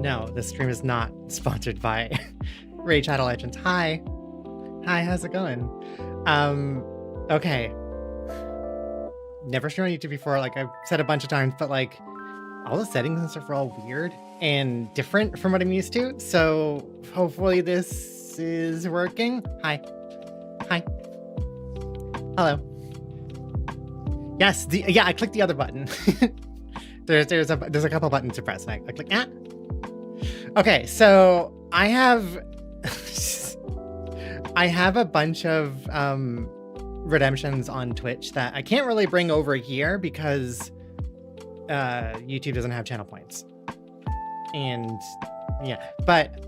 No, this stream is not sponsored by Raid Shadow Legends. Hi. Hi, how's it going? Okay. Never streamed on YouTube before, like I've said a bunch of times, but like all the settings and stuff are all weird and different from what I'm used to. So hopefully this is working. Hi. Hi. Hello. Yes, yeah, I clicked the other button. there's a couple buttons to press. And I click ah. Okay, so I have a bunch of redemptions on Twitch that I can't really bring over here because YouTube doesn't have channel points. And yeah, but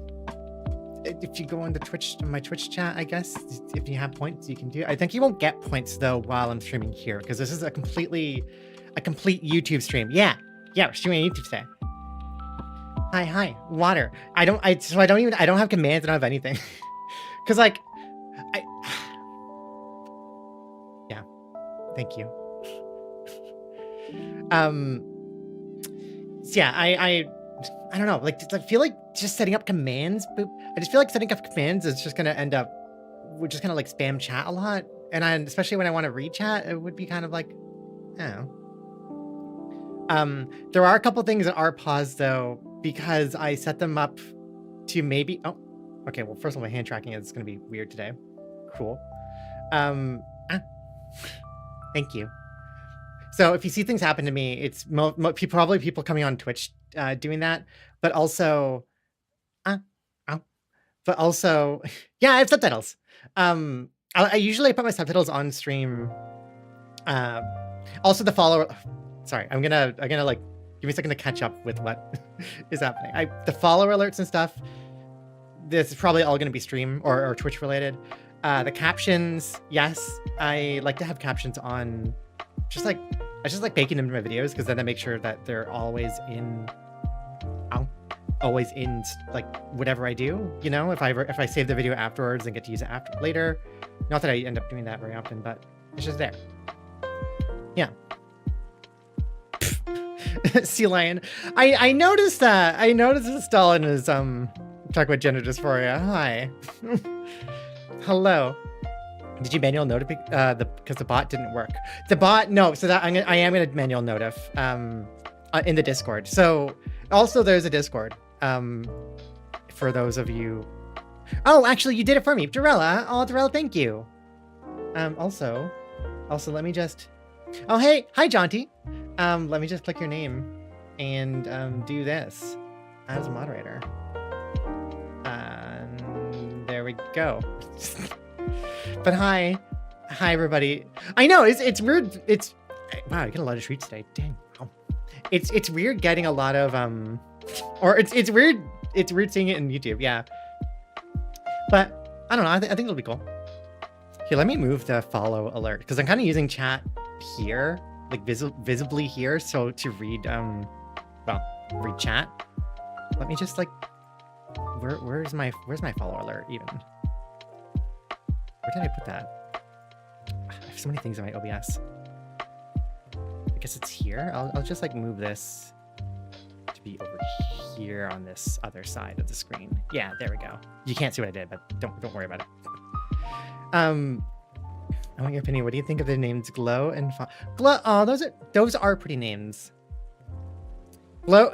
if you go into Twitch, my Twitch chat, I guess if you have points, you can do. I think you won't get points though while I'm streaming here because this is a complete YouTube stream. Yeah, we're streaming on YouTube today. Hi, water. I don't have commands. I don't have anything because like yeah, thank you. So yeah, I don't know, like I feel like just setting up commands, but I just feel like setting up commands is just gonna end up, we're just gonna like spam chat a lot, and especially when I want to read chat, it would be kind of like, I don't know. There are a couple things that are paused though, because I set them up to maybe, oh, okay, well first of all, my hand tracking is gonna be weird today. Cool. Thank you. So if you see things happen to me, it's probably people coming on Twitch doing that, but also, yeah, I have subtitles. I usually put my subtitles on stream. Also the follower, sorry, I'm gonna like, give me a second to catch up with what is happening. The follower alerts and stuff, this is probably all gonna be stream or Twitch related. The captions, yes, I like to have captions on, I just like baking them into my videos because then I make sure that they're always in like whatever I do, you know, if I save the video afterwards and get to use it later. Not that I end up doing that very often, but it's just there. Yeah. Sea lion. I noticed that. I noticed that Stalin is talking about gender dysphoria. Hi. Hello. Did you manual notify because the bot didn't work? The bot, no. So that I am gonna manual notif in the Discord. So also there's a Discord for those of you. Oh, actually, you did it for me, Dorella. Oh, Dorella, thank you. Also, let me just. Oh, hey, hi, Jaunty. Let me just click your name and do this as a moderator. There we go. But hi everybody. I know it's weird. Wow, you get a lot of treats today. Dang. Oh. It's weird getting a lot of or it's weird. It's weird seeing it in YouTube. Yeah. But I don't know. I think it'll be cool. Here, let me move the follow alert because I'm kind of using chat here, like visibly here, so to read read chat. Let me just like where's my follow alert even? Where did I put that? I have so many things in my OBS. I guess it's here. I'll just like move this to be over here on this other side of the screen. Yeah, there we go. You can't see what I did, but don't worry about it. I want your opinion. What do you think of the names Glow and Glow? Oh, those are pretty names. Glow.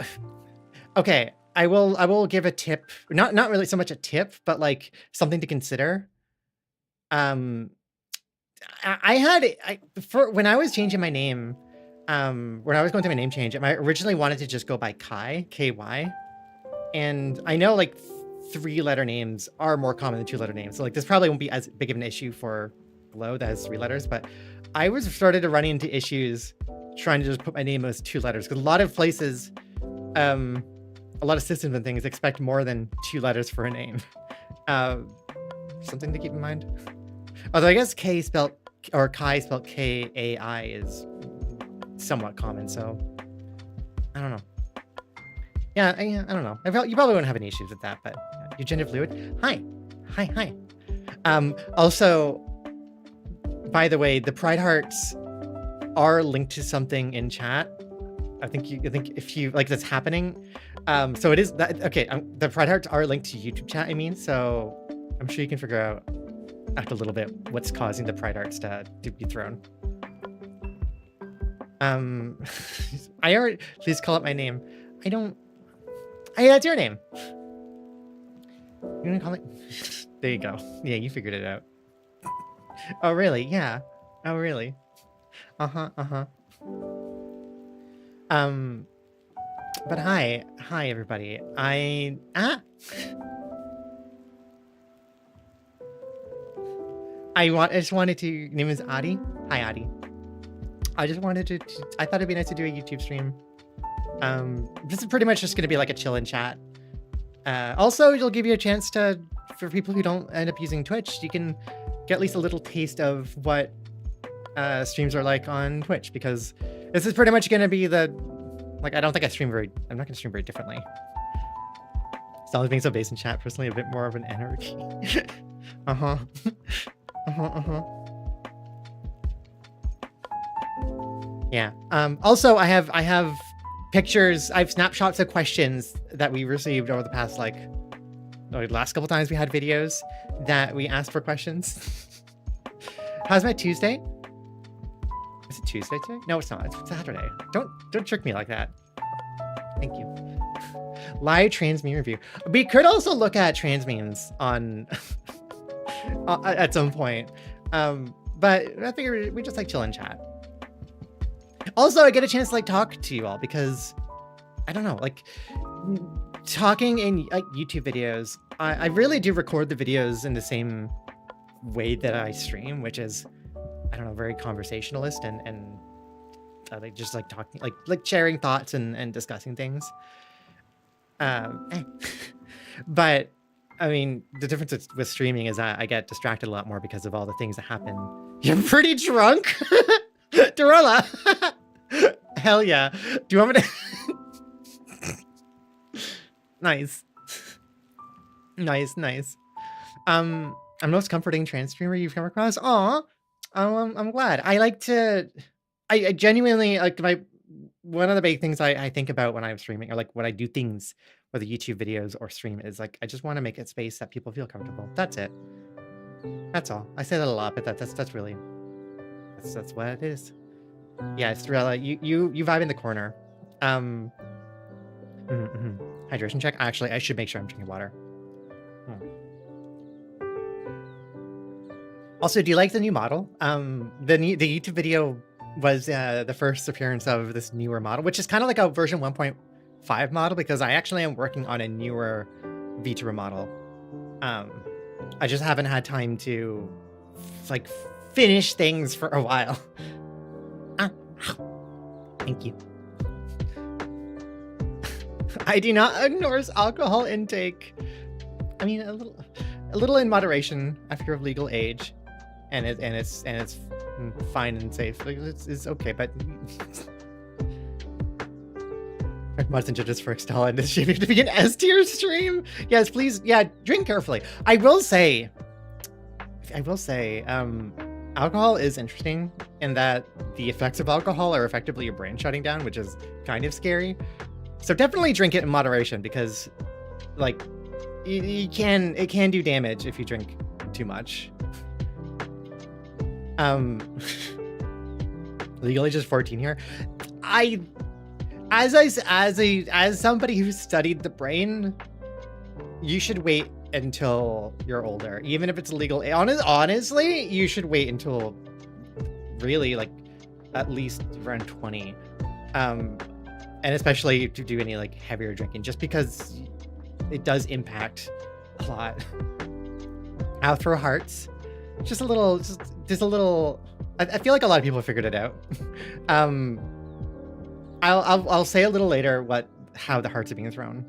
Okay, I will give a tip. Not really so much a tip, but like something to consider. When I was changing my name, when I was going through my name change, I originally wanted to just go by Kai, K-Y, and I know like 3-letter names are more common than 2-letter names, so like this probably won't be as big of an issue for Glow that has 3 letters, but I was started to run into issues trying to just put my name as 2 letters because a lot of places, a lot of systems and things expect more than 2 letters for a name. Something to keep in mind. Although I guess Kai spelled K-A-I is somewhat common, so I don't know. Yeah, I don't know. You probably wouldn't have any issues with that, but you're gender fluid. Hi. Also, by the way, the Pride Hearts are linked to something in chat. I think if you like that's happening, so it is that okay. The Pride Hearts are linked to YouTube chat. I mean, so I'm sure you can figure out after a little bit what's causing the Pride Hearts to be thrown. I already. Please call up my name. I don't. Hey, that's your name. You gonna call it? There you go. Yeah, you figured it out. Oh really? Yeah. Oh really? Uh-huh. But hi everybody. I just wanted to. Your name is Adi. Hi Adi. I just wanted to. I thought it'd be nice to do a YouTube stream. This is pretty much just gonna be like a chill and chat. Also, it'll give you a chance to, for people who don't end up using Twitch, you can get at least a little taste of what streams are like on Twitch, because this is pretty much gonna be the, like, I don't think I'm not gonna stream very differently. Stella being so based in chat, personally a bit more of an anarchy. Yeah. Also, I have pictures. I have snapshots of questions that we received over the past, like, the last couple times we had videos that we asked for questions. How's my Tuesday? Is it Tuesday today? No, it's not. It's Saturday. Don't trick me like that. Thank you. Live trans meme review. We could also look at trans memes on at some point. But I figure we just like chill and chat. Also, I get a chance to like talk to you all because I don't know, like talking in like YouTube videos. I really do record the videos in the same way that I stream, which is, I don't know, very conversationalist and like just like talking, like sharing thoughts and discussing things. But I mean, the difference with streaming is that I get distracted a lot more because of all the things that happen. You're pretty drunk, Dorella. Hell yeah. Do you want me to? Nice. I'm most comforting trans streamer you've come across. Aw. I'm glad. I genuinely like one of the big things I think about when I'm streaming, or like when I do things, whether YouTube videos or stream, is like I just want to make a space that people feel comfortable. That's it. That's all. I say that a lot, but that's really that's what it is. Yeah, Estrella, you vibe in the corner. Hydration check. Actually, I should make sure I'm drinking water. Also, do you like the new model? The YouTube video was the first appearance of this newer model, which is kind of like a version 1.5 model, because I actually am working on a newer Vitra model. I just haven't had time to like finish things for a while. Thank you. I do not endorse alcohol intake. I mean, a little in moderation after of legal age, and it's fine and safe. Like, it's okay, but Mods and judges for Extella and this stream to be an S tier stream. Yes, please. Yeah, drink carefully. I will say, alcohol is interesting in that the effects of alcohol are effectively your brain shutting down, which is kind of scary. So definitely drink it in moderation, because like it can do damage if you drink too much. Legal age is 14 here. As somebody who studied the brain, you should wait until you're older, even if it's legal. Honestly, you should wait until really like at least around 20, and especially to do any like heavier drinking, just because it does impact a lot. I'll throw hearts, just a little. I feel like a lot of people have figured it out. I'll say a little later how the hearts are being thrown.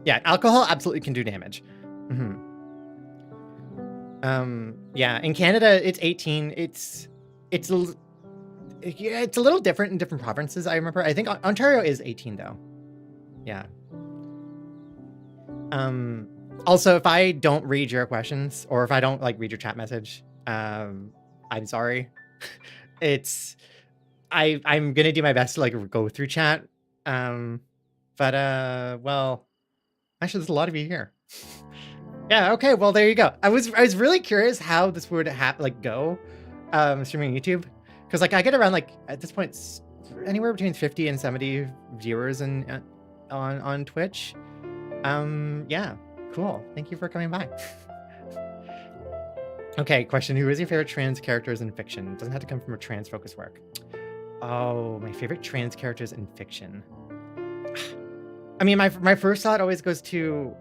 Yeah, alcohol absolutely can do damage. Yeah, in Canada it's 18. It's a little different in different provinces. I remember. I think Ontario is 18 though. Yeah. Also, if I don't read your questions, or if I don't like read your chat message, I'm sorry. I'm gonna do my best to like go through chat. But well, actually, there's a lot of you here. Yeah. Okay. Well, there you go. I was really curious how this would go, streaming YouTube, because like I get around like at this point anywhere between 50 and 70 viewers and on Twitch. Yeah. Cool. Thank you for coming by. Okay, question. Who is your favorite trans characters in fiction? It doesn't have to come from a trans focused work. Oh, my favorite trans characters in fiction. I mean, my first thought always goes to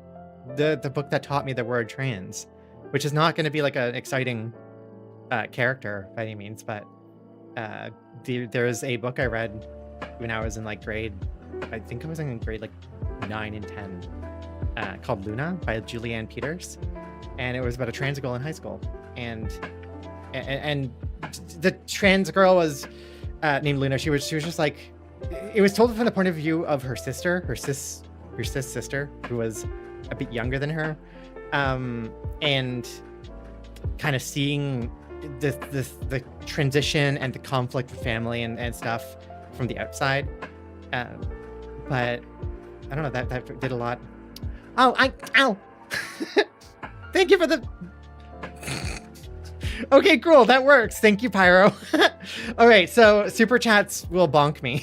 the book that taught me the word trans, which is not going to be like an exciting character by any means, but there's a book I read when I was in like I think I was in grade like 9 and 10, called Luna by Julianne Peters. And it was about a trans girl in high school, and the trans girl was named Luna. She was just like, it was told from the point of view of her sister, her cis sister, who was a bit younger than her, and kind of seeing the transition and the conflict with family and stuff from the outside. But I don't know, that did a lot. Ow. Thank you for the... Okay, cool. That works. Thank you, Pyro. All right, so super chats will bonk me.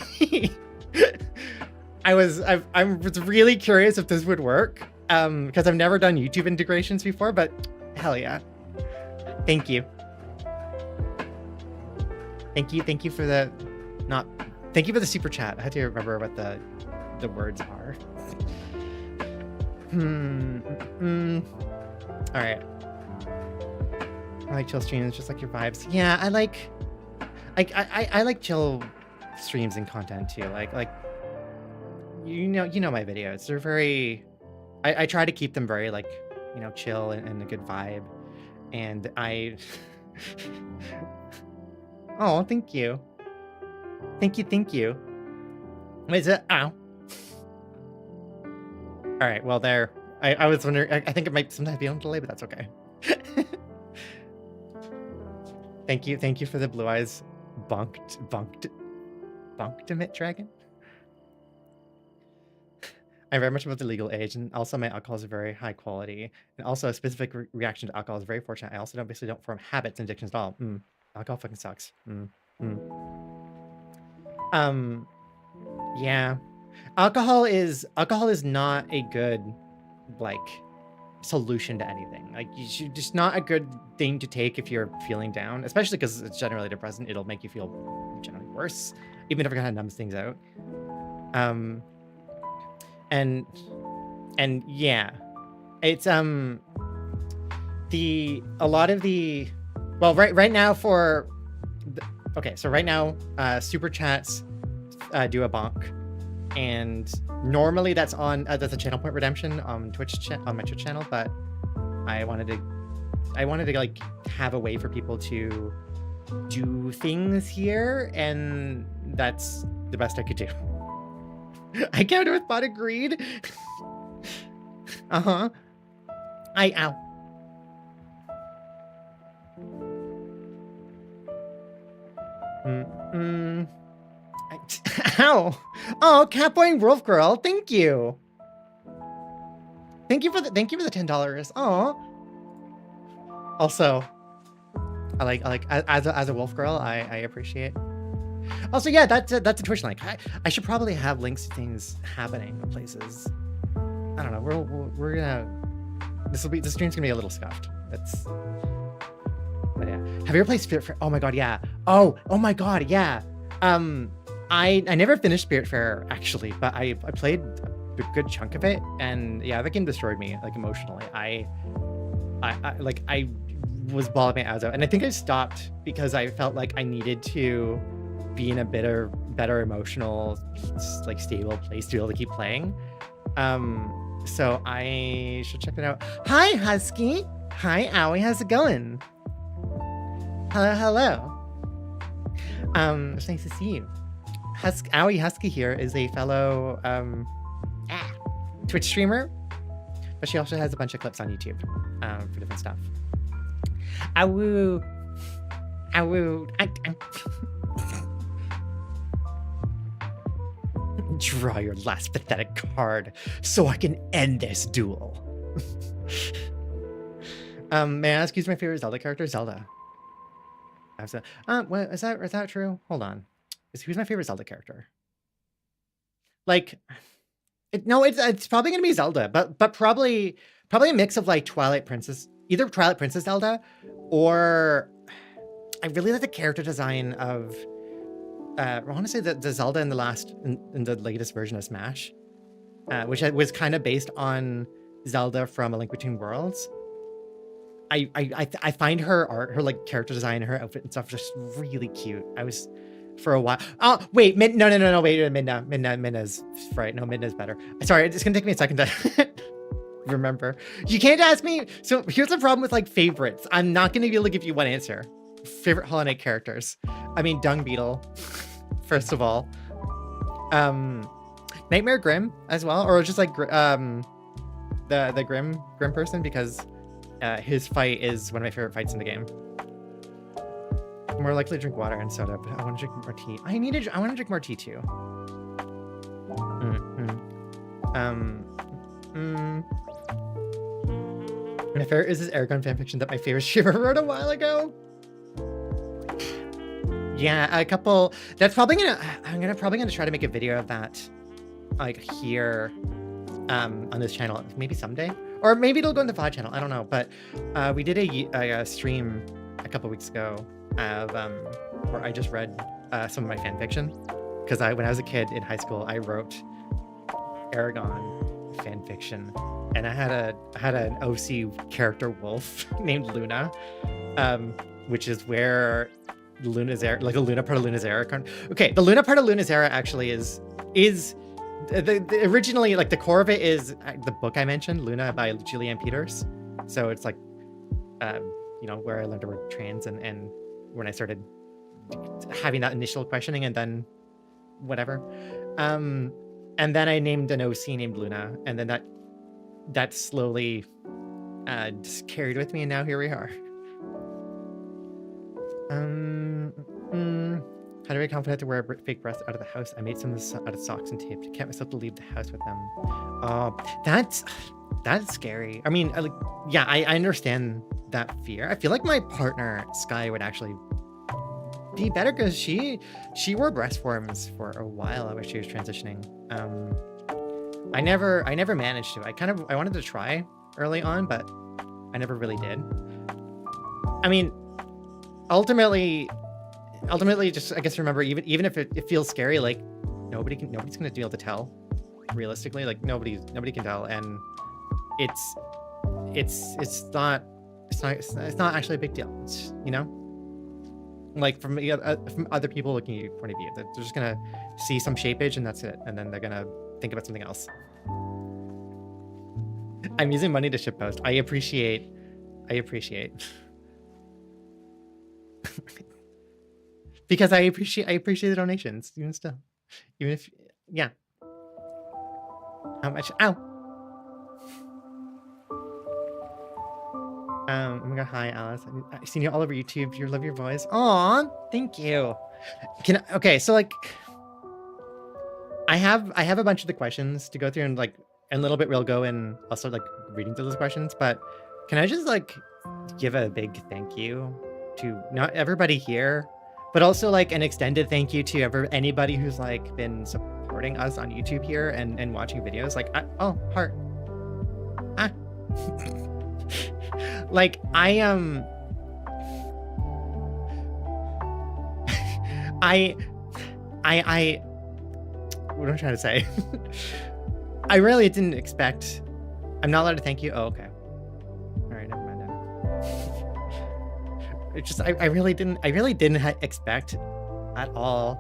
I was really curious if this would work, because I've never done YouTube integrations before, but hell yeah. Thank you. Thank you for the... Thank you for the super chat. I had to remember what the words are. All right. I like chill streams, just like your vibes. Yeah, I like chill streams and content too. Like you know my videos. They're very. I try to keep them very like chill and a good vibe. And I. Oh, thank you. Thank you. Wait, is it? Ow. All right. Well, there. I was wondering. I think it might sometimes be on delay, but that's okay. Thank you for the blue eyes. Bunked emit dragon. I'm very much about the legal age, and also my alcohol is very high quality, and also a specific reaction to alcohol is very fortunate. I also basically don't form habits and addictions at all. Alcohol fucking sucks. Yeah, alcohol is not a good like solution to anything. Like just not a good thing to take if you're feeling down, especially because it's generally depressant. It'll make you feel generally worse, even if it kind of numbs things out. And yeah, it's right now for right now super chats do a bonk. And normally that's a channel point redemption on Twitch on my Twitch channel, but I wanted to like have a way for people to do things here, and that's the best I could do. I counter with bot agreed. Ow. Ow! Oh, Catboy Wolf Girl, thank you. Thank you for the $10. Oh. Also, I like as a wolf girl, I appreciate. Also, yeah, that's a Twitch link. I should probably have links to things happening in places. I don't know. We're gonna. This stream's gonna be a little scuffed. But yeah. Have you ever played Spirit Fair? Oh my god, yeah. Oh my god, yeah. I never finished Spirit Fair actually, but I played a good chunk of it, and yeah, that game destroyed me like emotionally. I was bawling my eyes out, and I think I stopped because I felt like I needed to be in a better emotional, like stable place to be able to keep playing. So I should check it out. Hi Husky. Hi Owie, how's it going? Hello. It's nice to see you. Owie Husky here is a fellow Twitch streamer, but she also has a bunch of clips on YouTube for different stuff. Awoo. Draw your last pathetic card so I can end this duel. May I ask who's my favorite Zelda character? Zelda. What, is that true? Hold on. Who's my favorite Zelda character? Like, it's probably gonna be Zelda, but probably a mix of like Twilight Princess, either Twilight Princess Zelda, or I really like the character design of I want to say the Zelda in the latest version of Smash, which was kind of based on Zelda from A Link Between Worlds. I find her like character design, her outfit and stuff just really cute. I was for a while. Oh wait, wait, Midna's right. No, Midna's better. Sorry, it's gonna take me a second to remember. You can't ask me. So here's the problem with like favorites. I'm not gonna be able to give you one answer. Favorite Hollow Knight characters. I mean, Dung Beetle, first of all. Nightmare Grimm as well, or just like the Grimm person, because his fight is one of my favorite fights in the game. More likely to drink water and soda, but I want to drink more tea. I want to drink more tea too. My favorite is this Aragon fanfiction that my favorite streamer wrote a while ago. Yeah, a couple. That's probably I'm probably gonna try to make a video of that, like here, on this channel, maybe someday, or maybe it'll go in the VOD channel. I don't know, but we did a stream a couple weeks ago of where I just read some of my fan fiction, because when I was a kid in high school, I wrote Aragon fan fiction, and I had an OC character wolf named Luna, which is where Lunazera, like a Luna part of Lunazera card. Okay, the Luna part of Lunazera actually is the originally, like the core of it is the book I mentioned, Luna by Julianne Peters. So it's like you know, where I learned the word trans, and when I started having that initial questioning, and then whatever, and then I named an OC named Luna, and then that slowly just carried with me, and now here we are. How do I confident to wear fake breasts out of the house? I made some out of socks and tape. Can't myself to leave the house with them. That's scary. I mean, like, yeah, I understand that fear. I feel like my partner Sky would actually be better, because she wore breast forms for a while when she was transitioning. I never managed to. I wanted to try early on, but I never really did. I mean, ultimately, just I guess remember, even if it feels scary, like nobody's gonna be able to tell. Realistically, like nobody can tell, and it's not actually a big deal. It's, you know, like from other people looking at your point of view, they're just gonna see some shapeage and that's it, and then they're gonna think about something else. I'm using money to shitpost. I appreciate. Because I appreciate the donations, even if, yeah. How much? Ow. Oh my god, hi Alice. I've seen you all over YouTube. You love your voice. Aw, thank you. Okay, so like, I have a bunch of the questions to go through, and like in a little bit we'll go and I'll start like reading through those questions. But can I just like give a big thank you to not everybody here, but also like an extended thank you to anybody who's like been supporting us on YouTube here and watching videos. Like, oh, heart. Ah. Like, what am I trying to say? I really didn't expect. I'm not allowed to thank you. Oh, okay. All right, never mind now. It's just I really didn't expect at all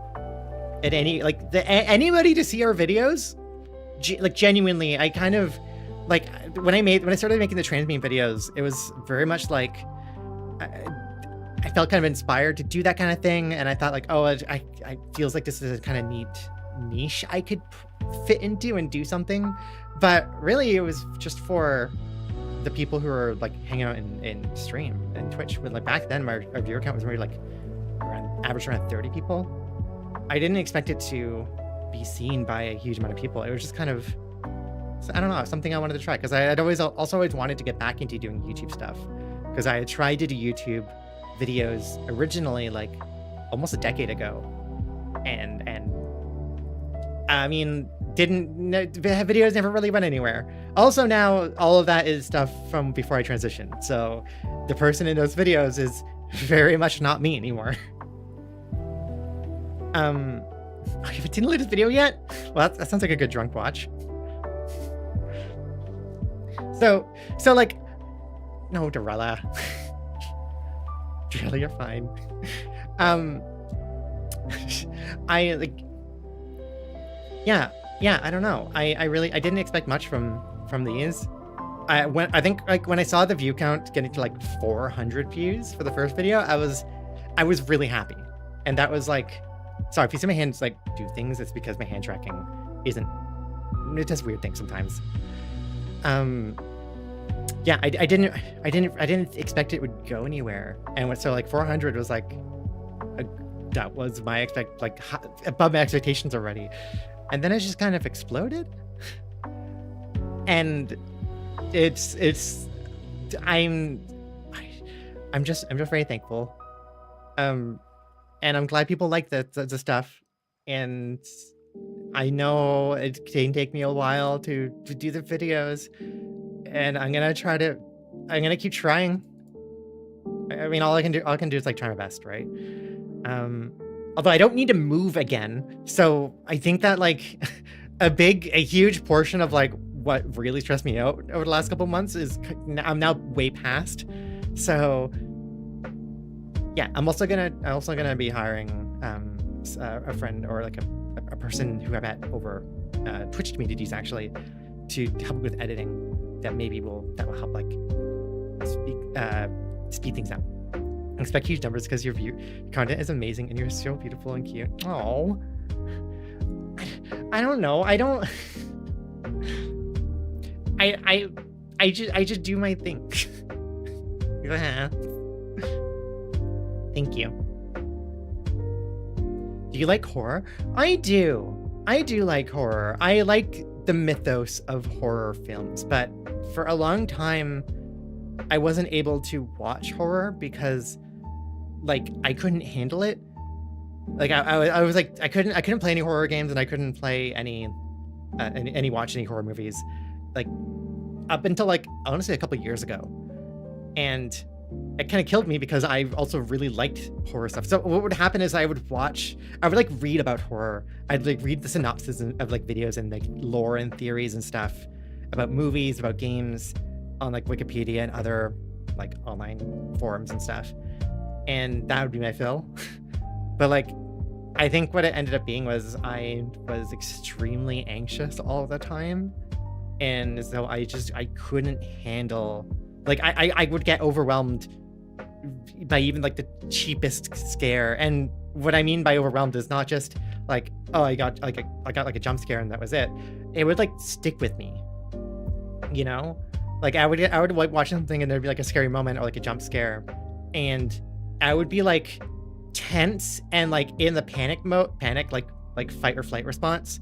at anybody to see our videos. Like genuinely, I kind of like when I started making the trans meme videos, it was very much like I felt kind of inspired to do that kind of thing, and I thought like, oh, I feels like this is a kind of neat niche I could fit into and do something. But really, it was just for the people who are like hanging out in stream and Twitch. When like back then, our viewer count was maybe like average around 30 people. I didn't expect it to be seen by a huge amount of people. It was just kind of, I don't know, something I wanted to try, because I had always wanted to get back into doing YouTube stuff, because I had tried to do YouTube videos originally like almost a decade ago, and I mean, videos never really went anywhere. Also, now all of that is stuff from before I transitioned, so the person in those videos is very much not me anymore. I haven't seen the latest video yet? Well, that sounds like a good drunk watch. So like, no, Dorella. Dorella, you're fine. I like, yeah, I don't know. I didn't expect much from these. I think like when I saw the view count getting to like 400 views for the first video, I was really happy. And that was like, sorry, if you see my hands like do things, it's because my hand tracking it does weird things sometimes. Yeah, I didn't expect it would go anywhere. And so like 400 was like, that was my above my expectations already. And then it just kind of exploded. And I'm just very thankful. And I'm glad people like the stuff. And I know it can take me a while to do the videos, and I'm gonna keep trying. I mean, all I can do is like try my best, right? Although I don't need to move again, so I think that like a huge portion of like what really stressed me out over the last couple months is I'm now way past. So yeah, I'm also gonna be hiring a friend, or like a person who I met over Twitch communities actually, to help with editing. That will help like speed things up. I expect huge numbers because your content is amazing and you're so beautiful and cute. Oh, I don't know. I just do my thing. Thank you. Do you like horror? I do like horror. I like the mythos of horror films, but for a long time I wasn't able to watch horror because like I couldn't handle it. Like I was like I couldn't play any horror games, and I couldn't play watch any horror movies like up until like honestly a couple of years ago. And it kind of killed me because I also really liked horror stuff. So what would happen is I would like read about horror. I'd like read the synopsis of like videos and like lore and theories and stuff about movies, about games on like Wikipedia and other like online forums and stuff. And that would be my fill. But like, I think what it ended up being was I was extremely anxious all the time. And so I couldn't handle, like I would get overwhelmed by even like the cheapest scare. And what I mean by overwhelmed is not just like, oh, I got like a jump scare and that was it. It would like stick with me, you know? Like I would like watch something and there'd be like a scary moment or like a jump scare, and I would be like tense and like in the panic like fight or flight response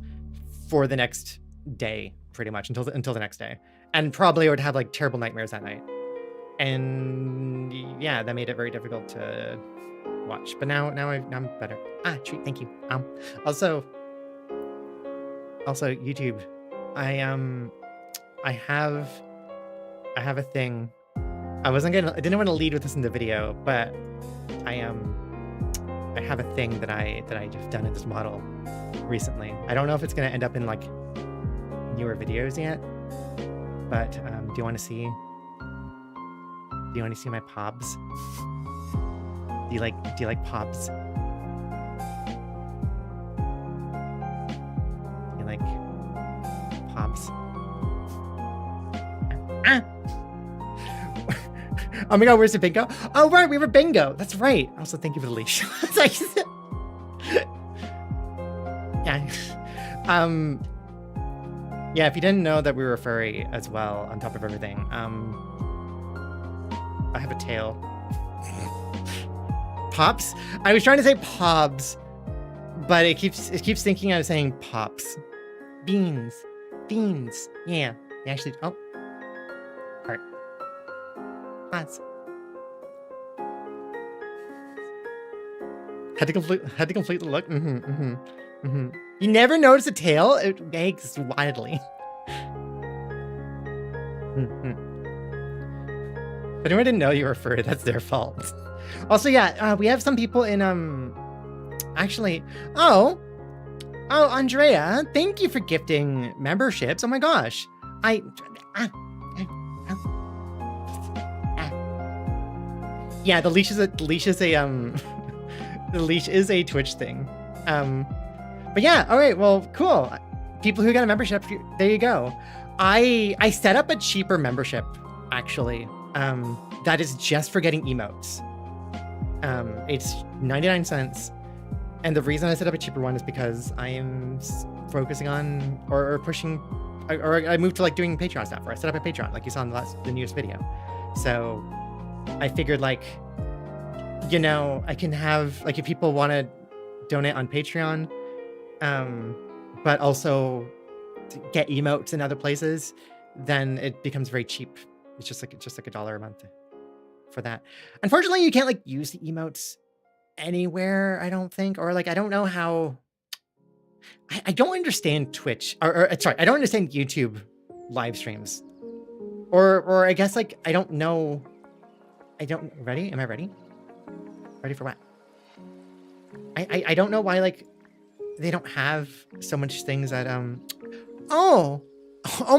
for the next day, pretty much until the next day. And probably I would have like terrible nightmares that night. And yeah, that made it very difficult to watch. But now I'm better. Treat, thank you. Also YouTube. I have a thing. I didn't want to lead with this in the video, but I have a thing that I just done in this model recently. I don't know if it's gonna end up in like newer videos yet, but do you want to see my pobs? Do you like pobs? Do you like pobs? Oh my god, where's the bingo? Oh right, we were bingo. That's right. Also, thank you for the leash. Yeah. Yeah, if you didn't know that we were furry as well, on top of everything, I have a tail. Pops? I was trying to say pobs, but it keeps thinking I'm saying pops. Beans. Yeah. They actually, oh. Heart. Pots. Had to complete the look. You never notice a tail? It wags wildly. If anyone didn't know you were furry, that's their fault. Also, yeah, we have some people in, actually, oh, Andrea, thank you for gifting memberships. Oh my gosh. Yeah, the leash is a, the leash is a Twitch thing. But yeah, all right, well, cool. People who got a membership, there you go. I set up a cheaper membership, actually. That is just for getting emotes. It's 99 cents. And the reason I set up a cheaper one is because I am focusing on or pushing, or I moved to like doing Patreon stuff, or I set up a Patreon, like you saw in the newest video. So I figured, like, you know, I can have, like, if people want to donate on Patreon, but also to get emotes in other places, then it becomes very cheap. It's just like $1 a month for that. Unfortunately, you can't like use the emotes anywhere, I don't think, or like I don't know how. I don't understand Twitch, or sorry, I don't understand YouTube live streams, or I guess like I don't know. Ready? Am I ready? Ready for what? I don't know why like they don't have so much things that oh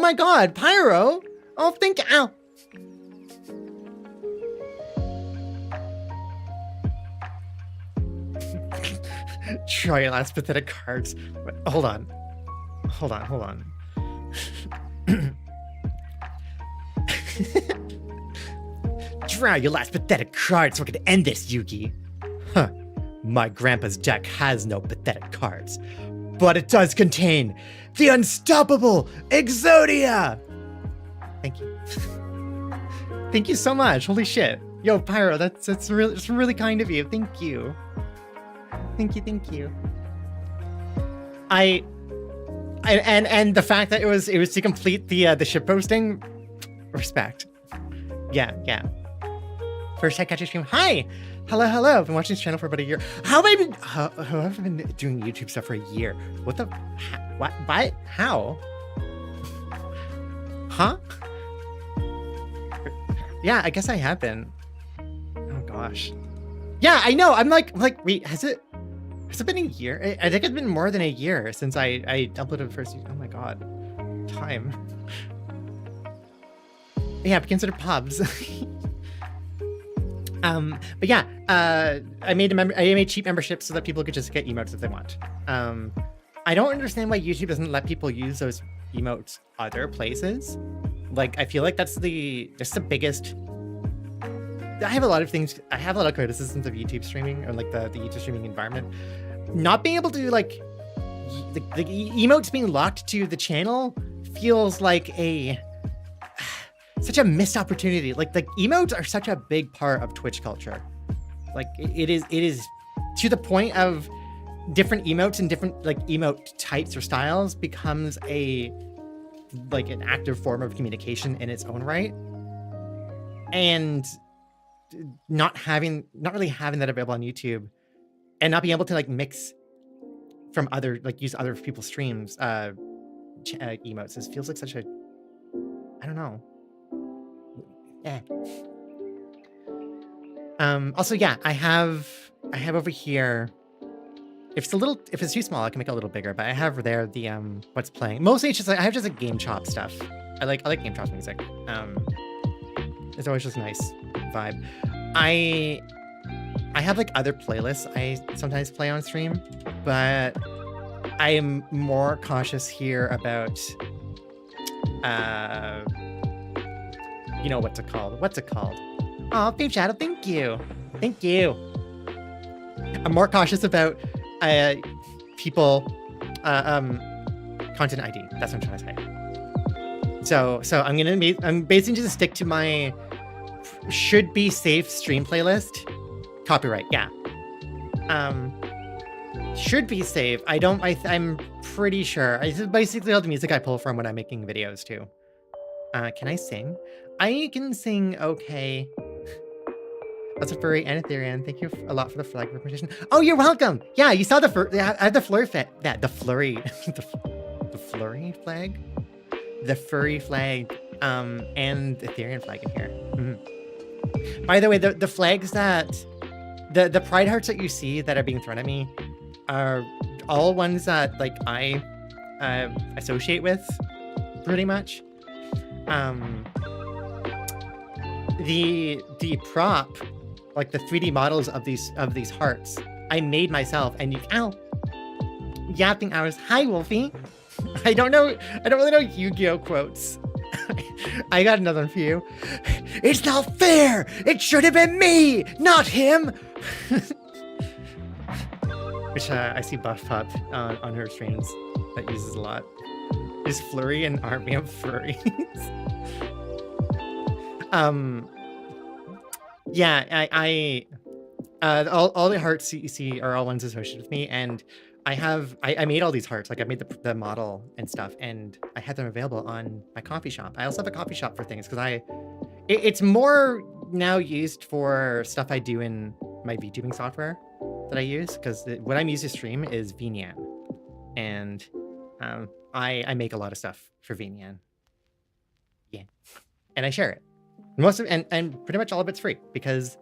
my God, Pyro! Oh, thank you. Ow. Try your last pathetic cards. Wait, hold on. Draw your last pathetic card so I can end this, Yugi. Huh. My grandpa's deck has no pathetic cards, but it does contain the unstoppable Exodia! Thank you. Thank you so much. Holy shit. Yo, Pyro, that's really kind of you. Thank you. Thank you. And the fact that it was to complete the ship posting, respect. Yeah. First time catch a stream. Hi. Hello. I've been watching this channel for about a year. How have I been doing YouTube stuff for a year? What the? What? How? Huh? Yeah, I guess I have been. Oh gosh. Yeah, I know. I'm like, wait, has it been a year? I think it's been more than a year since I uploaded the first. Oh my God, time. Yeah, consider pubs. But yeah, I made cheap memberships so that people could just get emotes if they want. I don't understand why YouTube doesn't let people use those emotes other places. Like, I feel like that's the biggest. I have a lot of criticisms of YouTube streaming, or like the YouTube streaming environment. Not being able to like the emotes being locked to the channel feels like such a missed opportunity. Like emotes are such a big part of Twitch culture. Like it is to the point of different emotes and different like emote types or styles becomes like an active form of communication in its own right. And not really having that available on YouTube, and not being able to like mix from use other people's streams emotes, it feels like such a, I don't know. Also, yeah, I have over here, if it's too small I can make it a little bigger, but I have there the what's playing. Mostly it's just like I have just like Game Chop stuff. I like Game Chop's music. It's always just a nice vibe. I have like other playlists I sometimes play on stream, but I am more cautious here about you know what's it called? Oh, Babe Shadow, thank you. I'm more cautious about people content ID. That's what I'm trying to say. So I'm basically just stick to my should be safe stream playlist. Copyright, yeah. should be safe. I'm pretty sure. This is basically all the music I pull from when I'm making videos too. Can I sing? I can sing okay. That's a furry and Ethereum. Thank you a lot for the flag representation. Oh, you're welcome. Yeah, you saw I had the flurry the flurry the flurry flag, the furry flag, and the Ethereum flag in here. Mm-hmm. By the way, the flags that the pride hearts that you see that are being thrown at me are all ones that like I associate with pretty much. The prop, like the 3D models of these hearts, I made myself. And you, ow, yapping hours. Hi, Wolfie. I don't really know Yu-Gi-Oh quotes. I got another one for you. It's not fair. It should have been me, not him. Which I see Buff Pup on her streams that uses a lot. Is Flurry an army of furries? Yeah, all the hearts you see are all ones associated with me, and I made all these hearts. Like I made the model and stuff, and I had them available on my coffee shop. I also have a coffee shop for things because it's more now used for stuff I do in my VTubing software that I use, because what I'm used to stream is VNyan, and I make a lot of stuff for VNyan. Yeah, and I share it. Most of and pretty much all of it's free because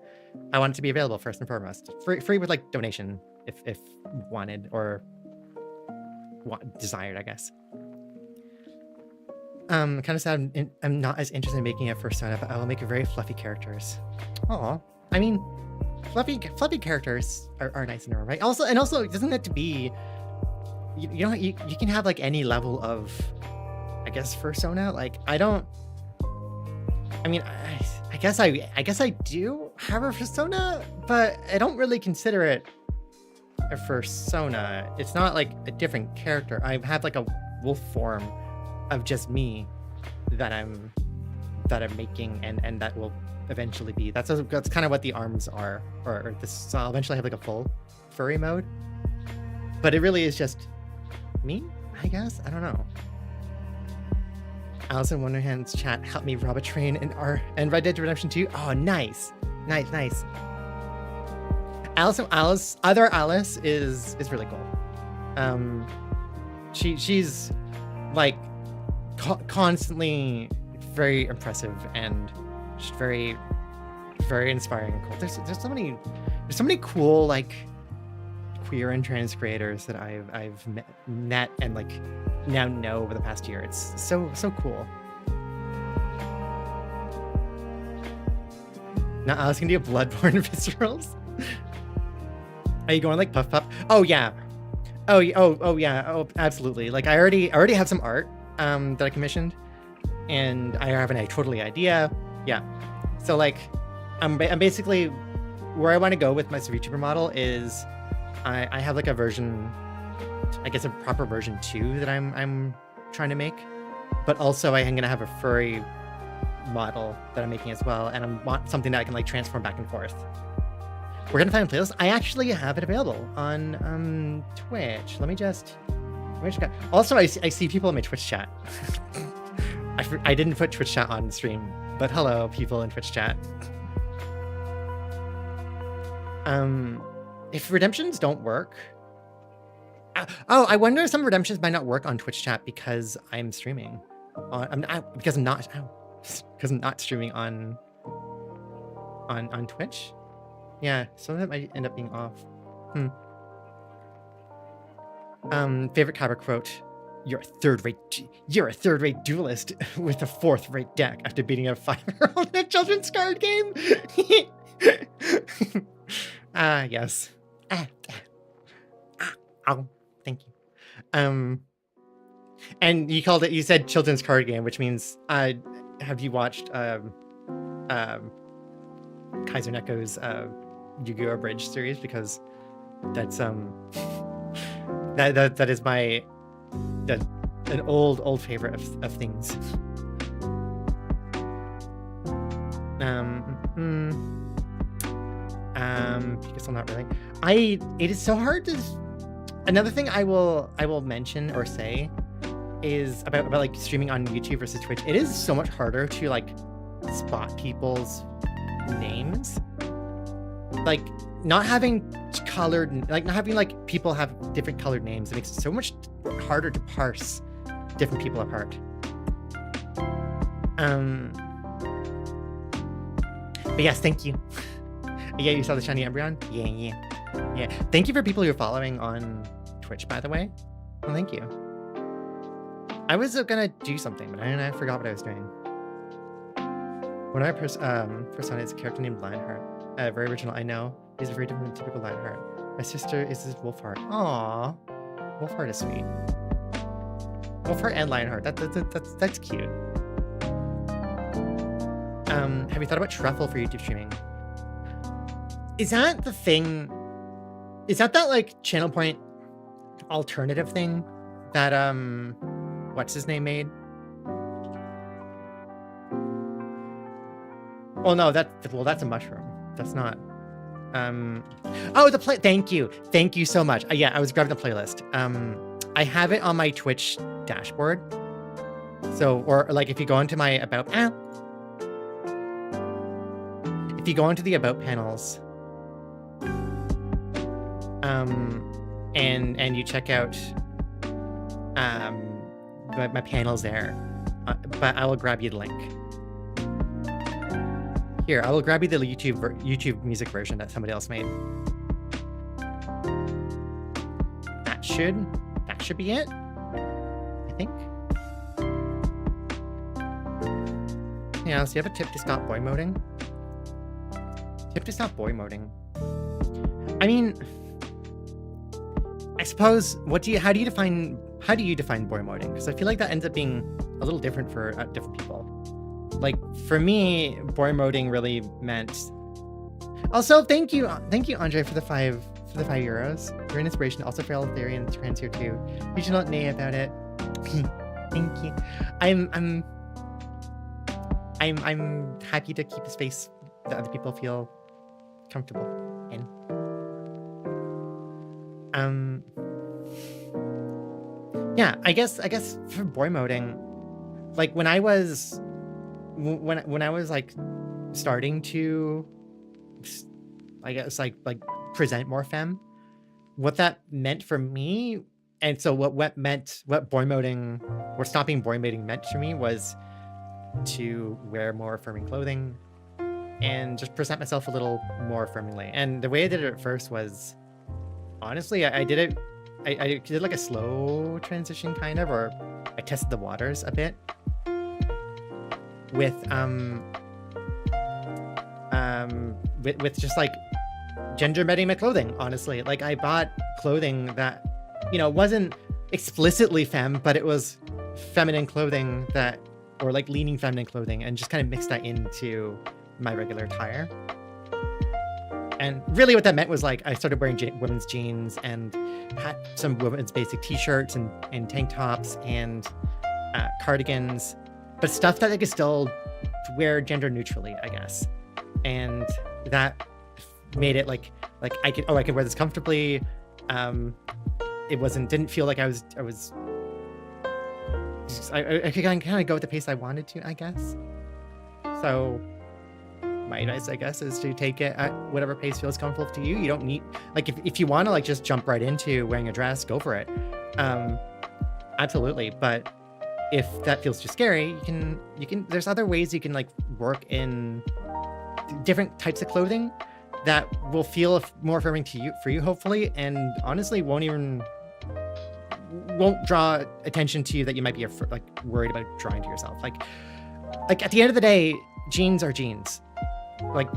I want it to be available first and foremost. Free with like donation if wanted or desired, I guess. Kind of sad I'm not as interested in making a persona, but I will make very fluffy characters. Oh, I mean, fluffy characters are nice and all right. Also, it doesn't have to be. You know, you can have like any level of, I guess, persona. Like I mean, I guess I do have a persona, but I don't really consider it a persona. It's not like a different character. I have like a wolf form of just me that I'm making, and that will eventually be. That's kind of what the arms are, or this. So I'll eventually have like a full furry mode, but it really is just me, I guess. I don't know. Alice in Wonderland's chat helped me rob a train and Red Dead Redemption 2. Oh, nice. Other Alice is really cool. She's like constantly very impressive and just very, very inspiring and cool. There's so many cool like queer and trans creators that I've met and like now know over the past year. It's so cool. Now I was gonna do Bloodborne Viscerals. Are you going like Puff Pup? Oh yeah. Oh yeah. Oh absolutely. Like I already have some art that I commissioned, and I have a totally idea. Yeah. So like I'm basically where I want to go with my VTuber model is I have like a version, I guess a proper version 2 that I'm trying to make, but also I'm gonna have a furry model that I'm making as well, and I want something that I can like transform back and forth. We're gonna find a playlist. I actually have it available on Twitch. Let me just also I see people in my Twitch chat. I didn't put Twitch chat on stream, but hello people in Twitch chat. If redemptions don't work, I wonder if some redemptions might not work on Twitch chat because I'm streaming. Because I'm not streaming on Twitch. Yeah, some of that might end up being off. Favorite Cabra quote: You're a third-rate duelist with a fourth-rate deck after beating a 5-year-old in a children's card game. Yes. Oh, thank you. And you said children's card game, which means have you watched Kaiser Neko's Yu-Gi-Oh! Bridge series? Because that's that is an old favorite of things. Because I'm not really. It is so hard to Another thing I will mention or say is about like streaming on YouTube versus Twitch. It is so much harder to like spot people's names. Like not having colored, like not having like people have different colored names. It makes it so much harder to parse different people apart. But yes, thank you. Yeah, you saw the shiny embryon? Yeah. Thank you for people who are following on Twitch, by the way. Well, thank you. I was gonna do something, but I forgot what I was doing. When I persona is a character named Lionheart. Very original, I know. He's very different than typical Lionheart. My sister is his Wolfheart. Aww. Wolfheart is sweet. Wolfheart and Lionheart. That's cute. Have you thought about truffle for YouTube streaming? Is that the thing? Is that like channel point alternative thing that what's his name made? Oh no, that's a mushroom. That's not. Oh, the play. Thank you so much. Yeah, I was grabbing the playlist. I have it on my Twitch dashboard. So, or like if you go into my about, if you go into the about panels, and you check out my panels there, but I will grab you the link. Here, I will grab you the YouTube music version that somebody else made. That should be it, I think. Yeah, so you have a tip to stop boy moding? Tip to stop boy moding. I mean, I suppose how do you define boy moding? Because I feel like that ends up being a little different for different people. Like for me, boy moding really meant. Also, thank you, Andre, for the €5. You're an inspiration. Also for Eltharian trans here too. You should not nay about it. Thank you. I'm happy to keep a space that other people feel comfortable in. Yeah, I guess for boy moding, like when I was like starting to, I guess like present more femme, what that meant for me, and so what boy moding or stopping boy moding meant for me was to wear more affirming clothing and just present myself a little more affirmingly. And the way I did it at first was, honestly, I did like a slow transition kind of, or I tested the waters a bit with just like gender bending my clothing. Honestly, like I bought clothing that, you know, wasn't explicitly femme, but it was feminine clothing that, or like leaning feminine clothing, and just kind of mixed that into my regular attire. And really what that meant was like I started wearing women's jeans and had some women's basic t-shirts and tank tops and cardigans, but stuff that I could still wear gender neutrally, I guess. And that made it like I could wear this comfortably. It didn't feel like I could kind of go at the pace I wanted to, I guess. So my advice, I guess, is to take it at whatever pace feels comfortable to you. You don't need, like, if you want to like just jump right into wearing a dress, go for it. Absolutely. But if that feels too scary, you can there's other ways you can like work in different types of clothing that will feel more affirming for you hopefully, and honestly won't draw attention to you that you might be like worried about drawing to yourself. Like at the end of the day, jeans are jeans. Like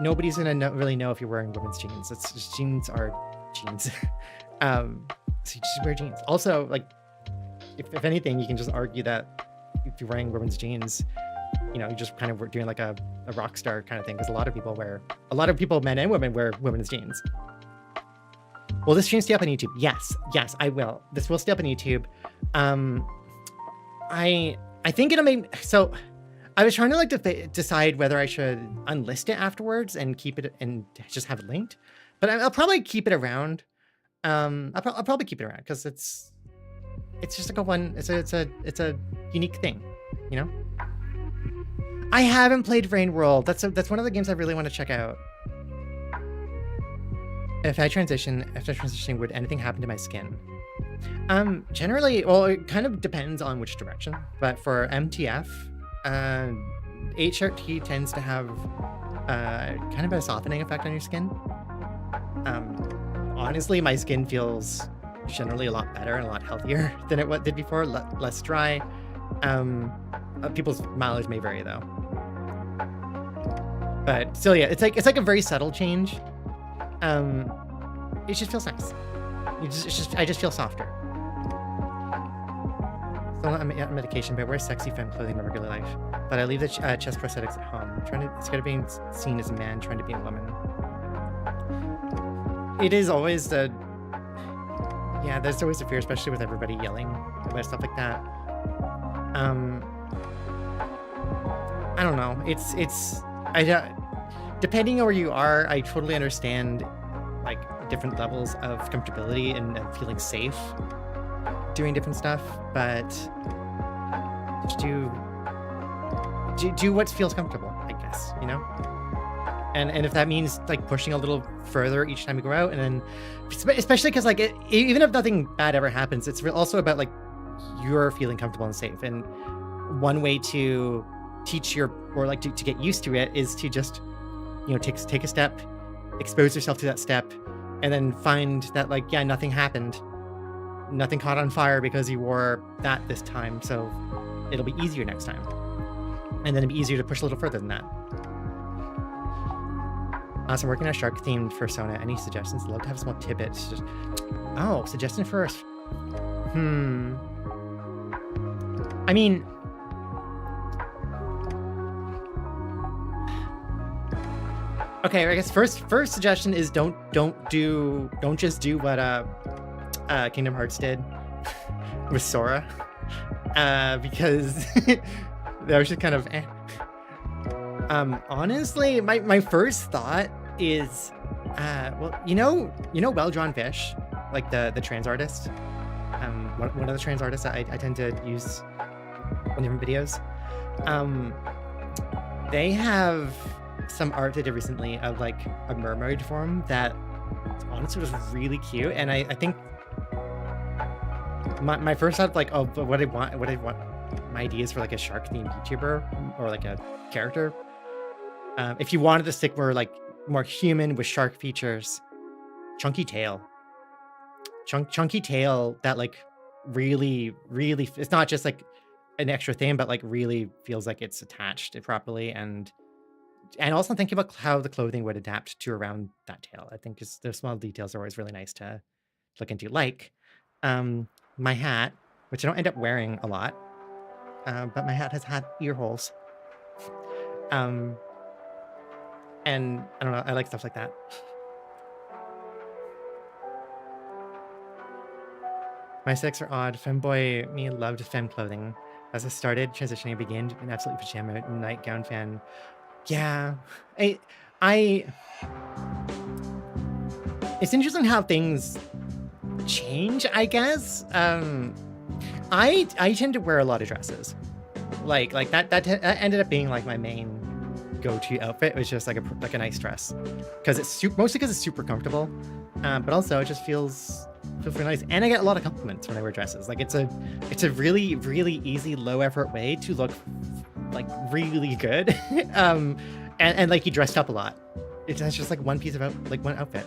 nobody's gonna really know if you're wearing women's jeans. It's just, jeans are jeans. So you just wear jeans. Also, like if anything, you can just argue that if you're wearing women's jeans, you know, you're just kind of doing like a rock star kind of thing, because a lot of people, men and women, wear women's jeans. Will this stream stay up on YouTube? Yes, I will. This will stay up on YouTube. I think it'll make, so I was trying to like decide whether I should unlist it afterwards and keep it and just have it linked, but I'll probably keep it around. I'll probably keep it around because it's just like a one. It's a unique thing, you know. I haven't played Rain World. That's one of the games I really want to check out. If I transition, after transitioning, would anything happen to my skin? Generally, well, it kind of depends on which direction. But for MTF, HRT tends to have kind of a softening effect on your skin. Honestly, my skin feels generally a lot better and a lot healthier than it did before, less dry. People's mileage may vary though. But still, yeah, it's like a very subtle change. It just feels nice. I just feel softer. Still not on medication, but I wear sexy femme clothing in my regular life. But I leave the chest prosthetics at home. It's kind of being seen as a man trying to be a woman. It is always yeah, there's always a fear, especially with everybody yelling about stuff like that. I don't know. Depending on where you are, I totally understand like different levels of comfortability and feeling safe doing different stuff, but just do what feels comfortable, I guess, you know? And if that means like pushing a little further each time you go out, and then especially because like even if nothing bad ever happens, it's also about like you're feeling comfortable and safe. And one way to teach or like to get used to it is to just, you know, take a step, expose yourself to that step, and then find that like, yeah, nothing happened, nothing caught on fire because you wore that this time, so it'll be easier next time, and then it'll be easier to push a little further than that. Awesome, working on a shark-themed persona. Any suggestions? I'd love to have a small tidbits. Just... Oh, suggestion first. I mean... Okay, I guess first suggestion is don't just do what Kingdom Hearts did with Sora. Because that was just kind of honestly, my first thought is, well, you know, Well Drawn Fish, like the trans artist, one of the trans artists that I tend to use in different videos. They have some art they did recently of like a mermaid form that honestly was really cute, and I think my first thought, like, oh, but what I want my ideas for like a shark themed YouTuber or like a character. If you wanted to stick more human with shark features, chunky tail that like really it's not just like an extra thing, but like really feels like it's attached properly, and also thinking about how the clothing would adapt to around that tail. I think the small details are always really nice to look into. Like my hat, which I don't end up wearing a lot, but my hat has had ear holes. And I don't know, I like stuff like that. My aesthetics are odd. Femboy me loved femme clothing. As I started transitioning, I began an absolute pajama nightgown fan. Yeah, I it's interesting how things change, I guess. I tend to wear a lot of dresses. Like that ended up being like my main go-to outfit. It was just like a nice dress, because it's mostly because it's super comfortable, but also it just feels really nice, and I get a lot of compliments when I wear dresses. Like it's a really easy low effort way to look like really good. And like you dressed up a lot. It's just like one piece of one outfit.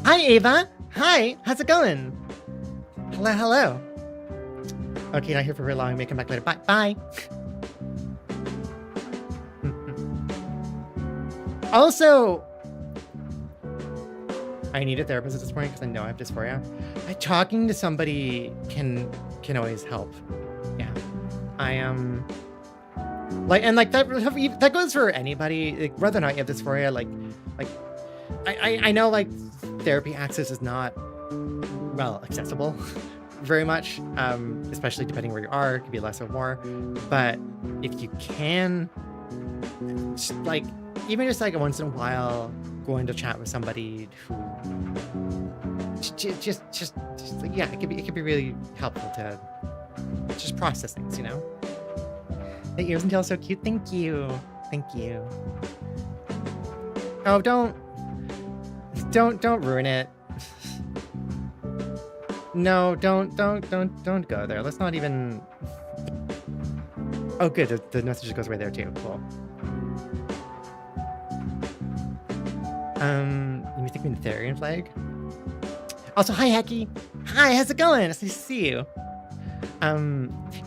Hi Ava. Hi, how's it going? Hello. Okay, not here for very long. I may come back later. Bye. Also, I need a therapist at this point because I know I have dysphoria. Talking to somebody can always help. Yeah, I am. That goes for anybody. Like, whether or not you have dysphoria, I know like therapy access is not accessible very much, especially depending where you are. It could be less or more, but if you can, even just like once in a while, going to chat with somebody who just yeah, it could be really helpful to just process things, you know. The ears and tails so cute. Thank you. Oh, don't ruin it. No, don't go there. Let's not even. Oh, good. The message just goes right there too. Cool. You think me the Therian flag? Also, hi Hecky. Hi, how's it going? It's nice to see you.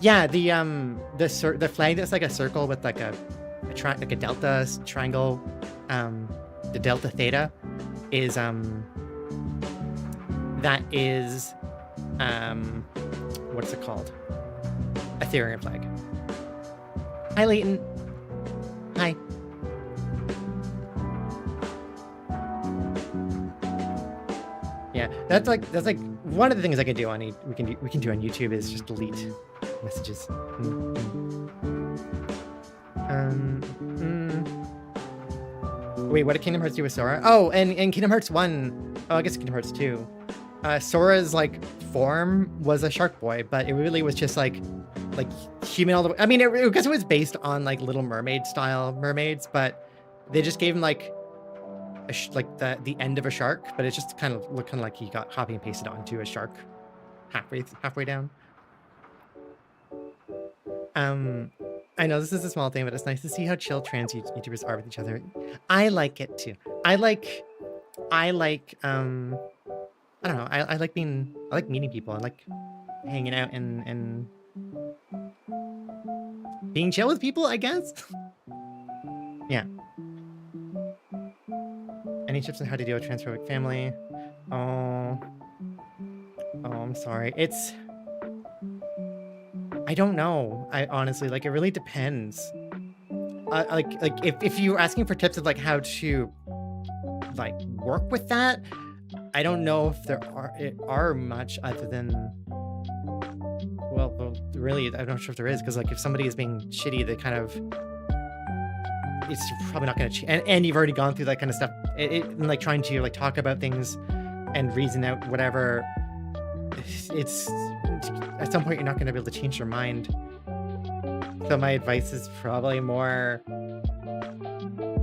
Yeah, the flag that's like a circle with like a delta triangle, the delta theta is that is what's it called? A Therian flag. Hi Leighton. Hi. Yeah, that's like one of the things I can do on we can do on YouTube is just delete messages. Wait, what did Kingdom Hearts do with Sora? Oh, and Kingdom Hearts 1. Oh, I guess Kingdom Hearts 2. Sora's like form was a shark boy, but it really was just like human all the way. I mean, because it was based on like Little Mermaid style mermaids, but they just gave him like the end of a shark, but it just kind of looked like he got copy and pasted onto a shark halfway down. I know this is a small thing, but it's nice to see how chill trans YouTubers are with each other. I like it too. I like I don't know. I like meeting people. I like hanging out and being chill with people, I guess. Yeah. Any tips on how to deal with transphobic family? Oh, I'm sorry. I don't know. I honestly, like, it really depends. Like if you're asking for tips of like how to like work with that, I don't know if there are much other than, well, really, I'm not sure if there is, because like if somebody is being shitty, they kind of, it's probably not going to change. And you've already gone through that kind of stuff. And like trying to like talk about things and reason out whatever. It's at some point you're not going to be able to change your mind. So my advice is probably more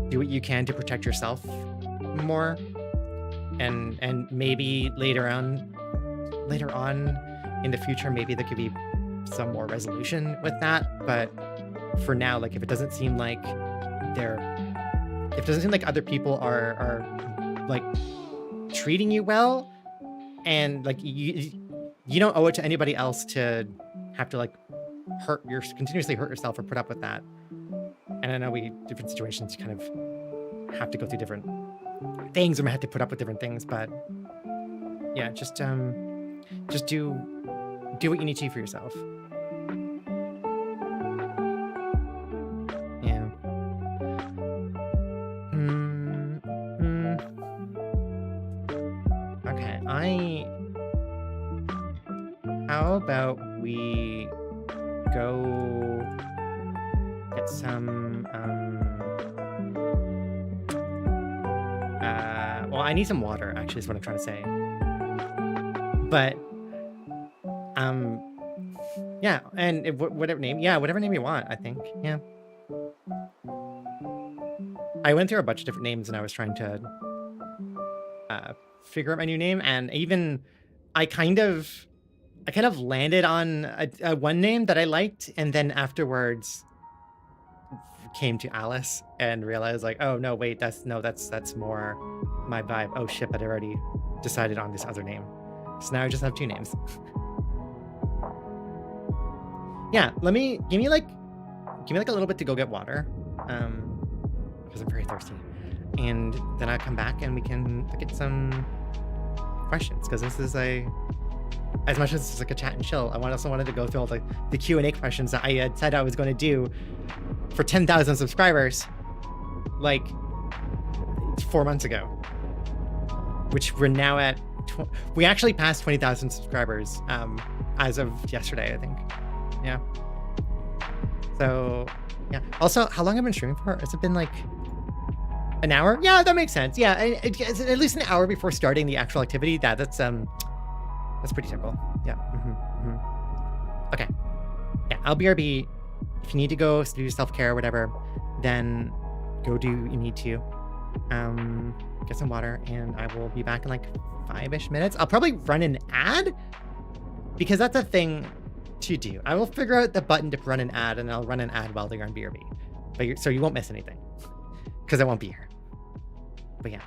do what you can to protect yourself more, and maybe later on in the future, maybe there could be some more resolution with that. But for now, like if it doesn't seem like other people are like treating you well, and like you don't owe it to anybody else to have to like continuously hurt yourself or put up with that. And I know different situations, you kind of have to go through different things or have to put up with different things, but yeah, just do what you need to for yourself. Yeah. Okay, how about we go get some well, I need some water, actually, is what I'm trying to say. But yeah, and whatever name you want, I think. Yeah, I went through a bunch of different names and I was trying to figure out my new name, and even I kind of landed on a one name that I liked, and then afterwards came to Alice and realized like, oh no, wait, that's more my vibe. Oh shit, but I already decided on this other name, so now I just have two names. Yeah, give me like a little bit to go get water, because I'm very thirsty, and then I'll come back and we can look at some questions, because this is as much as it's like a chat and chill, I also wanted to go through all the Q&A questions that I had said I was going to do for 10,000 subscribers like 4 months ago, which we're now at. We actually passed 20,000 subscribers as of yesterday, I think. Yeah. So yeah. Also, how long have I been streaming for? Has it been like An hour? Yeah, that makes sense. Yeah, at least an hour before starting the actual activity. That's pretty typical. Yeah. Okay. Yeah, I'll BRB. If you need to go do self-care or whatever, then go do what you need to. Get some water, and I will be back in like 5-ish minutes. I'll probably run an ad because that's a thing to do. I will figure out the button to run an ad, and I'll run an ad while you're on BRB. But so you won't miss anything because I won't be here. But yeah.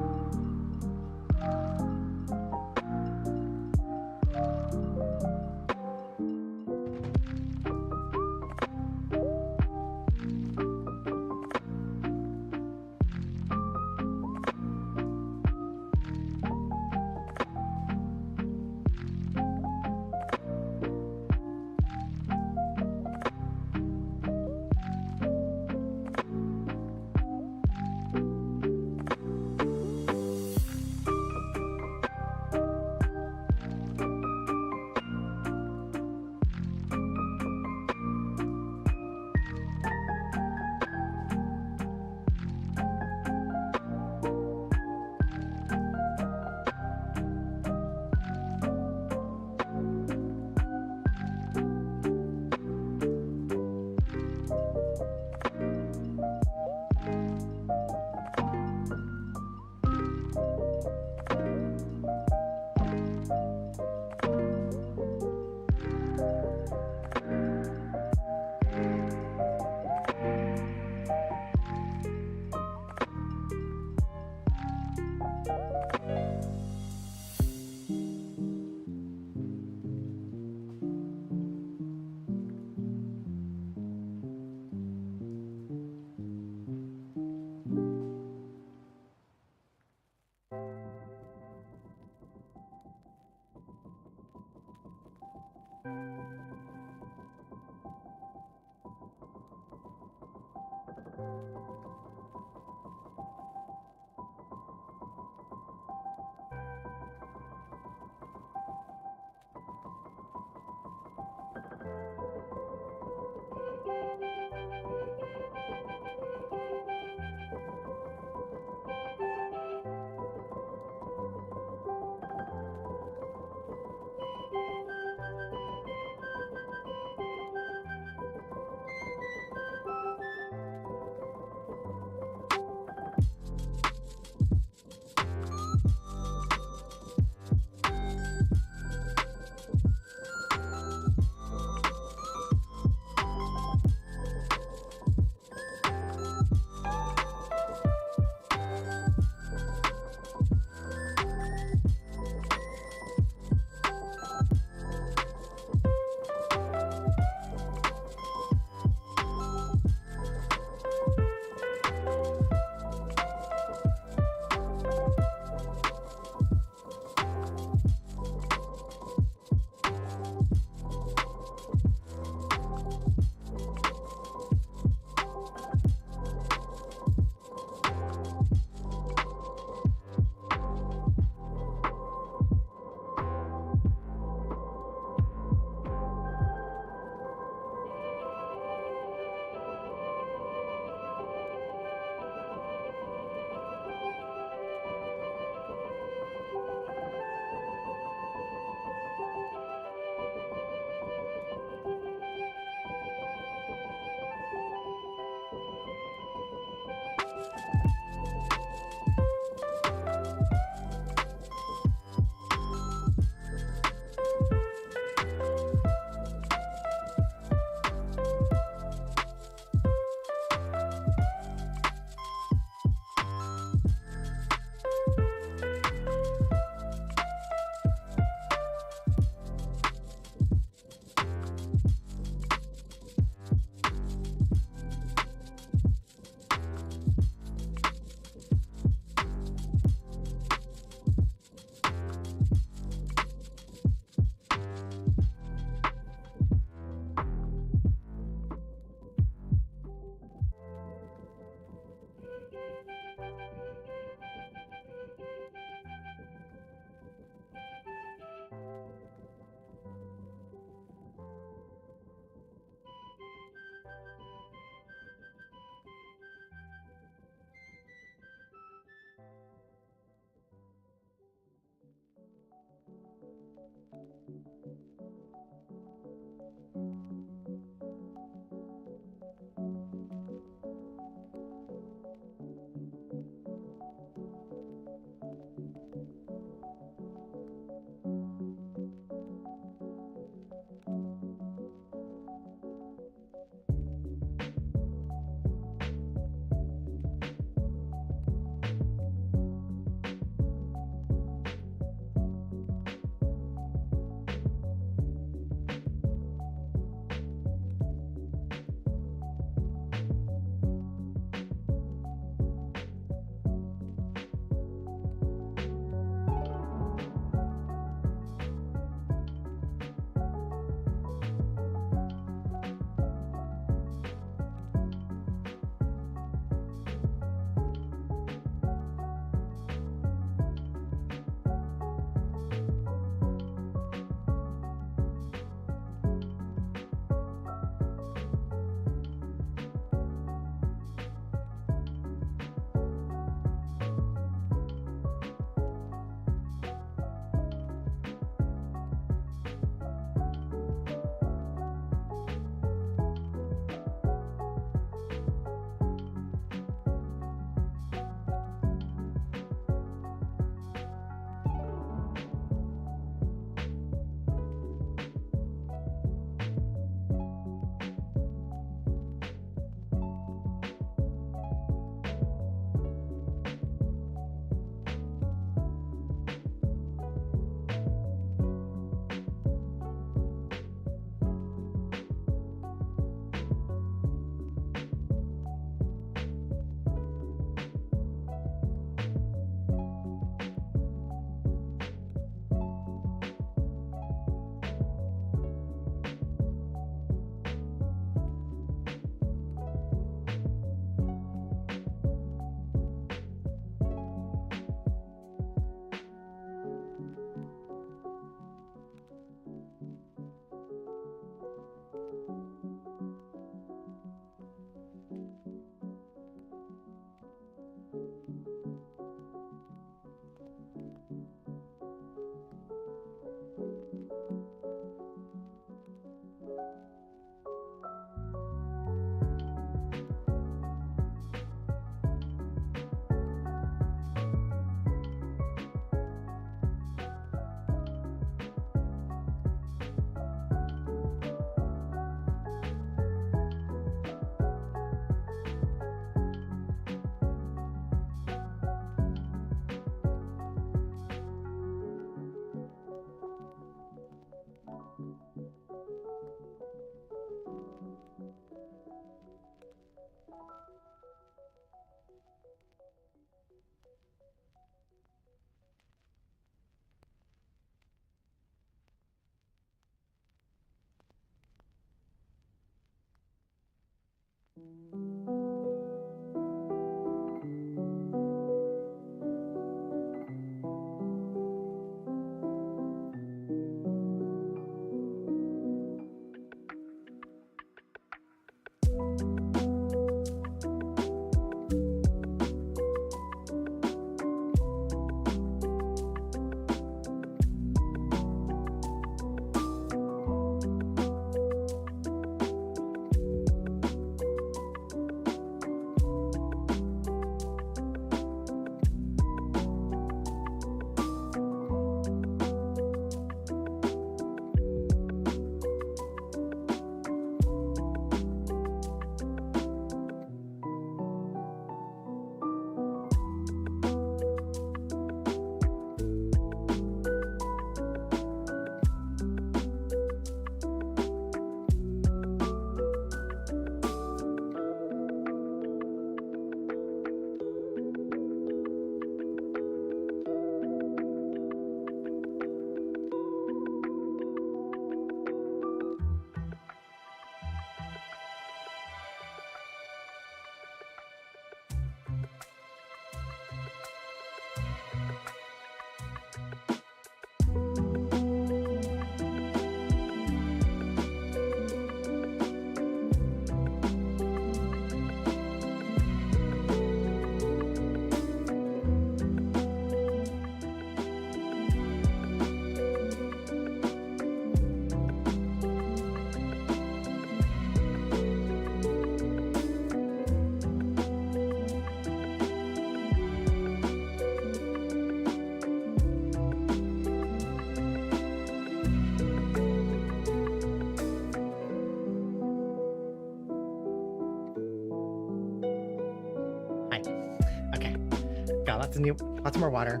Lots more water.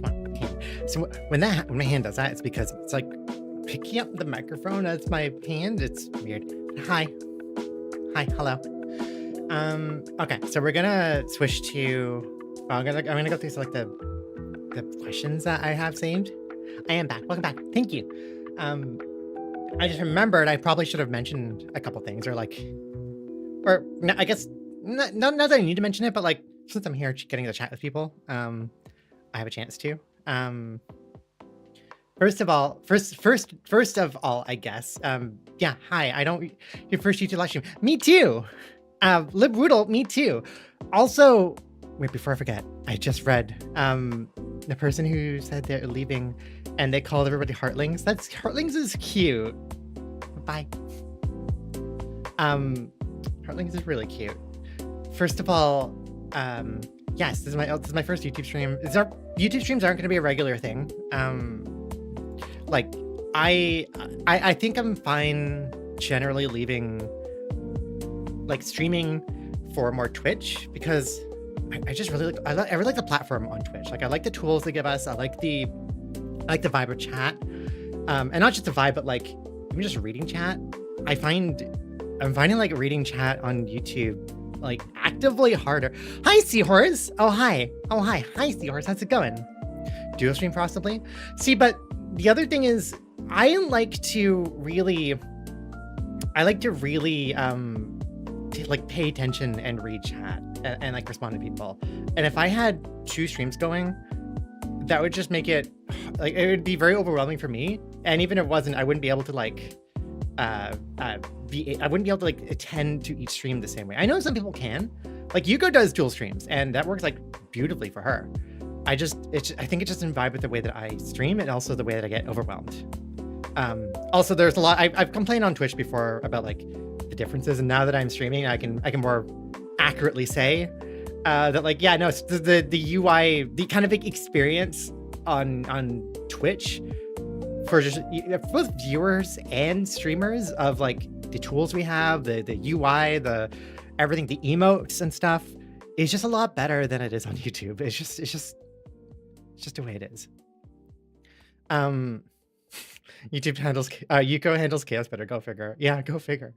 Come on, hand. So when my hand does that, it's because it's like picking up the microphone as my hand. It's weird. Hi, hello. Okay, so we're gonna switch to. I'm gonna go through like the questions that I have saved. I am back. Welcome back. Thank you. I just remembered I probably should have mentioned a couple things, or no, I guess not that I need to mention it, but like. Since I'm here getting to chat with people, I have a chance to. First of all, I guess. Yeah, hi. Your first YouTube live stream. Me too. LibRoodle, me too. Also, wait, before I forget, I just read the person who said they're leaving, and they called everybody Heartlings. Heartlings is cute. Bye. Heartlings is really cute. First of all. Yes, this is my first YouTube stream. YouTube streams aren't going to be a regular thing. Like I think I'm fine generally leaving like streaming for more Twitch because I just really I really like the platform on Twitch. Like I like the tools they give us. I like the vibe of chat, and not just the vibe, but like even just reading chat. I'm finding like reading chat on YouTube. Like actively harder. Hi, Seahorse. Oh, hi. Hi, Seahorse. How's it going? Dual stream possibly. See, but the other thing is I like to really like pay attention and read chat and like respond to people. And if I had 2 streams going, that would just make it like it would be very overwhelming for me. And even if it wasn't, I wouldn't be able to like I wouldn't be able to like attend to each stream the same way. I know some people can. Like Yuko does dual streams and that works like beautifully for her. I think it just in vibe with the way that I stream and also the way that I get overwhelmed. Also there's a lot I've complained on Twitch before about like the differences, and now that I'm streaming I can more accurately say that like yeah, no, it's the UI, the kind of like experience on Twitch for just both viewers and streamers of like the tools we have, the UI, the everything, the emotes and stuff is just a lot better than it is on YouTube. It's just the way it is. YouTube handles Yuko handles chaos better. Go figure. Yeah, go figure.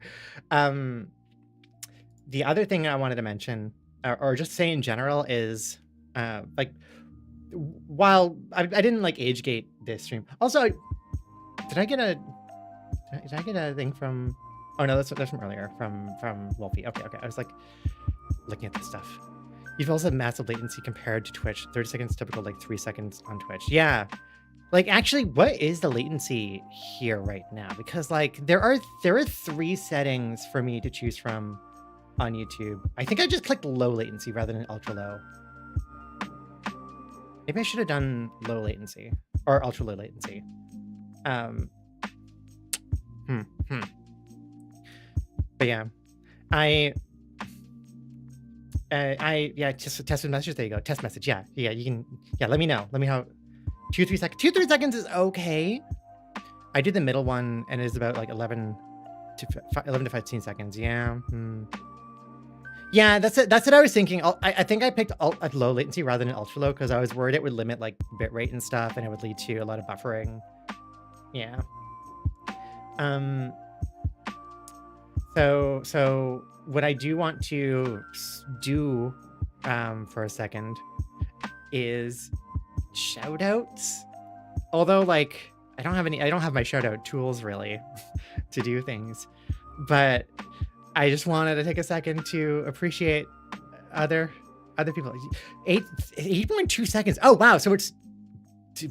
The other thing I wanted to mention, or just say in general, is like while I didn't like age gate this stream. Also, did I get a thing from? Oh no, that's from earlier, from Wolfie. Okay. I was like looking at this stuff. You've also had massive latency compared to Twitch. 30 seconds typical, like 3 seconds on Twitch. Yeah. Like, actually, what is the latency here right now? Because like there are 3 settings for me to choose from on YouTube. I think I just clicked low latency rather than ultra low. Maybe I should have done low latency or ultra low latency. But yeah, yeah, just a test message. There you go. Test message. Yeah. You can. Yeah. Let me know. Let me know. 2-3 seconds. 2-3 seconds is okay. I did the middle one, and it is about like 11 to 15 seconds. Yeah. Yeah, that's it. That's what I was thinking. I think I picked low latency rather than ultra low because I was worried it would limit like bitrate and stuff, and it would lead to a lot of buffering. Yeah. So what I do want to do for a second is shout outs. Although like I don't have my shout out tools really to do things, but I just wanted to take a second to appreciate other people. 8.2 seconds. Oh wow, so it's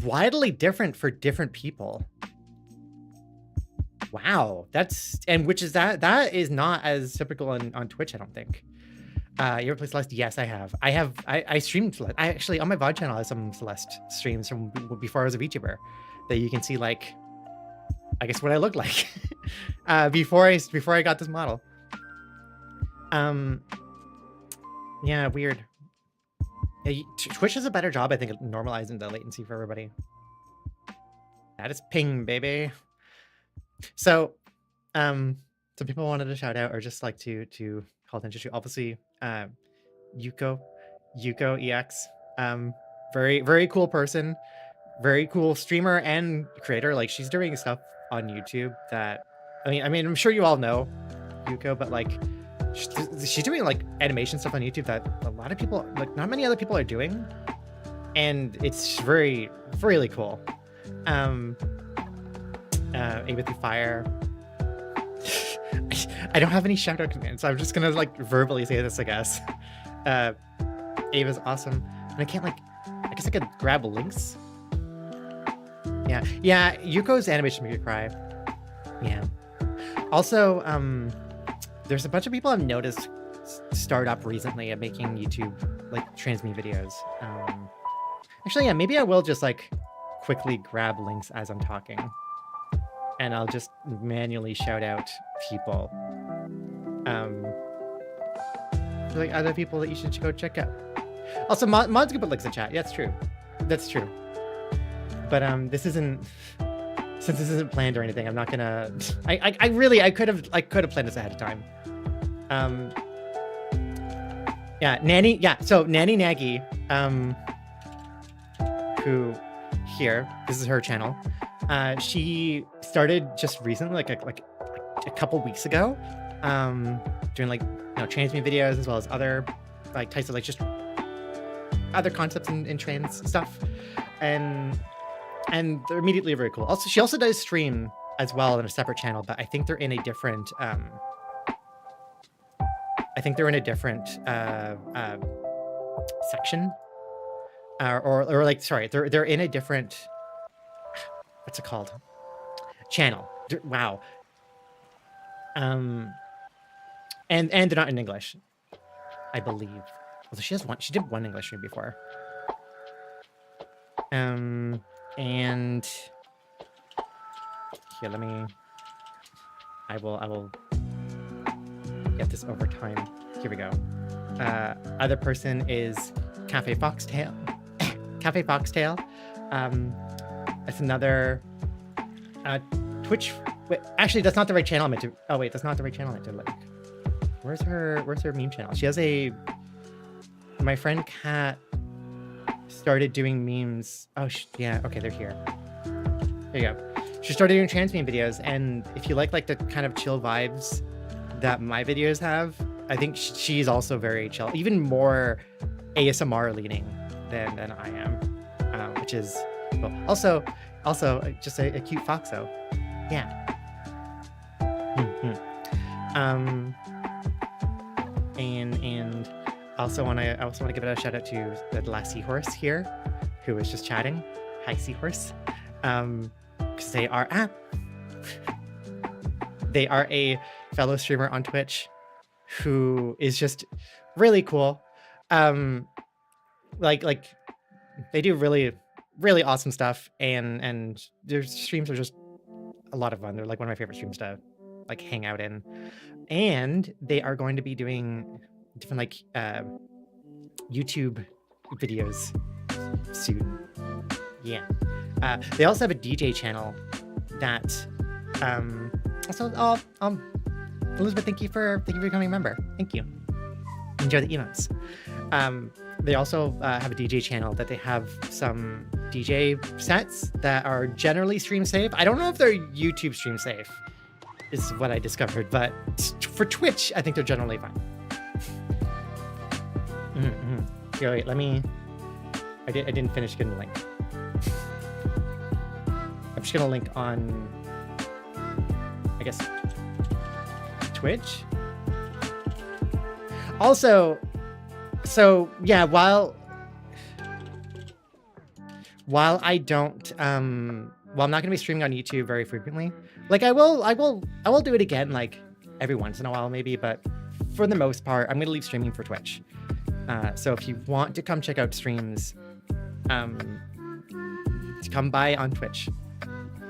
widely different for different people. Wow, which is that is not as typical on Twitch, I don't think. You ever play Celeste? Yes, I have. I streamed Celeste. I actually on my VOD channel have some Celeste streams from before I was a VTuber that you can see like I guess what I looked like before I got this model. Yeah, weird. Yeah, Twitch does a better job, I think, at normalizing the latency for everybody. That is ping, baby. So, some people wanted to shout out or just like to call attention to, obviously, Yuko EX, very cool person, very cool streamer and creator. Like she's doing stuff on YouTube that, I mean, I'm sure you all know Yuko, but like she's doing like animation stuff on YouTube that a lot of people, like not many other people are doing, and it's really cool. Aim through fire. I don't have any shout out commands, so I'm just gonna like verbally say this, I guess. Ava's awesome, and I can't like, I guess I could grab links. Yeah, Yuko's animation made me cry. Yeah. Also, there's a bunch of people I've noticed start up recently at making YouTube like transmute videos. Actually, yeah, maybe I will just like quickly grab links as I'm talking, and I'll just manually shout out people. Like other people that you should go check out. Also, mods can put links in chat. Yeah, that's true. But this isn't, since this isn't planned or anything, I'm not gonna. I could have planned this ahead of time. Yeah, Nanny. Yeah, so Nanny Nagy, who here, this is her channel. She started just recently, like a couple weeks ago, doing like transmute videos as well as other like types of like just other concepts in trans stuff, and they're immediately very cool. Also, she also does stream as well on a separate channel, but I think they're in a different section, or like, sorry, they're in a different, what's it called, channel. Wow. And they're not in English, I believe. Although she did one English stream before. And here, I will get this over time. Here we go. Other person is Cafe Foxtail. Cafe Foxtail. That's another Twitch. Wait, actually, that's not the right channel I meant to. Oh wait, that's not the right channel I meant to like. Where's her meme channel? She has my friend Kat started doing memes. Oh yeah, okay, they're here. There you go. She started doing trans meme videos, and if you like the kind of chill vibes that my videos have, I think she's also very chill, even more ASMR leaning than I am, which is cool. Also just a cute foxo. Yeah. And I also want to give it a shout out to the last seahorse here, who was just chatting. Hi, seahorse. Because they are a fellow streamer on Twitch who is just really cool. Like they do really, really awesome stuff, and their streams are just a lot of fun. They're like one of my favorite streams to like hang out in. And they are going to be doing different like YouTube videos soon. Yeah. They also have a DJ channel that also Elizabeth, thank you for becoming a member. Thank you. Enjoy the emotes. They also have a DJ channel that they have some DJ sets that are generally stream safe. I don't know if they're YouTube stream safe, is what I discovered, but for Twitch, I think they're generally fine. Here, wait, let me. I didn't finish getting the link. I'm just gonna link on, I guess, Twitch. Also, so yeah, while I don't while I'm not gonna be streaming on YouTube very frequently, like I will do it again like every once in a while maybe, but for the most part I'm gonna leave streaming for Twitch. So if you want to come check out streams, come by on Twitch.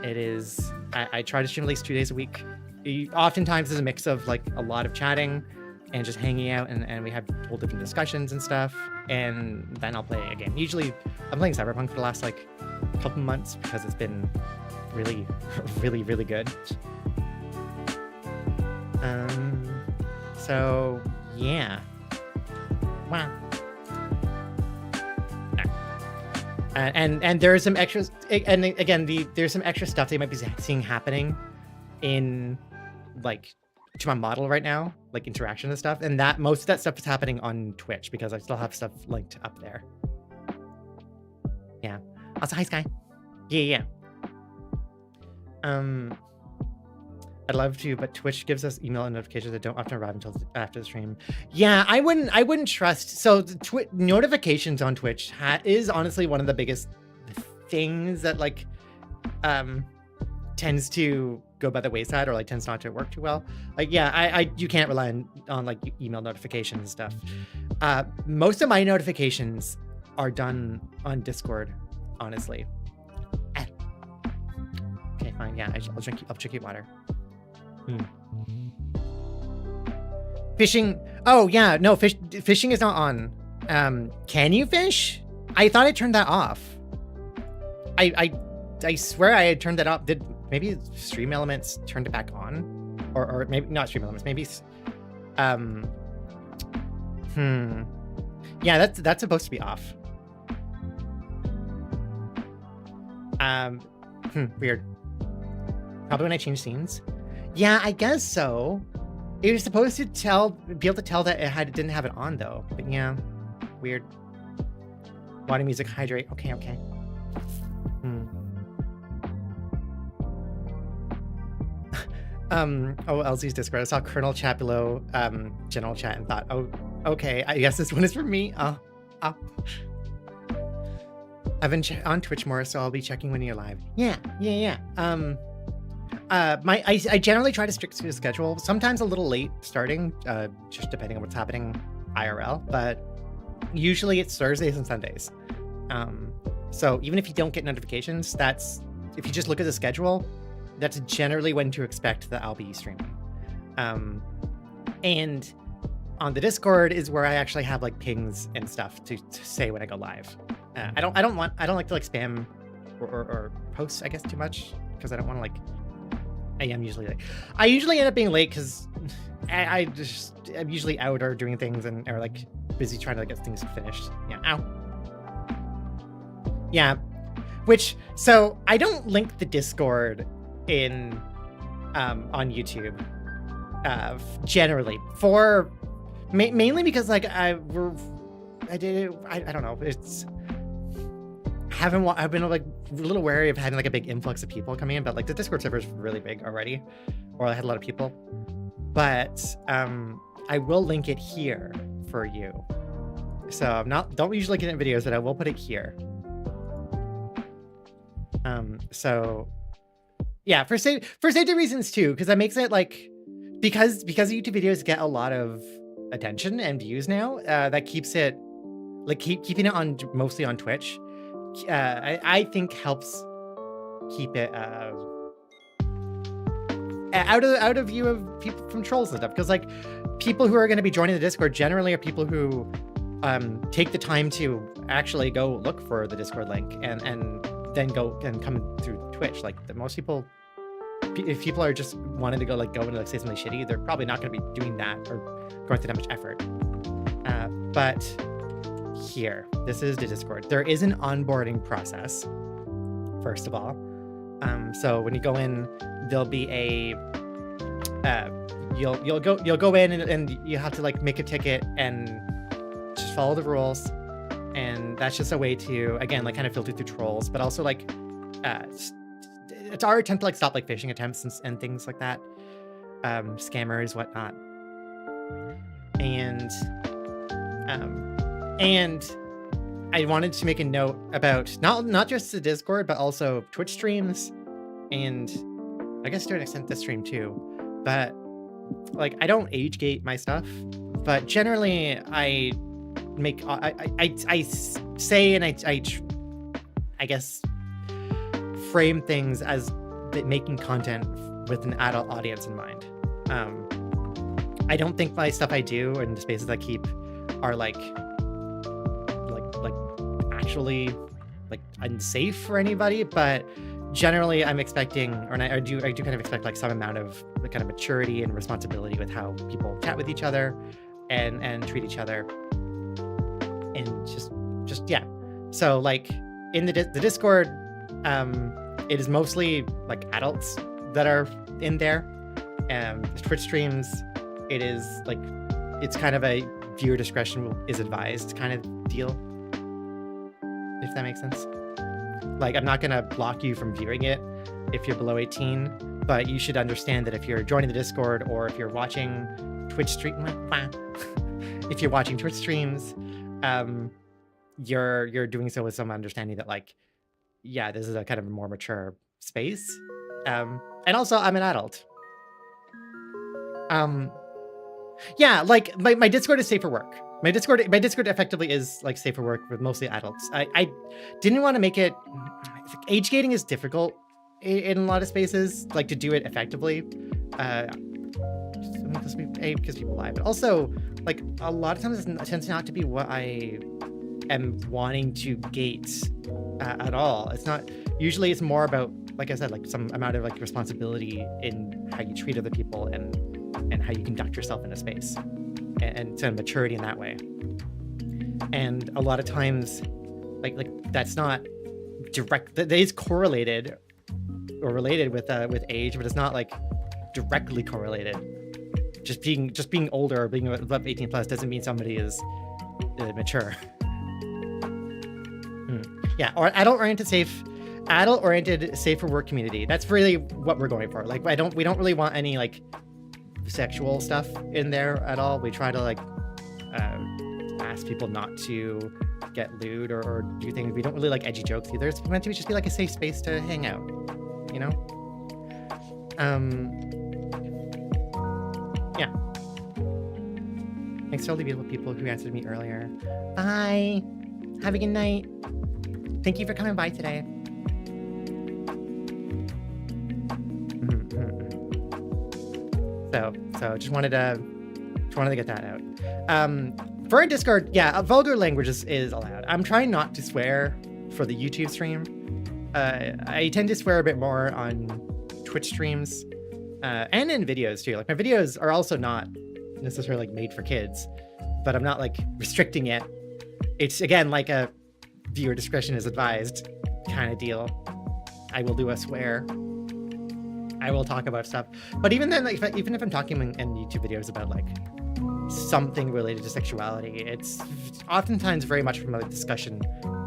It is I try to stream at least 2 days a week. Oftentimes there's a mix of like a lot of chatting and just hanging out, and we have whole different discussions and stuff, and then I'll play a game. Usually I'm playing Cyberpunk for the last like couple months because it's been really really good. So yeah, wow. And there's some extras, and again there's some extra stuff they might be seeing happening in like to my model right now, like interaction and stuff, and that most of that stuff is happening on Twitch because I still have stuff linked up there. Yeah. Also, hi Sky. Yeah. I'd love to, but Twitch gives us email and notifications that don't often arrive until after the stream. Yeah, I wouldn't trust. So the notifications on Twitch is honestly one of the biggest things that like tends to go by the wayside, or like tends not to work too well. Like yeah, you can't rely on like email notifications and stuff. Most of my notifications are done on Discord, honestly. Okay, fine. Yeah, I'll drink your water. Fishing. Oh yeah, no, fishing is not on. Can you fish? I thought I turned that off. I swear I had turned that off. Did maybe Stream Elements turned it back on, or maybe not Stream Elements? Maybe. Yeah, that's supposed to be off. Weird. Probably when I change scenes. Yeah, I guess so. It was supposed to be able to tell that it didn't have it on though. But yeah, weird. Water music, hydrate. Okay. LZ's Discord. I saw Colonel chat below general chat and thought, oh, okay, I guess this one is for me. I've been on Twitch more, so I'll be checking when you're live. Yeah. I generally try to stick to the schedule. Sometimes a little late starting, just depending on what's happening IRL. But usually it's Thursdays and Sundays. So even if you don't get notifications, if you just look at the schedule, that's generally when to expect that I'll be streaming. And on the Discord is where I actually have like pings and stuff to say when I go live. I don't like to like spam or post, I guess, too much, because I don't want to like. I usually end up being late because I'm usually out or doing things or like busy trying to get things finished. Yeah. Ow. Yeah. So I don't link the Discord in on YouTube generally for mainly because like I don't know, it's I've been like a little wary of having like a big influx of people coming in, but like the Discord server is really big already, or I had a lot of people. but I will link it here for you. So don't usually get in videos, but I will put it here. So yeah, for safety reasons too, because that makes it like, because YouTube videos get a lot of attention and views now, that keeps it like keeping it on mostly on Twitch. I think helps keep it out of view of people from trolls and stuff, because like people who are going to be joining the Discord generally are people who take the time to actually go look for the Discord link and then go and come through Twitch. Like most people, if people are just wanting to go and like say something shitty, they're probably not going to be doing that or going through that much effort. But here, this is the Discord. There is an onboarding process, first of all. So when you go in, there'll be a you'll go in and you have to like make a ticket and just follow the rules. And that's just a way to, again, like kind of filter through trolls, but also like it's our attempt to like stop like phishing attempts and things like that, scammers, whatnot. And I wanted to make a note about not just the Discord, but also Twitch streams, and I guess to an extent this stream too. But like I don't age gate my stuff, but generally I say and I guess frame things as making content with an adult audience in mind. I don't think my stuff I do and the spaces I keep are like actually like unsafe for anybody, but generally I'm expecting, or I do kind of expect like some amount of the kind of maturity and responsibility with how people chat with each other and treat each other. And just yeah. So like in the Discord, it is mostly like adults that are in there. Twitch streams, it is like, it's kind of a viewer discretion is advised kind of deal, if that makes sense. Like I'm not gonna block you from viewing it if you're below 18, but you should understand that if you're joining the Discord or if you're watching Twitch streams, you're doing so with some understanding that like, yeah, this is a kind of a more mature space. And also I'm an adult. Yeah, like my Discord is safe for work. My Discord effectively is like safe for work with mostly adults. I didn't want to make it, age gating is difficult in a lot of spaces, like to do it effectively. Because people lie, but also like a lot of times it tends not to be what I am wanting to gate at all. It's not, usually it's more about, like I said, like some amount of like responsibility in how you treat other people and how you conduct yourself in a space, and some maturity in that way. And a lot of times like that's not direct, that is correlated or related with age, but it's not like directly correlated. Just being older or being above 18 plus doesn't mean somebody is mature. Yeah, or adult-oriented safe for work community. That's really what we're going for. Like we don't really want any like sexual stuff in there at all. We try to like ask people not to get lewd or do things. We don't really like edgy jokes either. It's meant to just be like a safe space to hang out, you know? Yeah. Thanks to all the beautiful people who answered me earlier. Bye. Have a good night. Thank you for coming by today. So just wanted to get that out. For our Discord, yeah, vulgar language is allowed. I'm trying not to swear for the YouTube stream. I tend to swear a bit more on Twitch streams and in videos too. Like my videos are also not necessarily like made for kids, but I'm not like restricting it. It's again like a viewer discretion is advised kind of deal. I will do a swear. I will talk about stuff, but even then, like even if I'm talking in YouTube videos about like something related to sexuality, it's oftentimes very much from a discussion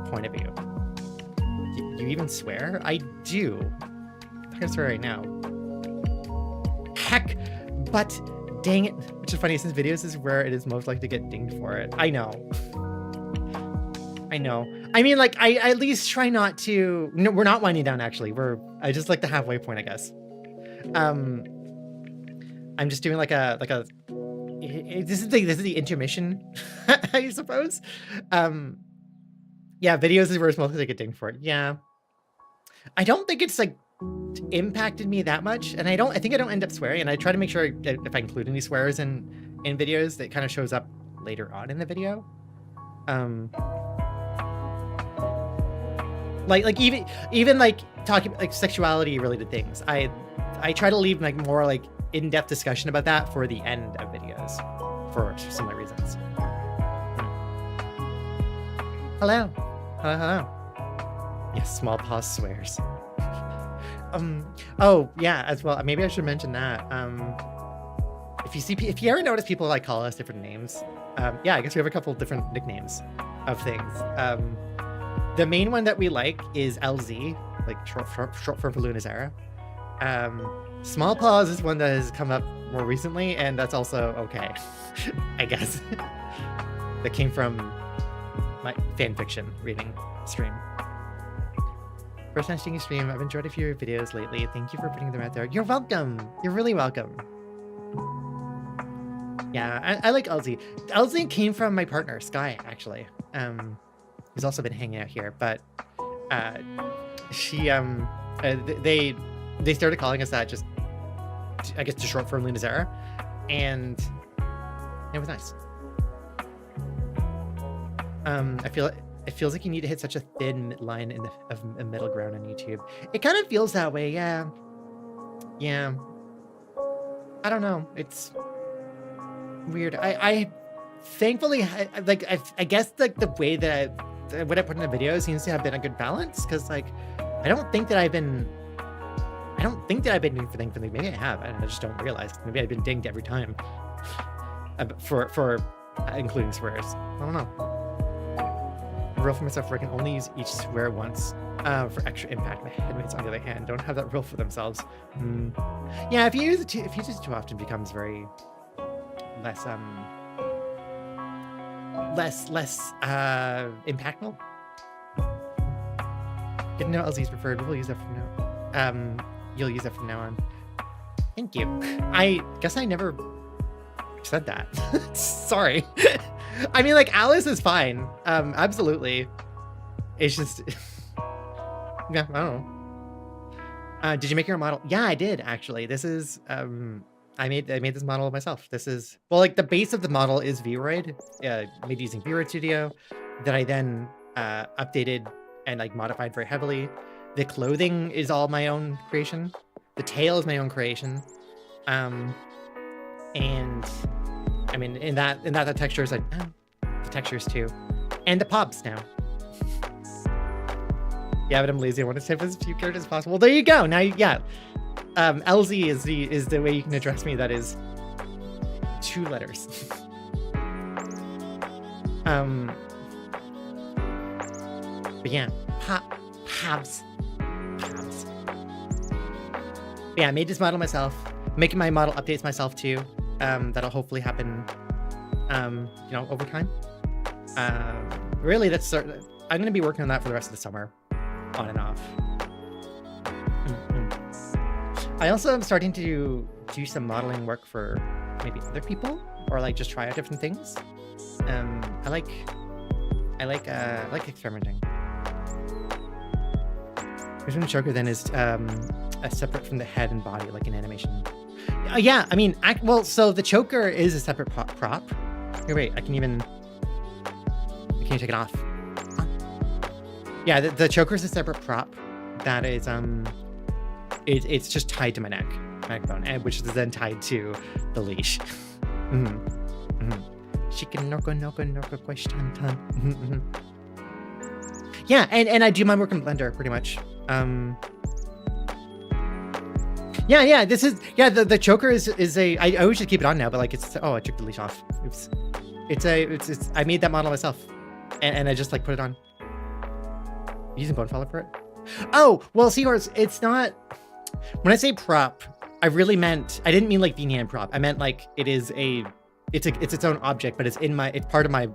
point of view. You even swear? I do. I'm gonna swear right now. Heck, but Dang it. Which is funny, since videos is where it is most likely to get dinged for it. I know. I know. I mean, like, I at least try not to... No, we're not winding down, actually. I just like the halfway point, I guess. I'm just doing like a... This is the intermission, I suppose. Yeah, videos is where it's most likely to get dinged for it. Yeah. I don't think it's, like, impacted me that much, and I think I don't end up swearing, and I try to make sure if I include any swears in videos, that kind of shows up later on in the video. Like even like talking like sexuality related things, I try to leave like more like in-depth discussion about that for the end of videos for similar reasons. Hello. Yes, small pause swears. Oh yeah, as well. Maybe I should mention that. If you ever notice people like call us different names, yeah, I guess we have a couple different nicknames of things. The main one that we like is LZ, like short for Lunazera. Small pause is one that has come up more recently, and that's also okay, I guess. That came from my fan fiction reading stream. First time seeing your stream. I've enjoyed a few of your videos lately. Thank you for putting them out there. You're welcome. You're really welcome. Yeah, I like LZ. LZ came from my partner, Sky, actually. Who's also been hanging out here, but she they started calling us that, just I guess to short for Lunazera, and it was nice. I feel it feels like you need to hit such a thin line of a middle ground on YouTube. It kind of feels that way, yeah. Yeah. I don't know. It's weird. I thankfully, I guess like the way that what I put in the video seems to have been a good balance, because like I don't think that I've been doing for things. Maybe I have. I just don't realize. Maybe I've been dinged every time for including swears. I don't know. Rule for myself where I can only use each swear once for extra impact. My headmates, on the other hand, don't have that rule for themselves. Yeah, if you use it too often, it becomes very less impactful. Get to know LZ's preferred. We'll use that from now. You'll use that from now on. Thank you. I guess I never said that. Sorry. I mean, like, Alice is fine. Absolutely. It's just... yeah, I don't know. Did you make your own model? Yeah, I did, actually. This is... I made this model myself. This is... Well, like, the base of the model is Vroid. Made using Vroid Studio. That I then updated and, like, modified very heavily. The clothing is all my own creation. The tail is my own creation. And... I mean, in that the texture is like, the textures too, and the pops now. Yeah, but I'm lazy. I want to type as few characters as possible. Well, there you go. Now, yeah, LZ is the way you can address me. That is 2 letters. But yeah, Pabs. But yeah, I made this model myself. Making my model updates myself too. That'll hopefully happen, you know, over time. Really, I'm going to be working on that for the rest of the summer, on and off. I also am starting to do some modeling work for maybe other people, or like just try out different things. I like experimenting. Vision choker then is separate from the head and body, like an animation. Yeah, I mean, well, so the choker is a separate prop. Here, wait, I can take it off. Yeah, the choker is a separate prop that is it's just tied to my neck bone, which is then tied to the leash. Chicken noko question. Yeah, and I do my work in Blender pretty much. Yeah, this is, yeah, the choker is a, I always should keep it on now, but like it's, oh, I took the leash off. Oops. It's I made that model myself, and I just like put it on. Using bone follow for it? Oh, well, Seahorse, it's not, when I say prop, I really meant, I didn't mean like VNyan prop. I meant like it's its own object, but it's part of my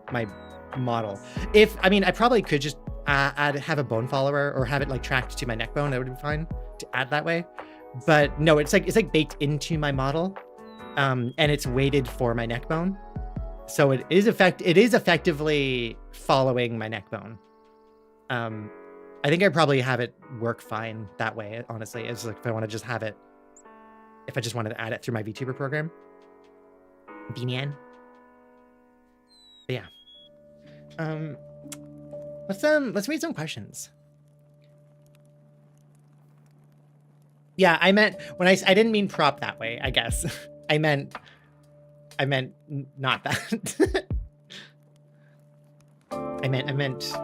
model. I mean, I probably could just have a bone follower or have it like tracked to my neck bone. That would be fine to add that way. But no, it's like baked into my model, and it's weighted for my neck bone. So it is effectively following my neck bone. I think I probably have it work fine that way, honestly. It's like if I want to just have it, if I just wanted to add it through my VTuber program. VNyan. But yeah. Let's read some questions. Yeah, I meant when I didn't mean prop that way, I guess. I meant not that. I meant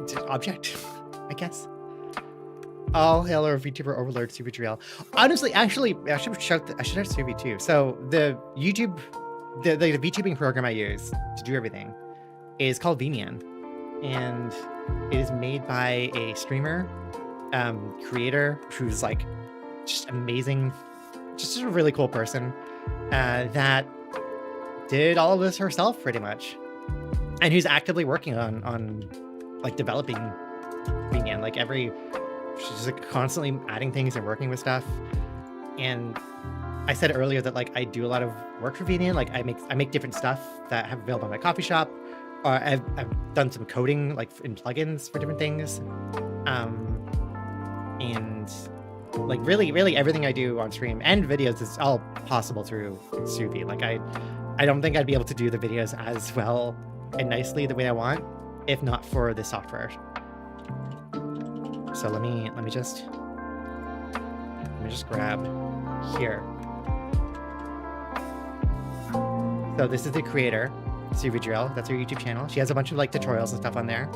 it's an object, I guess. All hail our VTuber overlord, Super Honestly, actually, I should have Subi too. So the VTubing program I use to do everything is called VNyan, and it is made by a streamer, creator who's like just amazing, just a really cool person that did all of this herself pretty much, and who's actively working on like developing VNyan. Like she's just like constantly adding things and working with stuff. And I said earlier that like I do a lot of work for VNyan. Like I make different stuff that I have available in my coffee shop. I've done some coding like in plugins for different things. And like really everything I do on stream and videos is all possible through Subi. Like I don't think I'd be able to do the videos as well and nicely the way I want if not for this software. So let me just grab here. So this is the creator, StreamVods. That's her YouTube channel. She has a bunch of like tutorials and stuff on there.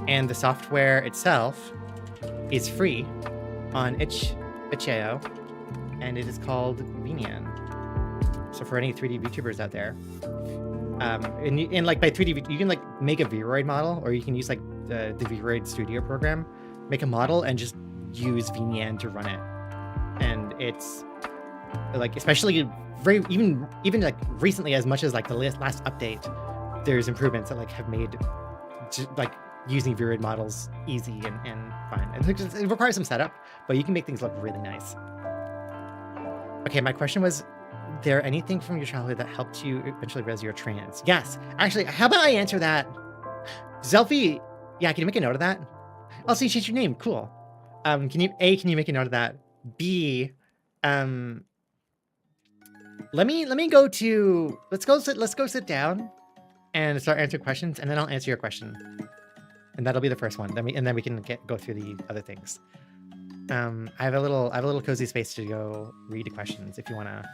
And the software itself is free on itch.io, and it is called VNyan. So for any 3D VTubers out there, and like by 3D, you can like make a Vroid model, or you can use like the Vroid Studio program, make a model and just use VNyan to run it. And it's like, especially even like recently, as much as like the last update, there's improvements that like have made like using Vroid models easy and fine. And it requires some setup, but you can make things look really nice. Okay, my question was, there anything from your childhood that helped you eventually realize you're trans? Yes. Actually, how about I answer that? Zelfie, yeah, can you make a note of that? I'll see, change your name. Cool. Can you make a note of that? B, let's go sit down and start answering questions, and then I'll answer your question. And that'll be the first one. Then we can go through the other things. I have a little cozy space to go read the questions if you want to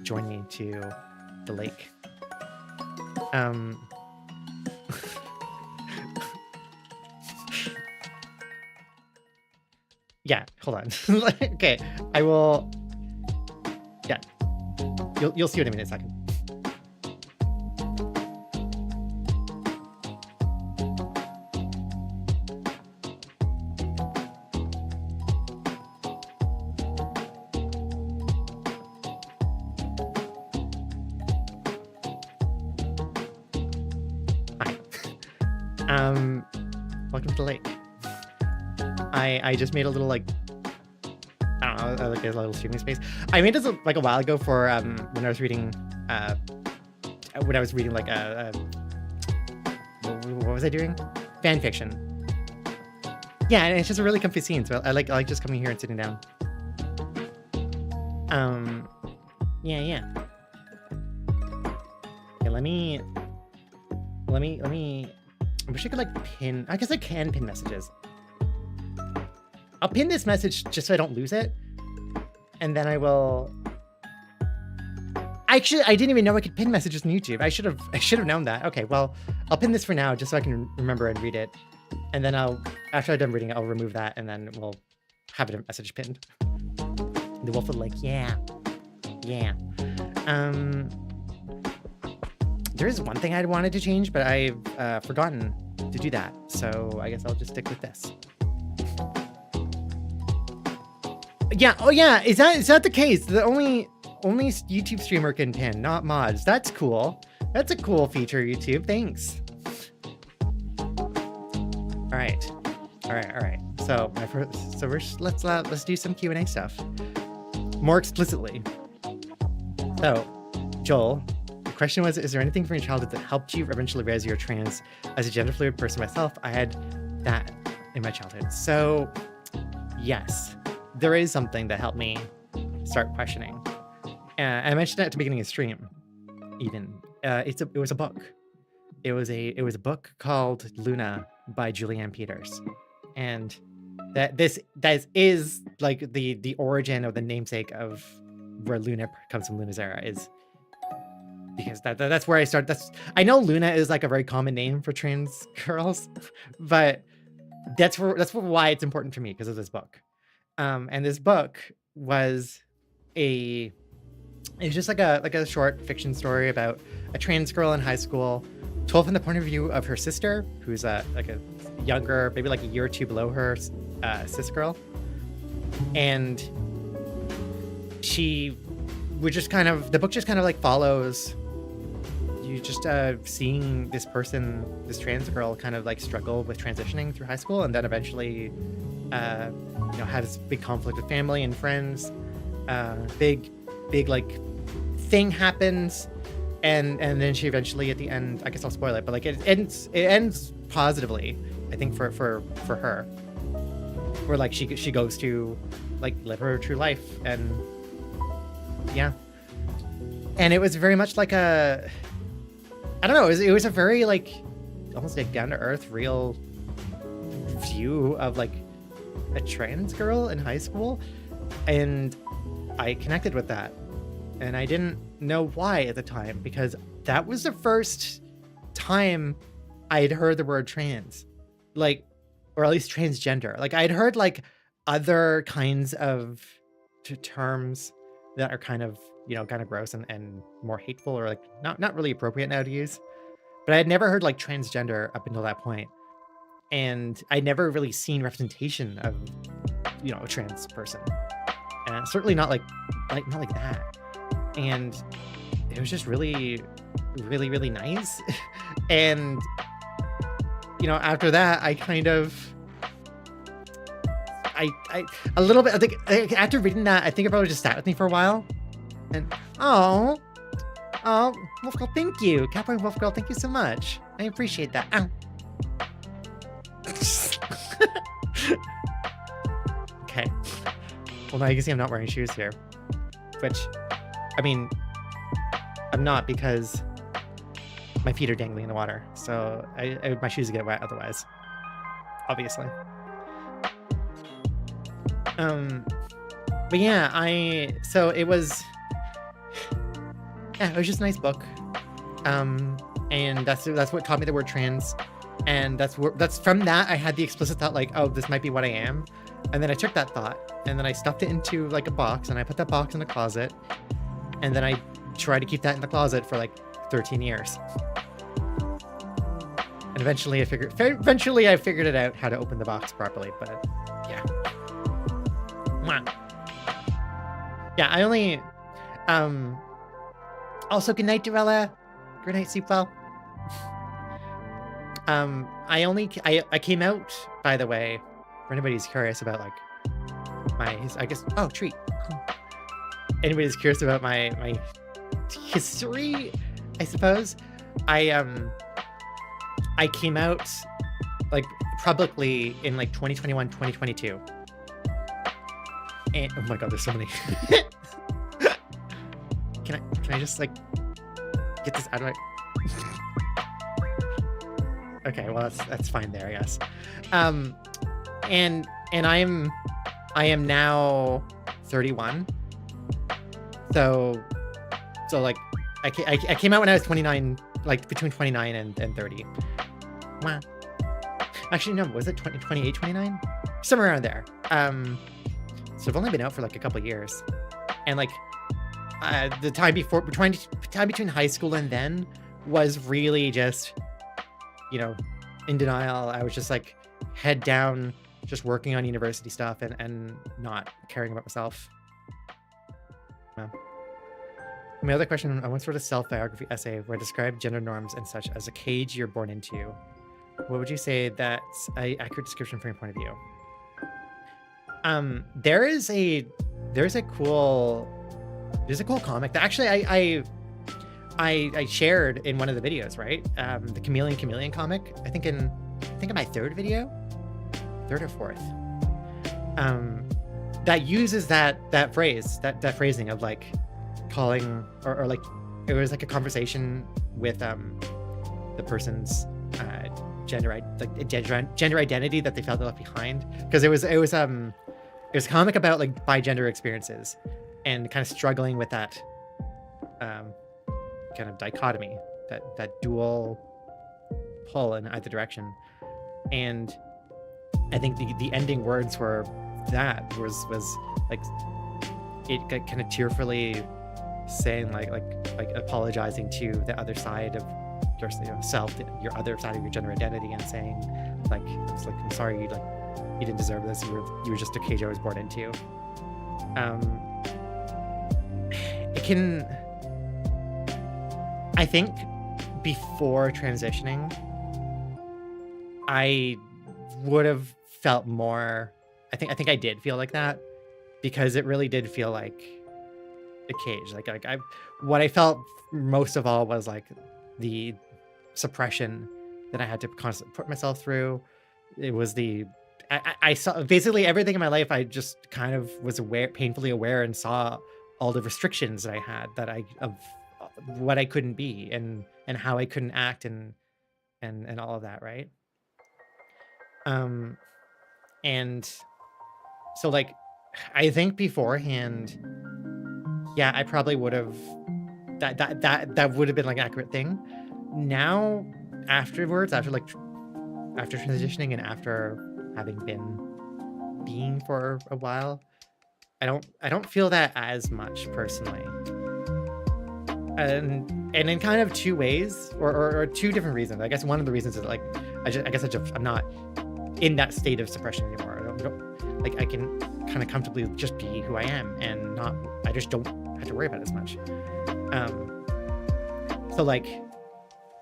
join me to the lake. Yeah, hold on. Okay, I will. Yeah, you'll see what I mean in a second. Welcome to the lake. I just made a little like, I don't know, like a little streaming space. I made this like a while ago for when I was reading like what was I doing? Fan fiction. Yeah, and it's just a really comfy scene. So I like just coming here and sitting down. Yeah. Okay, let me. I wish I could like pin. I guess I can pin messages. I'll pin this message just so I don't lose it, and then I will. Actually, I didn't even know I could pin messages on YouTube. I should have known that. Okay, well, I'll pin this for now just so I can remember and read it, and then after I'm done reading it, I'll remove that, and then we'll have a message pinned. The Wolf of the Lake, yeah. There is one thing I wanted to change, but I've forgotten to do that. So I guess I'll just stick with this. Yeah. Oh yeah. Is that the case? The only YouTube streamer can pin, not mods. That's cool. That's a cool feature, YouTube. Thanks. All right. So let's do some Q&A stuff more explicitly. So, Joel, the question was: is there anything from your childhood that helped you eventually realize you're trans? As a gender fluid person myself, I had that in my childhood. So, yes, there is something that helped me start questioning. I mentioned it at the beginning of the stream. Even it was a book. It was a book called Luna by Julianne Peters, and that is like the origin of the namesake of where Luna comes from. Lunazera is because that's where I started. I know Luna is like a very common name for trans girls, but that's why it's important to me, because of this book. And this book was just like a short fiction story about a trans girl in high school, told from the point of view of her sister, who's like a younger, maybe like a year or two below her, cis girl. And she would just kind of, the book just kind of like follows you just seeing this person, this trans girl, kind of like struggle with transitioning through high school, and then eventually has big conflict with family and friends. Big like thing happens, and then she eventually at the end, I guess I'll spoil it, but like it ends positively, I think, for her, where like she goes to like live her true life. And yeah, and it was very much like a, I don't know, it was a very like almost like down to earth, real view of like a trans girl in high school, and I connected with that. And I didn't know why at the time, because that was the first time I'd heard the word trans, like, or at least transgender. Like I'd heard like other kinds of terms that are kind of, kind of gross and more hateful, or like not really appropriate now to use. But I had never heard like transgender up until that point. And I'd never really seen representation of, a trans person. And certainly not like that. And it was just really, really, really nice. And, after that, I kind of, I a little bit, I think after reading that, I think it probably just sat with me for a while. And, oh, Wolfgirl, thank you. Catboy Wolfgirl, thank you so much. I appreciate that. Ow. Okay. Well, now you can see I'm not wearing shoes here, which, I mean, I'm not, because my feet are dangling in the water, so my shoes get wet otherwise, obviously. But yeah, so it was just a nice book, and that's what taught me the word trans, and that's from that I had the explicit thought, like, oh, this might be what I am. And then I took that thought, and then I stuffed it into like a box, and I put that box in the closet, and then I tried to keep that in the closet for like 13 years. And eventually I figured it out how to open the box properly, but yeah. Yeah, I only, also good night, Dorella. Good night, Soupwell. I came out, by the way, for anybody who's curious about like treat. Anybody's curious about my history, I suppose. I came out like publicly in like 2021, 2022. And oh my god, there's so many. Can I just like get this out of my Okay, well that's fine there, I guess. And I am now 31. So like I came out when I was 29, like between 29 and 30. Wow. Actually, no, was it 28, 29? Somewhere around there. So I've only been out for like a couple of years. And like the time between high school and then was really just, in denial. I was just like head down, just working on university stuff and not caring about myself. Yeah. My other question, I once wrote a self-biography essay where I described gender norms and such as a cage you're born into. What would you say that's an accurate description from your point of view? There's a cool comic that actually I shared in one of the videos, right? The Chameleon comic. I think in my third or fourth. That uses that phrasing of like calling or like it was like a conversation with the person's gender identity that they felt they left behind, because it was a comic about like bi-gender experiences and kind of struggling with that kind of dichotomy, that dual pull in either direction. And I think the ending words were was like it kind of tearfully saying like apologizing to the other side of your self, your other side of your gender identity, and saying like I'm sorry, you didn't deserve this. You were just a cage I was born into. I think before transitioning, I would have felt more. I think I did feel like that, because it really did feel like a cage. What I felt most of all was like the suppression that I had to constantly put myself through. It was I saw basically everything in my life. I just kind of was painfully aware, and saw all the restrictions that I had, of what I couldn't be, and how I couldn't act, and all of that, right? And so like, I think beforehand, yeah, I probably would have, that would have been like an accurate thing. Now, afterwards, after transitioning and after having been being for a while, I don't feel that as much personally. And in kind of two ways, or two different reasons. I guess one of the reasons is like, I'm not in that state of suppression anymore. I can kind of comfortably just be who I am, and I just don't have to worry about it as much. So like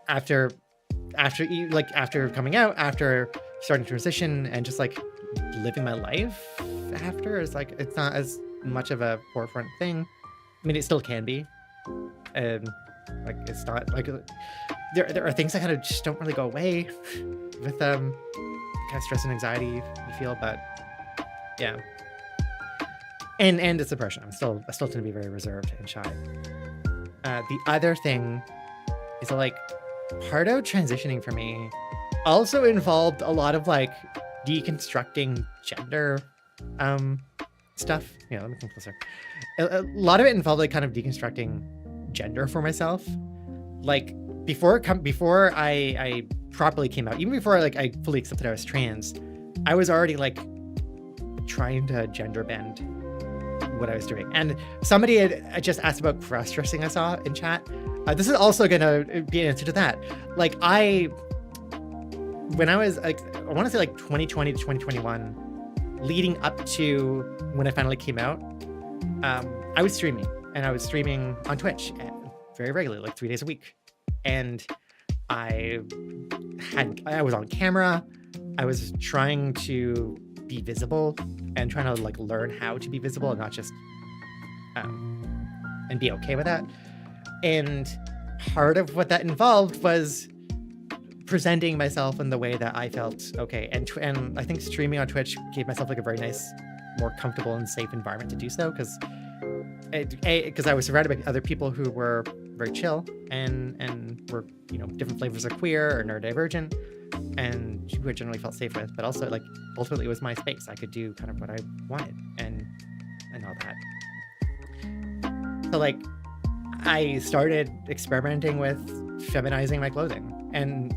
after coming out, after starting to transition, and just like living my life after, is like, it's not as much of a forefront thing. I mean, it still can be. Like, it's not like there are things that kind of just don't really go away with kind of stress and anxiety you feel, but yeah. And it's depression. I still tend to be very reserved and shy. The other thing is that, like, part of transitioning for me also involved a lot of like deconstructing gender stuff. Yeah, let me come closer. A lot of it involved like kind of deconstructing gender for myself. Like before I properly came out, even before like I fully accepted I was trans, I was already like trying to gender bend what I was doing. And somebody had just asked about cross-dressing, I saw in chat. This is also gonna be an answer to that. Like when I was like, I want to say like 2020 to 2021, leading up to when I finally came out, I was streaming, and I was streaming on Twitch very regularly, like 3 days a week. And I was on camera. I was trying to be visible and trying to like learn how to be visible and not just and be okay with that. And part of what that involved was presenting myself in the way that I felt okay. And I think streaming on Twitch gave myself like a very nice, more comfortable and safe environment to do so, because I was surrounded by other people who were very chill and were, you know, different flavors of queer or neurodivergent, and who I generally felt safe with. But also, like, ultimately it was my space. I could do kind of what I wanted and all that. So like, I started experimenting with feminizing my clothing, and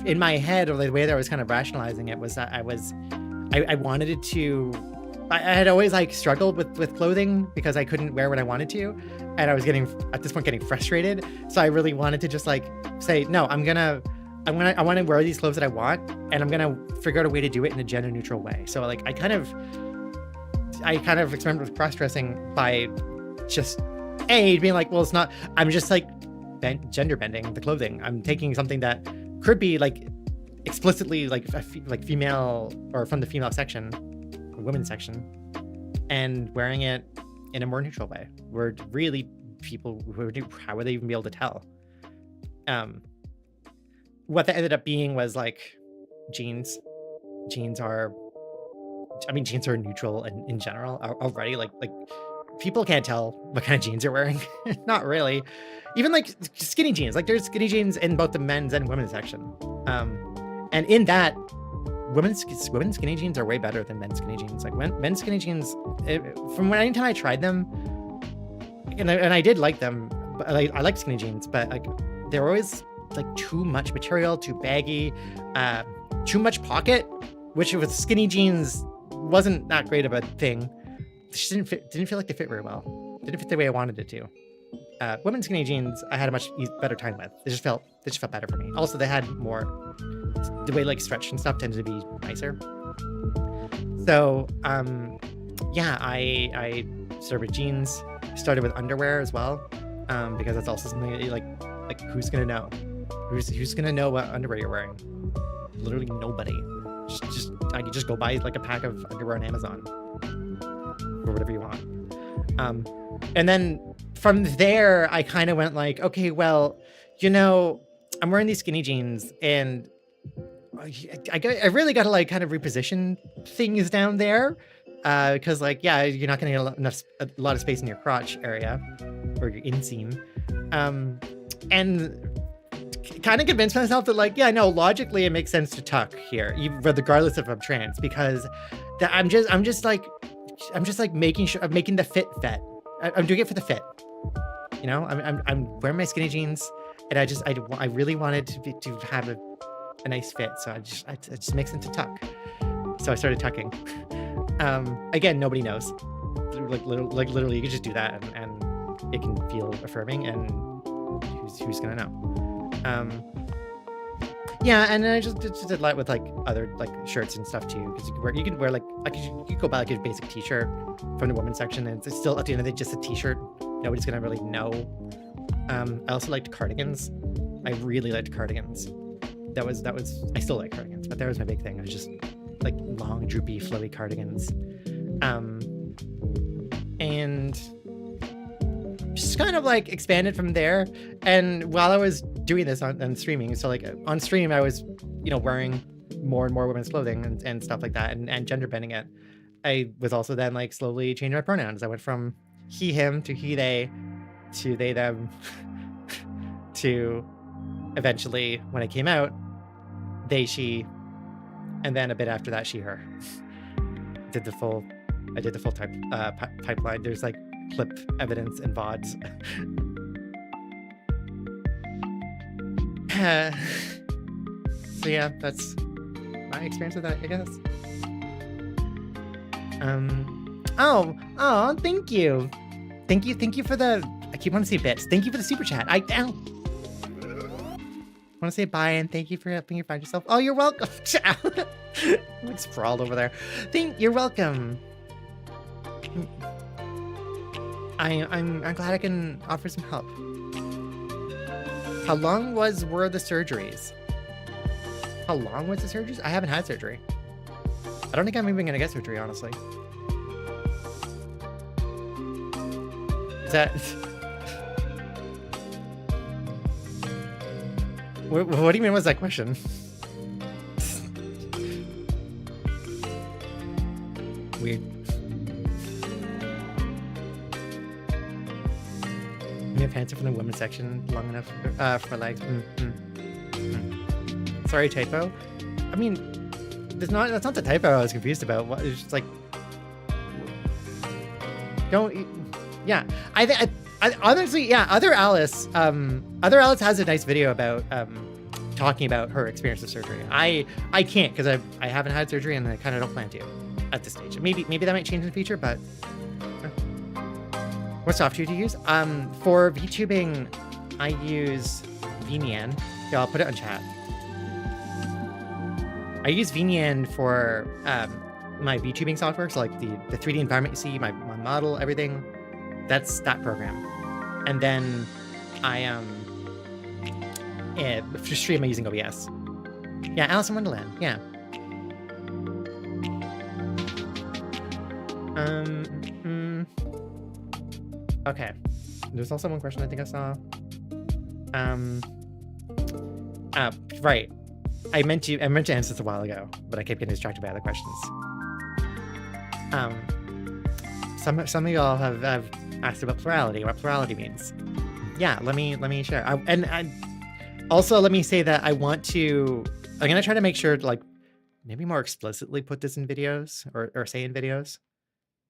in my head, or the way that I was kind of rationalizing it, was that I wanted it to. I had always like struggled with clothing because I couldn't wear what I wanted to, and I was getting frustrated. So I really wanted to just like say, no, I'm gonna I want to wear these clothes that I want, and I'm gonna figure out a way to do it in a gender neutral way. So like I kind of experimented with cross dressing by just being like, well, it's not. I'm just like gender bending the clothing. I'm taking something that could be like explicitly like female or from the female section, or women's section, and wearing it in a more neutral way. Where really people how would they even be able to tell? What that ended up being was like jeans. Jeans are neutral in general already. Like people can't tell what kind of jeans you're wearing. Not really. Even like skinny jeans. Like there's skinny jeans in both the men's and women's section. And in that, women's skinny jeans are way better than men's skinny jeans. Like men's skinny jeans, anytime I tried them, and I did like them, but I like skinny jeans, but like they're always like too much material, too baggy, too much pocket, which with skinny jeans wasn't that great of a thing. It just didn't feel like they fit very well. Didn't fit the way I wanted it to. Women's skinny jeans I had a much better time with. They just felt better for me. Also, they had more, the way like stretch and stuff tended to be nicer. So yeah, I started with jeans, started with underwear as well, because that's also something that you like who's gonna know? Who's gonna know what underwear you're wearing? Literally nobody. I could just go buy like a pack of underwear on Amazon or whatever you want. And then from there, I kind of went like, okay, well, I'm wearing these skinny jeans, and I really got to like kind of reposition things down there, because like, yeah, you're not gonna get a lot of space in your crotch area or your inseam, and kind of convinced myself that like, yeah, no, logically it makes sense to tuck here, even regardless if I'm trans, because I'm just like making sure I'm making the fit. I'm doing it for the fit. I'm wearing my skinny jeans, and I really wanted to have a nice fit, so it just makes sense to tuck. So I started tucking. Again, nobody knows. Like literally, you can just do that, and it can feel affirming, and who's gonna know? Yeah, and then I just did that with like other like shirts and stuff too, because you can wear like you could go buy like a basic t-shirt from the women's section, and it's still at the end of the day just a t-shirt. Nobody's gonna really know. I also liked cardigans. I really liked cardigans. That was I still like cardigans, but that was my big thing. It was just like long, droopy, flowy cardigans. And just kind of like expanded from there. And while I was doing this on streaming, so like on stream, I was, wearing more and more women's clothing and stuff like that, and gender bending it. I was also then like slowly changing my pronouns. I went from he, him to he, they, to they, them, to eventually when I came out, they, she, and then a bit after that, she, her. I did the full pipeline. There's like clip evidence and VODs. So yeah, that's my experience with that, I guess. Oh, thank you for the, I keep wanting to say bits. Thank you for the super chat. I want to say bye and thank you for helping you find yourself. Oh, you're welcome. Like sprawled over there. You're welcome. I'm glad I can offer some help. How long were the surgeries? How long was the surgeries? I haven't had surgery. I don't think I'm even gonna get surgery, honestly. Is that? What do you mean? What's that question? Weird. I have pants from the women's section long enough for my legs. Sorry, typo. I mean, that's not the typo I was confused about. What, it's just like, don't. Yeah, I honestly, yeah. Other Alice has a nice video about talking about her experience with surgery. I can't because I haven't had surgery and I kind of don't plan to at this stage. Maybe that might change in the future, but. What software do you use? For VTubing, I use Vimian. Yeah, I'll put it on chat. I use VNN for my VTubing software. So like the 3D environment you see, my model, everything, that's that program. And then I for stream I'm using OBS. Yeah, Alice in Wonderland. Yeah. Okay. There's also one question I think I saw. Right. I meant to answer this a while ago, but I kept getting distracted by other questions. Some of y'all have asked about plurality, what plurality means. Yeah, let me share. Also let me say that I'm gonna try to make sure to like maybe more explicitly put this in videos or say in videos,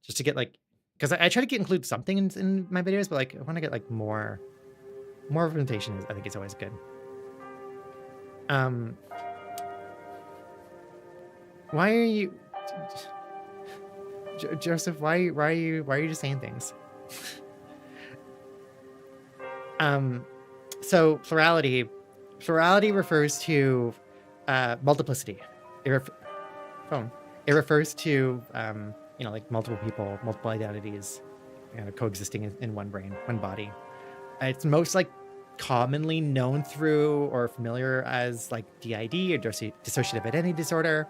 just to get like, because I try to include something in my videos, but like I want to get like more representation. I think it's always good. Why are you, Joseph? Why are you just saying things? So plurality refers to multiplicity. It refers to like multiple people, multiple identities, coexisting in one brain, one body. It's most like commonly known through or familiar as like DID or dissociative identity disorder.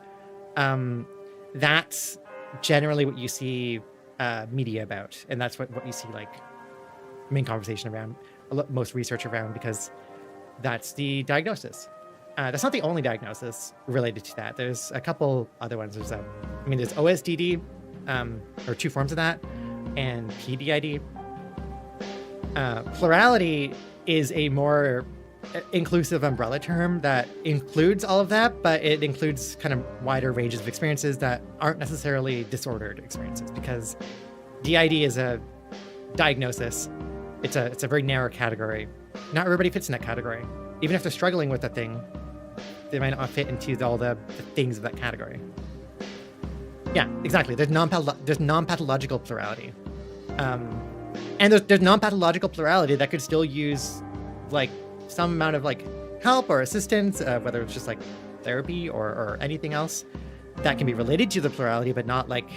That's generally what you see media about, and that's what you see like main conversation around, most research around, because that's the diagnosis. That's not the only diagnosis related to that. There's a couple other ones. There's OSDD, or two forms of that, and PDID. Plurality is a more inclusive umbrella term that includes all of that, but it includes kind of wider ranges of experiences that aren't necessarily disordered experiences, because DID is a diagnosis. It's a very narrow category. Not everybody fits in that category. Even if they're struggling with a thing, they might not fit into all the things of that category. Yeah, exactly. There's non-pathological plurality. And there's non-pathological plurality that could still use like some amount of like help or assistance, whether it's just like therapy or anything else that can be related to the plurality, but not like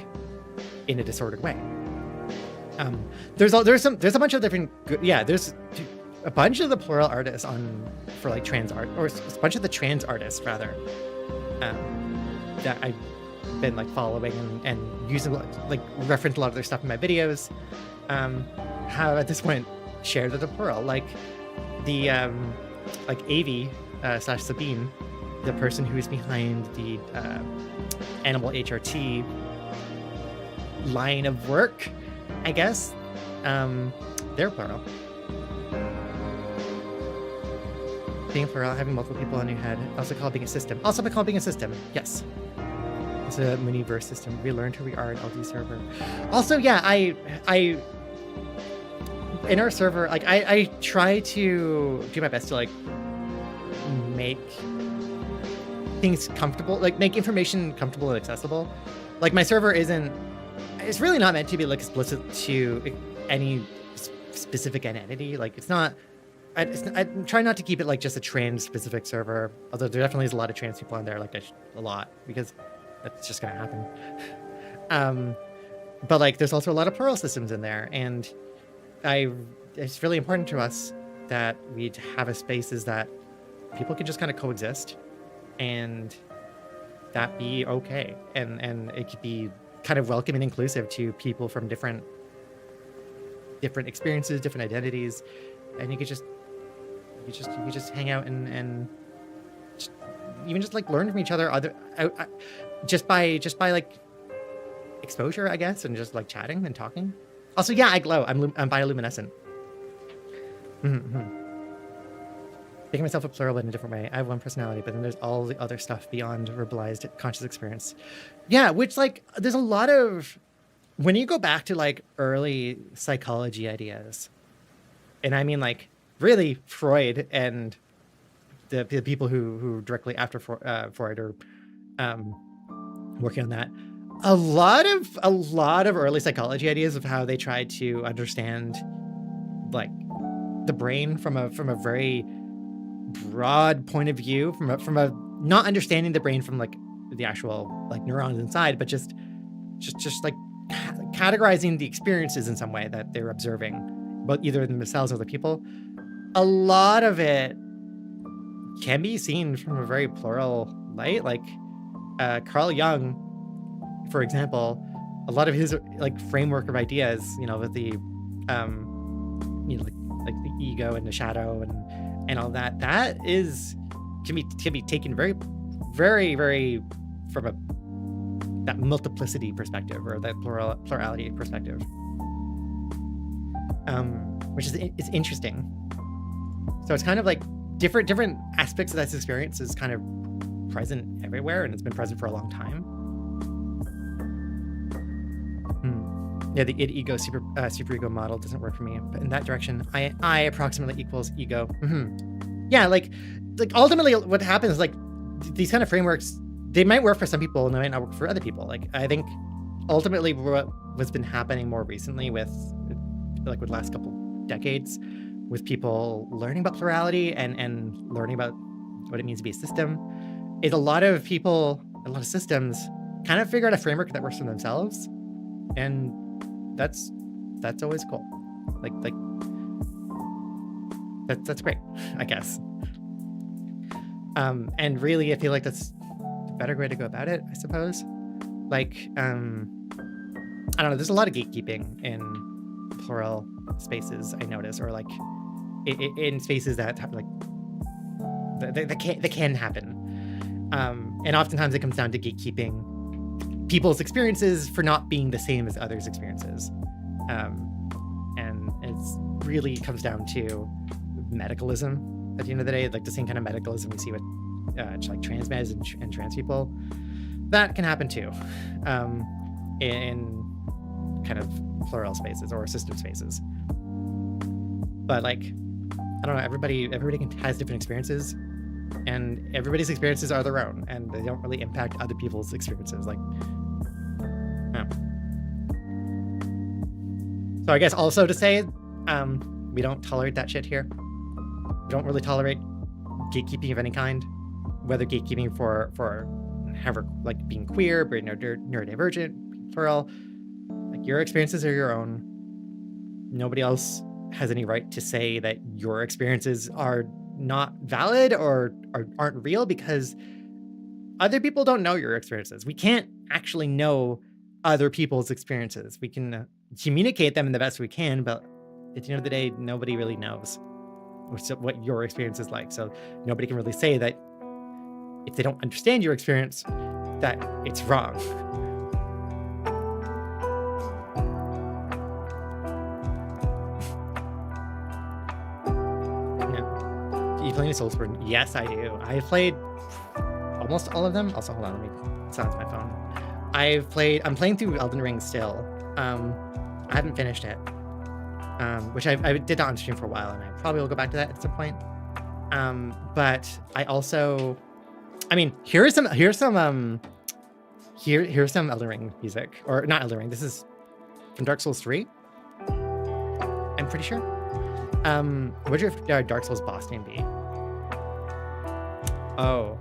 in a disordered way. There's a bunch of different, there's a bunch of the plural artists for like trans art, or a bunch of the trans artists rather, that I've been like following and using, like reference a lot of their stuff in my videos, have at this point shared the plural, like the like Avi / Sabine, the person who is behind the animal HRT line of work, I guess. They're plural. Being plural, having multiple people on your head, also called being a system. Also called being a system, yes. It's a mini-verse system. We learned who we are in LD server. Also, yeah, I in our server, like I try to do my best to like make things comfortable, like make information comfortable and accessible. Like my server it's really not meant to be like explicit to any specific identity. Like it's not, I try not to keep it like just a trans specific server, although there definitely is a lot of trans people on there, like a lot, because that's just gonna happen. But like there's also a lot of plural systems in there, and it's really important to us that we have a spaces that people can just kind of coexist, and that be okay, and it could be kind of welcome and inclusive to people from different experiences, different identities, and you could just hang out and even just like learn from each other just by like exposure, I guess, and just like chatting and talking. Also, yeah, I glow. I'm bioluminescent. Making myself a plural but in a different way. I have one personality, but then there's all the other stuff beyond verbalized conscious experience. Yeah, which like there's a lot of, when you go back to like early psychology ideas, and I mean like really Freud and the people who directly after Freud are working on that. A lot of early psychology ideas of how they tried to understand like the brain from a very broad point of view, from a not understanding the brain from like the actual like neurons inside, but just like categorizing the experiences in some way that they're observing, but either themselves or the people. A lot of it can be seen from a very plural light. Like Carl Jung, for example, a lot of his like framework of ideas, you know, with the like the ego and the shadow and all that, that is can be taken very from that multiplicity perspective, or that plurality perspective, which is interesting. So it's kind of like different aspects of this experience is kind of present everywhere, and it's been present for a long time. Yeah, the id ego super ego model doesn't work for me, but in that direction, I approximately equals ego. Yeah, like ultimately what happens is like these kind of frameworks, they might work for some people and they might not work for other people. Like I think ultimately what's been happening more recently with the last couple decades, with people learning about plurality and learning about what it means to be a system, is a lot of systems kind of figure out a framework that works for themselves, and that's always cool. Like that's great, I guess. And really, I feel like that's a better way to go about it, I suppose. Like, I don't know, there's a lot of gatekeeping in plural spaces, I notice, or like in spaces that like that can happen. And oftentimes it comes down to gatekeeping people's experiences for not being the same as others' experiences. And it's really comes down to medicalism at the end of the day, like the same kind of medicalism we see with like trans meds and trans people. That can happen too, in kind of plural spaces or system spaces. But like, I don't know, everybody has different experiences, and everybody's experiences are their own, and they don't really impact other people's experiences. Like, yeah. So I guess also to say, we don't tolerate that shit here. We don't really tolerate gatekeeping of any kind, whether gatekeeping for however, like being queer, being neurodivergent, plural. Like, your experiences are your own. Nobody else has any right to say that your experiences are not valid or aren't real, because other people don't know your experiences. We can't actually know other people's experiences. We can communicate them in the best we can, but at the end of the day, nobody really knows what your experience is like. So nobody can really say that if they don't understand your experience, that it's wrong. You play any Soulsborne? Yes, I do. I've played almost all of them. Also, hold on, let me silence my phone. I'm playing through Elden Ring still. I haven't finished it. Which I did on stream for a while, and I probably will go back to that at some point. But I also, I mean, here's some Elden Ring music, or not Elden Ring. This is from Dark Souls 3. I'm pretty sure. What'd your Dark Souls boss name be? Oh.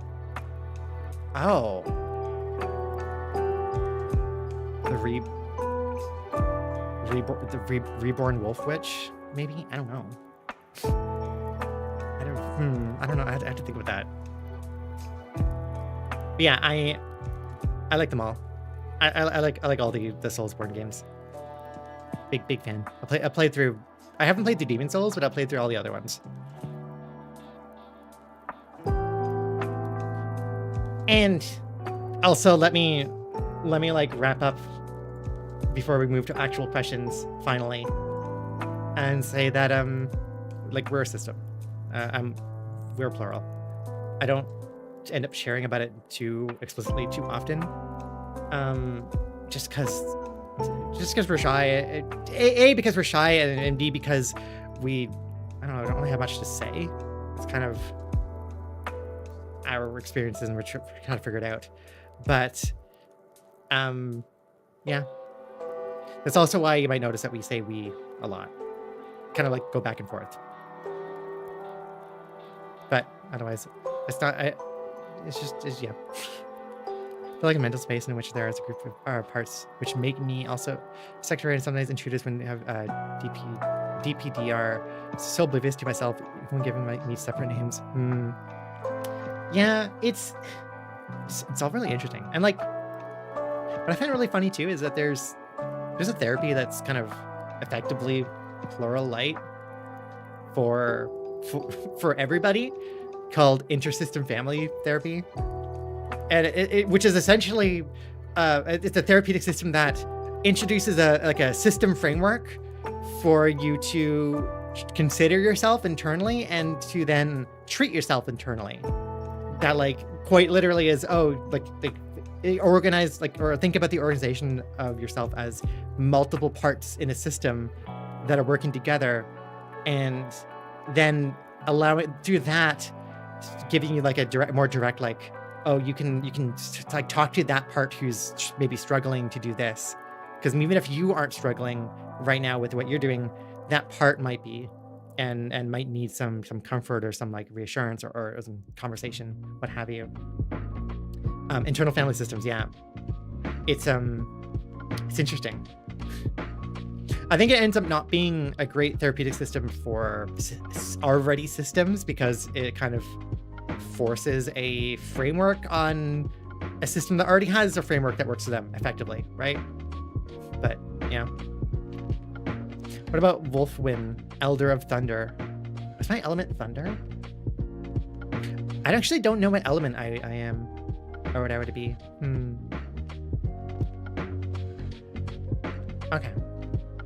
The Reborn Wolf Witch, maybe? I don't know. I don't know. I have to think about that. But yeah, I like them all. I like all the Soulsborne games. Big fan. I played through. I haven't played through Demon Souls, but I played through all the other ones. And also, let me like wrap up before we move to actual questions finally, and say that like, we're a system. We're plural. I don't end up sharing about it too explicitly too often, just because we're shy. A, because we're shy, and B, because I don't really have much to say. It's kind of our experiences, and we're trying to figure it out. But yeah, that's also why you might notice that we say we a lot, kind of like go back and forth. But otherwise, it's not. It's yeah. feel like a mental space in which there is a group of parts which make me also sectarian and sometimes intruders when they have DPDR. So oblivious to myself when giving me separate names. Yeah, it's all really interesting. And like, what I find really funny too is that there's a therapy that's kind of effectively plural light for everybody, called intersystem family therapy, and it which is essentially it's a therapeutic system that introduces a system framework for you to consider yourself internally and to then treat yourself internally. That like quite literally is organize or think about the organization of yourself as multiple parts in a system that are working together, and then allow it through that, giving you like a more direct like, oh, you can like talk to that part who's maybe struggling to do this, because even if you aren't struggling right now with what you're doing, that part might be and might need some comfort or some like reassurance or some conversation, what have you. Internal family systems, yeah, it's interesting. I think it ends up not being a great therapeutic system for already systems, because it kind of forces a framework on a system that already has a framework that works for them effectively, right? But yeah. What about Wolfwin, Elder of Thunder? Is my element thunder? I actually don't know what element I am, or what I would be. Okay.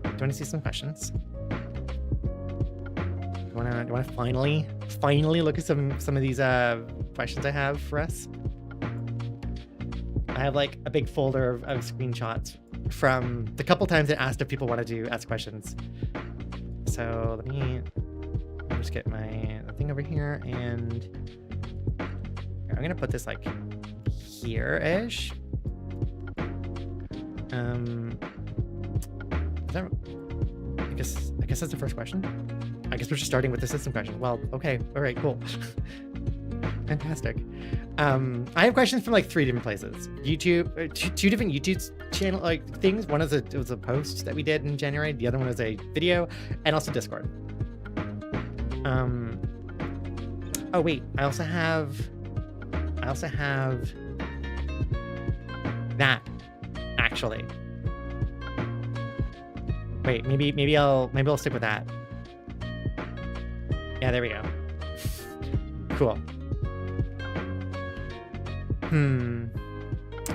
Do you want to see some questions? Do you want to finally look at some of these questions I have for us? I have like a big folder of screenshots from the couple times I asked if people wanted to ask questions. So let me just get my thing over here, and I'm gonna put this like here-ish. Is that, I guess that's the first question. I guess we're just starting with the system question. Well, okay, all right, cool. Fantastic. I have questions from like 3 different places. YouTube, two different YouTube channel like things. One is it was a post that we did in January. The other one was a video, and also Discord. Oh wait, I also have that actually. Wait, maybe I'll stick with that. Yeah, there we go. Cool.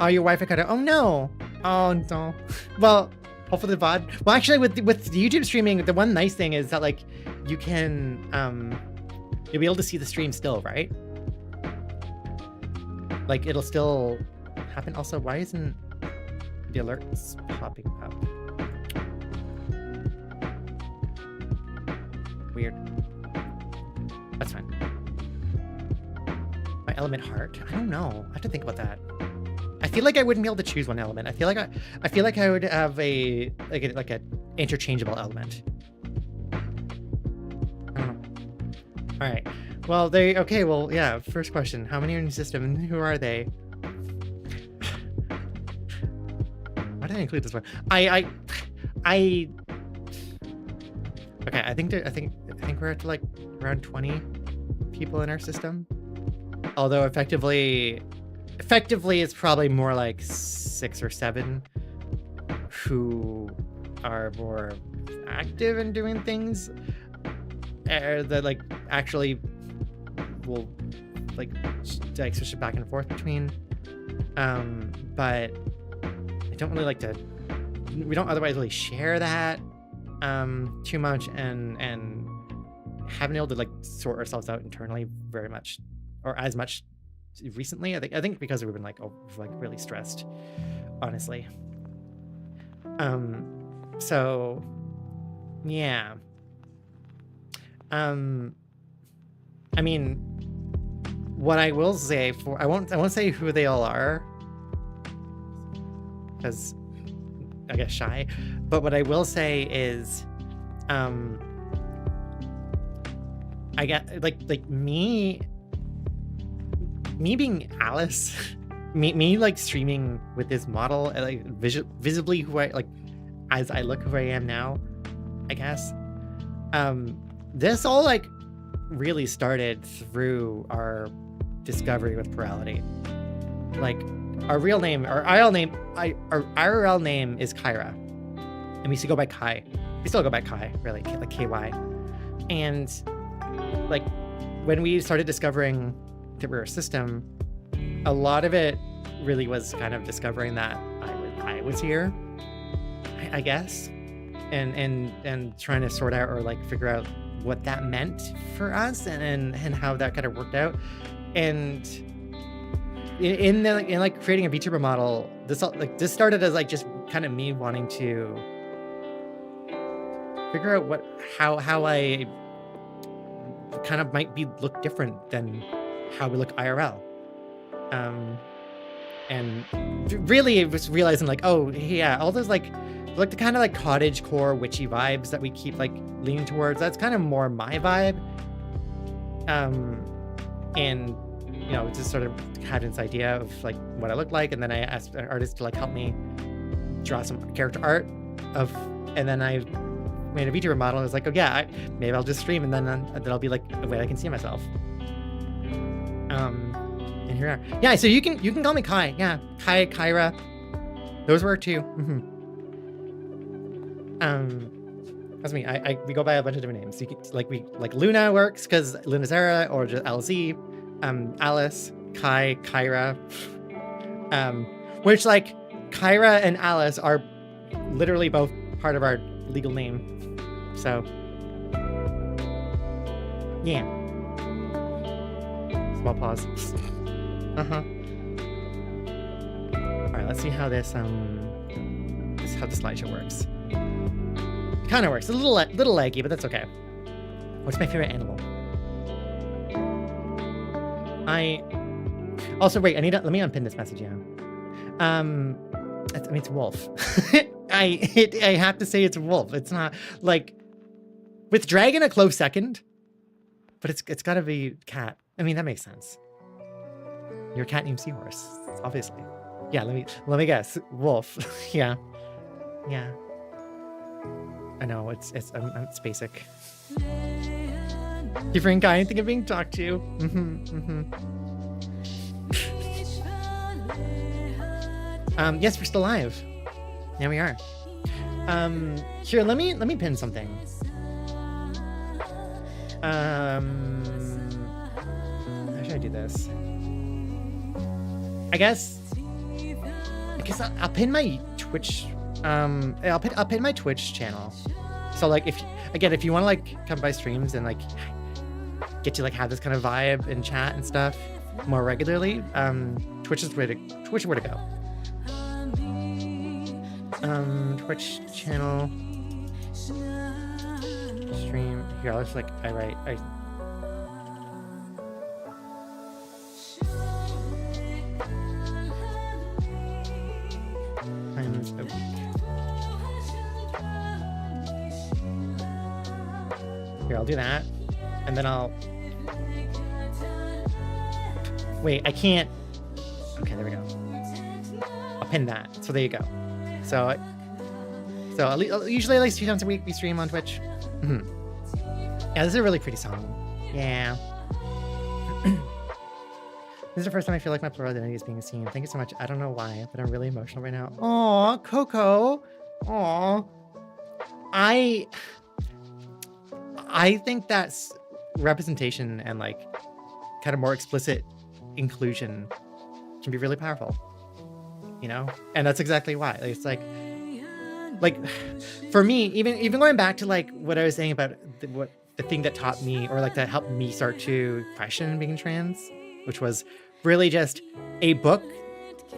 Oh, your Wi-Fi cut out. Oh no. Oh no. Well, hopefully the VOD. Well, actually, with YouTube streaming, the one nice thing is that like you can you'll be able to see the stream still, right? Like it'll still happen. Also, why isn't the alerts popping up? Weird. That's fine. My element heart? I don't know. I have to think about that. I feel like I wouldn't be able to choose one element. I feel like I would have a interchangeable element. I don't know. All right. Well, okay. Well, yeah. First question: how many are in your system, and who are they? Why did I include this one? Okay. I think we're at like around 20 people in our system. Although effectively it's probably more like 6 or 7 who are more active in doing things that like actually will like switch it back and forth between. But I don't really like to. We don't otherwise really share that too much, and haven't been able to like sort ourselves out internally very much, or as much recently. I think because we've been like really stressed, honestly. So yeah. I mean, what I will say I won't say who they all are, because I guess shy. But what I will say is, I get like me being Alice me like streaming with this model, like visibly who I like, as I look who I am now, I guess. This all like really started through our discovery with plurality. Like our real name, our IRL name is Kyra, and we used to go by Kai. We still go by Kai, really, like KY. And like when we started discovering that we're a system, a lot of it really was kind of discovering that I was here, I guess, and trying to sort out or like figure out what that meant for us and how that kind of worked out. And in like creating a VTuber model, this started as like just kind of me wanting to figure out how I kind of might look different than how we look IRL. And really it was realizing like, oh yeah, all those like the kind of like cottage core witchy vibes that we keep like leaning towards, that's kind of more my vibe. And you know, just sort of had this idea of like what I look like, and then I asked an artist to like help me draw some character art of, and then I made a VTuber model. I was like, oh yeah, maybe I'll just stream, and then I'll be like a way I can see myself. And here we are. Yeah, so you can call me Kai. Yeah, Kai, Kyra. Those were two. That's me. We go by a bunch of different names. You can, like Luna works because Lunazera, or just LZ. Alice, Kai, Kyra. Which like Kyra and Alice are literally both part of our legal name. So yeah. Small pause. All right, let's see how this how the slideshow works. It kind of works. A little laggy, but that's okay. What's my favorite animal? Also wait, let me unpin this message. Yeah. It's wolf. I have to say it's wolf. It's not like with dragon a close second, but it's got to be cat. I mean, that makes sense. Your cat named Seahorse, obviously. Yeah, let me guess. Wolf. Yeah. I know it's basic. Different guy, think of being talked to. Yes, we're still live. Yeah, we are. Here, let me pin something. How should I do this? I guess I'll pin my Twitch. I'll pin my Twitch channel. So like if you want to like come by streams and like get to like have this kind of vibe and chat and stuff more regularly, Twitch is where to go. Twitch channel stream here. I'll just like I times a week. Here, I'll do that, and then wait, I can't. Okay, there we go. I'll pin that. So there you go. So usually at least 2 times a week we stream on Twitch. Yeah, this is a really pretty song. Yeah. This is the first time I feel like my plural identity is being seen. Thank you so much. I don't know why, but I'm really emotional right now. Aw, Coco. Aw. I think that's representation and like kind of more explicit inclusion can be really powerful, you know? And that's exactly why. It's like for me, even going back to like what I was saying about the thing that taught me, or like that helped me start to question being trans, which was really just a book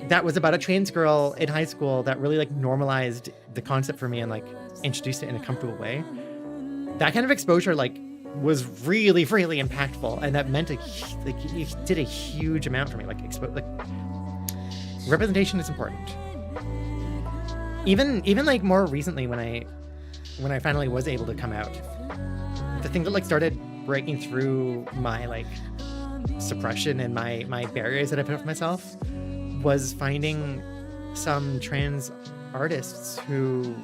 that was about a trans girl in high school that really like normalized the concept for me and like introduced it in a comfortable way. That kind of exposure like was really, really impactful, and that meant it did a huge amount for me. Like representation is important. Even like more recently when I finally was able to come out, the thing that like started breaking through my like suppression and my barriers that I put up for myself was finding some trans artists who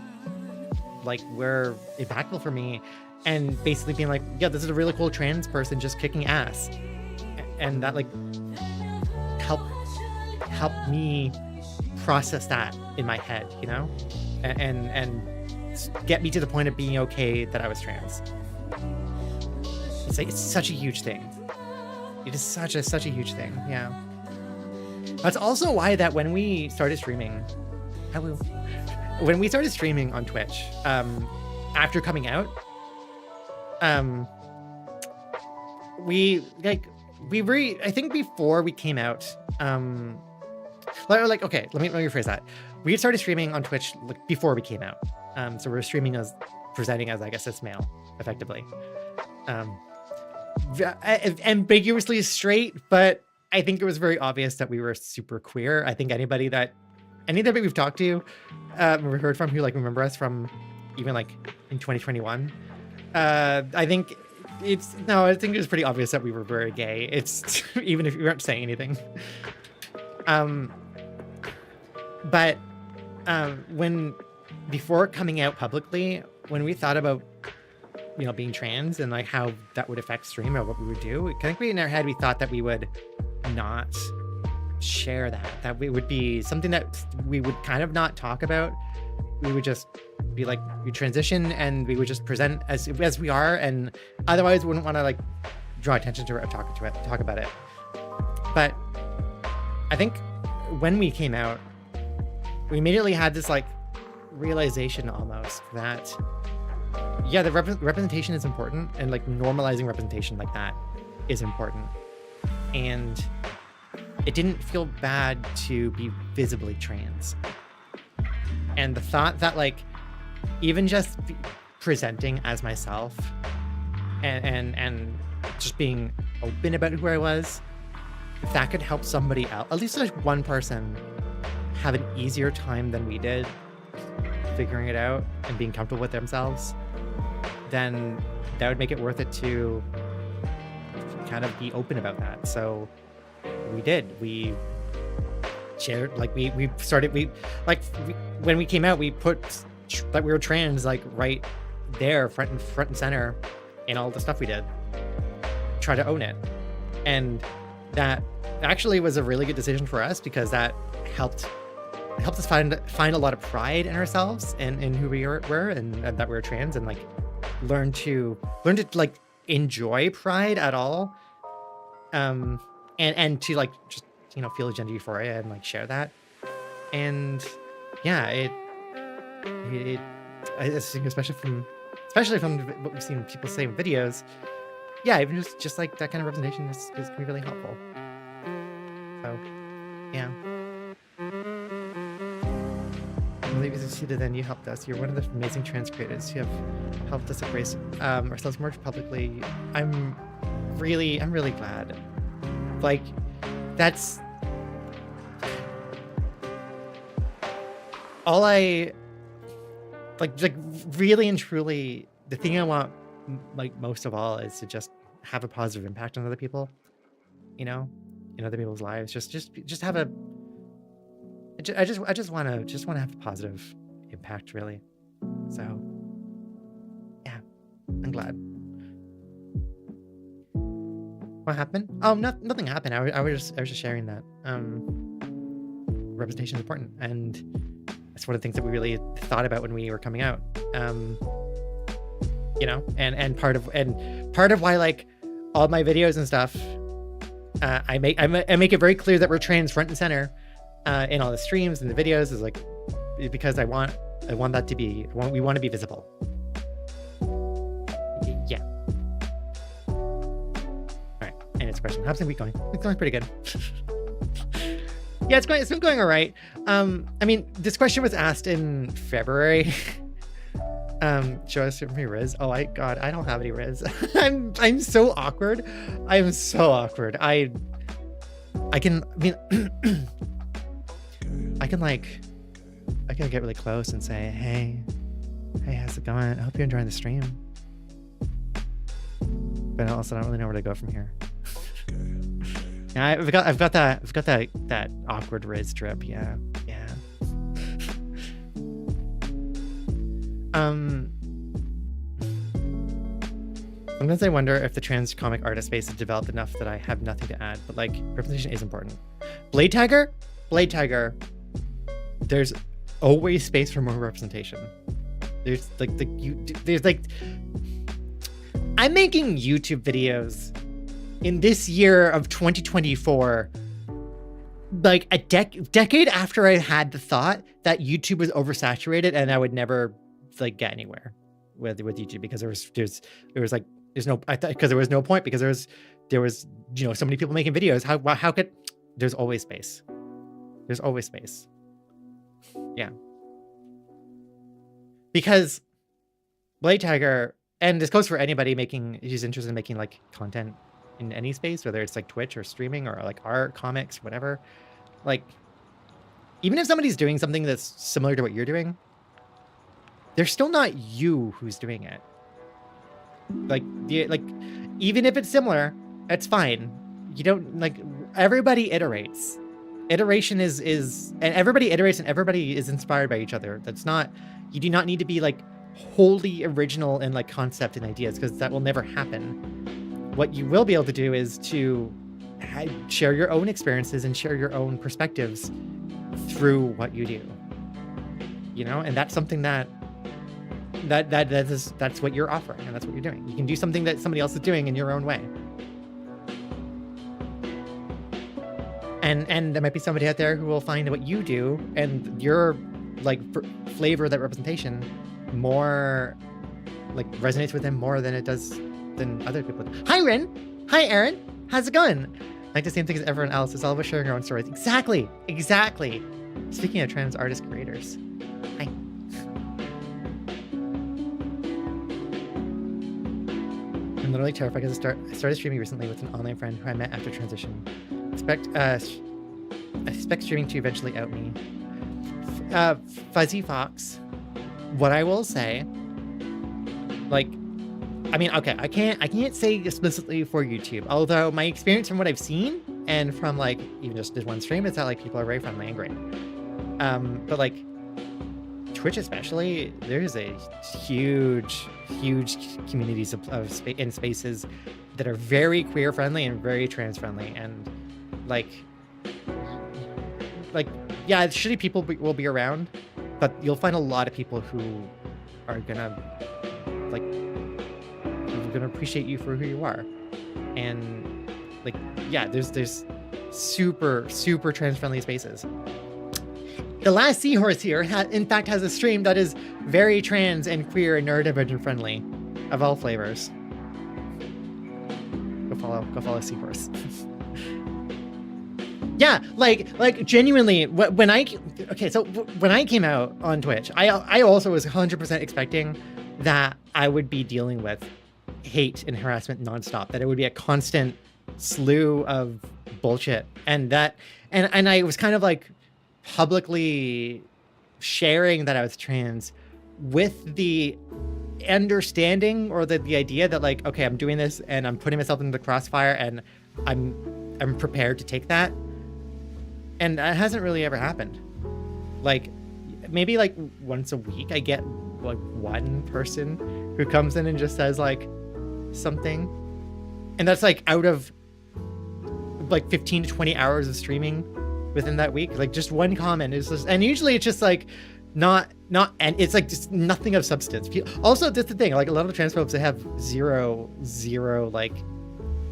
like were impactful for me, and basically being like, yeah, this is a really cool trans person just kicking ass, and that like helped me process that in my head, you know, and get me to the point of being okay that I was trans. It's like, it's such a huge thing. It is such a huge thing. Yeah. That's also why that when we started streaming, when we started streaming on Twitch, after coming out, I think before we came out, like, okay, let me rephrase that. We had started streaming on Twitch like before we came out. So we're streaming as, presenting as, I guess, cis male, effectively. Ambiguously straight, but I think it was very obvious that we were super queer. I think anybody we've talked to, we heard from, who like remember us from even like in 2021, I think it was pretty obvious that we were very gay. It's even if we weren't saying anything. But before coming out publicly, when we thought about, you know, being trans and like how that would affect stream or what we would do, I think in our head we thought that we would not share that we would be something that we would kind of not talk about. We would just be like, we transition and we would just present as we are, and otherwise wouldn't want to like draw attention to it or talk about it. But I think when we came out, we immediately had this like realization almost that, yeah, the representation is important, and like normalizing representation like that is important. And it didn't feel bad to be visibly trans. And the thought that like, even just presenting as myself and just being open about who I was, if that could help somebody else, at least like one person, have an easier time than we did figuring it out and being comfortable with themselves, then that would make it worth it to kind of be open about that. So we shared, like when we came out, we put that we were trans like right there, front and center in all the stuff we did, try to own it. And that actually was a really good decision for us, because that helped us find a lot of pride in ourselves and in who we were and that we were trans, and like learn to like enjoy pride at all, and to like just, you know, feel gender euphoria and like share that. And yeah, I think especially from what we've seen people say in videos, yeah, even just like that kind of representation is can be really helpful. So yeah. I believe you succeeded, then you helped us. You're one of the amazing trans creators who have helped us embrace ourselves more publicly. I'm really glad. Like, that's all I like really and truly, the thing I want like most of all is to just have a positive impact on other people, you know, in other people's lives. Just have a, I just want to have a positive impact, really. So yeah, I'm glad. What happened? Oh, nothing happened. I was just sharing that representation is important, and it's one of the things that we really thought about when we were coming out. You know, and part of why like all my videos and stuff, I make it very clear that we're trans front and center in all the streams and the videos, is like, because I want that to be, we want to be visible. Yeah. All right. And it's a question. How's the week going? It's going pretty good. Yeah, it's been going all right. I mean, this question was asked in February. Show us my Riz. Oh, God, I don't have any Riz. I'm so awkward. I'm so awkward. I can get really close and say, hey, how's it going? I hope you're enjoying the stream. But also, I don't really know where to go from here. I've got that awkward Riz drip. Yeah. Sometimes I wonder if the trans comic artist space is developed enough that I have nothing to add, but like representation is important. Blade Tiger, there's always space for more representation. There's like I'm making YouTube videos in this year of 2024, like a decade after I had the thought that YouTube was oversaturated and I would never like get anywhere with YouTube because there was no point because there was so many people making videos. How could there's always space. There's always space. Yeah. Because Blade Tiger, and this goes for anybody who's interested in making like content in any space, whether it's like Twitch or streaming or like art, comics, whatever. Like, even if somebody's doing something that's similar to what you're doing, they're still not you who's doing it. Like even if it's similar, that's fine. You don't like everybody iterates. Iteration is and everybody iterates and everybody is inspired by each other. That's not, you do not need to be like wholly original in like concept and ideas because that will never happen. What you will be able to do is to share your own experiences and share your own perspectives through what you do. And that's something that's what you're offering and that's what you're doing. You can do something that somebody else is doing in your own way. And there might be somebody out there who will find what you do and your like flavor, that representation more like resonates with them more than it does than other people. Hi Rin. Hi Aaron. How's it going? Like the same thing as everyone else. It's all about sharing our own stories. Exactly. Speaking of trans artist creators. Hi. I'm literally terrified because I started streaming recently with an online friend who I met after transition. I expect streaming to eventually out me. Fuzzy Fox, what I will say, like, I mean, okay, I can't say explicitly for YouTube, although my experience from what I've seen and from like even just this one stream is that like people are very friendly and great. But like Twitch especially, there's a huge communities of spaces that are very queer friendly and very trans friendly, and like yeah, shitty people will be around, but you'll find a lot of people who are gonna appreciate you for who you are. And like, yeah, there's super trans friendly spaces. The Last Seahorse here in fact has a stream that is very trans and queer and neurodivergent friendly of all flavors. Go follow Seahorse. Yeah, like genuinely, when I came out on Twitch, I also was 100% expecting that I would be dealing with hate and harassment nonstop, that it would be a constant slew of bullshit, and I was kind of like publicly sharing that I was trans with the understanding or the idea that like, okay, I'm doing this and I'm putting myself into the crossfire and I'm prepared to take that. And that hasn't really ever happened. Like, maybe like once a week I get like one person who comes in and just says like something. And that's like out of like 15 to 20 hours of streaming within that week. Like just one comment is just, and usually it's just like not, and it's like just nothing of substance. Also, that's the thing, like a lot of transphobes, they have zero like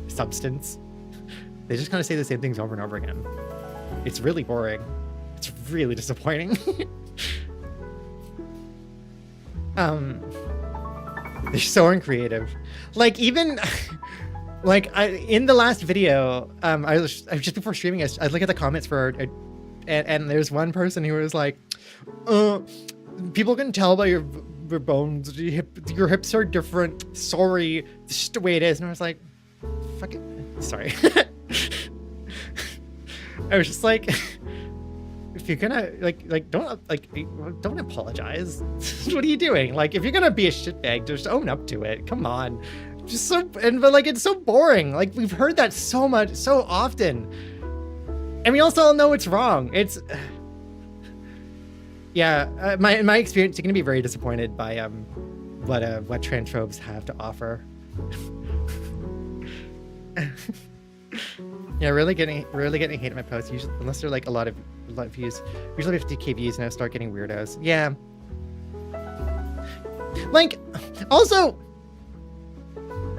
substance. They just kind of say the same things over and over again. It's really boring. It's really disappointing. They're so uncreative. Like even like in the last video, I was just before streaming, I look at the comments for and there's one person who was like, people can tell by your bones, your hips are different. Sorry, this is just the way it is. And I was like, fuck it. Sorry. I was just like, if you're gonna don't apologize. What are you doing? Like, if you're gonna be a shitbag, just own up to it. Come on, Just so, but like, it's so boring. Like, we've heard that so much, so often. And we also all know it's wrong. It's, yeah, in my experience, you're gonna be very disappointed by what transphobes have to offer. Yeah, really getting hate at my posts, usually, unless they're like a lot of views. Usually 50k views, and I start getting weirdos. Yeah. Like, also,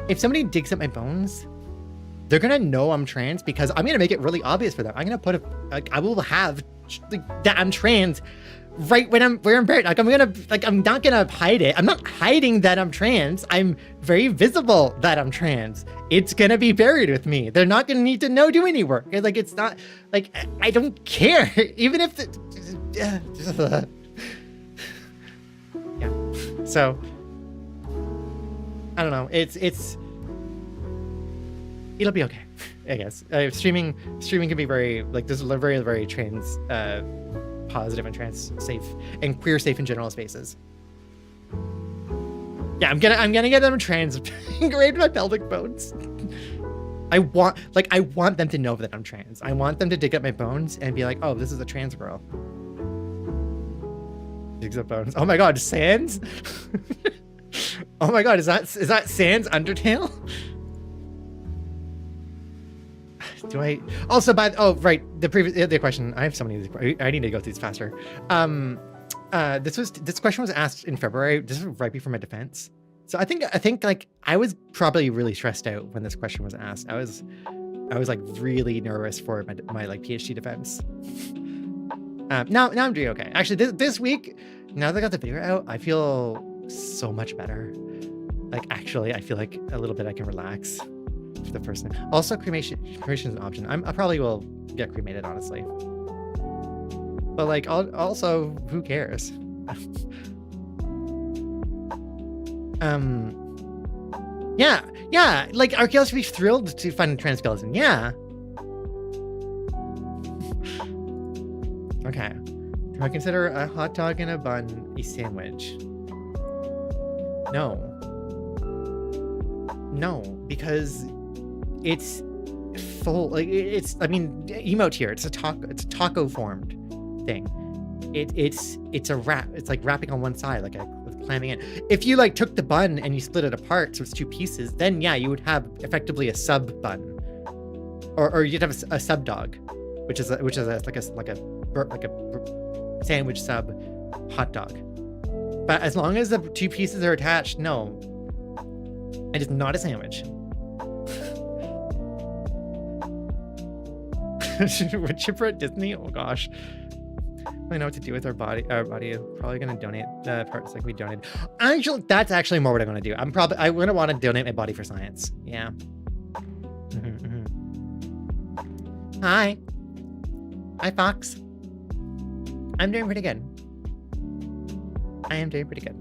if somebody digs up my bones, they're gonna know I'm trans because I'm gonna make it really obvious for them. I'm gonna put I will have that I'm trans right when I'm buried. Like, I'm not gonna hide it. I'm not hiding that I'm trans. I'm very visible that I'm trans. It's gonna be buried with me. They're not gonna need to do any work. Like, it's not, like, I don't care. Even if yeah. So, I don't know. It'll be okay, I guess. Streaming can be very, like, there's very, very trans, positive and trans safe and queer safe in general spaces. Yeah, I'm gonna get them trans engraved in my pelvic bones. I want them to know that I'm trans. I want them to dig up my bones and be like, oh, this is a trans girl. Digs up bones. Oh my god, Sans? Oh my god, is that Sans Undertale? Do I also right, the question, I have so many of these, I need to go through these faster. This question was asked in February. This is right before my defense. So I think like I was probably really stressed out when this question was asked. I was like really nervous for my like PhD defense. Now I'm doing okay. Actually, this week, now that I got the video out, I feel so much better. Like, actually, I feel like a little bit I can relax for the first time. Also, cremation is an option. I probably will get cremated, honestly. But like, also, who cares? Yeah. Like, archaeologists should be thrilled to find a trans skeleton. Yeah. Okay. Do I consider a hot dog and a bun a sandwich? No, because it's full. Like, I mean, emote here. It's a taco formed thing. It's a wrap. It's like wrapping on one side, like clamming in. If you like took the bun and you split it apart, so it's two pieces, then yeah, you would have effectively a sub bun, or you'd have a sub dog, which is like a sandwich sub hot dog. But as long as the two pieces are attached, no, it is not a sandwich. Would chipper at Disney? Oh gosh. I know what to do with our body. Probably gonna donate the parts like we donated. Actually, that's actually more what I'm gonna do. I'm gonna want to donate my body for science. Yeah. Hi, Fox. I'm doing pretty good. I am doing pretty good.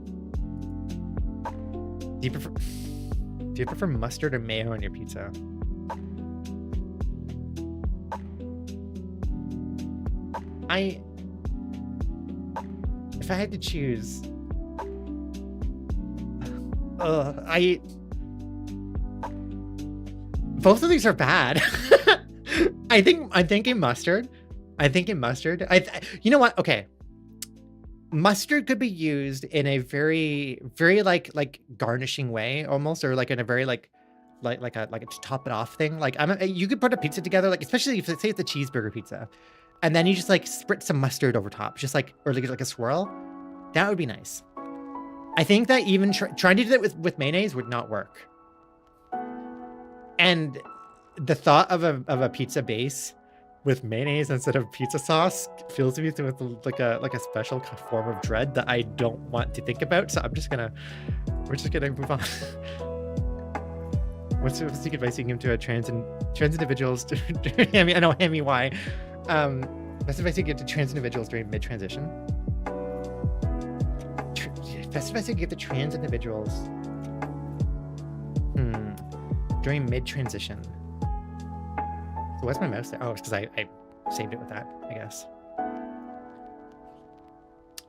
Do you prefer mustard or mayo on your pizza? If I had to choose, both of these are bad. I'm thinking mustard. You know what? Okay. Mustard could be used in a very, very like garnishing way almost, or like in a very like a to top it off thing. Like you could put a pizza together, like especially if say it's a cheeseburger pizza, and then you just like spritz some mustard over top, just like, or like a swirl. That would be nice. I think that even trying to do that with mayonnaise would not work. And the thought of a pizza base with mayonnaise instead of pizza sauce fills me with like a special form of dread that I don't want to think about. So we're just gonna move on. What's the advice you can give to trans individuals? I know Hammy why. Best advice you give to trans individuals during mid-transition. Best advice you give to trans individuals during mid-transition. So what's my mouse there? Oh, it's because I saved it with that, I guess.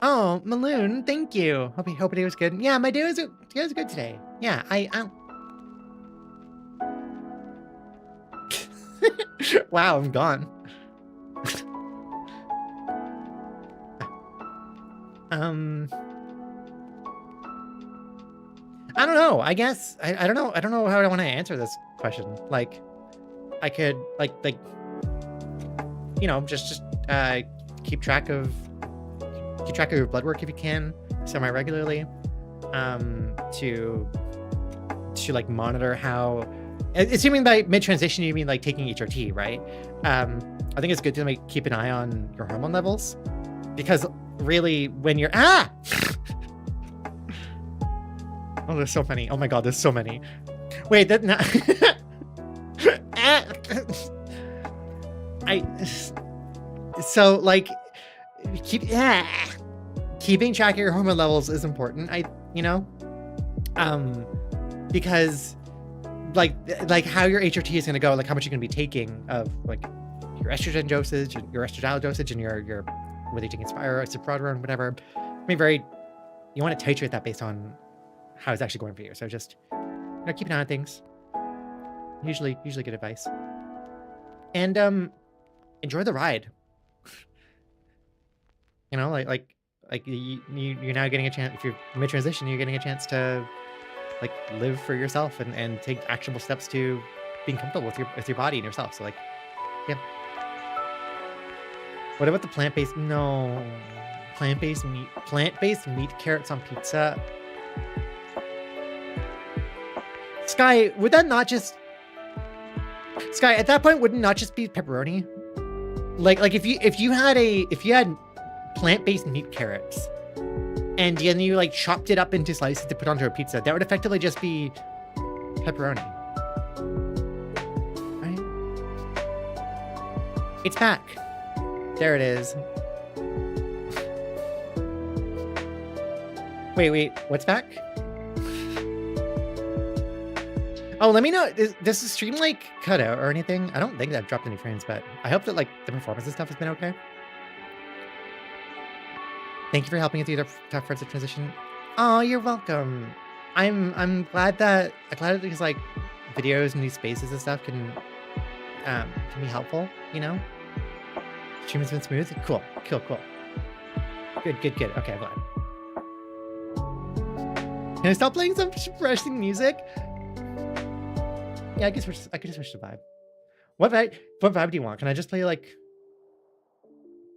Oh, Maloon, thank you. Hope your day was good. Yeah, my day was good today. Yeah, Wow, I'm gone. I don't know. I guess I don't know. I don't know how I want to answer this question. Like, I could like you know, just keep track of your blood work if you can, semi-regularly. To like monitor how. Assuming by mid-transition you mean like taking HRT, right? I think it's good to keep an eye on your hormone levels, because really when you're oh, there's so many. Oh my god, there's so many. Wait, that not so like keeping track of your hormone levels is important. Because like how your HRT is going to go, like how much you're going to be taking of like your estrogen dosage, your estradiol dosage, and your whether you're taking Spironolactone, whatever. I mean, you want to titrate that based on how it's actually going for you. So just keep an eye on things. Usually good advice. And enjoy the ride. You're now getting a chance. If you're mid-transition, you're getting a chance to like live for yourself and take actionable steps to being comfortable with your body and yourself. So like, yeah. What about the plant-based? No, plant-based meat carrots on pizza. Sky, would that not just? Sky, at that point, wouldn't not just be pepperoni? Like if you had plant-based meat carrots, and then you like chopped it up into slices to put onto a pizza, that would effectively just be pepperoni, right? It's back. There it is. Wait, what's back? Oh, let me know. Does the stream like cut out or anything? I don't think that dropped any frames, but I hope that like the performance and stuff has been okay. Thank you for helping us through the tough parts of transition. Oh, you're welcome. I'm glad that these like videos and these spaces and stuff can be helpful. Stream has been smooth. Cool. Good. Okay, I'm glad. Can I stop playing some refreshing music? Yeah, I could just switch to vibe. What vibe do you want? Can I just play like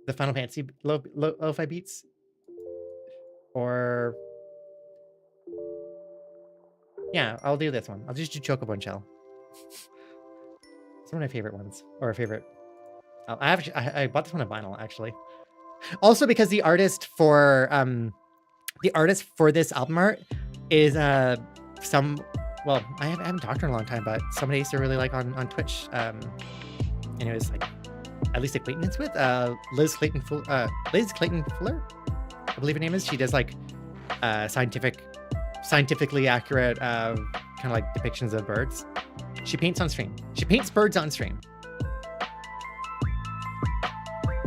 the Final Fantasy lo-fi beats? Or yeah, I'll do this one. I'll just do Chocobo and Shell. It's one of my favorite ones, or a favorite. I bought this one on vinyl actually. Also because the artist for this album art is well, I haven't talked to her in a long time, but somebody I used to really like on Twitch, and it was like at least acquaintance with Liz Clayton Fuller, I believe her name is. She does like scientifically accurate kind of like depictions of birds. She paints on stream. She paints birds on stream.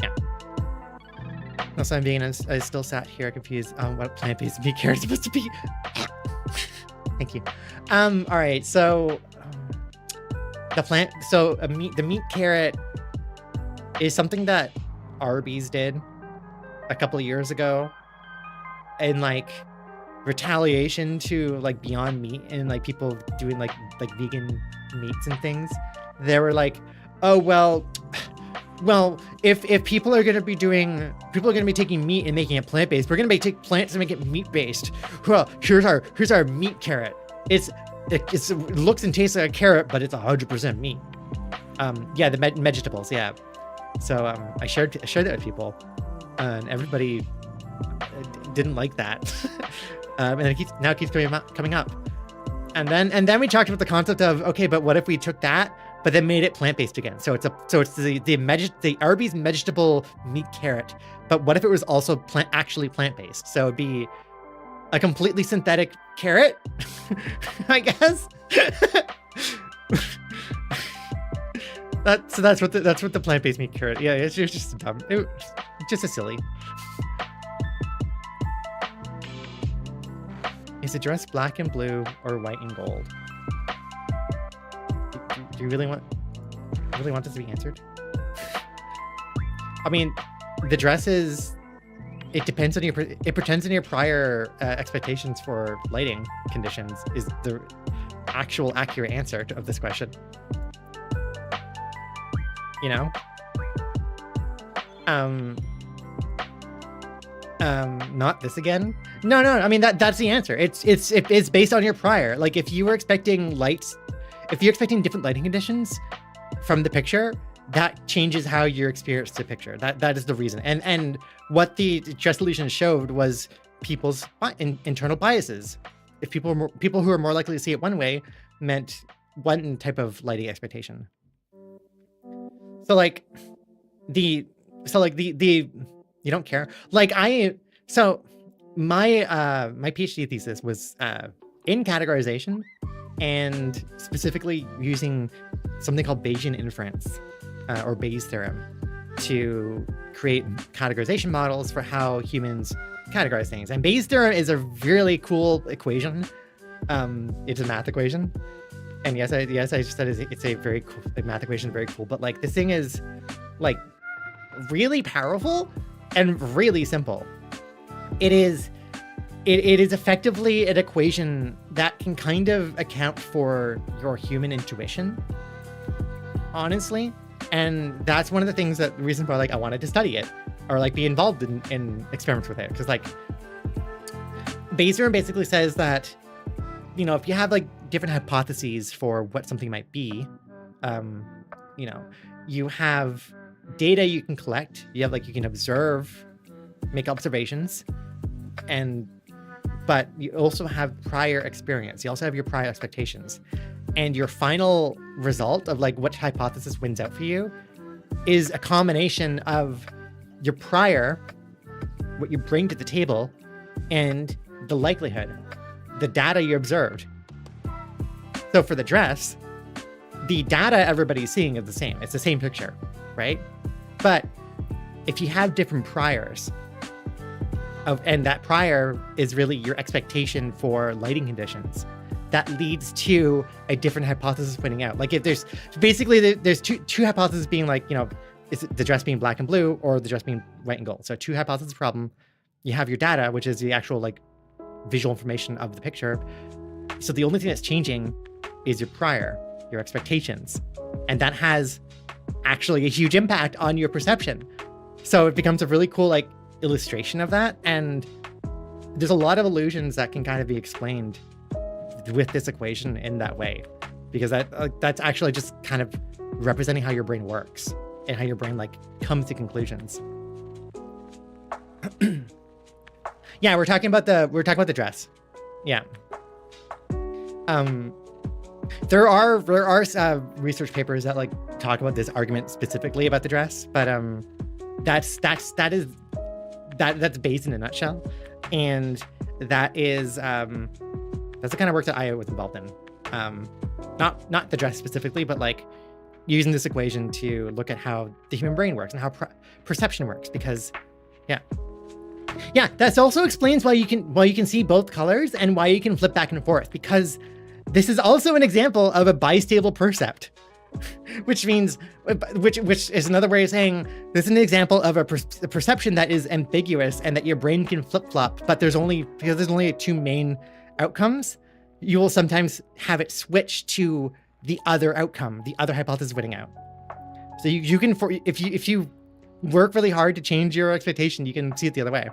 Yeah. Also, I'm being I still sat here confused on what plant-based meat carrot is supposed to be. Thank you. All right. So the meat carrot is something that Arby's did a couple of years ago, in like retaliation to like Beyond Meat and like people doing like vegan meats and things. They were like, oh well, if people are going to be taking meat and making it plant-based, we're going to take plants and make it meat-based. Well, here's our meat carrot. It looks and tastes like a carrot, but it's 100% meat. Yeah, the vegetables. Yeah. So I shared that with people, and everybody didn't like that. And it keeps coming up. And then we talked about the concept of, okay, but what if we took that but then made it plant-based again? So it's the Arby's vegetable meat carrot, but what if it was also actually plant-based? So it'd be a completely synthetic carrot, I guess. That's what the plant-based meat carrot. Yeah, it's just dumb. It's just a silly. Is the dress black and blue or white and gold? Do you really want? really want this to be answered? I mean, the dress is, it depends on your, it pretends on your prior expectations for lighting conditions is the actual accurate answer of this question. You know? Not this again? No, I mean, that's the answer. It's based on your prior. Like, if you were expecting lights, if you're expecting different lighting conditions from the picture, that changes how you experience the picture. That is the reason. And what the dress illusion showed was people's internal biases. If people who are more likely to see it one way meant one type of lighting expectation. So the you don't care. Like my PhD thesis was in categorization and specifically using something called Bayesian inference or Bayes' theorem to create categorization models for how humans categorize things. And Bayes' theorem is a really cool equation. It's a math equation. And yes, I just said it's a very cool math equation, very cool. But like this thing is like really powerful and really simple. It is effectively an equation that can kind of account for your human intuition, honestly. And that's one of the things that the reason why like I wanted to study it or like be involved in experiments with it. Because like Bayes' theorem basically says that, you know, if you have like different hypotheses for what something might be, you know, you have data you can collect. You have like, you can observe, make observations, but you also have prior experience. You also have your prior expectations. And your final result of like what hypothesis wins out for you is a combination of your prior, what you bring to the table, and the likelihood, the data you observed. So for the dress, the data everybody's seeing is the same. It's the same picture, right? But if you have different priors, and that prior is really your expectation for lighting conditions, that leads to a different hypothesis winning out. Like if there's basically there's two hypotheses being like, you know, is it the dress being black and blue or the dress being white and gold? So two hypothesis problem. You have your data, which is the actual like visual information of the picture. So the only thing that's changing is your prior, your expectations. And that has actually a huge impact on your perception. So it becomes a really cool like illustration of that. And there's a lot of illusions that can kind of be explained with this equation in that way, because that's actually just kind of representing how your brain works and how your brain like comes to conclusions. Yeah, we're talking about the dress. Yeah. There are research papers that like talk about this argument specifically about the dress, but that's Bayes in a nutshell, and that is that's the kind of work that I was involved in. Not the dress specifically, but like using this equation to look at how the human brain works and how perception works. Because, yeah, that also explains why you can see both colors and why you can flip back and forth. Because this is also an example of a bistable percept, which means which is another way of saying this is an example of a perception that is ambiguous and that your brain can flip flop. But because there's only two main outcomes, you will sometimes have it switch to the other outcome, the other hypothesis winning out. So you can, if you work really hard to change your expectation, you can see it the other way.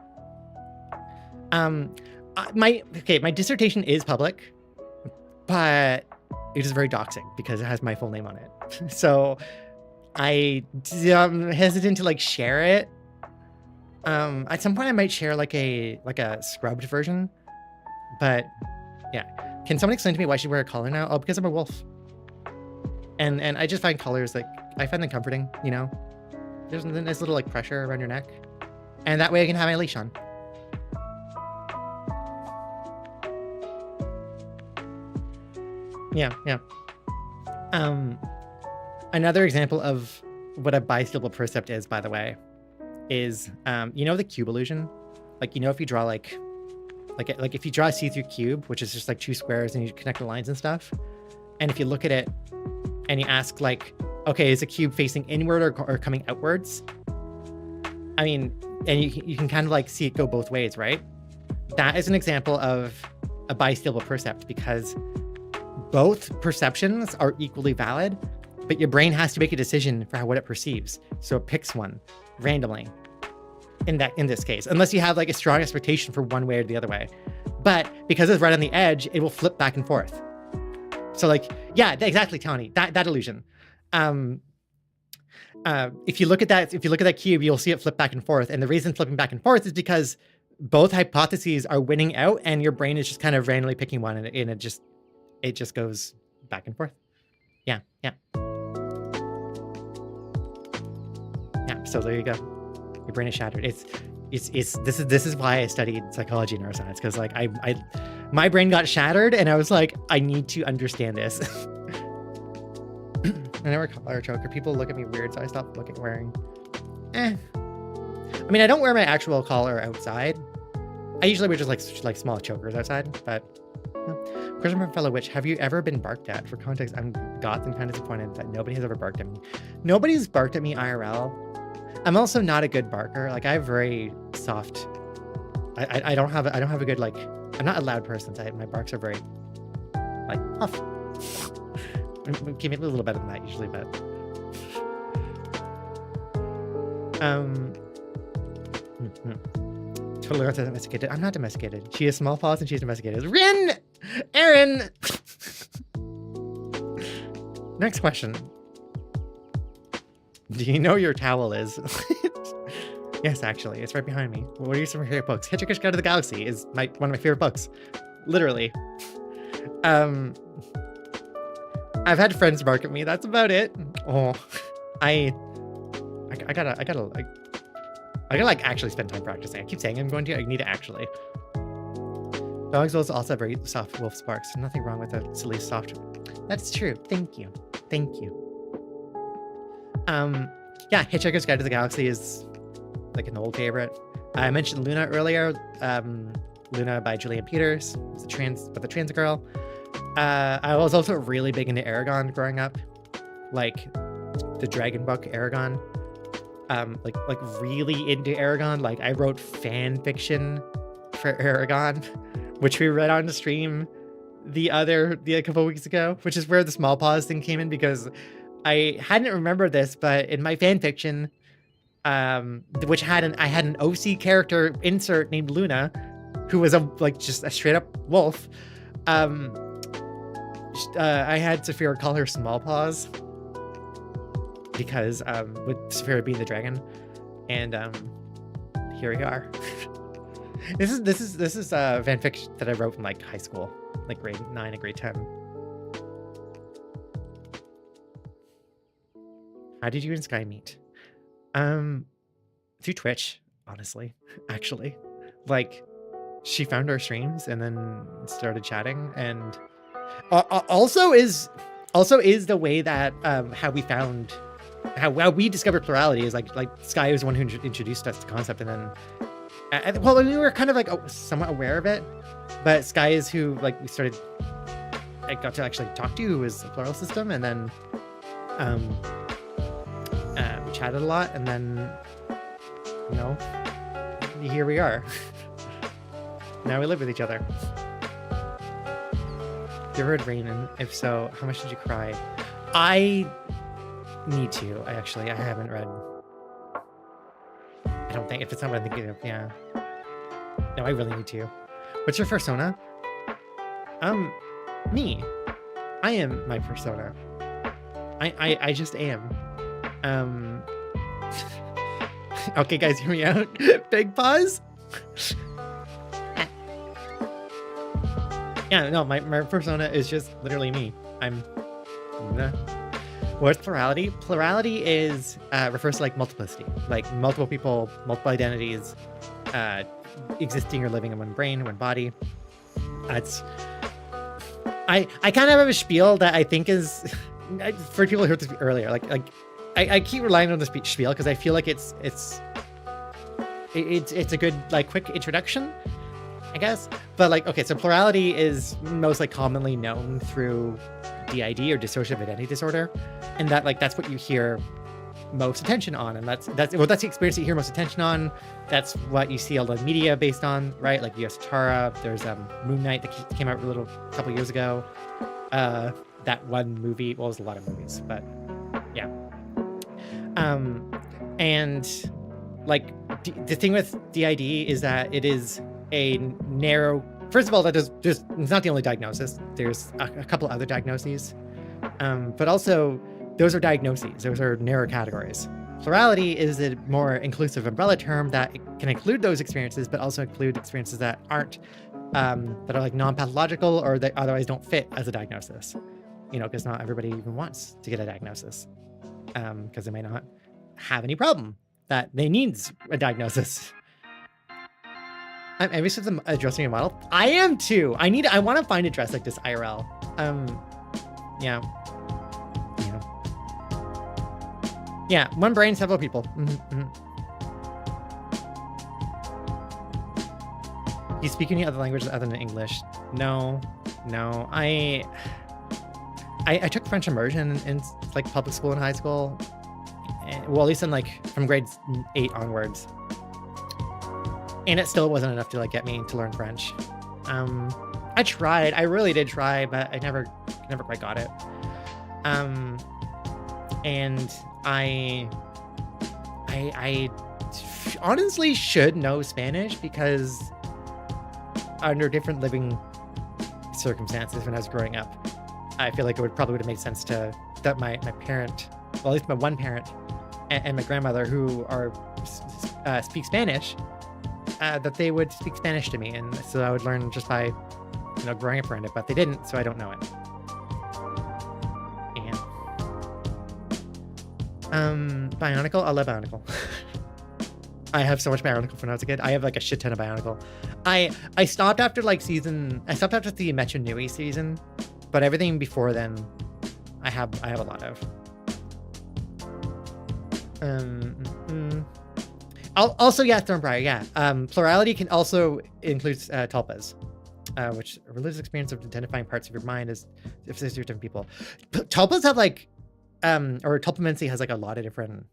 My dissertation is public, but it is very doxing because it has my full name on it. So I am hesitant to like share it. At some point I might share like a scrubbed version. But yeah, can someone explain to me why I should wear a collar now? Oh, because I'm a wolf. And I just find collars, like, I find them comforting, you know? There's this little like pressure around your neck. And that way I can have my leash on. Yeah. Another example of what a bistable percept is, by the way, is, you know, the cube illusion? Like, you know, if you draw like if you draw a see-through cube, which is just like two squares and you connect the lines and stuff, and if you look at it and you ask like, okay, is a cube facing inward or coming outwards? I mean, and you can kind of like see it go both ways, right? That is an example of a bistable percept, because both perceptions are equally valid, but your brain has to make a decision for what it perceives. So it picks one randomly in this case, unless you have like a strong expectation for one way or the other way. But because it's right on the edge, it will flip back and forth. So like, yeah, exactly, Tony, that illusion. If you look at that cube, you'll see it flip back and forth. And the reason flipping back and forth is because both hypotheses are winning out, and your brain is just kind of randomly picking one, and it just goes back and forth. Yeah. So there you go. Your brain is shattered. This is why I studied psychology and neuroscience, because like my brain got shattered, and I was like, I need to understand this. I never collar choker. People look at me weird, so I stopped wearing. I mean, I don't wear my actual collar outside. I usually wear just like small chokers outside, but. Question from fellow witch: have you ever been barked at? For context, I'm goth and kind of disappointed that nobody has ever barked at me. Nobody's barked at me IRL. I'm also not a good barker. Like, I have very soft. I don't have a good, like, I'm not a loud person. My barks are very like huff. Give me a little better than that usually, but Totally Earth is domesticated. I'm not domesticated. She is small paws and she's domesticated. Rin! Aaron! Next question. Do you know your towel is? Yes, actually. It's right behind me. What are some favorite books? Hitchhiker's Guide to the Galaxy is one of my favorite books. Literally. I've had friends bark at me. That's about it. Oh, I gotta like actually spend time practicing. I keep saying I'm going to. I need to actually. Dogs will also have very soft wolf sparks. Nothing wrong with the silly soft. That's true. Thank you. Yeah, Hitchhiker's Guide to the Galaxy is like an old favorite. I mentioned Luna earlier. Luna by Julian Peters. It's a trans girl. I was also really big into Aragon growing up, like the Dragon book Aragon. Like really into Aragon. Like, I wrote fan fiction for Aragon, which we read on the stream a couple weeks ago, which is where the small paws thing came in, because I hadn't remembered this, but in my fan fiction, which I had an OC character insert named Luna, who was just a straight up wolf. I had Saphira call her Small Paws because with Saphira being the dragon, and here we are. This is fan fiction that I wrote in like high school, like grade 9 and grade 10. How did you and Sky meet? Through Twitch, honestly. Actually, like, she found our streams and then started chatting, and also is the way that how we discovered plurality is like Sky was the one who introduced us to the concept, and then we were kind of like somewhat aware of it, but Sky is who I got to actually talk to, who was a plural system, and then we chatted a lot, and then here we are. Now we live with each other. You ever read Rain? And if so, how much did you cry? I need to. I haven't read. I don't think, if it's not what I'm thinking of, yeah. No, I really need to. What's your persona? Me. I am my persona. I just am. Okay, guys, hear me out. Big pause. Yeah, no, my persona is just literally me. What's plurality? Plurality is refers to like multiplicity, like multiple people, multiple identities, existing or living in one brain, one body. I kind of have a spiel that I think is for people who heard this earlier. Like I keep relying on this spiel because I feel like it's a good like quick introduction, I guess. But like, okay, so plurality is most like commonly known through DID or dissociative identity disorder, and that like that's what you hear most attention on, and that's the experience that you hear most attention on. That's what you see all the media based on, right? Like US Tara, there's Moon Knight that came out a couple years ago. That one movie, well, there's a lot of movies, but yeah. And like the thing with DID is that it is a narrow. First of all, that it's not the only diagnosis. There's a couple other diagnoses, but also those are diagnoses. Those are narrow categories. Plurality is a more inclusive umbrella term that can include those experiences, but also include experiences that aren't, that are like non-pathological or that otherwise don't fit as a diagnosis. You know, because not everybody even wants to get a diagnosis, because they may not have any problem that they needs a diagnosis. I'm envious of the addressing a model. I am too. I want to find a dress like this IRL. Yeah. Yeah, one brain, several people. You speak any other languages other than English? No. I took French immersion in like public school and high school. Well, at least in like from grades 8 onwards. And it still wasn't enough to like get me to learn French. I tried. I really did try, but I never quite got it. And I honestly should know Spanish, because under different living circumstances when I was growing up, I feel like it probably would have made sense that my parent, well, at least my one parent and my grandmother, who speak Spanish, that they would speak Spanish to me, and so I would learn just by growing up around it. But they didn't, so I don't know it. Bionicle? I love Bionicle. I have so much Bionicle from when I was a kid. I have like a shit ton of Bionicle. I stopped after the Metro Nui season, but everything before then, I have a lot of. Also, yeah, Thornbriar, yeah. Plurality can also include tulpas, which a religious experience of identifying parts of your mind as if there's different people. Tulpas have like, or tulpamency has like a lot of different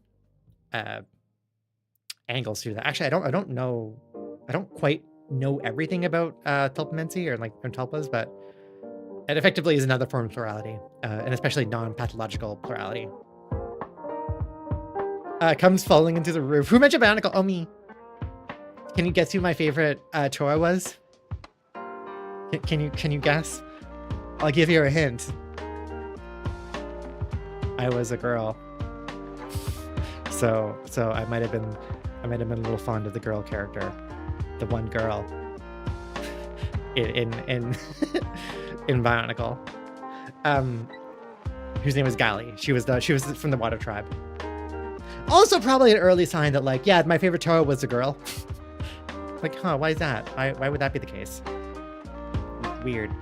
angles to that. Actually, I don't know. I don't quite know everything about tulpamency or like tulpas, but it effectively is another form of plurality, and especially non-pathological plurality. Comes falling into the roof. Who mentioned Bionicle? Oh, me. Can you guess who my favorite Toa was? Can you guess? I'll give you a hint. I was a girl. So I might have been a little fond of the girl character, the one girl in in Bionicle, whose name was Gali. She was from the Water Tribe. Also, probably an early sign that, like, yeah, my favorite Toa was a girl. Like, huh? Why is that? Why would that be the case? Weird.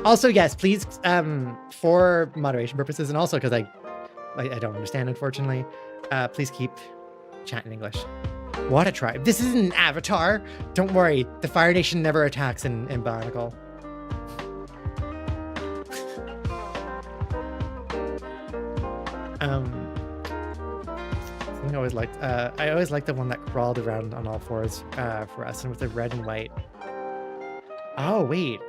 Also, yes, please, for moderation purposes, and also because I don't understand, unfortunately, please keep chatting in English. What a tribe. This isn't an Avatar. Don't worry. The Fire Nation never attacks in Bionicle. I always liked. I always liked the one that crawled around on all fours for us, and with the red and white. Oh wait,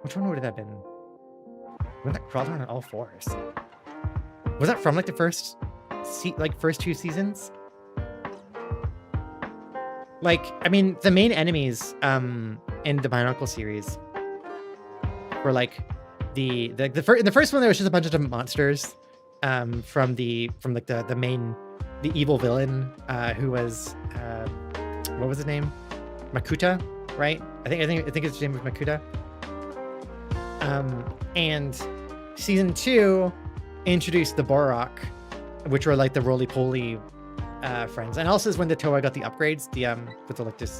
which one would that have been? One that crawled around on all fours. Was that from like the first two seasons? Like, I mean, the main enemies in the Bionicle series were like in the first one there was just a bunch of monsters from the evil villain who was what was his name? Makuta, right? I think his name was Makuta. And season 2 introduced the Borok, which were like the roly-poly friends, and also is when the Toa got the upgrades, with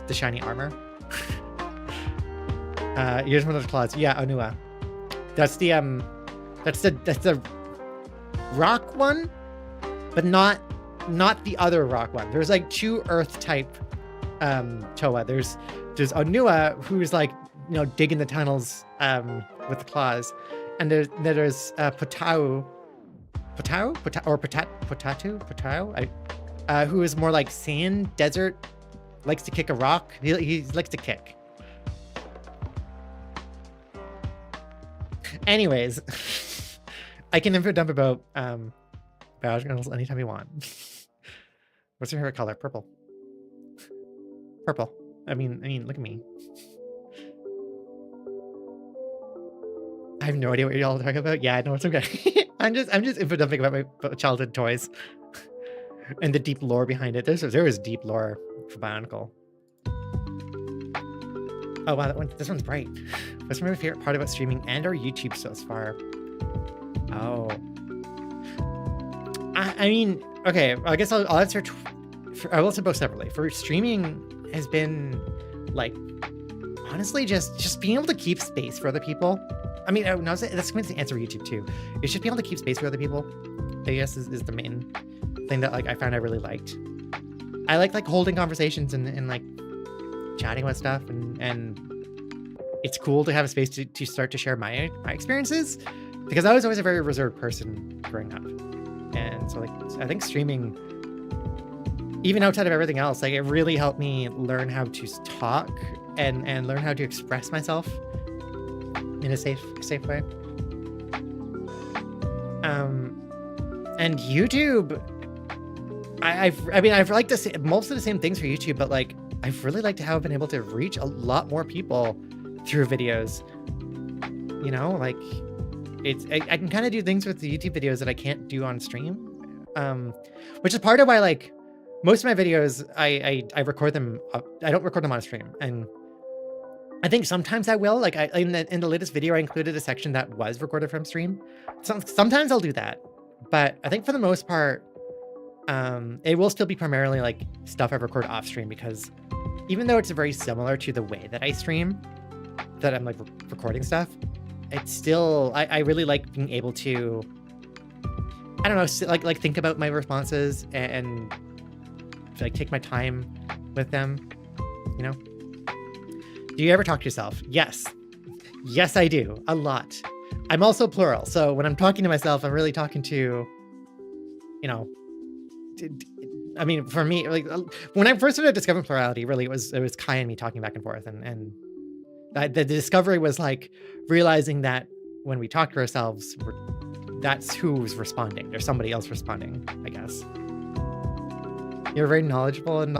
the shiny armor. Here's one of the claws. Yeah, Onua. That's the rock one, but not the other rock one. There's like 2 earth type Toa. There's Onua, who's like digging the tunnels with the claws. And there's Potau, who is more like sand, desert, likes to kick a rock. He likes to kick. Anyways, I can info dump about biologicals anytime you want. What's your favorite color? Purple. Purple. I mean, look at me. I have no idea what y'all are talking about. Yeah, no, it's okay. I'm just info dumping about my childhood toys and the deep lore behind it. There is deep lore for Bionicle. Oh wow, this one's bright. What's my favorite part about streaming and our YouTube so far? Oh, I mean, okay. I guess I'll answer. I will answer both separately. For streaming has been like, honestly, just being able to keep space for other people. I mean, no, that's going to answer YouTube too. It's just being able to keep space for other people. I guess is the main thing that like I found I really liked. I like holding conversations and like chatting about stuff, and it's cool to have a space to start to share my experiences, because I was always a very reserved person growing up, and so like I think streaming, even outside of everything else, like it really helped me learn how to talk and learn how to express myself in a safe way. And YouTube, I've liked to say most of the same things for YouTube, but like I've really liked how I've been able to reach a lot more people through videos. Like I can kind of do things with the YouTube videos that I can't do on stream, which is part of why like most of my videos I record them. I don't record them on stream, and I think sometimes I will. Like in the latest video, I included a section that was recorded from stream. Sometimes I'll do that, but I think for the most part, it will still be primarily like stuff I record off stream, because even though it's very similar to the way that I stream, that I'm like recording stuff, it's still I really like being able to, I don't know, like think about my responses and like take my time with them. Do you ever talk to yourself? Yes, I do a lot. I'm also plural, so when I'm talking to myself, I'm really talking to, I mean, for me, like when I first started discovering plurality, really it was Kai and me talking back and forth, and the discovery was like realizing that when we talk to ourselves, that's who's responding. There's somebody else responding, I guess. You're very knowledgeable and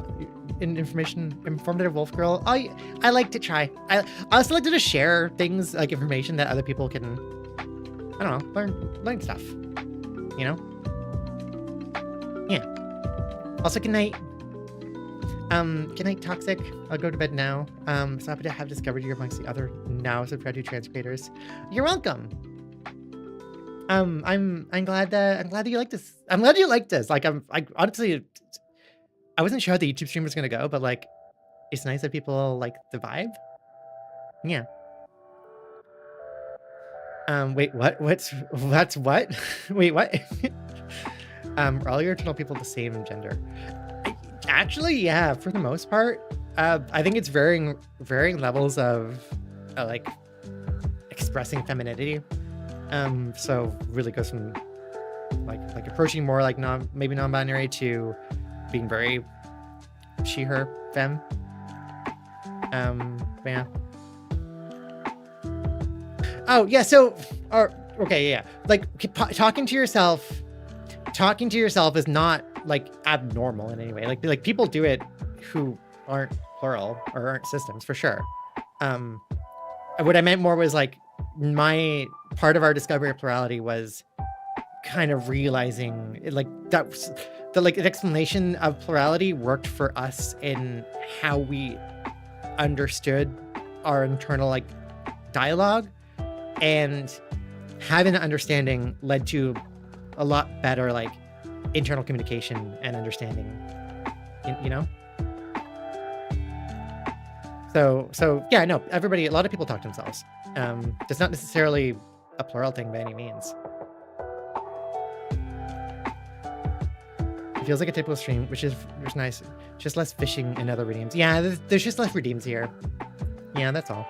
informative wolf girl. I like to try. I also like to just share things like information that other people can, I don't know, learn stuff. Yeah. Also, good night. Good night, Toxic. I'll go to bed now. So happy to have discovered you amongst the other now subscribed to trans creators. You're welcome. I'm glad that you like this. I'm glad you like this. Like I honestly, I wasn't sure how the YouTube stream was gonna go, but like, it's nice that people like the vibe. Yeah. Wait, what? That's what? Wait, what? Are all your eternal people the same gender? Actually, yeah, for the most part. I think it's varying levels of like expressing femininity. So really goes from like approaching more like maybe non-binary to being very she, her, femme. Yeah. Oh yeah, so okay, yeah. Like talking to yourself is not like abnormal in any way. Like people do it who aren't plural or aren't systems for sure. What I meant more was like my part of our discovery of plurality was kind of realizing like that the like an explanation of plurality worked for us in how we understood our internal like dialogue, and having an understanding led to a lot better like internal communication and understanding, so yeah, no, a lot of people talk to themselves. It's not necessarily a plural thing by any means. It feels like a typical stream, which is nice. Just less fishing and other redeems. Yeah, there's just less redeems here. Yeah, that's all.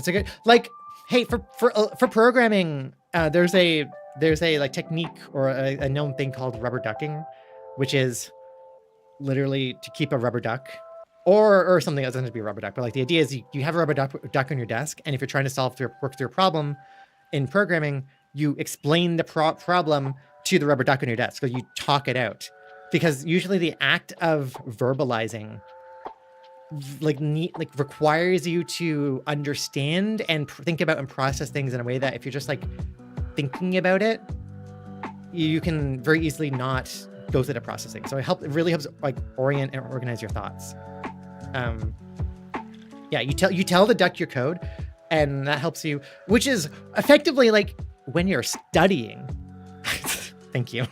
That's a good, like, hey, for programming, there's a like technique or a known thing called rubber ducking, which is literally to keep a rubber duck, or something that doesn't have to be a rubber duck, but like the idea is you have a rubber duck on your desk, and if you're trying to work through a problem in programming, you explain the problem to the rubber duck on your desk, so you talk it out, because usually the act of verbalizing like requires you to understand and think about and process things in a way that if you're just like thinking about it, you can very easily not go through the processing. So it really helps like orient and organize your thoughts. Yeah, you tell the duck your code, and that helps you, which is effectively like when you're studying. Thank you.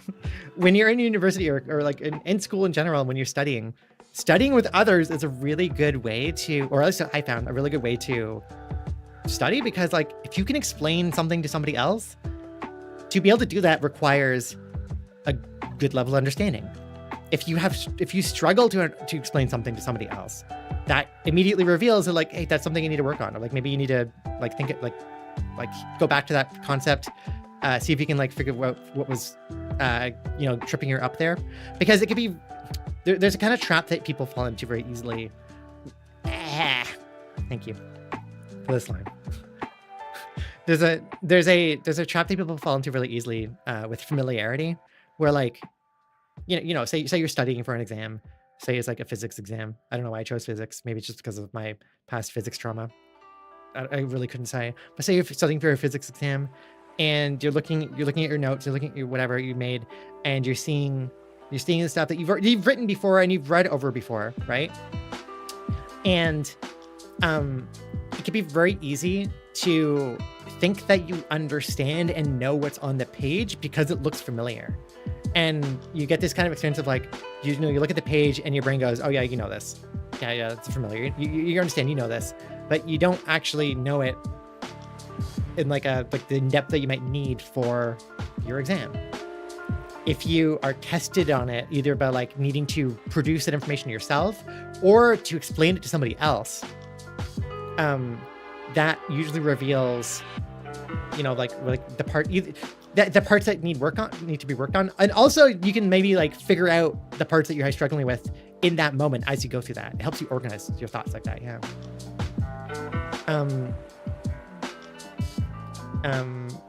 When you're in university or like in school in general, when you're studying with others is a really good way to, or at least I found a really good way to study, because like if you can explain something to somebody else, to be able to do that requires a good level of understanding. If you struggle to explain something to somebody else, that immediately reveals that like, hey, that's something you need to work on, or like maybe you need to like think it like go back to that concept, see if you can like figure out what was tripping you up there, because it could be there's a kind of trap that people fall into very easily. Thank you for this line. There's a trap that people fall into really easily with familiarity, where like say you're studying for an exam, say it's like a physics exam. I don't know why I chose physics. Maybe it's just because of my past physics trauma. I really couldn't say. But say you're studying for a physics exam, and you're looking at your notes, you're looking at whatever you made, and you're seeing the stuff that you've written before and you've read over before, right? And it can be very easy to think that you understand and know what's on the page because it looks familiar. And you get this kind of experience of like, you look at the page and your brain goes, oh yeah, you know this. Yeah, it's familiar. You understand, you know this, but you don't actually know it in like the depth that you might need for your exam. If you are tested on it, either by like needing to produce that information yourself or to explain it to somebody else, that usually reveals, like the parts that need to be worked on. And also you can maybe like figure out the parts that you're struggling with in that moment as you go through that. It helps you organize your thoughts like that. Yeah.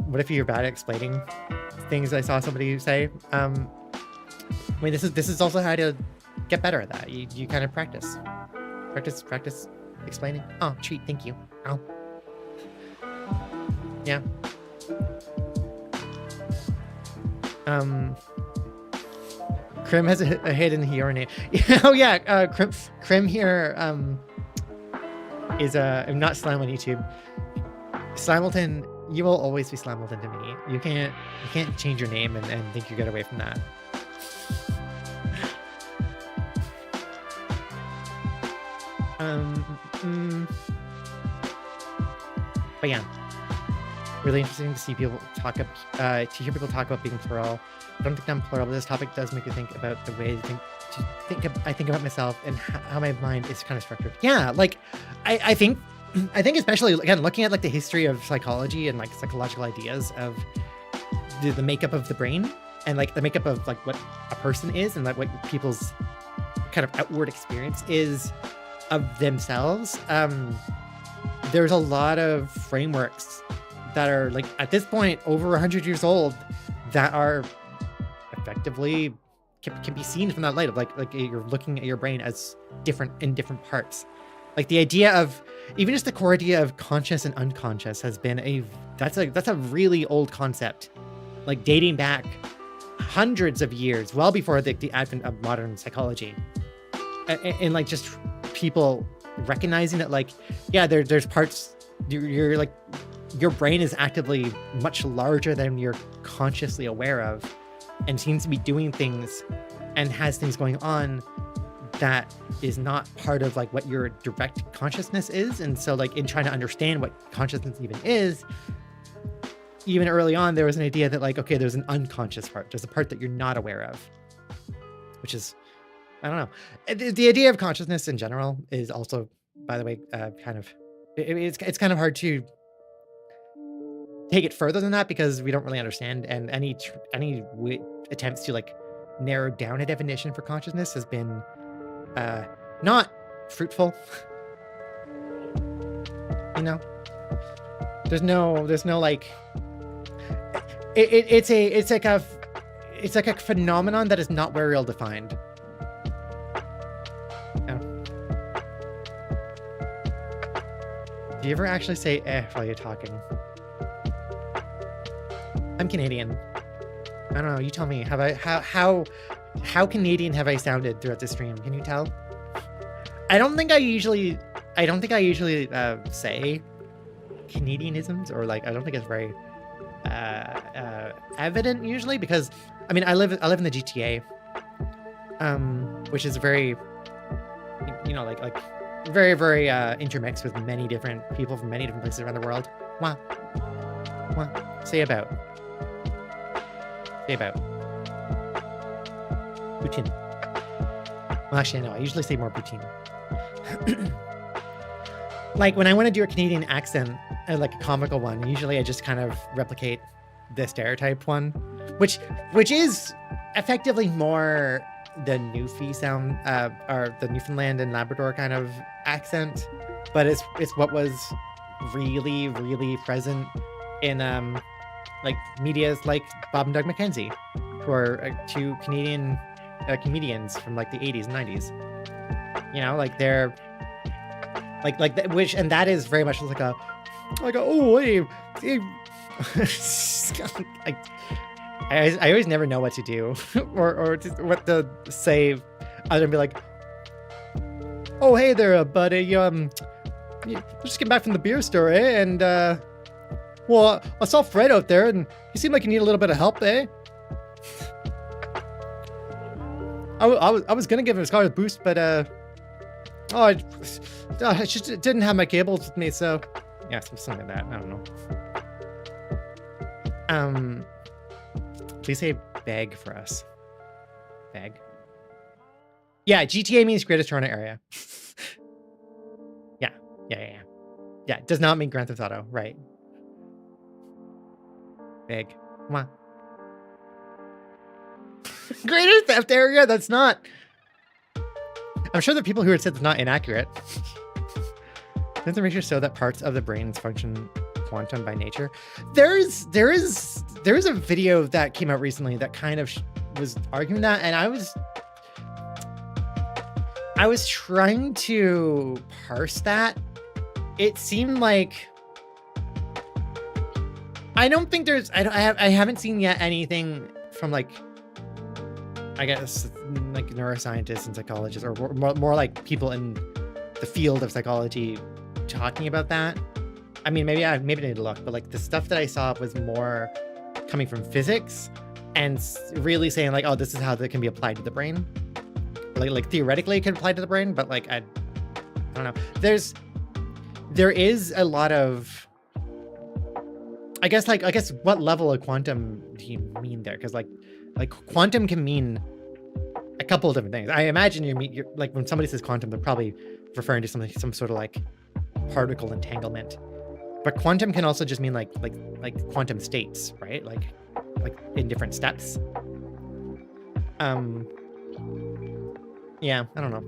What if you're bad at explaining things? I saw somebody say, I mean, this is also how to get better at that. You kind of practice explaining. Oh, treat, thank you. Oh, yeah. Krim has a hidden urinate. Oh yeah, Krim here is I'm not Slam on YouTube. Slamilton, you will always be Slamilton to me. You can't change your name and think you get away from that. But yeah, really interesting to see people to hear people talk about being plural. I don't think I'm plural, but this topic does make me think about the way I think about myself and how my mind is kind of structured. Yeah, like I think especially again looking at like the history of psychology and like psychological ideas of the makeup of the brain and like the makeup of like what a person is and like what people's kind of outward experience is of themselves. There's a lot of frameworks that are like at this point over 100 years old that are effectively can be seen from that light of like you're looking at your brain as different in different parts. Like the idea of even just the core idea of conscious and unconscious has been that's a really old concept, like dating back hundreds of years, well before the advent of modern psychology, and like just people recognizing that like, yeah, there's parts you're like your brain is actively much larger than you're consciously aware of and seems to be doing things and has things going on that is not part of like what your direct consciousness is. And so like in trying to understand what consciousness even is, even early on, there was an idea that like, okay, there's an unconscious part. There's a part that you're not aware of, which is, I don't know. The idea of consciousness in general is also, by the way, kind of it's kind of hard to take it further than that because we don't really understand, and any attempts to like narrow down a definition for consciousness has been not fruitful. You know, there's no like it's like a phenomenon that is not very well defined. Yeah. Do you ever actually say "eh" while you're talking? I'm Canadian. I don't know. You tell me. How Canadian have I sounded throughout the stream? Can you tell? I don't think I usually say Canadianisms, or like I don't think it's very evident usually, because I mean I live in the GTA, which is very, you know, like very intermixed with many different people from many different places around the world. Wow. Say about poutine. Well, actually, no. I usually say more poutine. Like when I want to do a Canadian accent, like a comical one, usually I just kind of replicate the stereotype one, which is effectively more the Newfie sound, or the Newfoundland and Labrador kind of accent, but it's what was really present in like medias like Bob and Doug McKenzie, who are two Canadian comedians from like the 80s and 90s. You know, like they're which, and that is very much like a oh hey. I always never know what to do or what to say other than be like, oh hey there buddy, you just came back from the beer store, eh? And well, I saw Fred out there and he seemed like he needed a little bit of help, eh? I was gonna give him his car a boost, but I just didn't have my cables with me, so yeah, something like that. I don't know. Please say beg for us. Beg. Yeah, GTA means Greater Toronto Area. Yeah. Yeah, it does not mean Grand Theft Auto, right? Beg. Come on. Greater Theft Area? That's not... I'm sure the people who had said it's not inaccurate. Doesn't the research show that parts of the brains function quantum by nature? There is a video that came out recently that kind of was arguing that, and I was trying to parse that. It seemed like I haven't seen yet anything from like, I guess, like neuroscientists and psychologists, or more like people in the field of psychology talking about that. I mean, maybe I need to look, but like the stuff that I saw was more coming from physics and really saying like, oh, this is how that can be applied to the brain. Like theoretically it can apply to the brain, but like I don't know. There is a lot of, I guess what level of quantum do you mean there? Because like quantum can mean a couple of different things. I imagine you're like when somebody says quantum, they're probably referring to some sort of like particle entanglement. But quantum can also just mean like quantum states, right? Like in different steps. Yeah, I don't know.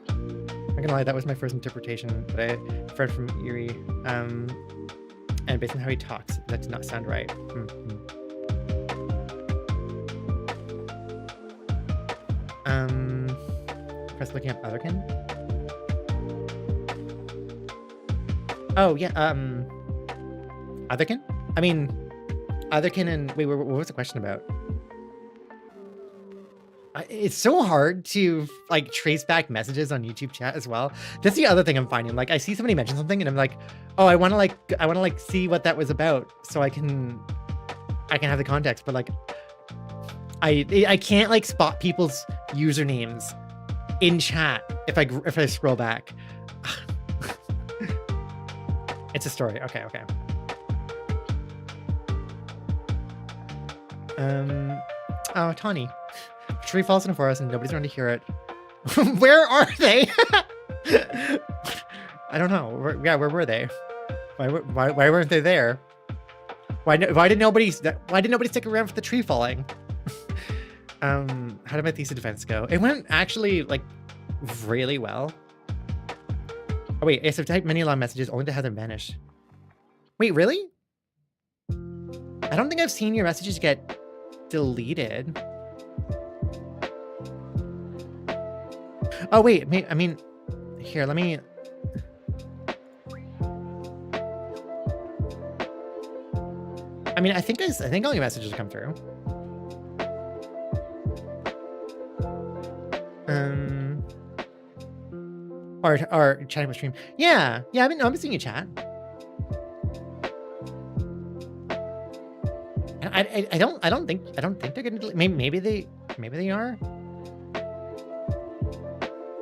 I'm not gonna lie, that was my first interpretation, but I read from Erie. And based on how he talks, that did not sound right. Press looking up Otherkin. Oh yeah, Otherkin? I mean, Otherkin and wait, what was the question about? It's so hard to like trace back messages on YouTube chat as well. That's the other thing I'm finding. Like I see somebody mention something and I'm like, oh, I want to see what that was about so I can have the context. But like, I can't like spot people's usernames in chat if I scroll back. It's a story. Okay. Oh, Tawny. Tree falls in a forest and nobody's around to hear it. Where are they? I don't know. Where were they? Why weren't they there? Why did nobody stick around for the tree falling? How did my thesis defense go? It went actually like really well. Oh wait, ASF type many long messages only to have them vanish. Wait, really? I don't think I've seen your messages get deleted. Oh wait, I mean, here, let me. I mean, I think all your messages come through. Or chatting with stream. Yeah, I've been seeing you chat. I don't think they're gonna delete. Maybe they are.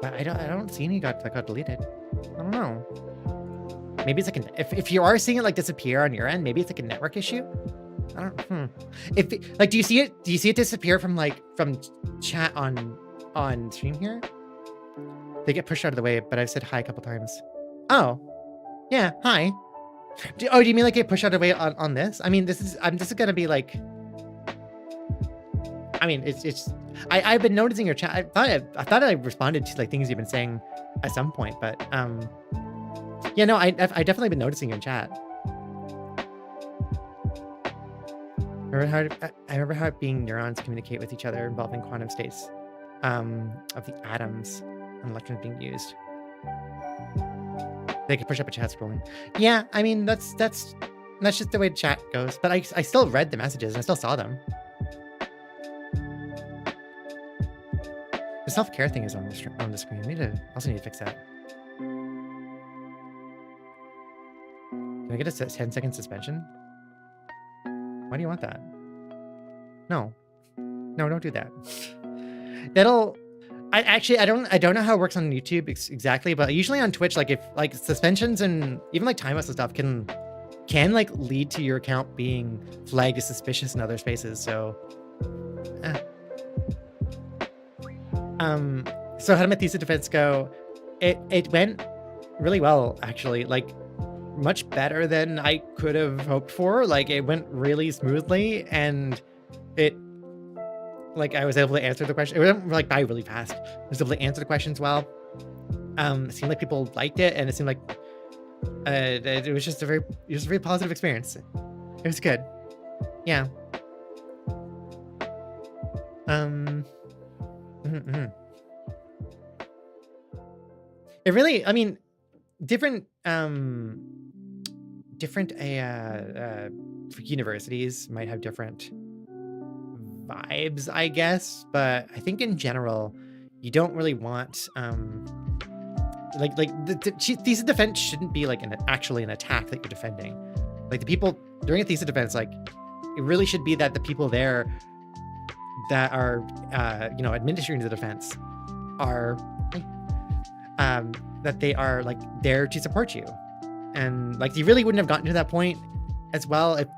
But I don't see any that got deleted. I don't know. Maybe it's like if you are seeing it like disappear on your end, maybe it's like a network issue. I don't. If like, do you see it disappear from chat on stream here? They get pushed out of the way, but I've said hi a couple times. Oh, yeah, hi. Do you mean like get pushed out of the way on this? I mean, this is gonna be like. I mean, I've been noticing your chat. I thought I responded to like things you've been saying at some point, but yeah, no, I definitely been noticing your chat. I remember how being neurons communicate with each other involving quantum states of the atoms and electrons being used. They can push up a chat scrolling. Yeah, I mean that's just the way chat goes. But I still read the messages and I still saw them. The self-care thing is on the screen. I also need to fix that. Can I get a 10-second suspension? Why do you want that? No, don't do that. I don't know how it works on YouTube exactly, but usually on Twitch, like if like suspensions and even like timeouts and stuff can like lead to your account being flagged as suspicious in other spaces. So, so how did my thesis defense go? It went really well, actually. Like much better than I could have hoped for. Like it went really smoothly, and I was able to answer the question. It went like by really fast. I was able to answer the questions well. It seemed like people liked it, and it seemed like it was just a very positive experience. It was good. Yeah. It really, I mean, different universities might have different vibes, I guess, but I think in general, you don't really want the thesis defense shouldn't be like actually an attack that you're defending. Like the people during a thesis defense, like it really should be that the people there that are administering the defense are that they are like there to support you, and like you really wouldn't have gotten to that point as well if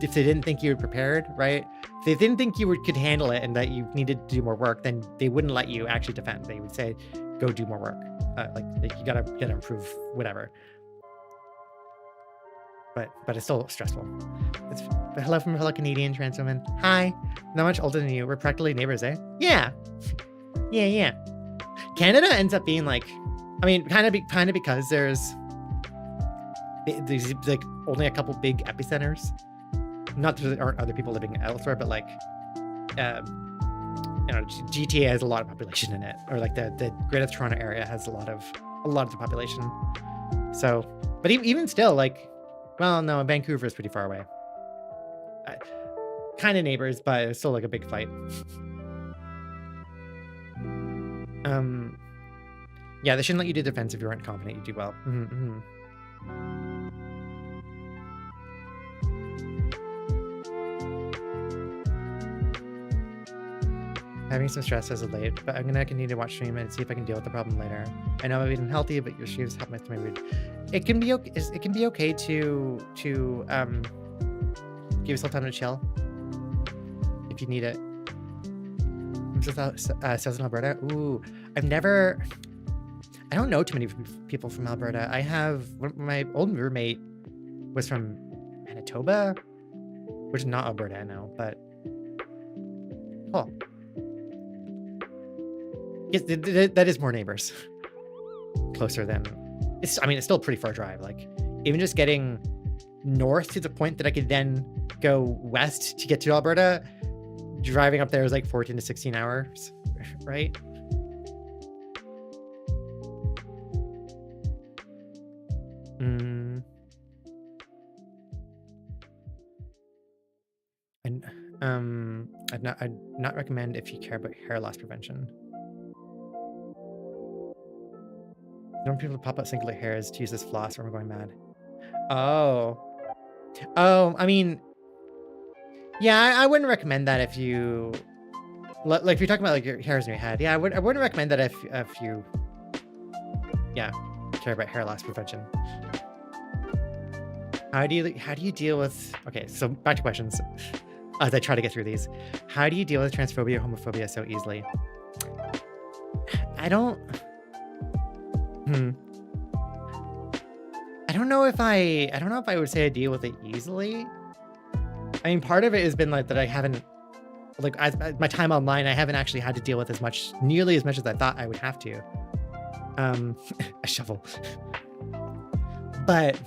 they didn't think you were prepared, right? If they didn't think you could handle it and that you needed to do more work, then they wouldn't let you actually defend. They would say, go do more work. Like you gotta improve whatever. But it's still stressful. Hello from fellow Canadian trans woman. Hi, not much older than you. We're practically neighbors, eh? Yeah. Canada ends up being like, I mean, kind of because there's like only a couple big epicenters. Not that there aren't other people living elsewhere, but like, GTA has a lot of population in it, or like the Greater Toronto area has a lot of the population. So, but even still, like, well, no, Vancouver is pretty far away. Kind of neighbors, but it's still like a big fight. Yeah, they shouldn't let you do defense if you aren't confident you do well. Having some stress as of late, but I'm gonna continue to watch stream and see if I can deal with the problem later. I know I've eaten healthy, but your streams help my mood. It can be okay to give yourself time to chill if you need it. I'm just Southern Alberta. Ooh, I don't know too many people from Alberta. I have my old roommate was from Manitoba, which is not Alberta, I know, but cool. Yes, that is more neighbors. Closer than it's. I mean, it's still a pretty far drive. Like, even just getting north to the point that I could then go west to get to Alberta, driving up there is like 14 to 16 hours, right? And I'd not recommend if you care about hair loss prevention. I don't want people to pop out singular hairs to use this floss or I'm going mad. Oh, I mean, yeah, I wouldn't recommend that if you, like, if you're talking about like your hairs in your head. Yeah, I wouldn't recommend that if you, yeah, care about hair loss prevention. How do you deal with? Okay, so back to questions. As I try to get through these, how do you deal with transphobia, homophobia so easily? I don't know if I would say I deal with it easily. I mean, part of it has been like that I haven't, like, my time online, I haven't actually had to deal with nearly as much as I thought I would have to. A shovel. But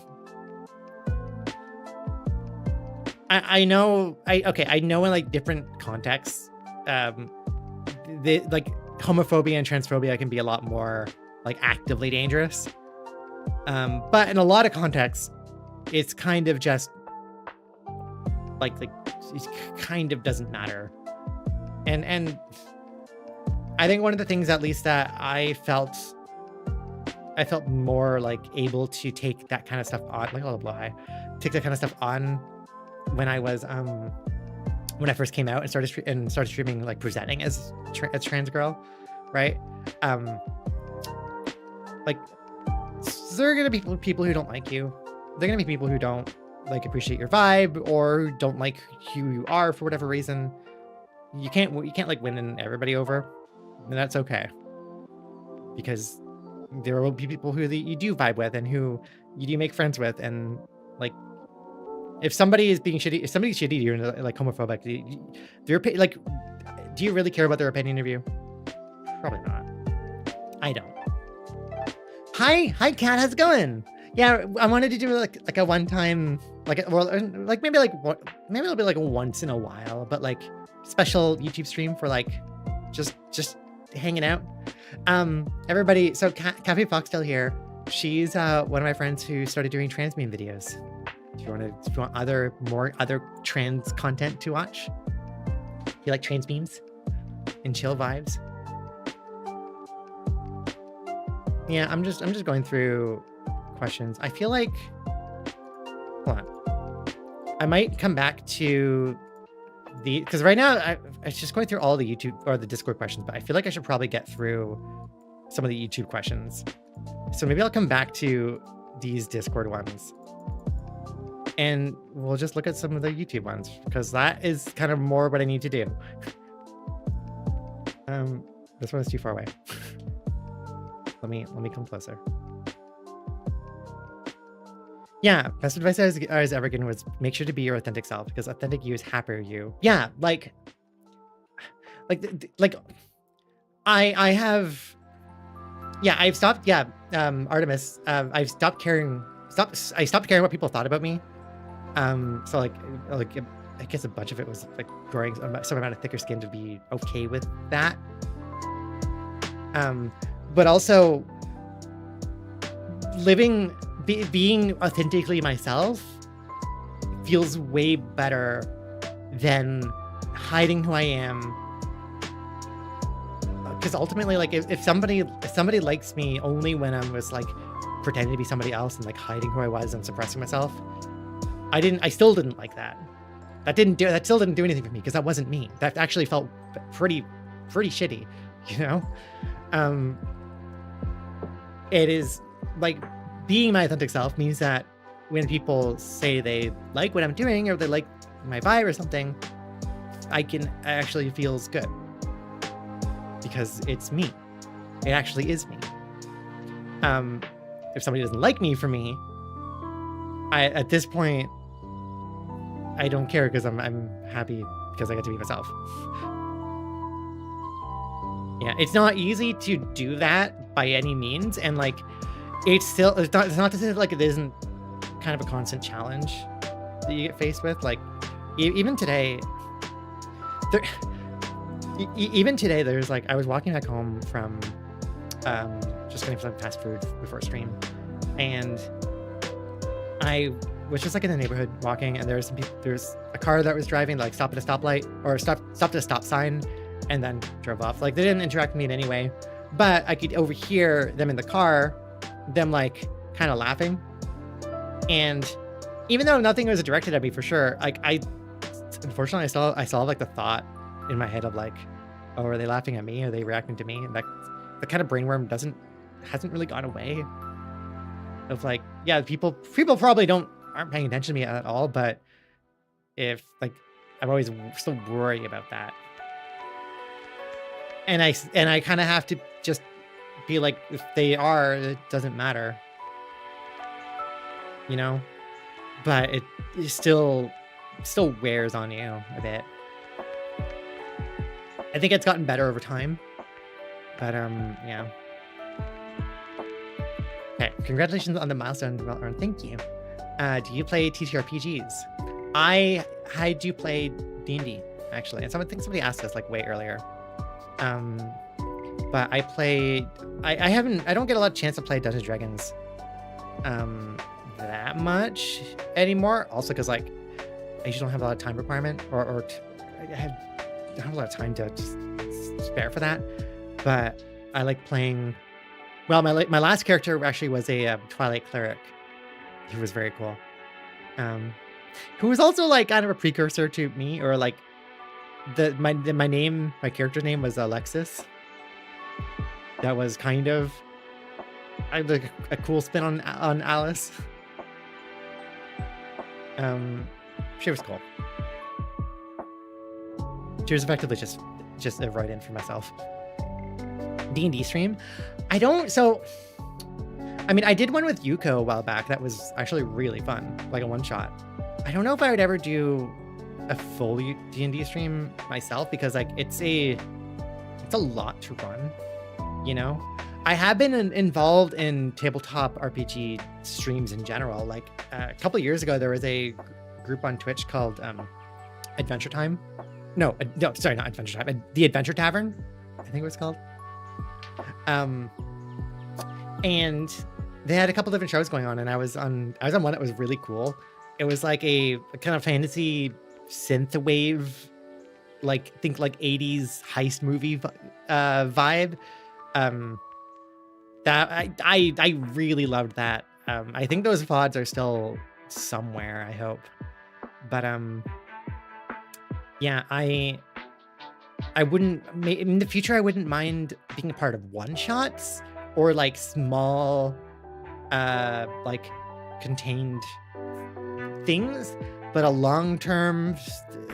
I know in like different contexts, like homophobia and transphobia can be a lot more like actively dangerous. But in a lot of contexts, it's kind of just like it kind of doesn't matter. And I think one of the things, at least, that I felt more like able to take that kind of stuff on, like, take that kind of stuff on when I was when I first came out and started streaming, like presenting as a trans girl, right? Like, so there are gonna be people who don't like you. There are gonna be people who don't like appreciate your vibe or don't like who you are for whatever reason. You can't like win everybody over, and that's okay, because there will be people who you do vibe with and who you do make friends with, and like, if somebody is being shitty, if somebody's shitty to you and like homophobic, do you really care about their opinion of you? Probably not. I don't. Hi, Kat, how's it going? Yeah, I wanted to do like a one-time, maybe it'll be like a once in a while, but like special YouTube stream for like just hanging out. Everybody, so Cafe Foxtail here. She's one of my friends who started doing trans meme videos. If you want other trans content to watch, you like trans memes and chill vibes. Yeah, I'm just going through questions. I feel like, hold on, I might come back to because right now I'm just going through all the YouTube or the Discord questions, but I feel like I should probably get through some of the YouTube questions. So maybe I'll come back to these Discord ones, and we'll just look at some of the YouTube ones, because that is kind of more what I need to do. This one is too far away. Let me come closer. Yeah, best advice I was ever given was make sure to be your authentic self, because authentic you is happier you. Yeah, like I've stopped. Yeah, Artemis. I've stopped caring. I stopped caring what people thought about me. So like I guess a bunch of it was like growing some amount of thicker skin to be okay with that. But also being authentically myself feels way better than hiding who I am. Because ultimately, like, if somebody likes me only when I was like pretending to be somebody else and like hiding who I was and suppressing myself, I still didn't like that. That still didn't do anything for me, because that wasn't me. That actually felt pretty shitty, you know? It is like, being my authentic self means that when people say they like what I'm doing or they like my vibe or something, it actually feels good, because it's me. It actually is me. If somebody doesn't like me for me, at this point, I don't care because I'm happy because I get to be myself. Yeah, it's not easy to do that by any means, and like, it's not to say like it isn't kind of a constant challenge that you get faced with. Like, even today, there's like, I was walking back home from just getting some fast food before stream, and I was just like in the neighborhood walking, and there's a car that was driving, like stopped at a stoplight, or stopped at a stop sign, and then drove off. Like, they didn't interact with me in any way, but I could overhear them in the car, them like kind of laughing. And even though nothing was directed at me for sure, like, unfortunately I saw like the thought in my head of like, oh, are they laughing at me? Are they reacting to me? And that the kind of brainworm hasn't really gone away. Of like, yeah, people probably aren't paying attention to me at all, but if like, I'm always still worried about that. And I kind of have to just be like, if they are, it doesn't matter, you know. But it still wears on you a bit. I think it's gotten better over time, but yeah. Okay, congratulations on the milestone, Ron. Thank you. Do you play TTRPGs? I do play D&D actually, and I think somebody asked us like way earlier. But I don't get a lot of chance to play Dungeons & Dragons that much anymore. Also, because like, I usually don't have a lot of time requirement, or I don't have a lot of time to just spare for that. But I like playing. Well, my last character actually was a Twilight cleric. He was very cool. Who was also like kind of a precursor to me, or like my character's name was Alexis. That was kind of like a cool spin on Alice. She was cool. She was effectively just a write-in for myself. D&D stream? I did one with Yuko a while back that was actually really fun, like a one-shot. I don't know if I would ever do a full D&D stream myself, because like it's a lot to run, you know. I have been involved in tabletop RPG streams in general. Like a couple of years ago, there was a group on Twitch called Adventure Time. No, sorry, not Adventure Time. The Adventure Tavern, I think it was called. And they had a couple different shows going on, and I was on one that was really cool. It was like a kind of fantasy synthwave, like think like 80s heist movie vibe. That I really loved that. I think those VODs are still somewhere, I hope. But yeah, I wouldn't, in the future, I wouldn't mind being a part of one-shots or like small, like contained things, but a long-term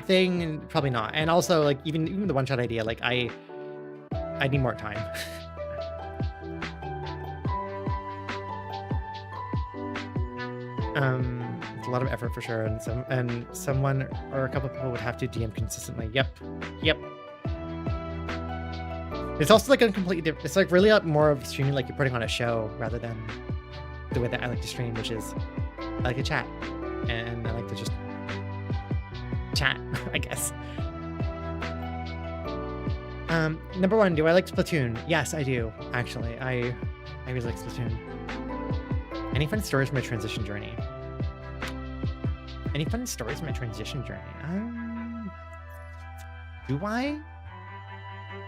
thing, probably not. And also, like even the one-shot idea, like I need more time. It's a lot of effort for sure, and someone or a couple of people would have to DM consistently. Yep. It's also like a completely different. It's like really more of streaming, like you're putting on a show rather than the way that I like to stream, which is I like to chat, and I like to just chat, I guess. Number one, do I like Splatoon? Yes, I do. Actually, I really like Splatoon. Any fun stories from my transition journey? Any fun stories from my transition journey? Do I?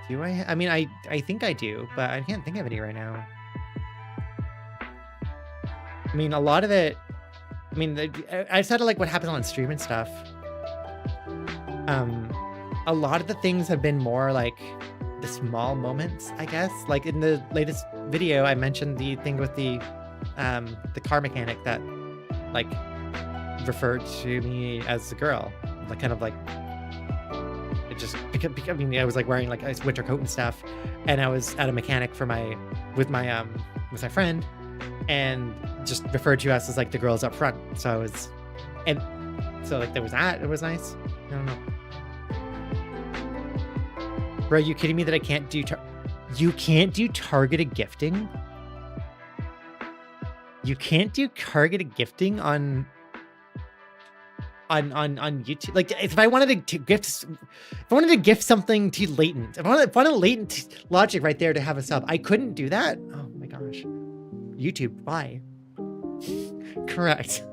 I mean, I think I do, but I can't think of any right now. I mean, a lot of it, I mean, outside of like what happens on stream and stuff, a lot of the things have been more like the small moments, I guess. Like in the latest video, I mentioned the thing with the car mechanic that like referred to me as a girl, like kind of like it just because I mean I was like wearing like a winter coat and stuff, and I was at a mechanic with my was my friend, and just referred to us as like the girls up front. So I was, and so like there was that. It was nice. I don't know. Bro, you kidding me that I can't do? You can't do targeted gifting. You can't do targeted gifting on YouTube. Like if I wanted to gift, if I wanted to gift something to latent, if I wanted latent logic right there to have a sub, I couldn't do that. Oh my gosh. YouTube, why? Correct.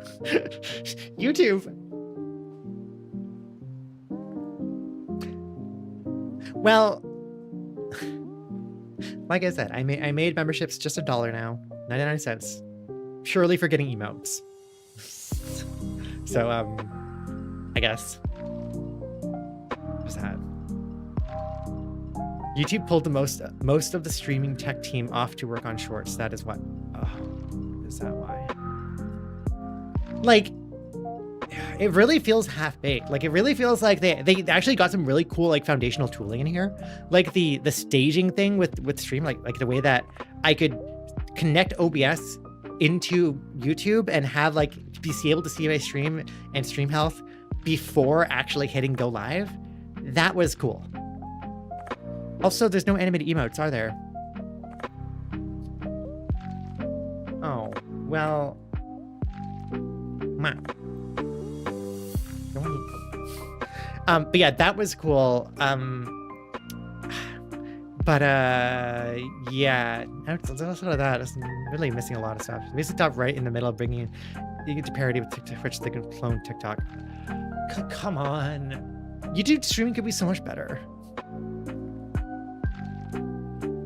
YouTube. Well, like I said, I made memberships just $1 now, 99 cents, purely for getting emotes. So I guess. What's that? YouTube pulled the most of the streaming tech team off to work on shorts. That is what. Oh, is that why? Like, it really feels half-baked. Like, it really feels like they actually got some really cool like foundational tooling in here. Like the staging thing with Stream, like the way that I could connect OBS into YouTube and have like be able to see my stream and stream health before actually hitting go live. That was cool. Also, there's no animated emotes, are there? Oh, well. But yeah, that was cool. But yeah, outside of that, I'm really missing a lot of stuff. We stopped right in the middle of bringing you get to parody with Twitch, they can clone TikTok. Come on, YouTube streaming could be so much better.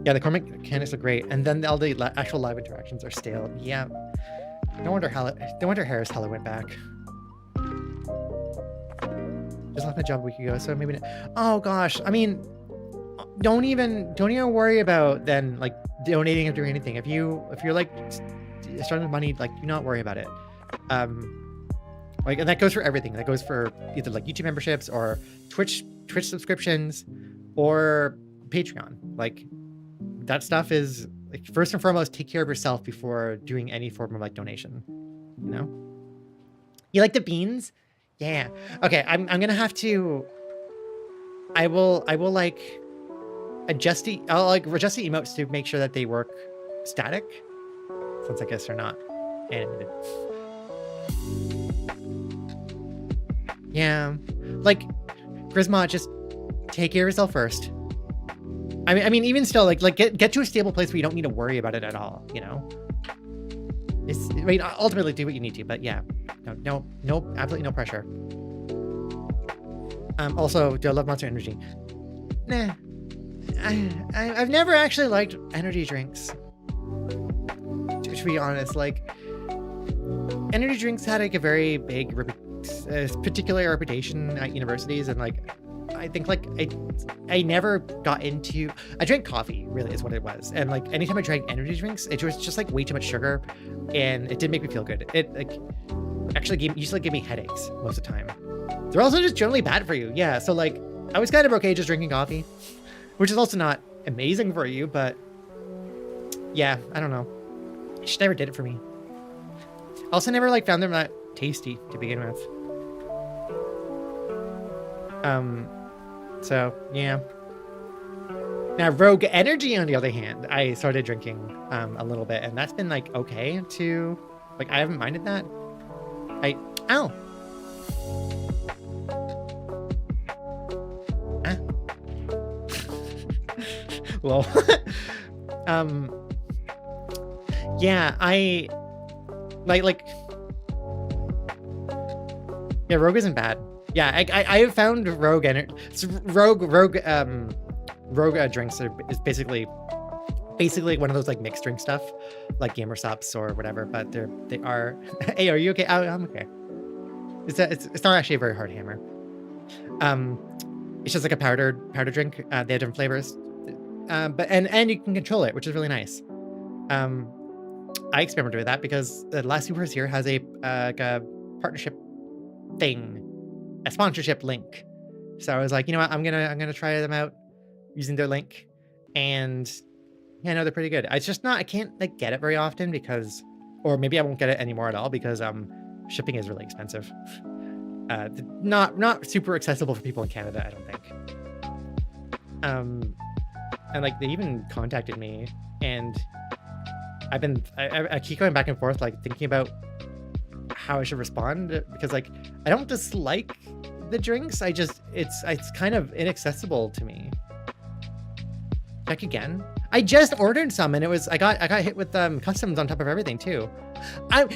Yeah, the core mechanics look great, and then all the actual live interactions are stale. Yeah, no wonder Harris Heller went back. Just left my job a week ago, so maybe. Oh gosh, I mean, don't even worry about then like donating or doing anything. If you're like starting with money, like do not worry about it. Like, and that goes for everything. That goes for either like YouTube memberships or Twitch subscriptions or Patreon. Like that stuff is like first and foremost, take care of yourself before doing any form of like donation. You know? You like the beans? Yeah. Okay, I'm gonna have to. I will like adjust I'll like adjust the emotes to make sure that they work static, since I guess they're not animated. Yeah, like Grisma, just take care of yourself first. I mean, even still, like get to a stable place where you don't need to worry about it at all. You know, I mean, ultimately do what you need to, but yeah, no, absolutely no pressure. Also, do I love Monster Energy? Nah, I've never actually liked energy drinks. To be honest, like energy drinks had like a very big, particular reputation at universities, and like I think like I never got into. I drank coffee, really is what it was, and like anytime I drank energy drinks, it was just like way too much sugar, and it didn't make me feel good. It like actually used to give me headaches most of the time. They're also just generally bad for you. Yeah, so like I was kind of okay just drinking coffee, which is also not amazing for you, but yeah, I don't know. It just never did it for me. Also never like found them that tasty to begin with. So yeah. Now Rogue Energy, on the other hand, I started drinking a little bit, and that's been like okay to, like I haven't minded that. Ow. Well, yeah, I like yeah, Rogue isn't bad. Yeah, I have found Rogue drinks is basically one of those like mixed drink stuff, like Gamer Sops or whatever. But they are. Hey, are you okay? I'm okay. It's not actually a very hard hammer. It's just like a powdered drink. They have different flavors, but and you can control it, which is really nice. I experimented with that because the last Super here has a partnership thing, a sponsorship link. So I was like, you know what, I'm gonna try them out using their link, and Yeah, no, they're pretty good. It's just not, I can't like get it very often because, or maybe I won't get it anymore at all because shipping is really expensive. Not super accessible for people in Canada, I don't think. And like they even contacted me, and I keep going back and forth, like thinking about how I should respond because like I don't dislike the drinks. I just it's kind of inaccessible to me. Check again. I just ordered some and it was I got hit with customs on top of everything too.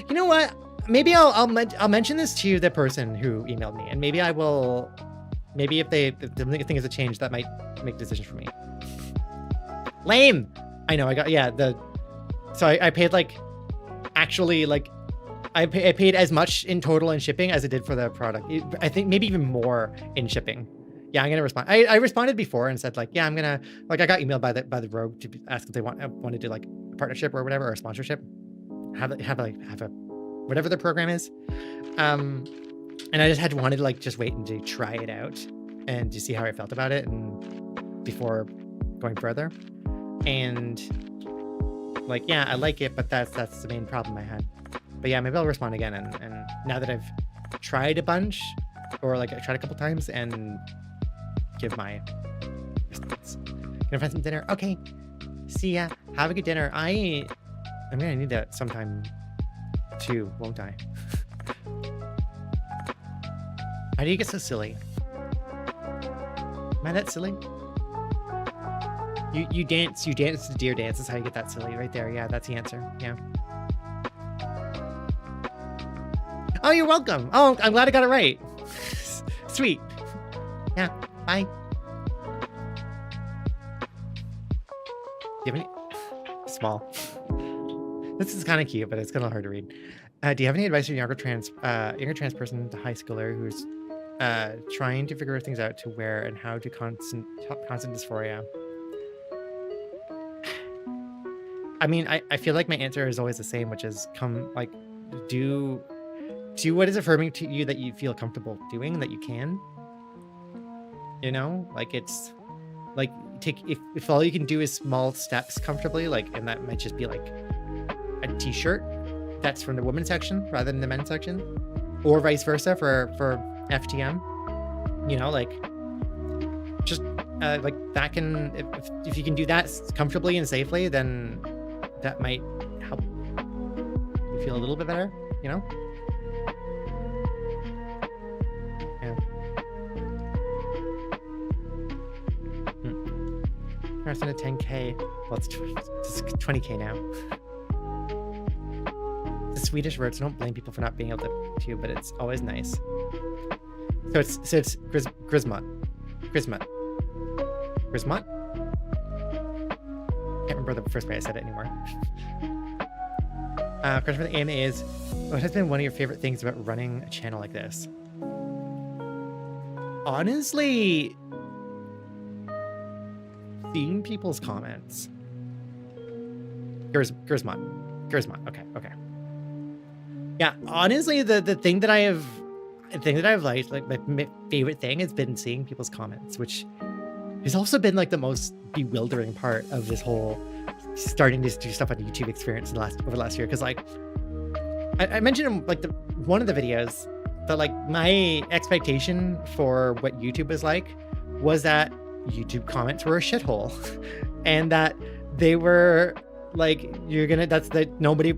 You know what? Maybe I'll mention this to the person who emailed me, and maybe I will. Maybe if the thing is a change, that might make decisions for me. Lame. I know. I got So I paid like actually like I paid as much in total in shipping as it did for the product. I think maybe even more in shipping. Yeah, I'm gonna respond. I responded before and said like, yeah, I'm gonna like I got emailed by the Rogue to ask if they want to do like a partnership or whatever, or a sponsorship. Have a whatever the program is. And I just wanted to like just wait and to try it out and to see how I felt about it and before going further. And like, yeah, I like it, but that's the main problem I had. But yeah, maybe I'll respond again. And now that I've tried a bunch, or like I tried a couple times, and give my response. Gonna find some dinner. Okay. See ya. Have a good dinner. I'm gonna need that sometime too, won't I? How do you get so silly? Am I that silly? You dance the deer dance. That's how you get that silly right there. Yeah, that's the answer. Yeah. Oh, you're welcome. Oh, I'm glad I got it right. Sweet. Yeah, bye. Do you have any? Small. This is kind of cute, but it's kind of hard to read. Do you have any advice for a younger trans person to high schooler who's trying to figure things out to wear and how to constant dysphoria? I mean, I feel like my answer is always the same, which is do what is affirming to you that you feel comfortable doing, that you can. You know, like it's like if all you can do is small steps comfortably, like, and that might just be like a t-shirt that's from the women's section rather than the men's section, or vice versa for FTM, you know, like just like that can, if you can do that comfortably and safely, then that might help you feel a little bit better, you know? Yeah. Person at 10K. Well, it's 20K now. The Swedish word, so don't blame people for not being able to, but it's always nice. So it's Grismot. Can't remember the first way I said it anymore. Question for the AMA is, what has been one of your favorite things about running a channel like this? Honestly, seeing people's comments. Grismot. Okay. Yeah, honestly, the thing that I've liked, like my favorite thing has been seeing people's comments, which has also been like the most bewildering part of this whole starting to do stuff on the YouTube experience over the last year. Because like I mentioned in like one of the videos that like my expectation for what YouTube was like was that YouTube comments were a shithole, and that they were like,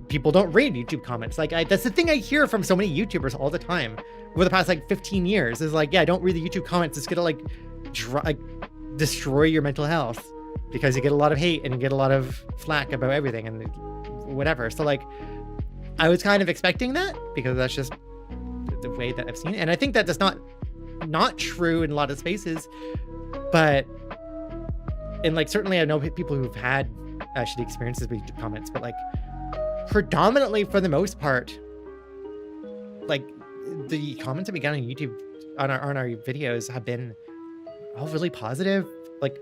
people don't read YouTube comments. Like that's the thing I hear from so many YouTubers all the time over the past like 15 years is like, yeah, don't read the YouTube comments. It's gonna like destroy your mental health because you get a lot of hate and you get a lot of flack about everything and whatever. So like, I was kind of expecting that because that's just the way that I've seen it. And I think that that's not true in a lot of spaces, but, and like, certainly I know people who've had shitty experiences with YouTube comments, but like predominantly for the most part, like the comments that we got on YouTube on our videos have been all really positive. Like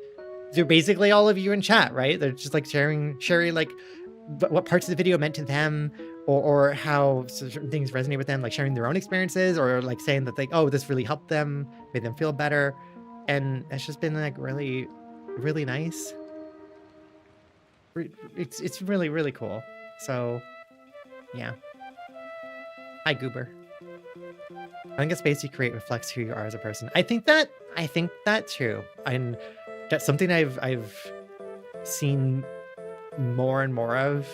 they're basically all of you in chat, right? They're just like sharing like what parts of the video meant to them, or how certain things resonate with them, like sharing their own experiences, or like saying that like, oh, this really helped them, made them feel better. And it's just been like really, really nice. It's really, really cool. So, yeah. Hi, Goober. I think the space you create reflects who you are as a person. I think that's true. And that's something I've seen more and more of,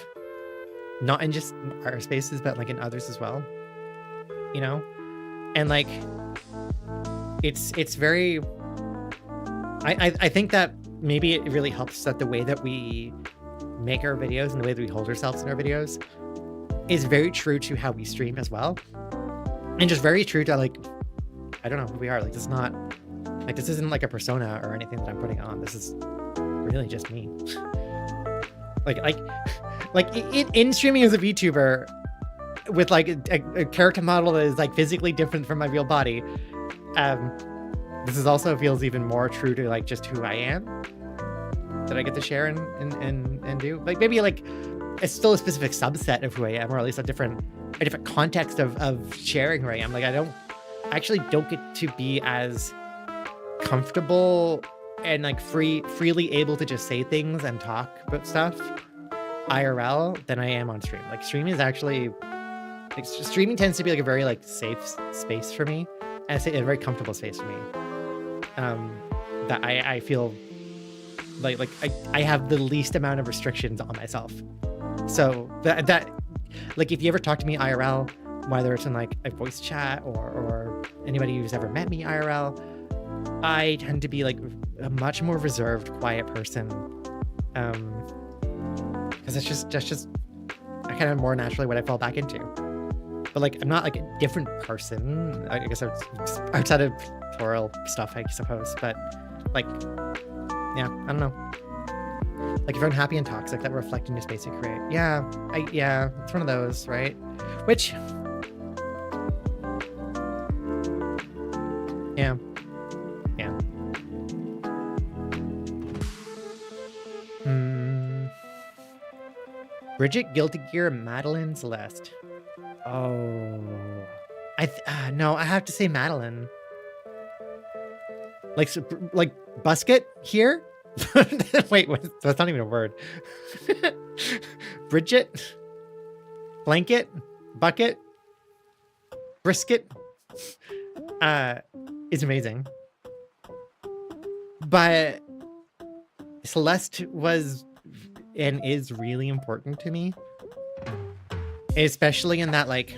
not in just our spaces, but like in others as well. You know? And like it's very I think that maybe it really helps that the way that we make our videos and the way that we hold ourselves in our videos is very true to how we stream as well. And just very true to like, I don't know who we are. Like, this is not like, this isn't like a persona or anything that I'm putting on. This is really just me. like in streaming as a VTuber with like a character model that is like physically different from my real body. This is also feels even more true to like just who I am that I get to share and do. Like maybe like it's still a specific subset of who I am, or at least a different context of sharing who I am. Like I actually don't get to be as comfortable and like freely able to just say things and talk about stuff IRL than I am on stream. Like streaming is actually like, streaming tends to be like a very like safe space for me, and I say a very comfortable space for me. That I feel like I have the least amount of restrictions on myself. So that like if you ever talk to me IRL, whether it's in like a voice chat or anybody who's ever met me IRL, I tend to be like a much more reserved, quiet person. Because that's just I kind of more naturally what I fall back into. But like I'm not like a different person. I guess outside of tutorial stuff, I suppose. But like, yeah, I don't know. Like if you're unhappy and toxic, that reflect in your space you create. Yeah, it's one of those, right? Which, yeah. Bridget, Guilty Gear, Madeline, Celeste. Oh, no, I have to say Madeline. Like Busket here? Wait, what? That's not even a word. Bridget, Blanket, Bucket, Brisket is amazing. But Celeste was and is really important to me. Especially in that like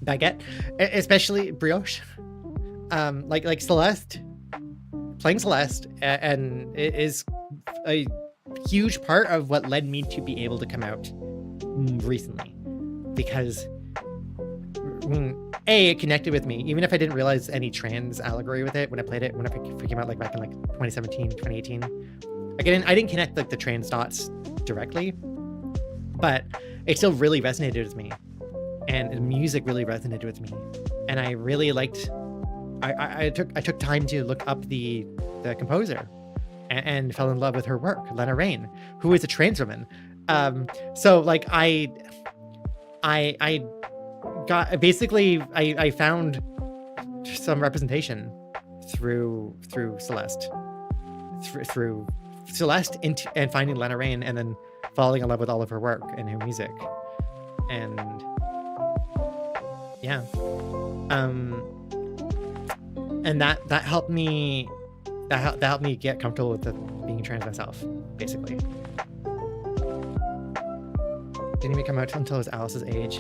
baguette, especially brioche. Like Celeste, playing Celeste, and it is a huge part of what led me to be able to come out recently, because it connected with me, even if I didn't realize any trans allegory with it when I played it, when it came out like back in like 2017, 2018. Again, I didn't connect like the trans dots directly, but it still really resonated with me, and the music really resonated with me, and I really liked. I took time to look up the composer, and fell in love with her work, Lena Raine, who is a trans woman. So like I got basically I found some representation through Celeste, through Celeste and finding Lena Raine, and then falling in love with all of her work and her music, and yeah, and that helped me get comfortable with being trans myself, basically. Didn't even come out until it was Alice's age.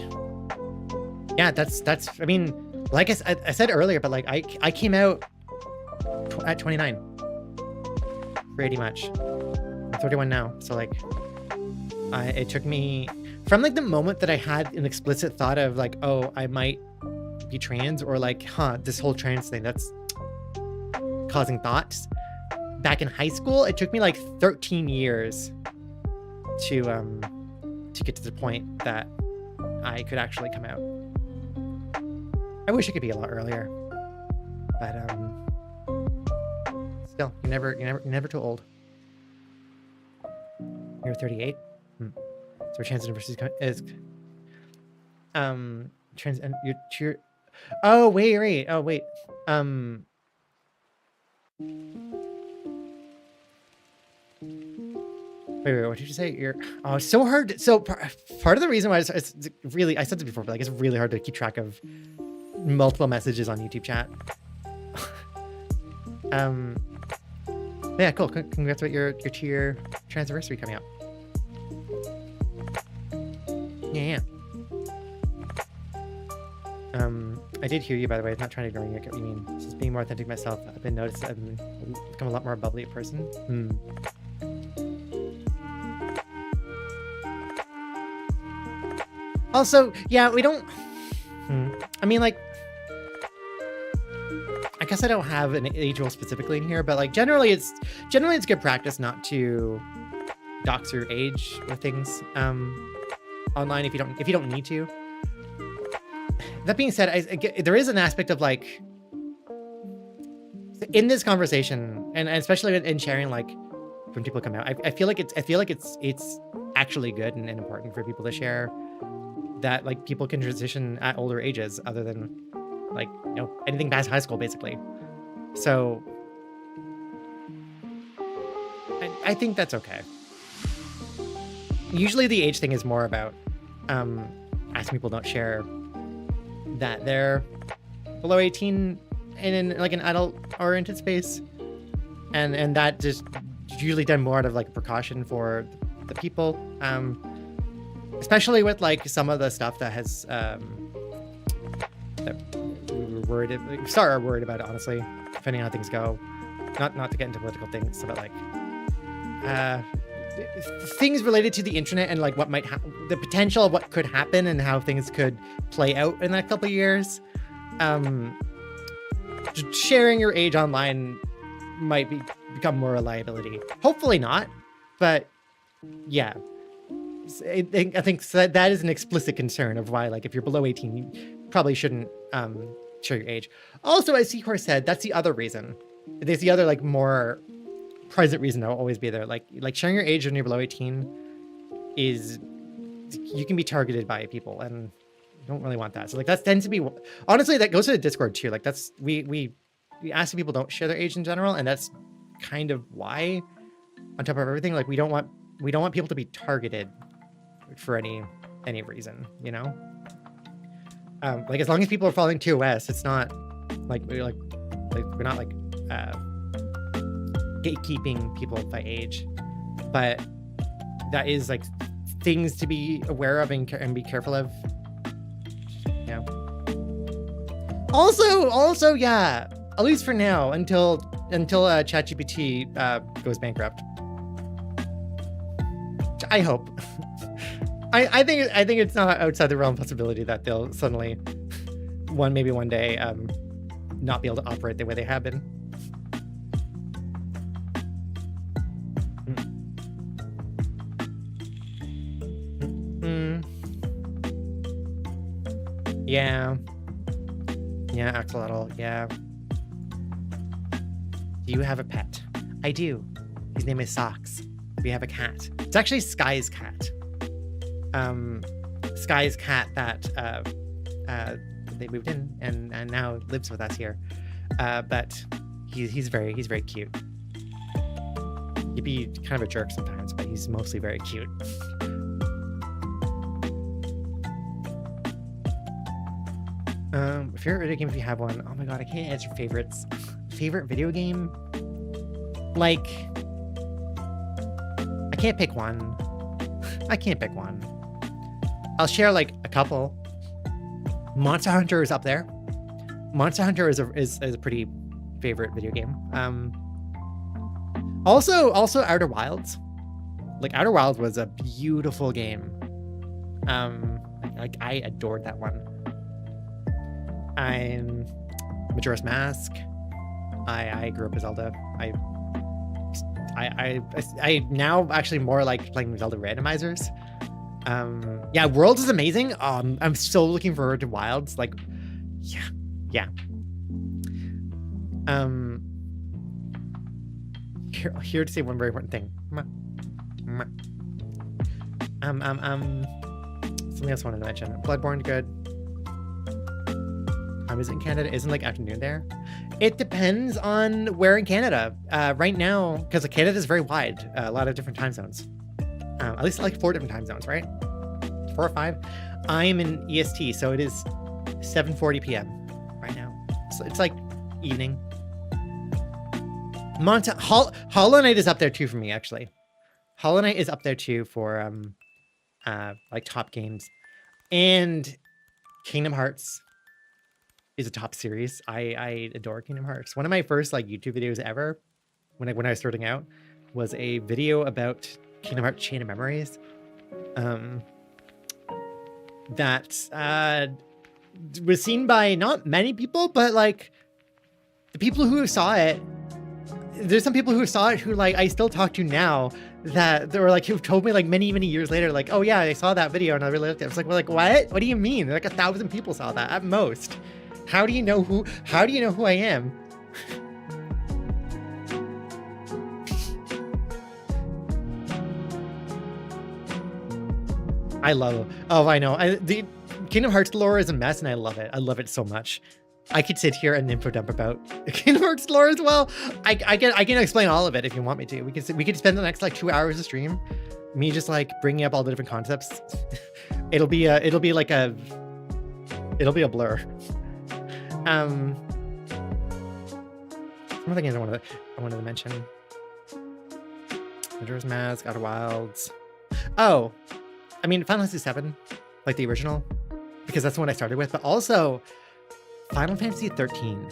Yeah, that's I mean, like I said earlier, but like I came out at 29 pretty much. I'm 31 now, so like it took me from like the moment that I had an explicit thought of like, oh, I might be trans, or like, this whole trans thing that's causing thoughts. Back in high school, it took me like 13 years to get to the point that I could actually come out. I wish it could be a lot earlier, but still, you're never too old. You're 38. So trans university is trans, and you're oh wait. Wait, what did you say? Oh, it's so hard. So part of the reason why it's really, I said this before, but like it's really hard to keep track of multiple messages on YouTube chat. Yeah, cool. Congrats about your 2-year transversary coming up. Yeah. I did hear you, by the way. I'm not trying to ignore you. I get what you mean. Just being more authentic myself. I've been noticed I've become a lot more bubbly a person. Also, yeah, we don't... I mean, like... I guess I don't have an age rule specifically in here, but like generally it's good practice not to dox your age with things online if you don't need to. That being said, there is an aspect of like in this conversation, and especially in sharing, like when people come out, I feel like it's actually good and important for people to share that like people can transition at older ages, other than like, you know, anything past high school, basically. So I think that's okay. Usually the age thing is more about asking people don't share that they're below 18 in like an adult oriented space, and that just usually done more out of like precaution for the people, especially with like some of the stuff that has that we are worried about, honestly, depending on how things go. Not to get into political things, but like things related to the internet and like what might the potential of what could happen and how things could play out in that couple of years. Sharing your age online might become more a liability. Hopefully not, but yeah. I think that is an explicit concern of why, like, if you're below 18, you probably shouldn't share your age. Also, as Seahorse said, that's the other reason. There's the other, like, more present reason that will always be there. Like sharing your age when you're below 18 is, you can be targeted by people, and you don't really want that. So, like, that tends to be, honestly, that goes to the Discord too. Like, that's, we ask people don't share their age in general, and that's kind of why, on top of everything, like, we don't want people to be targeted for any reason, you know? Like, as long as people are following TOS, it's not like we're not like gatekeeping people by age, but that is like things to be aware of and be careful of. Yeah. Also, yeah, at least for now, until ChatGPT goes bankrupt. I hope. I think it's not outside the realm of possibility that they'll suddenly maybe one day not be able to operate the way they have been. Yeah, Axolotl, yeah. Do you have a pet? I do. His name is Socks. We have a cat. It's actually Sky's cat. Sky's cat that they moved in and now lives with us here. But he's very cute. He'd be kind of a jerk sometimes, but he's mostly very cute. Favorite video game if you have one. Oh my god, I can't answer favorites. Favorite video game? Like, I can't pick one. I'll share like a couple. Monster Hunter is up there. Monster Hunter is a pretty favorite video game. Also Outer Wilds. Like, Outer Wilds was a beautiful game. Like, I adored that one. I'm Majora's Mask. I grew up with Zelda. I now actually more like playing Zelda randomizers. Yeah, Worlds is amazing. I'm so looking forward to Wilds. Like, yeah. Here to say one very important thing. Something else I wanted to mention. Bloodborne, good. Is it in Canada? Isn't like afternoon there? It depends on where in Canada. Right now, because Canada is very wide, a lot of different time zones. At least like 4 different time zones, right? 4 or 5. I am in EST, so it is 7:40 p.m. right now. So it's like evening. Hollow Knight is up there too for me, actually. Hollow Knight is up there too for like top games. And Kingdom Hearts is a top series. I adore Kingdom Hearts. One of my first like YouTube videos ever, when I was starting out, was a video about Kingdom Hearts Chain of Memories. That was seen by not many people, but like the people who saw it, there's some people who saw it who like I still talk to now, that they were like, who've told me like many years later, like, oh yeah, I saw that video and I really liked it. I was like, well, like what do you mean? Like 1,000 people saw that at most. How do you know who I am? I know. The Kingdom Hearts lore is a mess and I love it. I love it so much. I could sit here and info dump about Kingdom Hearts lore as well. I can explain all of it if you want me to. We could spend the next like 2 hours of stream, me just like bringing up all the different concepts. It'll be a blur. Some other games I wanted to mention. Majora's Mask, Outer Wilds. Oh, I mean Final Fantasy VII, like the original, because that's the one I started with, but also Final Fantasy 13.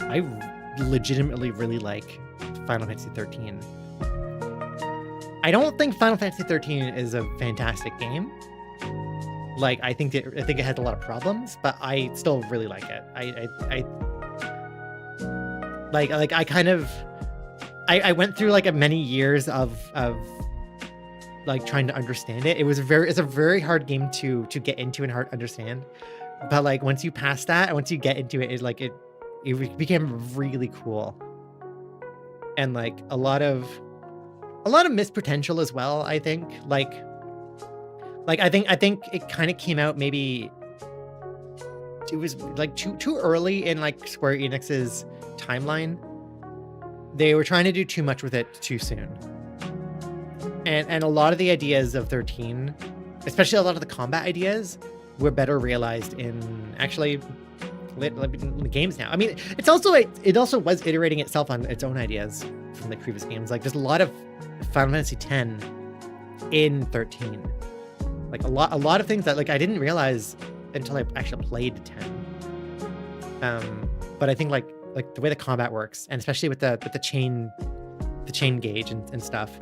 I legitimately really like Final Fantasy 13. I don't think Final Fantasy 13 is a fantastic game. Like I think it has a lot of problems, but I still really like it. I went through like many years of like trying to understand it. It's a very hard game to get into and hard to understand. But like once you pass that, and once you get into it, it became really cool. And like a lot of missed potential as well, I think. Like I think it kind of came out, maybe it was like too early in like Square Enix's timeline. They were trying to do too much with it too soon. And a lot of the ideas of 13, especially a lot of the combat ideas, were better realized in actually the games now. I mean, it also was iterating itself on its own ideas from the previous games. Like there's a lot of Final Fantasy X in 13. Like a lot of things that like I didn't realize until I actually played 10. But I think like the way the combat works, and especially with the chain gauge and stuff,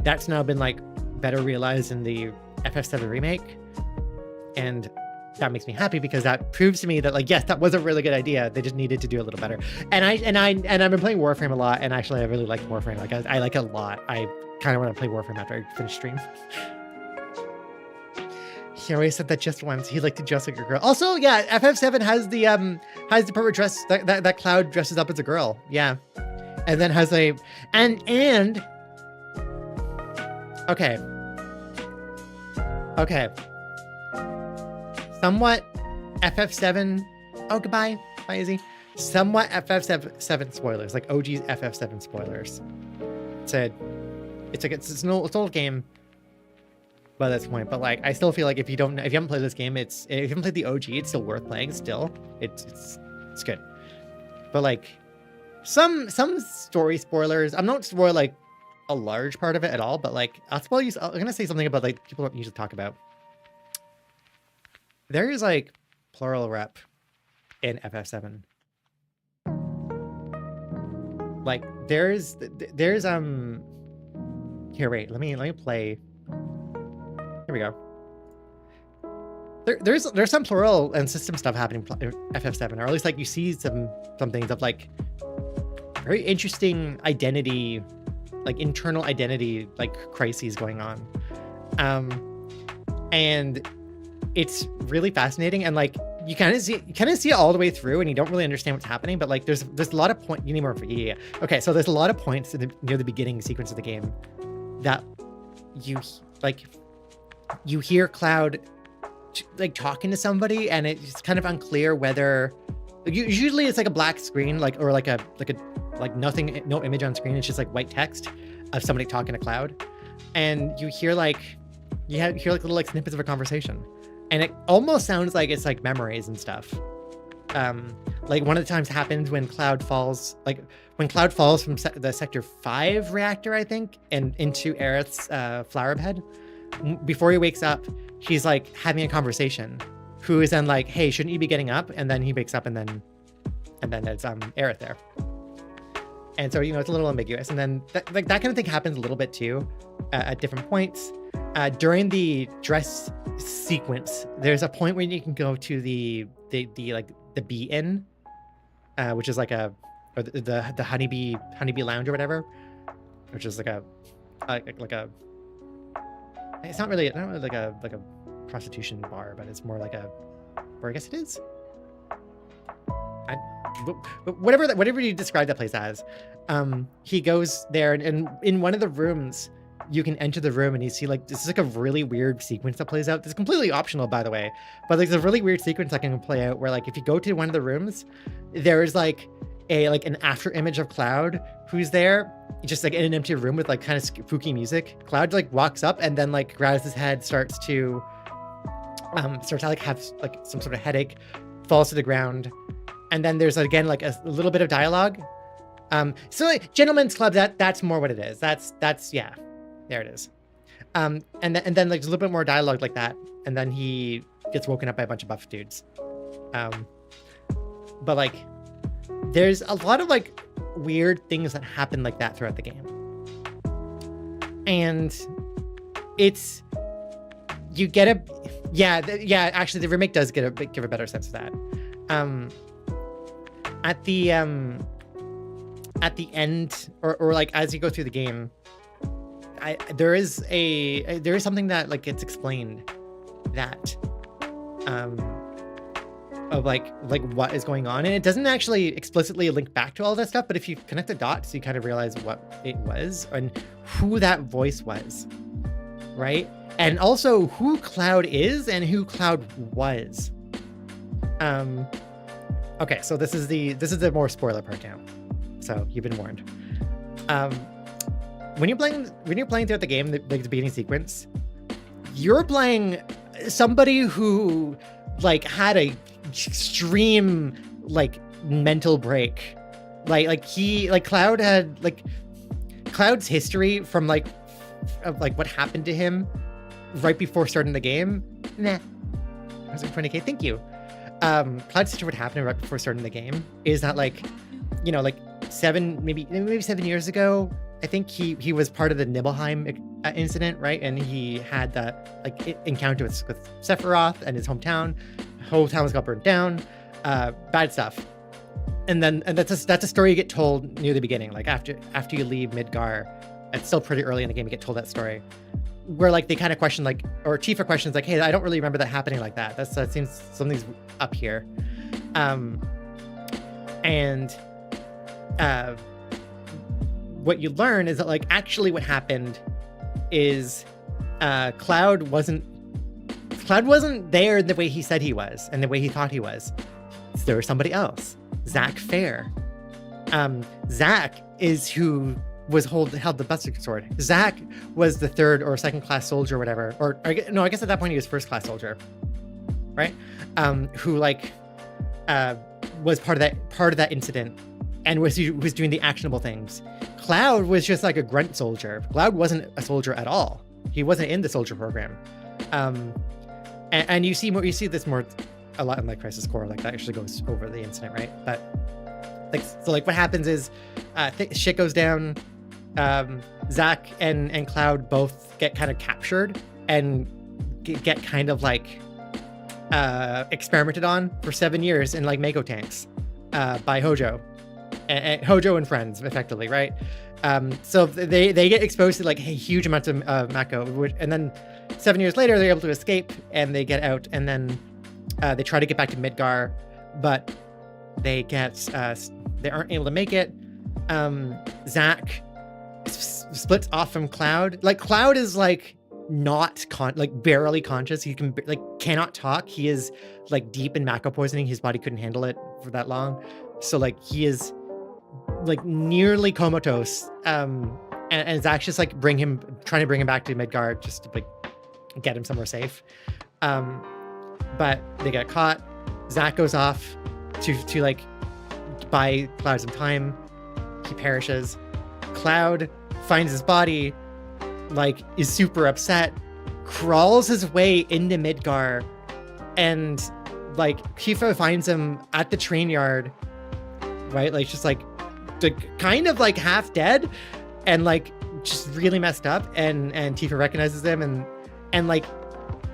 that's now been like better realized in the FF7 remake. And that makes me happy because that proves to me that like, yes, that was a really good idea. They just needed to do a little better. And I've been playing Warframe a lot, and actually I really like Warframe. Like I like it a lot. I kind of want to play Warframe after I finish stream. He always said that just once. He liked to dress like a girl. Also, yeah, FF7 has the perfect dress that Cloud dresses up as a girl. Yeah. And then has a and okay. Somewhat FF7. Oh, goodbye. Bye, Izzy. Somewhat FF7 spoilers, like OG's FF7 spoilers. It's an old game by this point, but like I still feel like if you haven't played this game, if you haven't played the OG, it's still worth playing. Still, it's good. But like some story spoilers, I'm not spoil like a large part of it at all, but like I'm gonna say something about like people don't usually talk about. There is like plural rep in FF7. Like there's here, wait, let me play. Here we go. There's some plural and system stuff happening in FF7, or at least like you see some things of like very interesting identity, like internal identity, like crises going on. And it's really fascinating, and like you kind of see it all the way through, and you don't really understand what's happening. But like there's a lot of points. You need more for Okay, so there's a lot of points near the beginning sequence of the game that you hear Cloud like talking to somebody, and it's kind of unclear whether usually it's like a black screen, like nothing, no image on screen. It's just like white text of somebody talking to Cloud. and you hear like little like snippets of a conversation, and it almost sounds like it's like memories and stuff. Like one of the times happens when Cloud falls, from the Sector 5 reactor, I think, and into Aerith's flower bed. Before he wakes up, he's like having a conversation. Who is then like, "Hey, shouldn't you be getting up?" And then he wakes up, and then there's Aerith there. And so, it's a little ambiguous. And then that kind of thing happens a little bit too, at different points. During the dress sequence, there's a point where you can go to the bee inn, which is like the honeybee lounge or whatever, which is like a it's not really like a prostitution bar, but it's more like or I guess it is. Whatever you describe that place as, he goes there, and in one of the rooms, you can enter the room and you see like this is like a really weird sequence that plays out. It's completely optional, by the way, but there's a really weird sequence that can play out where like if you go to one of the rooms, there's like an after image of Cloud who's there, just like in an empty room with like kind of spooky music. Cloud like walks up and then like grabs his head, starts to like have like some sort of headache, falls to the ground, and then there's again like a little bit of dialogue. So like Gentlemen's Club, that's more what it is. That's yeah. There it is. And then like there's a little bit more dialogue like that, and then he gets woken up by a bunch of buff dudes. But like there's a lot of like weird things that happen like that throughout the game. And it's actually the remake does give a better sense of that. At the end or like as you go through the game, there is something that like gets explained that of like what is going on, and it doesn't actually explicitly link back to all that stuff, but if you connect the dots, you kind of realize what it was and who that voice was, right? And also who Cloud is and who Cloud was. Okay, so this is the more spoiler part now, so you've been warned. When you're playing throughout the game, the beginning sequence, you're playing somebody who like had a extreme like mental break. Cloud had like Cloud's history from like what happened to him right before starting the game. Nah, I was in 20K. Thank you. Cloud's history, what happened right before starting the game, is that like 7 years ago, I think he was part of the Nibelheim incident, right? And he had that like encounter with Sephiroth and his hometown. Whole town got burned down. Bad stuff. And that's a story you get told near the beginning, like after you leave Midgar. It's still pretty early in the game. You get told that story, where like they kind of question like, or Tifa questions like, "Hey, I don't really remember that happening like that. That seems something's up here." What you learn is that like actually what happened is Cloud wasn't there the way he said he was and the way he thought he was. There was somebody else, Zack Fair. Zack is who was held the Buster Sword. Zack was the 3rd or 2nd class soldier or whatever, I guess at that point he was 1st class soldier, right? Who like was part of that incident and was doing the actionable things. Cloud was just like a grunt soldier. Cloud wasn't a soldier at all. He wasn't in the soldier program. And you see this more a lot in like Crisis Core, like that actually goes over the incident, right? But like what happens is shit goes down. Zack and Cloud both get kind of captured and get kind of like experimented on for 7 years in like Mako tanks by Hojo. And Hojo and friends, effectively, right? So they get exposed to like huge amounts of Mako, and then 7 years later they're able to escape and they get out, and then they try to get back to Midgar, but they aren't able to make it. Zack splits off from Cloud. Like Cloud is like not barely conscious. He cannot talk. He is like deep in Mako poisoning. His body couldn't handle it for that long, so like he is like nearly comatose, and Zach's just like trying to bring him back to Midgard just to like get him somewhere safe. But they get caught. Zach goes off to like buy Cloud some time. He perishes. Cloud finds his body, like is super upset, crawls his way into Midgar, and like Kiefer finds him at the train yard, right? Like just like kind of like half dead and like just really messed up, and Tifa recognizes him, and like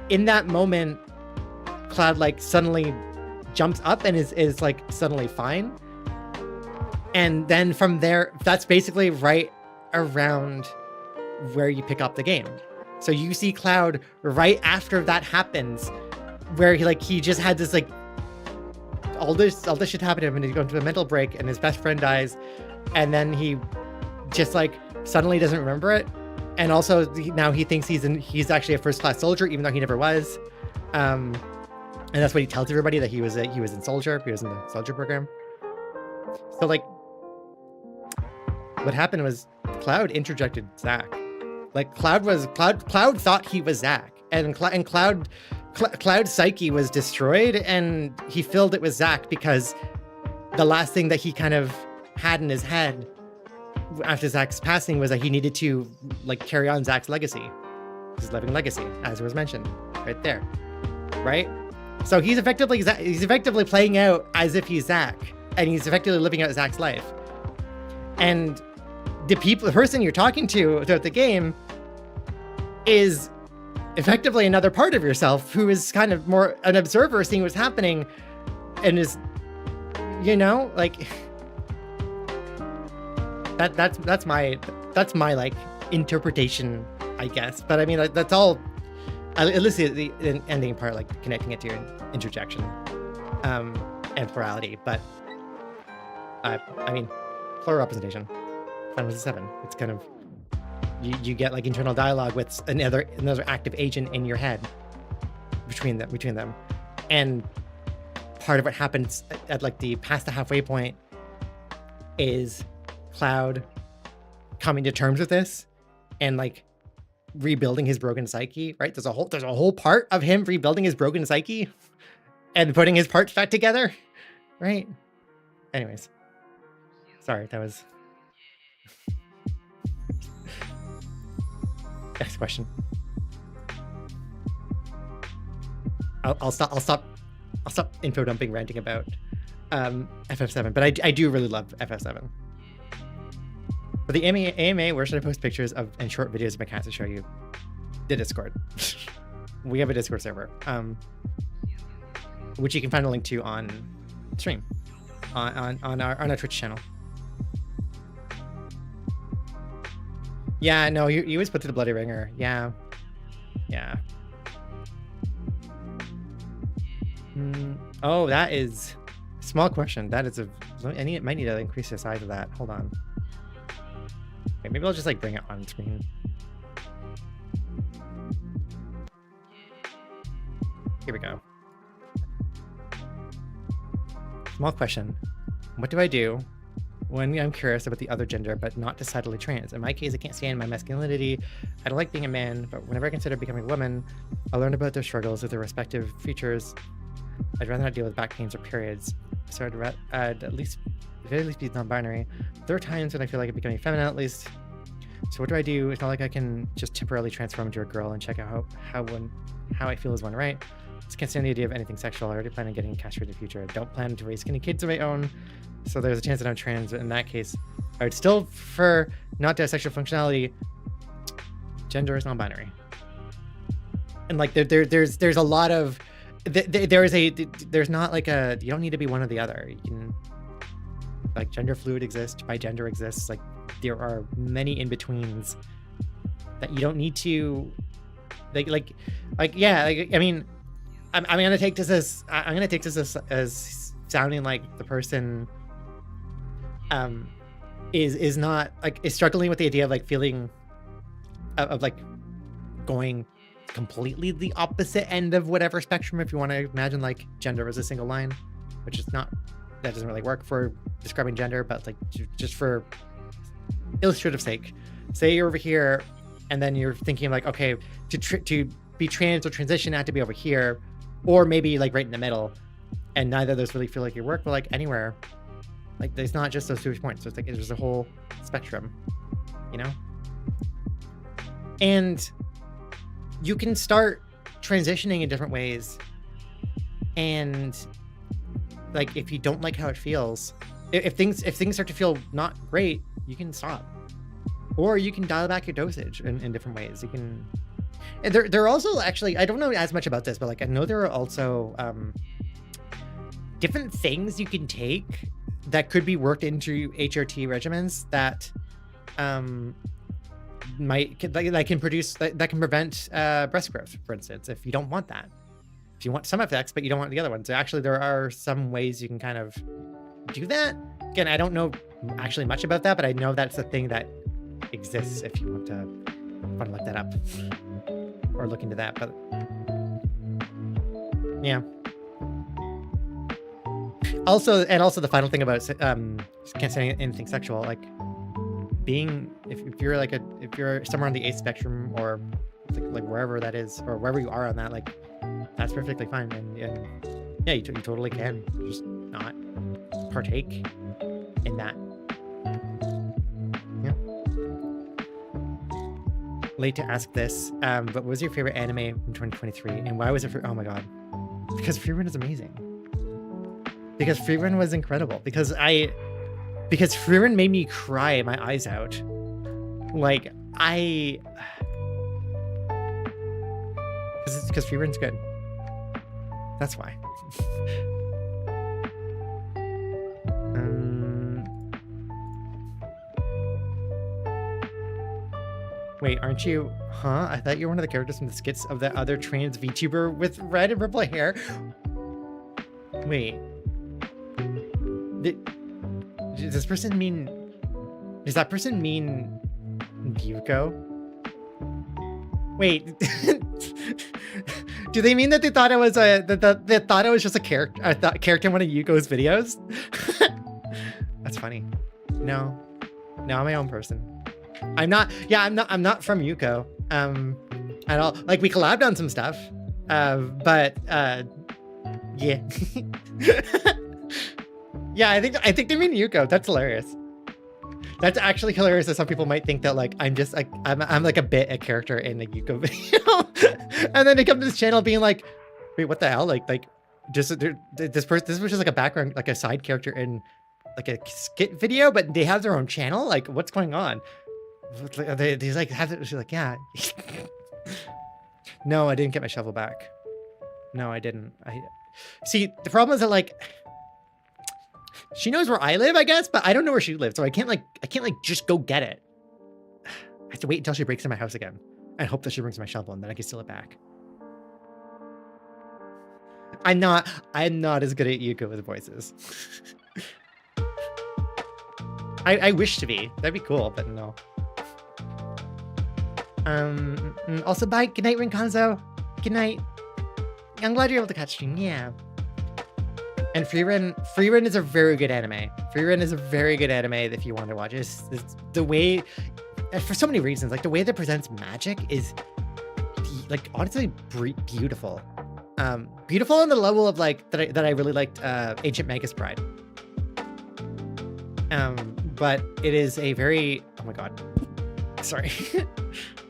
in that moment Cloud like suddenly jumps up and is like suddenly fine. And then from there, that's basically right around where you pick up the game. So you see Cloud right after that happens, where he just had this like all this shit happened to him, and he's going through a mental break, and his best friend dies, and then he just like suddenly doesn't remember it, and also now he thinks he's actually a first-class soldier, even though he never was, and that's what he tells everybody, that he was in the soldier program. So like what happened was Cloud interjected Zach. Like Cloud thought he was Zach, and Cloud's psyche was destroyed, and he filled it with Zach because the last thing that he kind of had in his head after Zach's passing was that he needed to like carry on Zach's legacy, his living legacy, as was mentioned right there, right? So he's effectively playing out as if he's Zach, and he's effectively living out Zach's life. And the person you're talking to throughout the game is effectively another part of yourself who is kind of more an observer, seeing what's happening, and is, like that's my like interpretation, I guess. But I mean, that's all. At least the ending part, like connecting it to your interjection, and plurality. But I mean, plural representation. Final Fantasy 7. It's kind of you get like internal dialogue with another active agent in your head between them, and part of what happens at like past the halfway point is Cloud coming to terms with this and like rebuilding his broken psyche, right? There's a whole part of him rebuilding his broken psyche and putting his parts back together, right? Anyways, sorry, that was next question. I'll stop info dumping, ranting about FF7, but I do really love FF7. For the AMA, where should I post pictures of and short videos of my cats to show you? The Discord. We have a Discord server, which you can find a link to on stream, on our Twitch channel. Yeah, no, you always put to the bloody ringer. Yeah. Oh, that is small question. That is might need to increase the size of that. Hold on. Okay, maybe I'll just like bring it on screen. Here we go. Small question. What do I do when I'm curious about the other gender but not decidedly trans? In my case, I can't stand my masculinity. I don't like being a man, but whenever I consider becoming a woman, I learn about their struggles with their respective features. I'd rather not deal with back pains or periods, so I'd at least be non-binary. There are times when I feel like I'm becoming feminine, at least. So what do I do? It's not like I can just temporarily transform into a girl and check out how I feel is one, right? Just can't stand the idea of anything sexual. I already plan on getting castrated in the future. I don't plan to raise skinny kids of my own, so there's a chance that I'm trans. But in that case, I would still prefer not to have sexual functionality. Gender is non-binary, and like there's a lot of there's not like a, you don't need to be one or the other. You can, like, gender fluid exists, bigender exists. Like there are many in-betweens that you don't need to like yeah, like I mean, I'm gonna take this as sounding like the person is not like, is struggling with the idea of like feeling of like going completely the opposite end of whatever spectrum, if you want to imagine like gender as a single line, which is not, that doesn't really work for describing gender, but like just for illustrative sake, say you're over here, and then you're thinking like, okay, to be trans or transition, I have to be over here, or maybe like right in the middle, and neither of those really feel like your work, but like anywhere, like there's not just those 2 points. So it's like there's a whole spectrum, you know. And you can start transitioning in different ways, and like if you don't like how it feels, if things start to feel not great, you can stop, or you can dial back your dosage in different ways. You can, and there are also, actually, I don't know as much about this, but like I know there are also different things you can take that could be worked into HRT regimens that that can prevent breast growth, for instance, if you don't want that. If you want some effects but you don't want the other ones. So actually there are some ways you can kind of do that. Again, I don't know actually much about that, but I know that's a thing that exists if you want to look that up or look into that. But yeah. Also the final thing about can't say anything sexual, like being, if you're somewhere on the 8th spectrum, or like wherever that is, or wherever you are on that, like that's perfectly fine. And yeah, you totally can just not partake in that. Yeah. Late to ask this, but what was your favorite anime in 2023, and why was it oh my god? Because Free Run is amazing. Because Free Run was incredible. Because Free Run made me cry my eyes out. Like because Free Run's good. That's why. Wait, aren't you? Huh? I thought you were one of the characters from the skits of the other trans VTuber with red and purple hair. Wait. Does this person mean? Does that person mean Yuko? Wait. Do they mean that they thought it was they thought it was just a character in one of Yuko's videos? That's funny. No, I'm my own person. I'm not from Yuko at all. Like, we collabed on some stuff, but yeah. Yeah, I think they mean Yuko. That's hilarious. That's actually hilarious that some people might think that like I'm just like I'm like a character in the Yuko video. And then they come to this channel being like, wait, what the hell? Like just this was just like a background, like a side character in like a skit video, but they have their own channel. Like, what's going on? They like have it. She's like, yeah. No, I didn't get my shovel back. No, I didn't. I see, the problem is that like she knows where I live, I guess, but I don't know where she lives, so I can't just go get it. I have to wait until she breaks in my house again and hope that she brings my shovel, and then I can steal it back. I'm not as good at Yuko with voices. I wish to be. That'd be cool, but no. Also, bye. Good night, Rinconzo. Good night. I'm glad you're able to catch stream. Yeah. And Free Run is a very good anime. Free Run is a very good anime if you want to watch it. It's the way, for so many reasons, like the way that presents magic is like honestly beautiful. Beautiful on the level of like that I really liked Ancient Magus Bride. But it is a very, oh my god, sorry.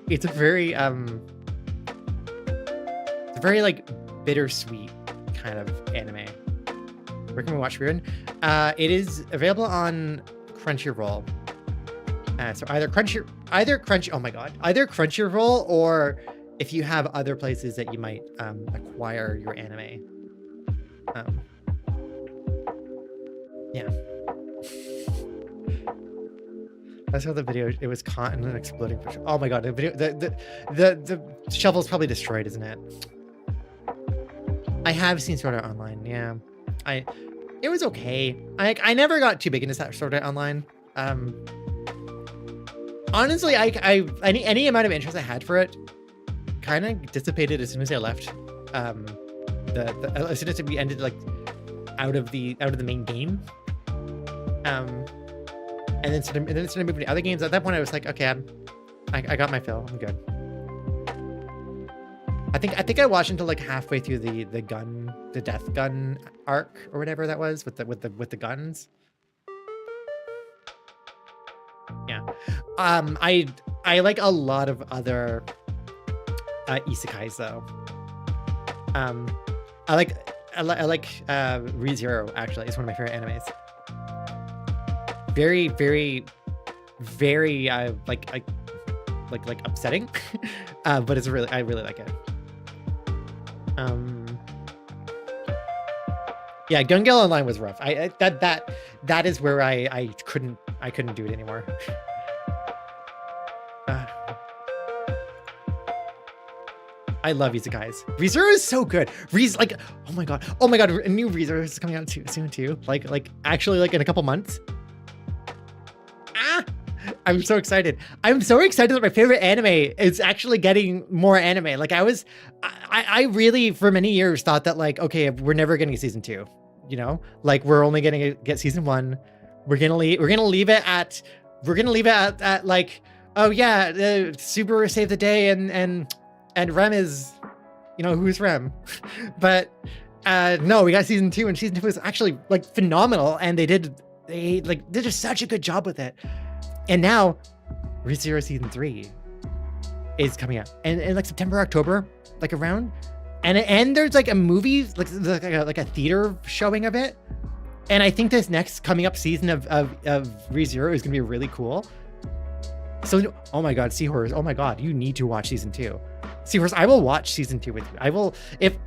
It's a very like bittersweet kind of anime. Where can we watch Free Run? It is available on Crunchyroll. So either Crunchyroll, or if you have other places that you might acquire your anime. Yeah. I saw the video. It was caught in an exploding. Oh my god! The video. The shovel's probably destroyed, isn't it? I have seen Sword Art Online. Yeah, it was okay. I never got too big into Sword Art Online. Honestly, any amount of interest I had for it kind of dissipated as soon as I left. As soon as we ended like out of the main game. And then started moving to other games. At that point, I was like, okay, I got my fill. I'm good. I think I watched until like halfway through the death gun arc or whatever that was with the guns. Yeah. I like a lot of other isekais though. I like ReZero actually. It's one of my favorite animes. Very like upsetting, but it's I really like it. Yeah, Gun Gale Online was rough. That is where I couldn't do it anymore. I love isekais. ReZero is so good. Like, oh my god, a new ReZero is coming out soon too. Like actually like in a couple months. I'm so excited. I'm so excited that my favorite anime is actually getting more anime. Like I really for many years thought that like, okay, we're never getting season 2, you know, like we're only going to get season 1. We're going to leave it at like, oh yeah, Subaru saved the day and Rem is, you know, who's Rem? But no, we got season 2 and season 2 was actually like phenomenal. And they did just such a good job with it. And now ReZero season 3 is coming out and like September, October, like around. And there's like a movie, like a theater showing of it. And I think this next coming up season of ReZero is gonna be really cool. So, oh my God, Seahorse, oh my God, you need to watch season 2. Seahorse, I will watch season 2 with you. I will, if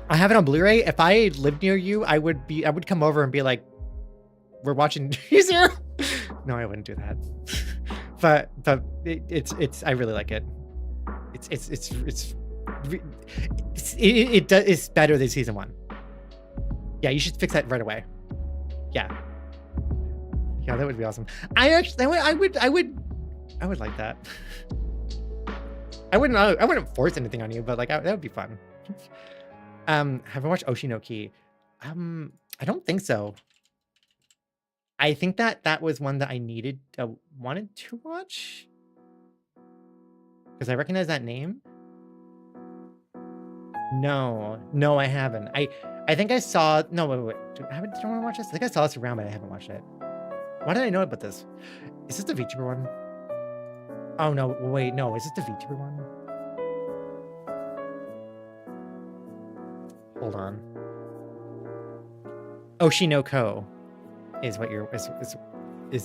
I have it on Blu-ray, if I lived near you, I would come over and be like, we're watching ReZero. No, I wouldn't do that. but it's I really like it. It's better than season 1. Yeah, you should fix that right away. Yeah, that would be awesome. I would like that. I wouldn't force anything on you, but like that would be fun. Have I watched Oshi no Ki? I don't think so. I think that was one that I wanted to watch because I recognize that name. No, I haven't. I think I saw. No, wait. Do I want to watch this? I think I saw this around, but I haven't watched it. Why did I know about this? Is this the VTuber one? Oh no, wait, no. Is this the VTuber one? Hold on. Oshi no Ko is what you're is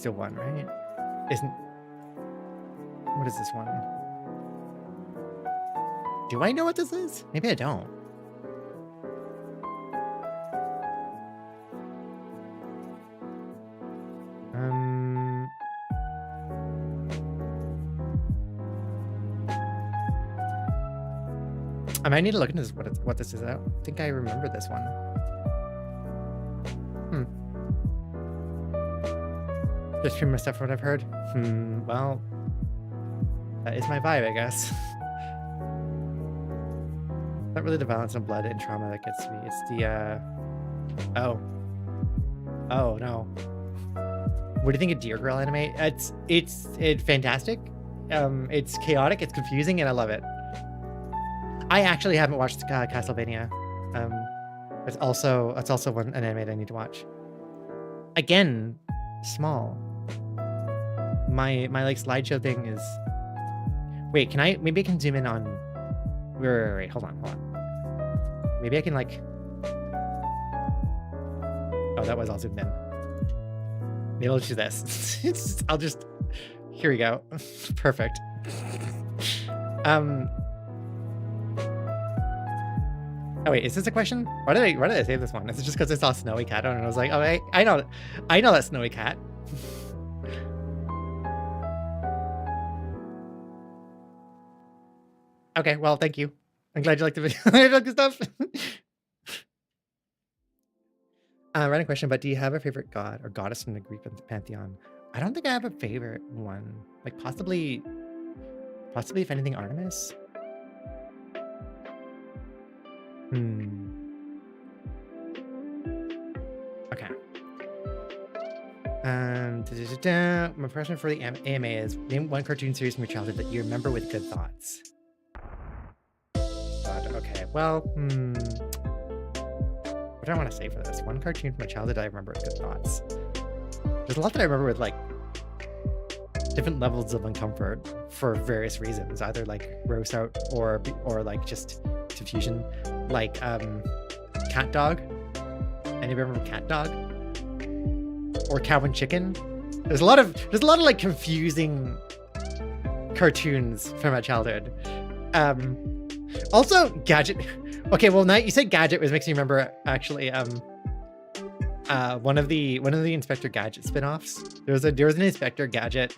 the one, right? Isn't what is this one? Do I know what this is? Maybe I don't. I might need to look into what this is. I don't think I remember this one. Just stream my stuff from what I've heard. Well, that is my vibe, I guess. Not really the violence and blood and trauma that gets me. It's the oh no. What do you think of Deer Girl anime? It's fantastic. It's chaotic, it's confusing, and I love it. I actually haven't watched Castlevania. It's also an anime that I need to watch. Again, small. My like slideshow thing is. Wait, maybe I can zoom in on. Wait, hold on. Maybe I can like. Oh, that was all zoomed in. Maybe I'll do this. I'll just. Here we go. Perfect. Oh wait, is this a question? Why did I save this one? Is it just because I saw Snowy Cat on it and I was like, oh, I know that Snowy Cat. Okay, well, thank you. I'm glad you liked the video. I like the stuff. Random question, but do you have a favorite god or goddess from the Greek pantheon? I don't think I have a favorite one. Like possibly if anything, Artemis. Okay. My question for the AMA is, name one cartoon series from your childhood that you remember with good thoughts. God, okay, well, what do I want to say for this? One cartoon from my childhood I remember with good thoughts. There's a lot that I remember with like different levels of uncomfort for various reasons, either like gross out or like just confusion. Like Cat Dog. Anybody remember Cat Dog? Or Cow and Chicken? There's a lot of like confusing cartoons from my childhood. Also Gadget. Okay, well now you said Gadget, which makes me remember actually one of the Inspector Gadget spin-offs. There was an Inspector Gadget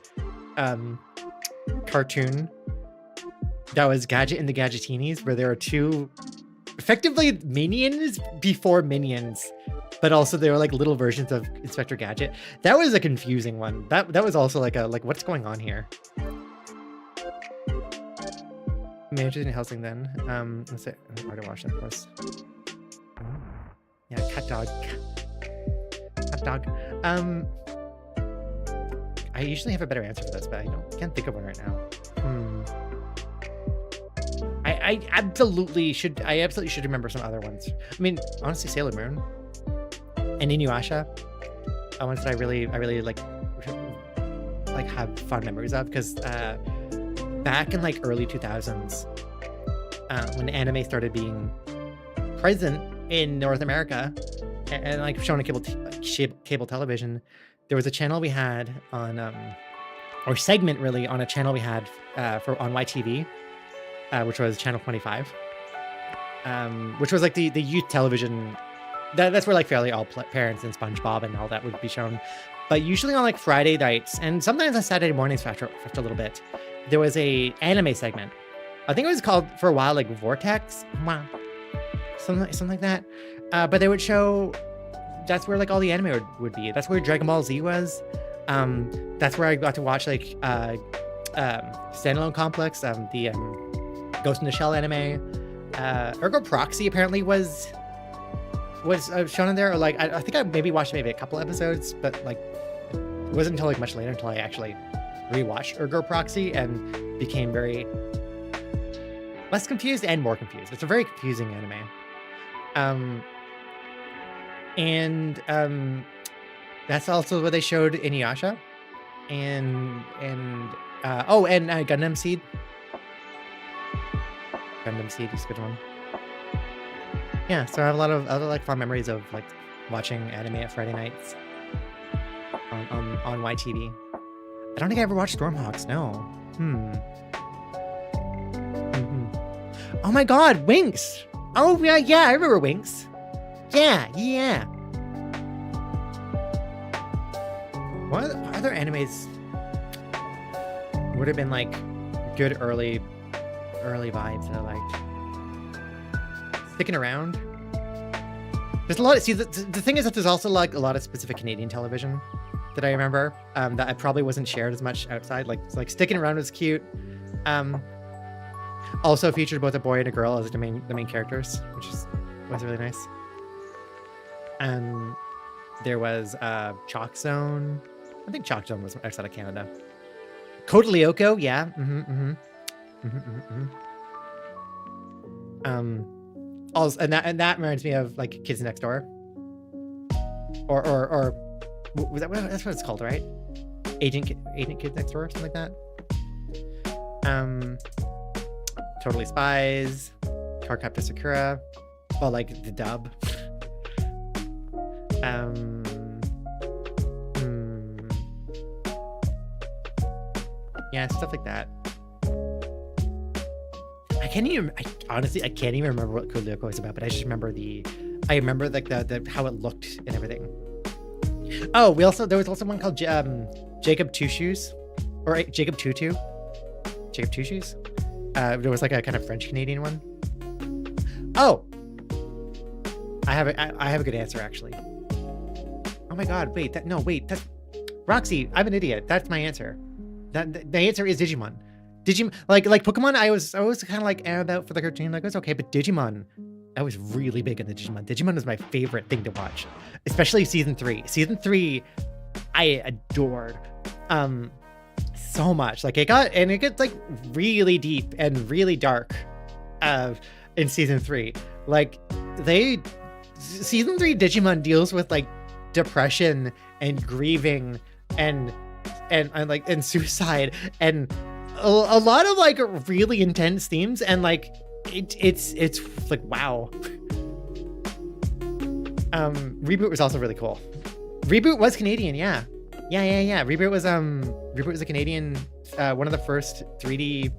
cartoon that was Gadget and the Gadgetinis, where there are two effectively minions before Minions, but also they were like little versions of Inspector Gadget. That was a confusing one. That was also like what's going on here? Managers in housing then. Let's say I already watched that, of course. Yeah, Cat Dog. Cat Dog. I usually have a better answer for this, but I can't think of one right now. I absolutely should remember some other ones. I mean, honestly, Sailor Moon and Inuyasha are ones that I really like have fond memories of, because back in like early 2000s, when anime started being present in North America and like shown on cable television, there was a channel we had on or segment really on a channel we had on YTV, which was channel 25, which was like the youth television. That's where like Fairly Odd Parents and SpongeBob and all that would be shown. But usually on like Friday nights and sometimes on Saturday mornings after a little bit, there was a anime segment. I think it was called for a while like Vortex, something like that. But they would show. That's where like all the anime would be. That's where Dragon Ball Z was. That's where I got to watch like Standalone Complex, the Ghost in the Shell anime. Ergo Proxy apparently was shown in there. Or like I think I maybe watched maybe a couple episodes, but like it wasn't until like much later until I actually rewatched Ergo Proxy and became very less confused and more confused. It's a very confusing anime. And that's also where they showed Inuyasha and Gundam Seed. Gundam Seed is a good one. Yeah, so I have a lot of other like fond memories of like watching anime at Friday nights on YTV. I don't think I ever watched Stormhawks. No. Oh my God, Winx. Oh yeah, I remember Winx. Yeah. What other animes would have been like good early vibes that I liked? Sticking Around. There's a lot of, the thing is that there's also like a lot of specific Canadian television that I remember that I probably wasn't shared as much outside. Like Sticking Around was cute. Also featured both a boy and a girl as the main characters, which was really nice. There was Chalk Zone. I think Chalk Zone was outside of Canada. Code Lyoko, yeah. Also, and that reminds me of like Kids Next Door. Or was that's what it's called, right? Agent Kids Next Door, something like that. Totally Spies, Cardcaptor Sakura, well, like the dub. Yeah, stuff like that. I can't even remember what Code Lyoko is about, but I just remember I remember like the how it looked and everything. Oh, there was also one called Jacob Two Shoes, or Jacob Tutu. Jacob Two Shoes. There was like a kind of French Canadian one. Oh, I have a good answer actually. Oh my God! Wait, that's Roxy. I'm an idiot. That's my answer. The answer is Digimon. Like Pokemon. I was kind of like about for the cartoon. Like it was okay, but Digimon, I was really big into Digimon. Digimon was my favorite thing to watch, especially season 3. Season 3 I adored so much. Like it gets like really deep and really dark in season 3. Like season 3 Digimon deals with like depression and grieving and suicide and a lot of like really intense themes, and like it's like wow. Reboot was also really cool. Reboot was Canadian, yeah. Reboot was a Canadian, one of the first 3D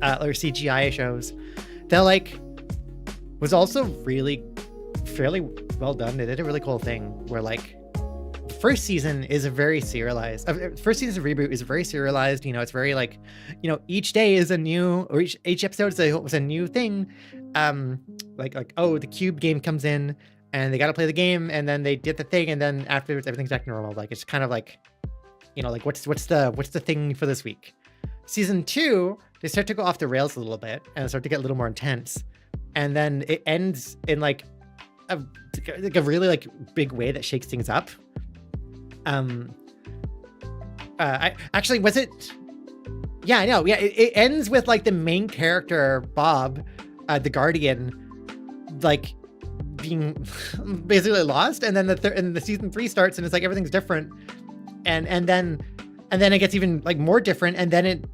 or CGI shows that like was also really fairly well done. They did a really cool thing where like the first season is a very serialized. First season of Reboot is very serialized. You know, it's very like, you know, each day is a new, or each episode is a new thing. Like oh, the Cube game comes in, and they got to play the game, and then they did the thing, and then afterwards everything's back to normal. Like it's kind of like, you know, like what's the thing for this week? Season 2, they start to go off the rails a little bit and start to get a little more intense, and then it ends in like a really like big way that shakes things up. I actually was it. Yeah, I know. Yeah, it ends with like the main character Bob, the Guardian, like being basically lost, and then the season 3 starts, and it's like everything's different, and then it gets even like more different, and then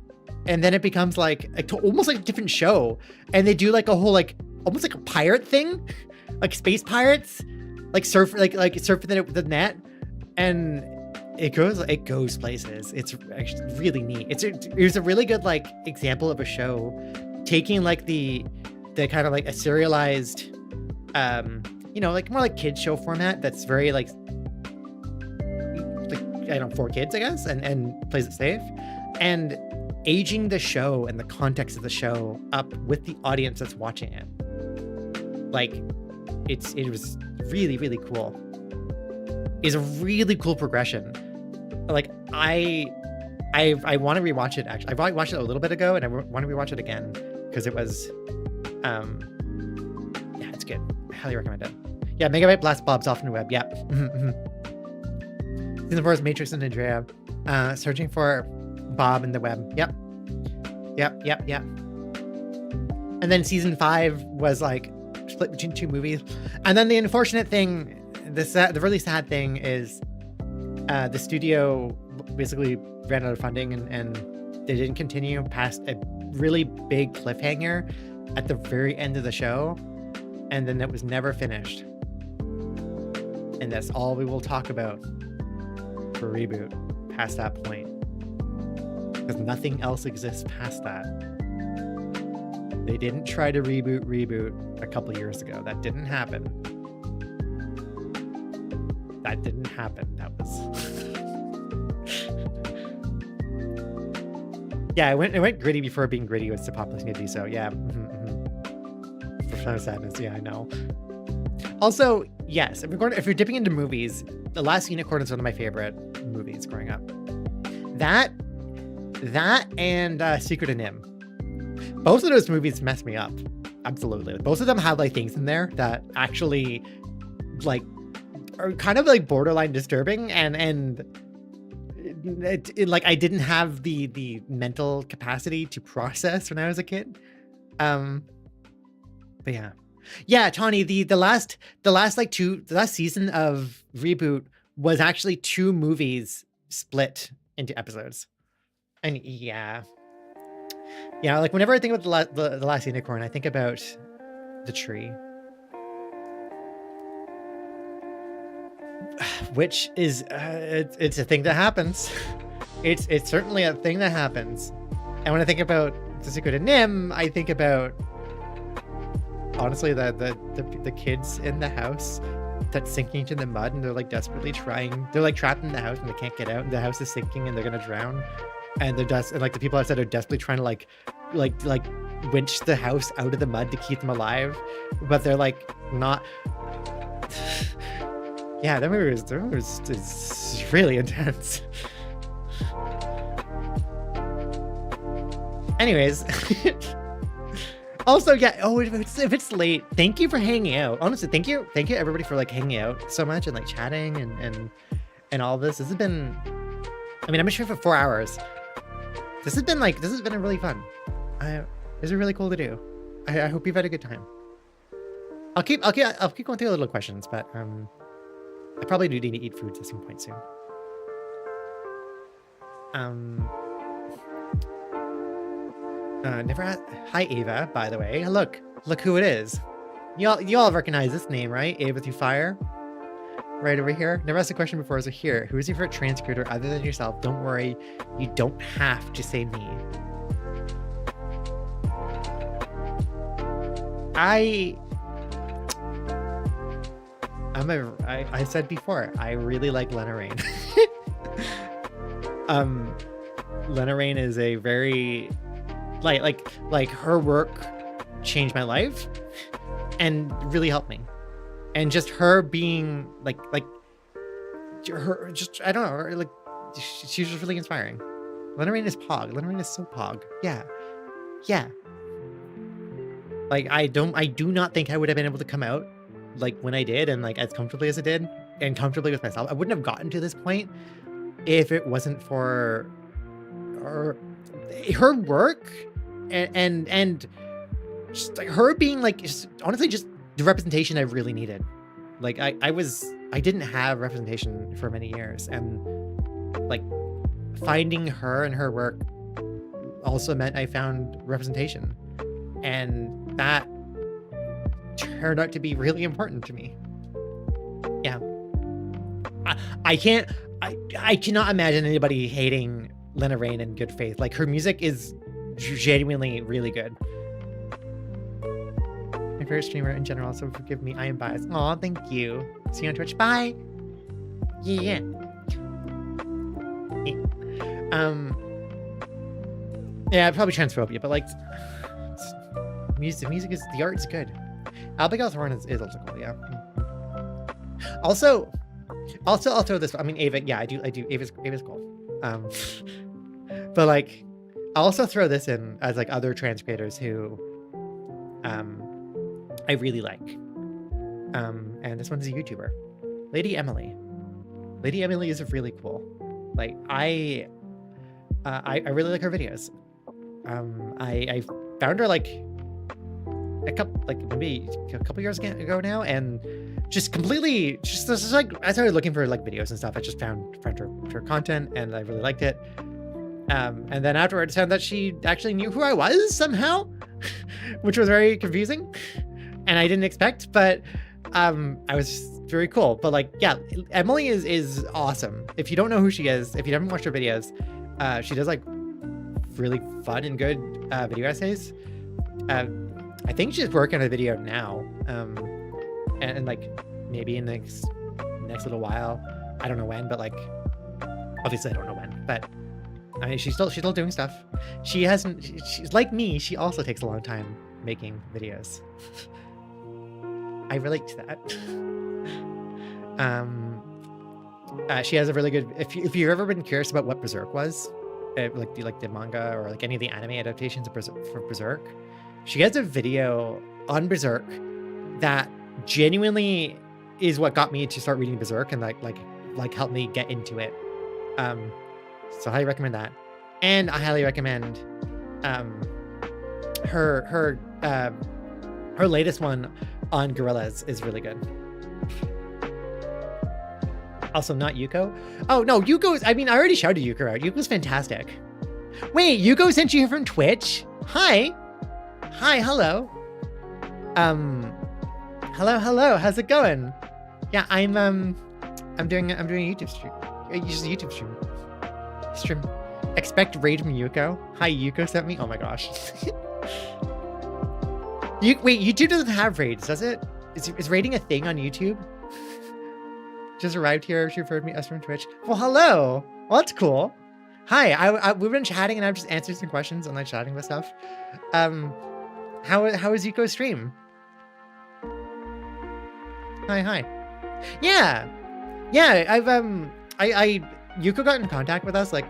it becomes like almost like a different show, and they do like a whole like almost like a pirate thing, like space pirates, like surfing the net, and it goes places. It's actually really neat. It's a really good like example of a show taking like the kind of like a serialized you know, like more like kids show format that's very like I don't know, for kids, I guess, and plays it safe, and aging the show and the context of the show up with the audience that's watching it. Like it was really, really cool. It's a really cool progression. Like I want to rewatch it. Actually, I watched it a little bit ago, and I want to rewatch it again because it was yeah, it's good. I highly recommend it. Yeah, Megabyte Blast Bob's off in the web. Yep. Season 4 is Matrix and Andrea searching for Bob in the web. Yep. And then season 5 was like split between 2 movies. And then the unfortunate thing, the really sad thing is the studio basically ran out of funding, and they didn't continue past a really big cliffhanger at the very end of the show, and then it was never finished. And that's all we will talk about for Reboot past that point, because nothing else exists past that. They didn't try to reboot a couple years ago. That didn't happen. That was yeah, it went gritty before being gritty was the popularity. So yeah. For Fun of Sadness, yeah, I know. Also, yes, if you're dipping into movies, The Last Unicorn is one of my favorite movies growing up. That and Secret of Nim. Both of those movies messed me up. Absolutely. Both of them have like things in there that actually like are kind of like borderline disturbing, and like I didn't have the mental capacity to process when I was a kid. But yeah, Tawny, the last season of Reboot was actually 2 movies split into episodes. And yeah, like whenever I think about the Last Unicorn, I think about the tree, which is it's a thing that happens. It's certainly a thing that happens. And when I think about The Secret of Nim, I think about honestly the kids in the house that's sinking to the mud, and they're like desperately trying. They're like trapped in the house and they can't get out, and the house is sinking and they're gonna drown. And and like the people outside are desperately trying to like winch the house out of the mud to keep them alive, but they're like not. Yeah, that movie is really intense. Anyways, also yeah. Oh, if it's late, thank you for hanging out. Honestly, thank you everybody for like hanging out so much and like chatting and all this. This has been, I mean, I've been streaming for 4 hours. This has been a really fun. This is really cool to do. I hope you've had a good time. I'll keep going through the little questions, but I probably do need to eat foods at some point soon. Never had, hi Ava, by the way. Look who it is. You all recognize this name, right? Ava through fire. Right over here. Never asked a question before, so here. Who is your favorite trans creator other than yourself? Don't worry, you don't have to say me. I said before, I really like Lena Rain. Lena Rain is a very like her work changed my life and really helped me. And just her being like her, just I don't know, like she's just really inspiring. Lena Rain is Pog. Lena Rain is so Pog. Yeah. Like I do not think I would have been able to come out like when I did and like as comfortably as I did and comfortably with myself. I wouldn't have gotten to this point if it wasn't for her work and just like her being like just, honestly just the representation I really needed. Like I didn't have representation for many years, and like finding her and her work also meant I found representation, and that turned out to be really important to me. Yeah. I cannot imagine anybody hating Lena Rain in good faith. Like her music is genuinely really good. My favorite streamer in general, so forgive me, I am biased. Aw, thank you. See you on Twitch. Bye. Yeah. Yeah, probably transphobia, but like music is, the art is good. Abigail Thorne is also cool, yeah. Also I'll throw this, I mean Ava, yeah, I do Ava's cool. But like I'll also throw this in as like other trans creators who I really like. And this one's a YouTuber. Lady Emily. Lady Emily is really cool. Like I really like her videos. I found her like a couple years ago now, and just completely just like I started looking for like videos and stuff. I just found her content and I really liked it. And then afterwards found that she actually knew who I was somehow, which was very confusing and I didn't expect, but I was very cool. But like, yeah, Emily is awesome. If you don't know who she is, if you haven't watched her videos, she does like really fun and good video essays. I think she's working on a video now, and like maybe in the next little while. I don't know when, but like obviously I don't know when, but I mean she's still doing stuff. She's like me, she also takes a long time making videos. I relate to that. She has a really good, if you've ever been curious about what Berserk was, like the manga or like any of the anime adaptations of Berserk, she has a video on Berserk that genuinely is what got me to start reading Berserk and like helped me get into it. So I highly recommend that. And I highly recommend her latest one on gorillas is really good. Also not Yuko. Oh no, Yuko's, I mean I already shouted Yuko out. Yuko's fantastic. Wait, Yuko sent you here from Twitch? Hi, hello. Hello, how's it going? Yeah, I'm doing a YouTube stream. Just a YouTube stream. Expect raid from Yuko. Hi, Yuko sent me. Oh my gosh. Wait, YouTube doesn't have raids, does it? Is raiding a thing on YouTube? Just arrived here. She referred us from Twitch. Well, hello. Well, that's cool. Hi, we've been chatting and I've just answered some questions and like chatting about stuff. How is Yuko's stream? Hi. Yeah. I've Yuko got in contact with us like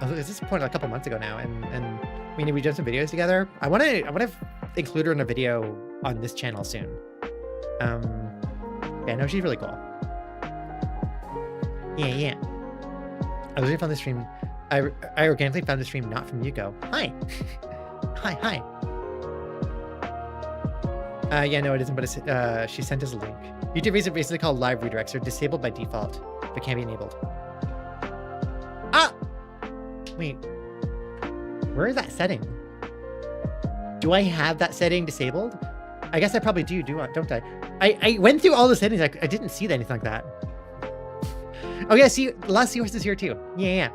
at this point a couple months ago now, and we did some videos together. I want to include her in a video on this channel soon. Yeah, no, she's really cool. Yeah. I originally found the stream. I organically found the stream not from Yuko. Hi. Hi. Yeah, no, it isn't, but it's, she sent us a link. YouTube is basically called live redirects. They're disabled by default, but can be enabled. Ah! Wait. Where is that setting? Do I have that setting disabled? I guess I probably do, don't I? I went through all the settings. I didn't see anything like that. Oh yeah, see, Last Seahorse is here too. Yeah.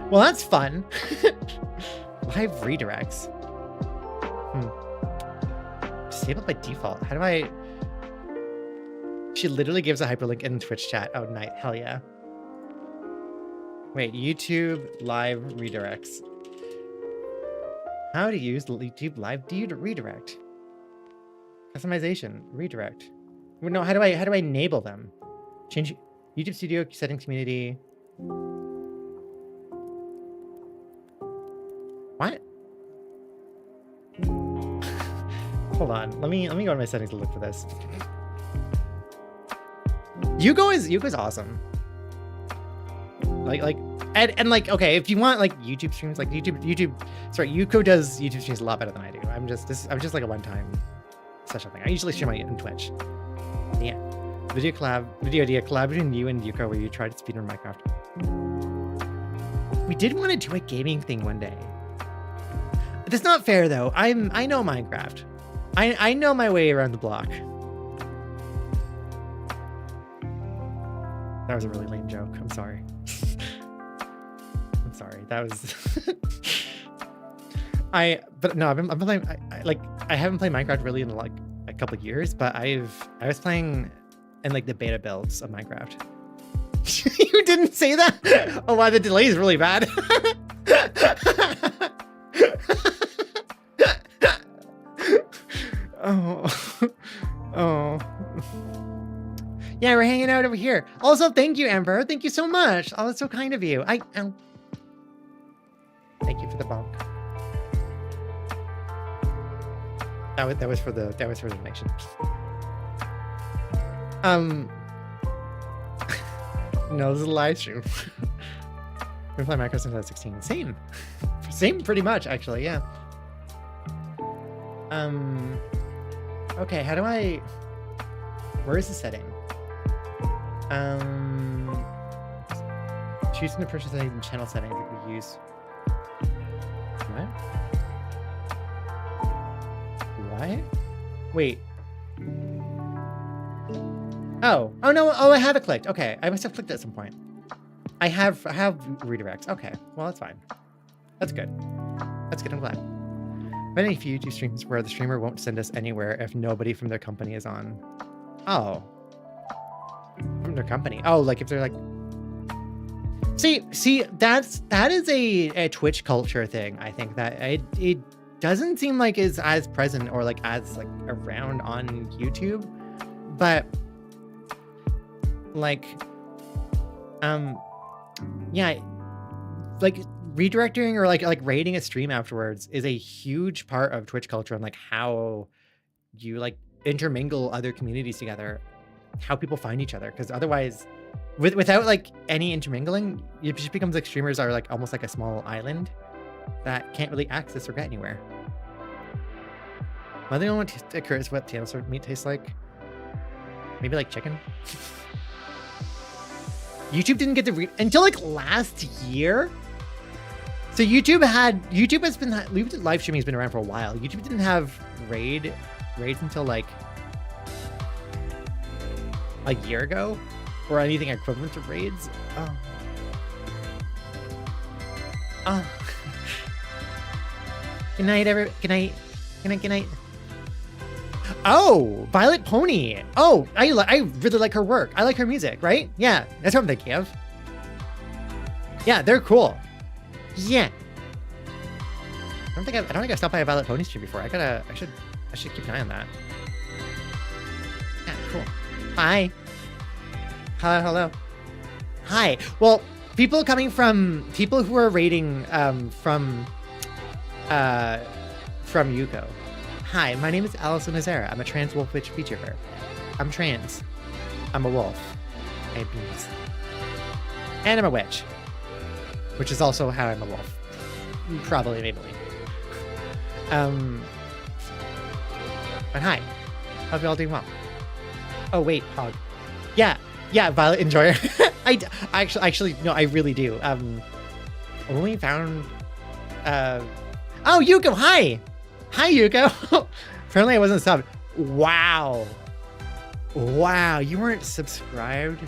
Well, that's fun. Live redirects. Disabled by default. How do I... She literally gives a hyperlink in Twitch chat. Oh, night. Hell yeah. Wait, YouTube live redirects. How to use YouTube live redirect. Customization, redirect. No, how do I enable them? Change YouTube Studio settings community. What? Hold on. Let me go to my settings to look for this. Yuko's awesome. And like, okay, if you want like YouTube streams, like Yuko does YouTube streams a lot better than I do. I'm just like a one-time special thing. I usually stream on Twitch. Yeah. Video idea collab between you and Yuko where you try to speedrun Minecraft. We did want to do a gaming thing one day. That's not fair though. I know Minecraft. I know my way around the block. That was a really lame joke. I'm sorry. I'm sorry. That was but no, I'm playing I haven't played Minecraft really in like a couple of years, but I was playing in like the beta builds of Minecraft. You didn't say that? Oh wow, the delay is really bad. Oh. Yeah, we're hanging out over here. Also, thank you, Emperor. Thank you so much. Oh, that's so kind of you. Thank you for the bonk. That was for the donation. No, this is a live stream. We're playing Minecraft since I was 16. Same pretty much actually, yeah. Okay, how do I... Where is the setting? Choosing the purchase settings and channel settings that we use. What? Wait. Oh no, I have it clicked. Okay, I must have clicked it at some point. I have redirects. Okay, well that's fine. That's good. That's good, I'm glad. But any few YouTube streams where the streamer won't send us anywhere if nobody from their company is on. Oh. From their company. Oh, like if they're like... See, that is a Twitch culture thing. I think that it doesn't seem like it's as present or like as like around on YouTube, but like, yeah, like redirecting or like rating a stream afterwards is a huge part of Twitch culture and like how you like intermingle other communities together, how people find each other, because otherwise without like any intermingling, it just becomes like streamers are like almost like a small island that can't really access or get anywhere. I think I want to curious what dinosaur meat tastes like. Maybe like chicken. YouTube didn't get to until like last year. So YouTube has been live streaming has been around for a while. YouTube didn't have raids until like a year ago, or anything equivalent to raids. Oh. Good night, Good night. Oh, Violet Pony. Oh, I really like her work. I like her music, right? Yeah, that's what I'm thinking of. Yeah, they're cool. Yeah. I don't think I stopped by a Violet Pony stream before. I should keep an eye on that. Yeah, cool. Hi. Hello. Hi. Well, people who are rating from Yuko. Hi, my name is Lunazera. I'm a trans wolf witch VTuber. I'm trans. I'm a wolf. I have beans. And I'm a witch. Which is also how I'm a wolf. Probably, maybe. But hi. Hope you all doing well. Oh, wait, Hog. Yeah, Violet Enjoyer. I actually, no, I really do. Only found, oh, Yuko, hi! Hi, Yuko! Apparently I wasn't subbed. Wow. Wow, you weren't subscribed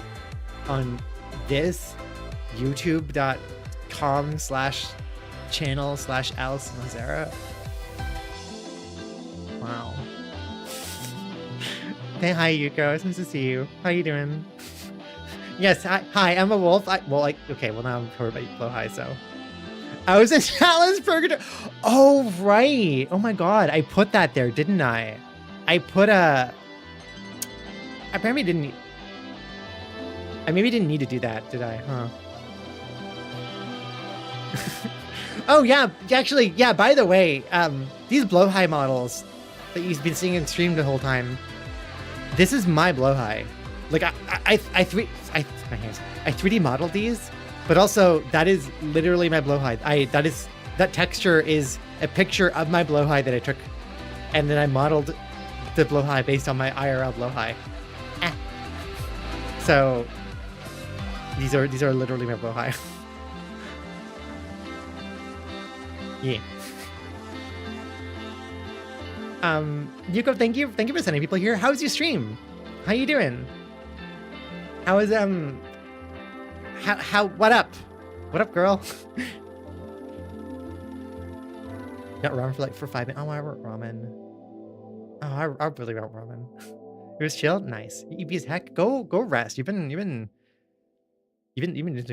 on this youtube.com/channel/Alice Lunazera. Wow. Hey, hi, Yuko. It's nice to see you. How you doing? Yes, hi, I'm a wolf. Okay, well, now I'm covered by blow high, so. I was in Alice Purgatory. Oh, right. Oh, my God. I put that there, didn't I? I put a... I maybe didn't need to do that, did I? Huh. Oh, yeah. Actually, yeah, by the way, these blow high models that you've been seeing in stream the whole time, this is my blow high. Like I 3D modeled these, but also that is literally my blow high. That texture is a picture of my blow high that I took, and then I modeled the blow high based on my IRL blow high. So these are literally my blow high. Yeah. Yuko, thank you for sending people here. How's your stream? How you doing? How is what up? What up, girl? Got ramen for 5 minutes. Oh, I want ramen. Oh, I really want ramen. It was chill, nice. You be as heck. Go rest. You've been doing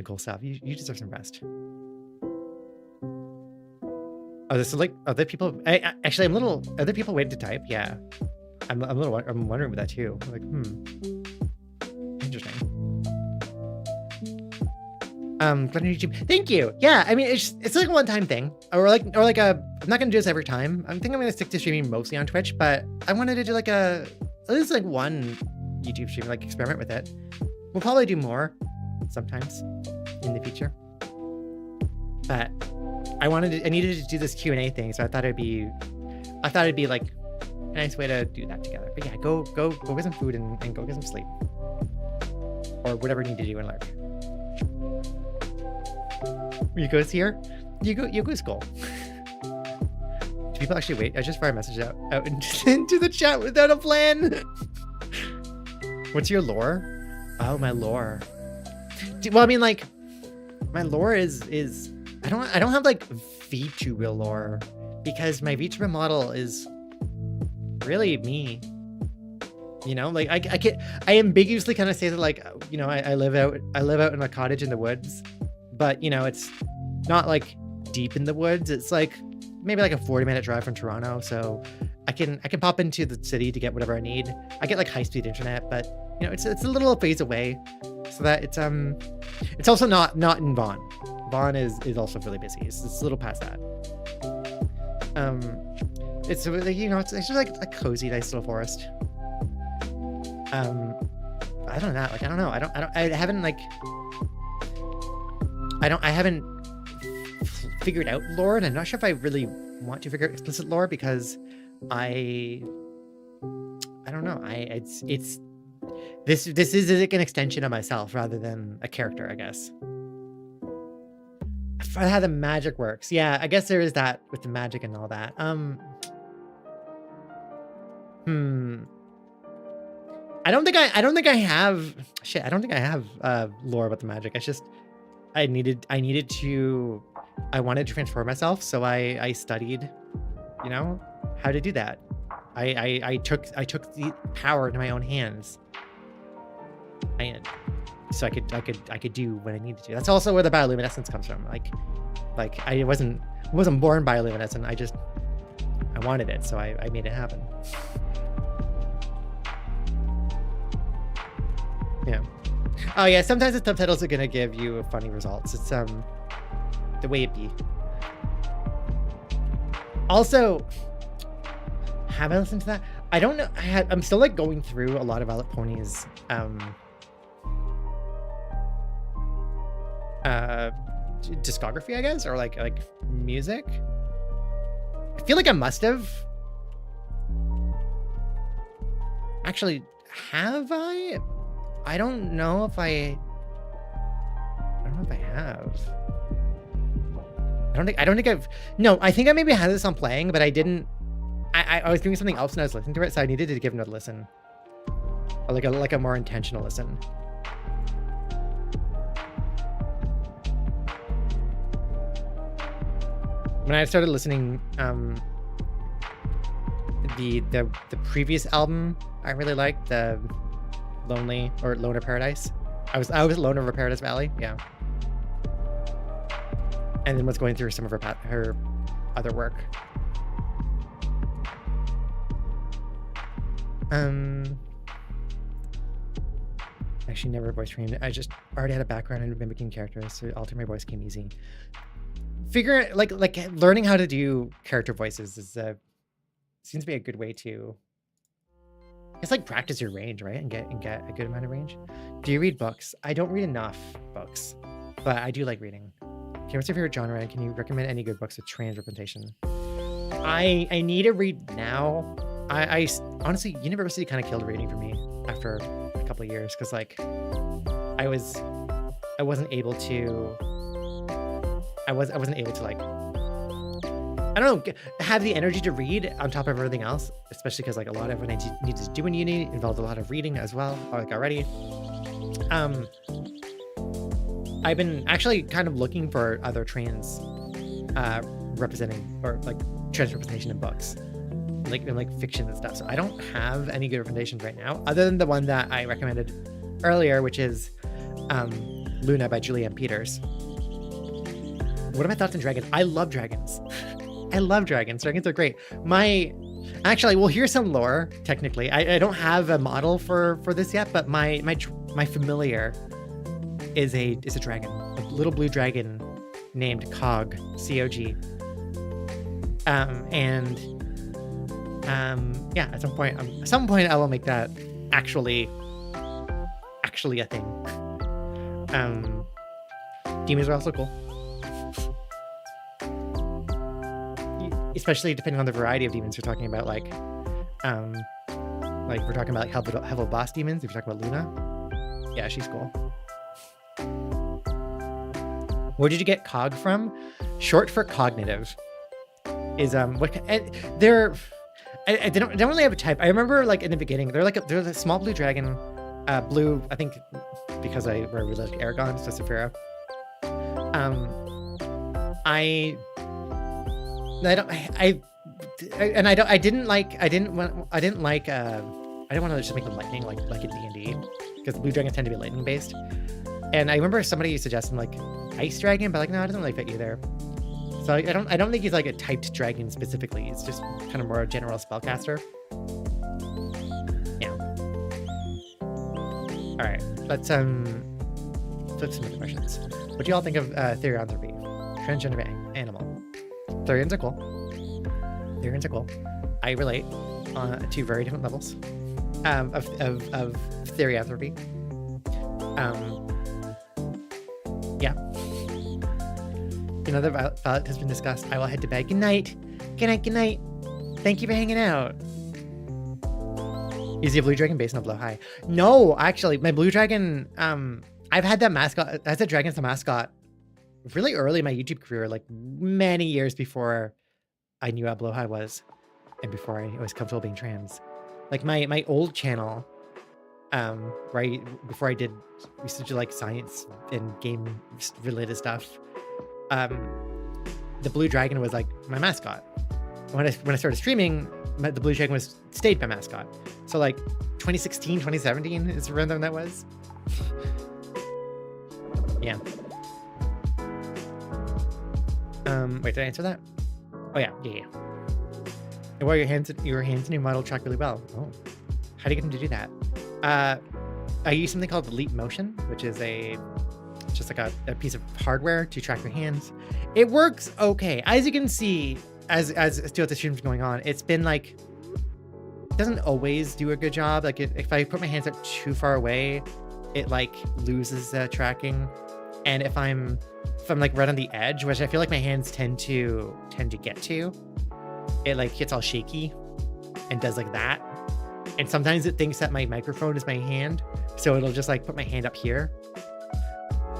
cool stuff. You deserve some rest. Oh, this is like other people. Actually, are there people waiting to type? Yeah, I'm wondering about that too. I'm like, interesting. Glad on YouTube. Thank you. Yeah, I mean, it's like a one-time thing, or like I'm not gonna do this every time. I think I'm gonna stick to streaming mostly on Twitch, but I wanted to do like at least like one YouTube stream, like experiment with it. We'll probably do more sometimes in the future, but I needed to do this Q&A thing, so I thought it'd be like a nice way to do that together. But yeah, go get some food and go get some sleep, or whatever you need to do in Lurk. Yuko's here. Yuko's cool. Do people actually wait? I just fired a message out into the chat without a plan. What's your lore? Oh, my lore. Well, I mean, like, my lore is I don't have like VTuber lore, because my VTuber model is really me. You know, like I ambiguously kind of say that, like, you know, I live out in a cottage in the woods, but you know, it's not like deep in the woods. It's like maybe like a 40-minute drive from Toronto, so I can pop into the city to get whatever I need. I get like high-speed internet, but you know, it's a little ways away, so that it's also not in Vaughan. Vaughan is also really busy. It's a little past that. It's like, you know, it's just like a cozy, nice little forest. I don't know. Like, I don't know. I haven't figured out lore, and I'm not sure if I really want to figure out explicit lore, because I don't know. This is like an extension of myself rather than a character, I guess. For how the magic works. Yeah, I guess there is that with the magic and all that. I don't think I have lore about the magic. It's just I wanted to transform myself, so I studied, you know, how to do that. I took the power into my own hands. So I could do what I needed to. That's also where the bioluminescence comes from. Like I wasn't born bioluminescent. I wanted it, so I made it happen. Yeah. Oh yeah. Sometimes the subtitles are gonna give you funny results. It's the way it be. Also, have I listened to that? I don't know. I'm still like going through a lot of Violet Pony's discography, I guess, or like music. I feel like I must have. Actually, have I? I don't know if I have. I don't think I've. No, I think I maybe had this on playing, but I didn't. I was doing something else and I was listening to it, so I needed to give it a listen, or like a more intentional listen. When I started listening, the previous album I really liked, the Lonely or Loner Paradise. I was Loner over Paradise Valley, yeah. And then was going through some of her other work. Actually never voice trained. I just already had a background in mimicking characters, so alter my voice came easy. Like learning how to do character voices is seems to be a good way to. It's like practice your range, right, and get a good amount of range. Do you read books? I don't read enough books, but I do like reading. Okay, what's your favorite genre? Can you recommend any good books with trans representation? I need to read now. I honestly, university kind of killed reading for me after a couple of years, because like I wasn't able to like, I don't know, have the energy to read on top of everything else, especially because like a lot of what I needed to do in uni involved a lot of reading as well, like already. I've been actually kind of looking for other trans representing, or like trans representation in books, like in like fiction and stuff. So I don't have any good recommendations right now, other than the one that I recommended earlier, which is Luna by Julie M. Peters. What are my thoughts on dragons? I love dragons. I love dragons. Dragons are great. Actually, well, here's some lore. Technically, I don't have a model for this yet, but my familiar is a dragon, a little blue dragon named Cog, C-O-G. Yeah, at some point I will make that actually a thing. Demons are also cool. Especially depending on the variety of demons you're talking about, like we're talking about like Hello Boss demons. If you're talking about Luna, yeah, she's cool. Where did you get Cog from? Short for cognitive. Is what they're. I don't really have a type. I remember like in the beginning, they're a small blue dragon, blue. I think because I really like Aragon, so Saphira. I didn't want to just make them lightning like in D&D, because blue dragons tend to be lightning based. And I remember somebody suggesting like ice dragon, but like no, it doesn't like that either. So I don't think he's like a typed dragon specifically. It's just kind of more a general spellcaster. Yeah. All right, let's flip some other questions. What do y'all think of Therianthropy? Transgender animal. Therians are cool. Therians are cool. I relate to very different levels of Therianthropy. Yeah. Another ballot has been discussed. I will head to bed. Good night. Good night. Good night. Thank you for hanging out. Is he a blue dragon based on a blow high? No, actually, my blue dragon. I've had that mascot. As a dragon's the mascot. Really early in my YouTube career, like many years before I knew how blow high was, and before I was comfortable being trans. Like my old channel, right before we used to do like science and game related stuff. The blue dragon was like my mascot. When I started streaming, the blue dragon stayed my mascot. So like 2016, 2017 is around when that was. Yeah. Wait, did I answer that? Oh yeah. And while your hands in your model track really well. Oh, how do you get them to do that? I use something called Leap Motion, which is just like a piece of hardware to track your hands. It works okay. As you can see, as throughout the stream's going on, it's been like doesn't always do a good job. Like if I put my hands up too far away, it like loses tracking. And if I'm like right on the edge, which I feel like my hands tend to get to, it like gets all shaky and does like that. And sometimes it thinks that my microphone is my hand, so it'll just like put my hand up here.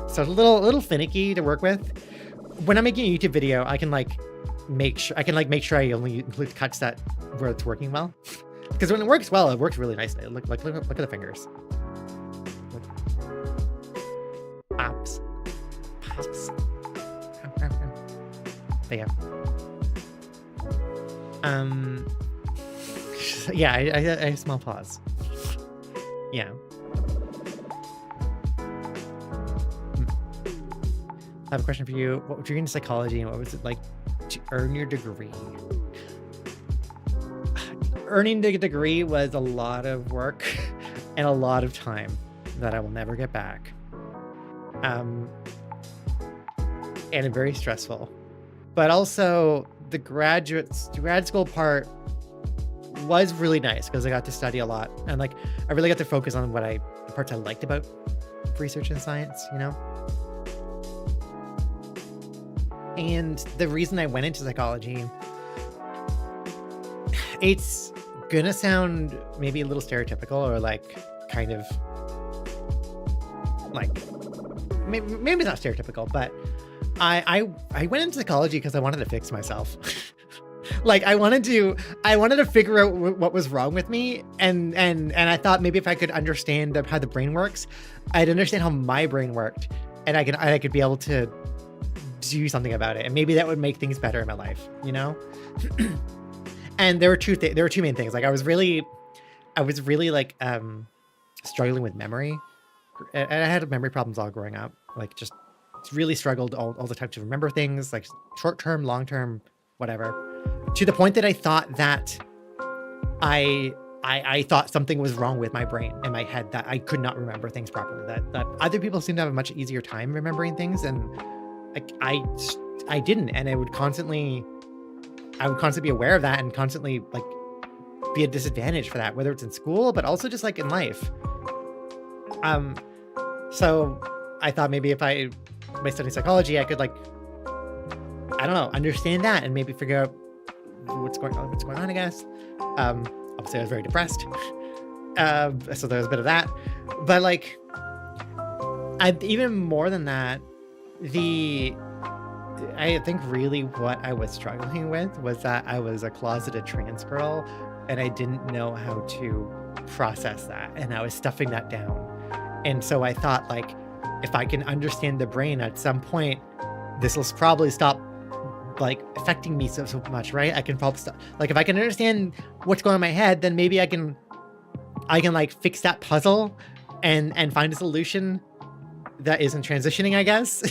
So it's a little finicky to work with. When I'm making a YouTube video, I can like make sure I only include cuts that where it's working well. Because when it works well, it works really nicely. Look at the fingers. Pops. But yeah. Yeah, I have small paws. Yeah. I have a question for you. What were you into psychology, and what was it like to earn your degree? Earning the degree was a lot of work and a lot of time that I will never get back. And very stressful. But also the grad school part was really nice because I got to study a lot, and like I really got to focus on the parts I liked about research and science, you know? And the reason I went into psychology, it's gonna sound maybe a little stereotypical, or like kind of like maybe it's not stereotypical, but I went into psychology because I wanted to fix myself. Like I wanted to figure out what was wrong with me, and I thought maybe if I could understand how the brain works, I'd understand how my brain worked, and I could be able to do something about it, and maybe that would make things better in my life, you know. And there were two main things. Like I was really like struggling with memory, and I had memory problems all growing up. Like just really struggled all the time to remember things, like short term, long term, whatever. To the point that I thought that I thought something was wrong with my brain in my head, that I could not remember things properly. That other people seem to have a much easier time remembering things, and like I didn't, and I would constantly be aware of that, and constantly like be a disadvantage for that, whether it's in school, but also just like in life. So I thought maybe if by studying psychology, I could like, I don't know, understand that and maybe figure out what's going on, I guess. Obviously I was very depressed. So there was a bit of that, but like, even more than that, I think really what I was struggling with was that I was a closeted trans girl, and I didn't know how to process that, and I was stuffing that down. And so I thought, like, if I can understand the brain at some point, this will probably stop like affecting me so much, right? I can probably stop, like if I can understand what's going on in my head, then maybe I can like fix that puzzle and find a solution that isn't transitioning, I guess.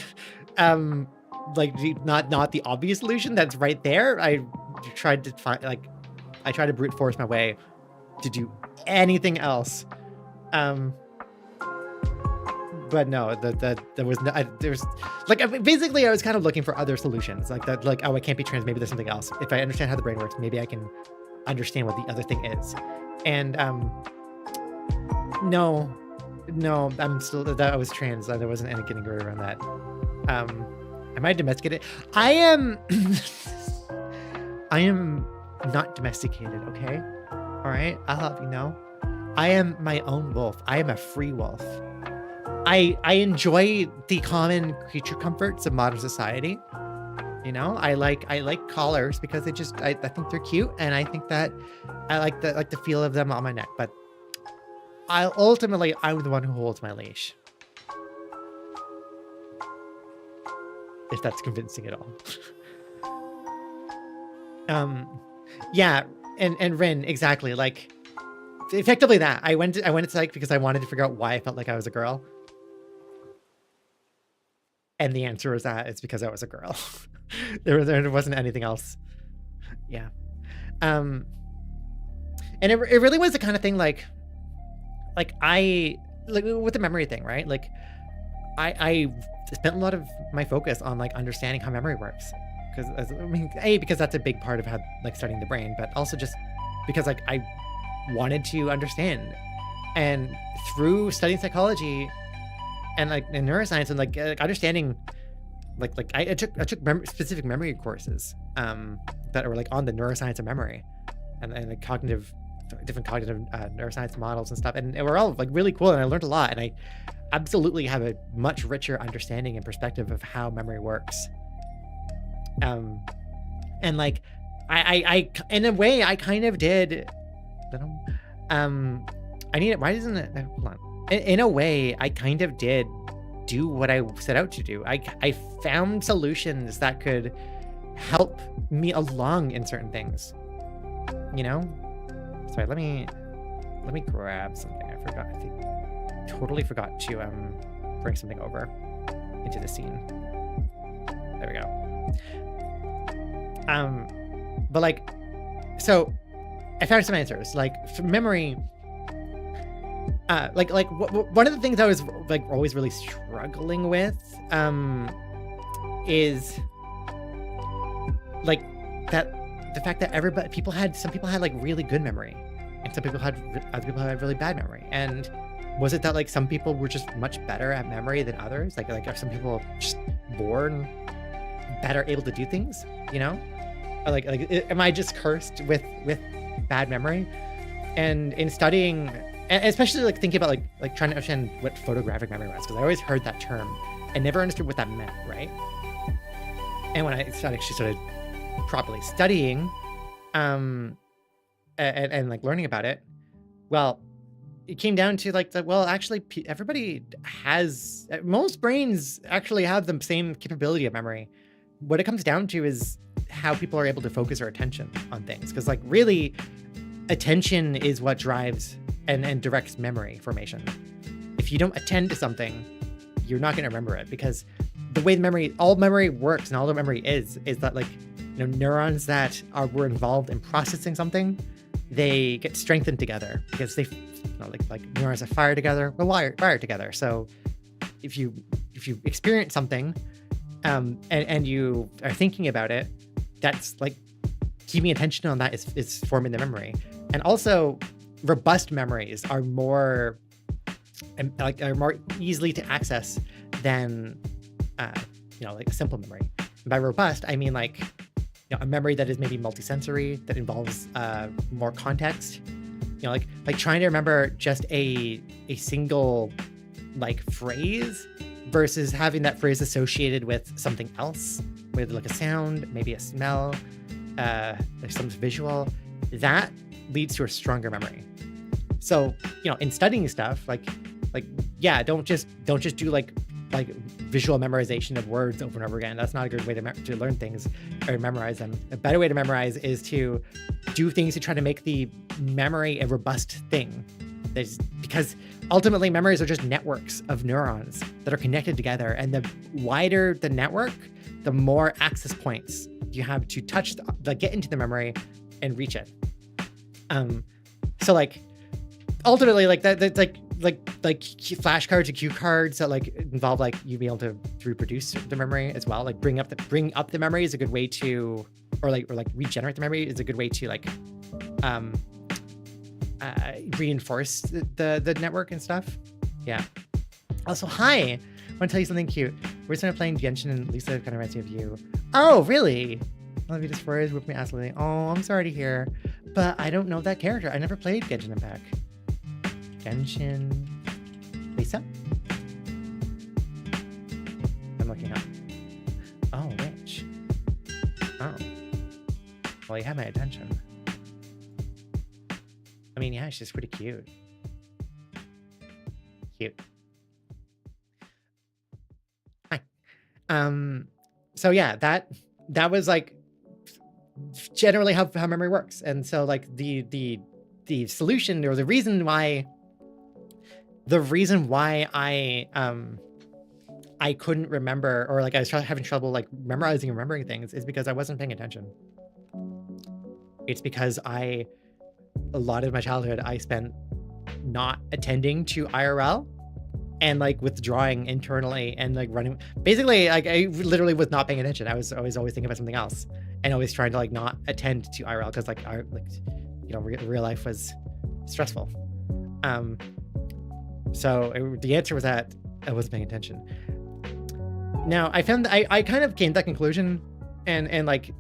Like not the obvious solution that's right there. I tried to brute force my way to do anything else. But no, there was like, basically I was kind of looking for other solutions, like that, like, oh, I can't be trans, maybe there's something else. If I understand how the brain works, maybe I can understand what the other thing is. And no, I'm still, that I was trans. There wasn't any getting around that. Am I domesticated? I am not domesticated, okay? All right, I'll help you know. I am my own wolf. I am a free wolf. I enjoy the common creature comforts of modern society. You know, I like collars because I think they're cute, and I think that I like the feel of them on my neck. But I'm the one who holds my leash. If that's convincing at all. Yeah, and Rin, exactly. Like, effectively that. I went to psych because I wanted to figure out why I felt like I was a girl. And the answer was that it's because I was a girl. there wasn't anything else. Yeah. And it really was the kind of thing like with the memory thing, right? Like I spent a lot of my focus on like understanding how memory works. Because that's a big part of how like studying the brain, but also just because like I wanted to understand. And through studying psychology and like in neuroscience and like understanding, I took specific memory courses that were like on the neuroscience of memory and like different cognitive neuroscience models and stuff, and they were all like really cool, and I learned a lot, and I absolutely have a much richer understanding and perspective of how memory works. And like I in a way I kind of did I need it. Why doesn't it hold on? In a way I kind of did do what I set out to do. I found solutions that could help me along in certain things, you know. Sorry, let me grab something. I totally forgot to bring something over into the scene. There we go. But like, so I found some answers. Like for memory, one of the things I was like always really struggling with is like that the fact that some people had like really good memory and other people had really bad memory. And was it that like some people were just much better at memory than others? Like are some people just born better able to do things, you know? Or like am I just cursed with bad memory? And in studying, and especially like thinking about like trying to understand what photographic memory was, because I always heard that term and never understood what that meant, right? And when I actually started properly studying and like learning about it, well, it came down to like actually everybody has, most brains actually have the same capability of memory. What it comes down to is how people are able to focus their attention on things, because like really attention is what drives and directs memory formation. If you don't attend to something, you're not going to remember it, because the way all memory works and all the memory is that like, you know, neurons that were involved in processing something, they get strengthened together because they, you know, like neurons that fire together will wire together. So if you experience something and you are thinking about it, that's like keeping attention on that is forming the memory. And also robust memories are more easily to access than you know, like a simple memory. And by robust, I mean like, you know, a memory that is maybe multisensory, that involves more context. You know, like trying to remember just a single like phrase versus having that phrase associated with something else, with like a sound, maybe a smell, there's some visual, that leads to a stronger memory. So, you know, in studying stuff, like yeah, don't just do like visual memorization of words over and over again. That's not a good way to learn things or memorize them. A better way to memorize is to do things to try to make the memory a robust thing. Because ultimately memories are just networks of neurons that are connected together, and the wider the network, the more access points you have to touch get into the memory and reach it. So like ultimately like that's like flashcards and cue cards that like involve like you be able to reproduce the memory as well. Like bring up the memory is a good way to, or regenerate the memory is a good way to like reinforce the network and stuff. Yeah. Also, hi, I want to tell you something cute. We're starting playing Genshin and Lisa kind of reminds me of you. Oh, really? Let me just phrase with me absolutely. Oh, I'm sorry to hear, but I don't know that character. I never played Genshin Impact. Genshin Lisa? I'm looking up. Oh, which? Oh. Well, you have my attention. I mean, yeah, she's pretty cute. Cute. Hi. So yeah, that was like generally how memory works. And so like the solution, or the reason why I couldn't remember, or like I was having trouble like remembering things, is because I wasn't paying attention. It's because a lot of my childhood I spent not attending to IRL and like withdrawing internally and like running. Basically, like I literally was not paying attention. I was always thinking about something else and always trying to like not attend to IRL, because like you know, real life was stressful. So the answer was that I wasn't paying attention. Now I found that I kind of came to that conclusion and like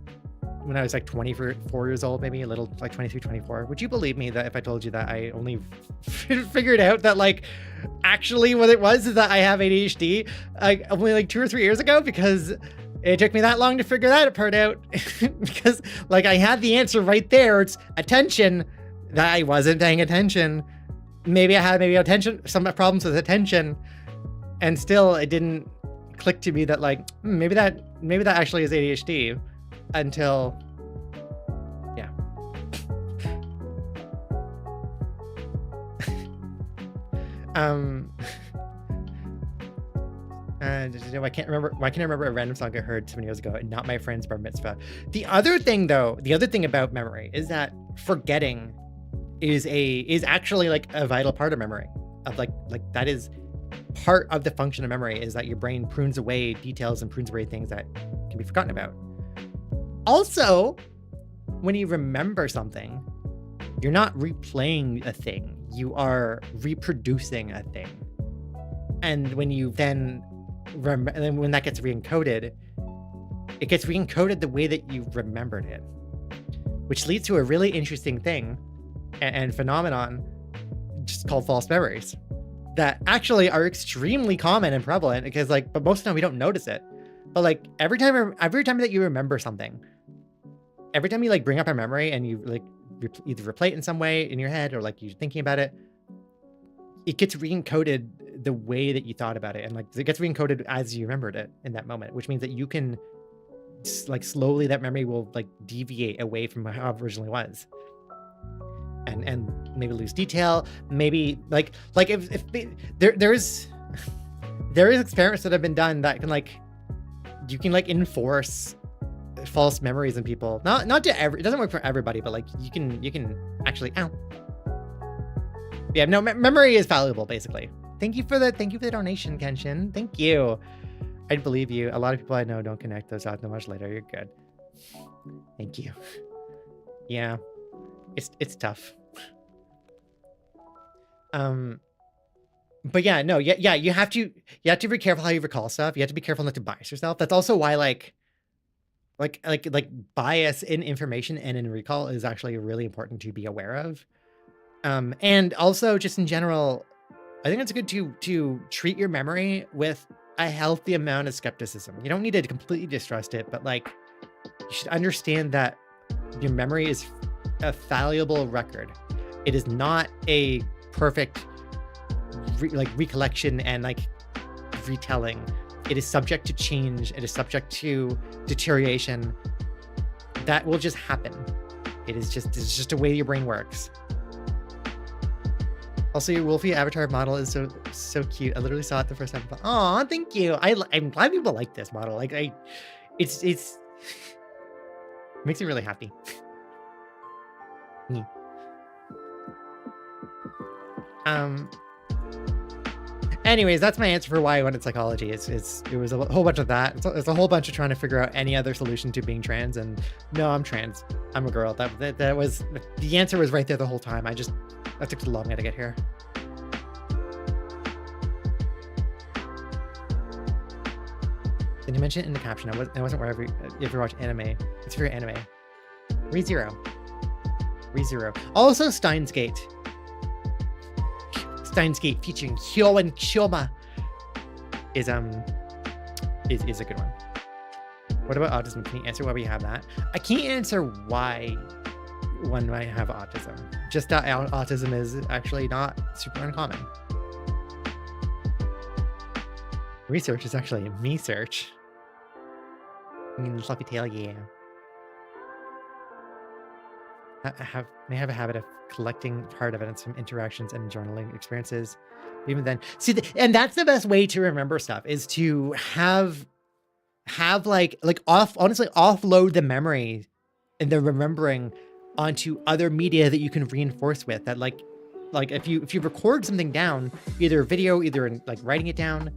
when I was like 24 years old, maybe a little like 23, 24. Would you believe me that if I told you that I only figured out that like actually what it was is that I have ADHD only like 2 or 3 years ago, because it took me that long to figure that part out because like I had the answer right there. It's attention, that I wasn't paying attention. Maybe I had attention, some problems with attention, and still it didn't click to me that like maybe that actually is ADHD until yeah. I can't remember a random song I heard 7 years ago and not my friend's bar mitzvah. The other thing about memory is that forgetting is actually like a vital part of memory. Of like that is part of the function of memory, is that your brain prunes away details and prunes away things that can be forgotten about. Also, when you remember something, you're not replaying a thing, you are reproducing a thing. And when you then when that gets re-encoded, it gets re-encoded the way that you remembered it, which leads to a really interesting thing and phenomenon just called false memories that actually are extremely common and prevalent, because like, but most of the time we don't notice it. But like every time that you remember something, every time you like bring up a memory and you like either replay it in some way in your head or like you're thinking about it, it gets re-encoded the way that you thought about it, and like it gets re-encoded as you remembered it in that moment, which means that you can like slowly that memory will like deviate away from how it originally was, and maybe lose detail, maybe like if there is experiments that have been done that can like you can like enforce false memories in people. Not to it doesn't work for everybody, but like you can actually yeah, no, memory is valuable basically. Thank you for the donation, Kenshin. Thank you. I believe you. A lot of people I know don't connect those out much later. You're good. Thank you. Yeah, it's tough. But yeah, no, yeah, you have to be careful how you recall stuff. You have to be careful not to bias yourself. That's also why like bias in information and in recall is actually really important to be aware of. And also just in general, I think it's good to treat your memory with a healthy amount of skepticism. You don't need to completely distrust it, but like you should understand that your memory is a fallible record. It is not a perfect recollection and like retelling. It is subject to change. It is subject to deterioration. That will just happen. It's just a way your brain works. Also, your Wolfie avatar model is so cute. I literally saw it the first time. Aw, thank you. I'm glad people like this model. Like it's makes me really happy. Anyways, that's my answer for why I wanted psychology. It was a whole bunch of that. It's a whole bunch of trying to figure out any other solution to being trans. And no, I'm trans. I'm a girl. That was the answer was right there the whole time. That took so long to get here. Did you mention it in the caption? I wasn't aware if you watch anime. It's for your anime. ReZero Also, Steins Gate featuring Hyo and Choma is a good one. What about autism? Can you answer why we have that? I can't answer why one might have autism. Just that autism is actually not super uncommon. Research is actually me search. Fluffy tail, yeah. May have a habit of collecting hard evidence from interactions and journaling experiences. Even then, see, and that's the best way to remember stuff, is to have offload the memory and the remembering onto other media that you can reinforce with. That like if you record something down, either video, either in like writing it down,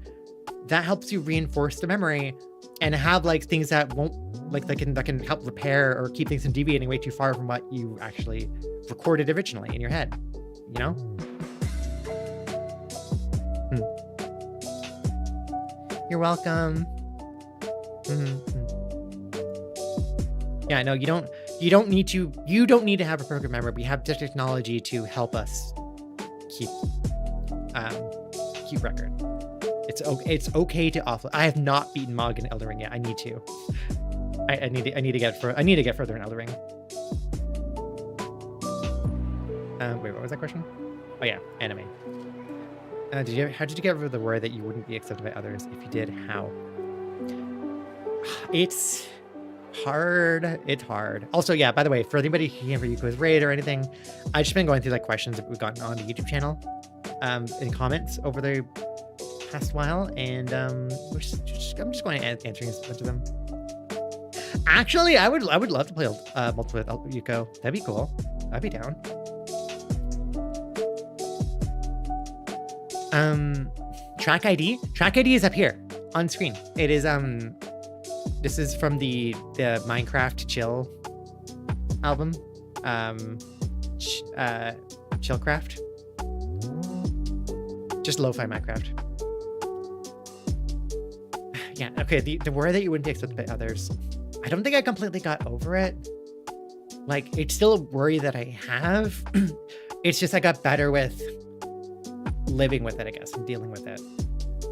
that helps you reinforce the memory and have like things that won't that can help repair or keep things from deviating way too far from what you actually recorded originally in your head. you know? You're welcome. Yeah, no, you don't need to have a perfect memory. We have the technology to help us keep record. It's okay to offload. I have not beaten Mog in Elden Ring yet. I need to. I need to get further in Elden Ring. Wait, what was that question? Oh yeah, anime. How did you get over the worry that you wouldn't be accepted by others? If you did, how? It's hard. It's hard. Also, yeah, by the way, for anybody who came for Yuko's raid or anything, I've just been going through like questions that we've gotten on the YouTube channel in comments over the past while, and I'm just going to answering a bunch of them. Actually, I would love to play multiple with Yuko. That'd be cool. I'd be down. Track ID is up here on screen. It is this is from the Minecraft Chill album, Chillcraft, just lo-fi Minecraft. Yeah, okay, the worry that you wouldn't be accepted by others, I don't think I completely got over it. Like, it's still a worry that I have. It's just I got better with living with it, I guess, and dealing with it.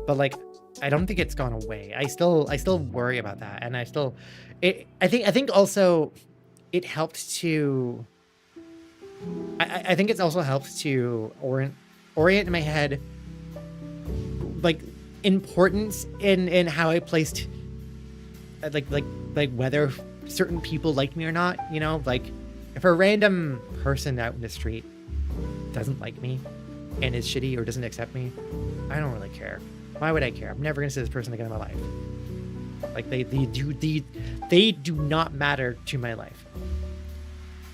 But like, I don't think it's gone away. I still worry about that, and I think also it helped to. I think it's also helped to orient in my head, like, importance in how I placed, like whether certain people like me or not. You know, like if a random person out in the street doesn't like me and is shitty or doesn't accept me, I don't really care. Why would I care? I'm never gonna see this person again in my life. Like they do not matter to my life.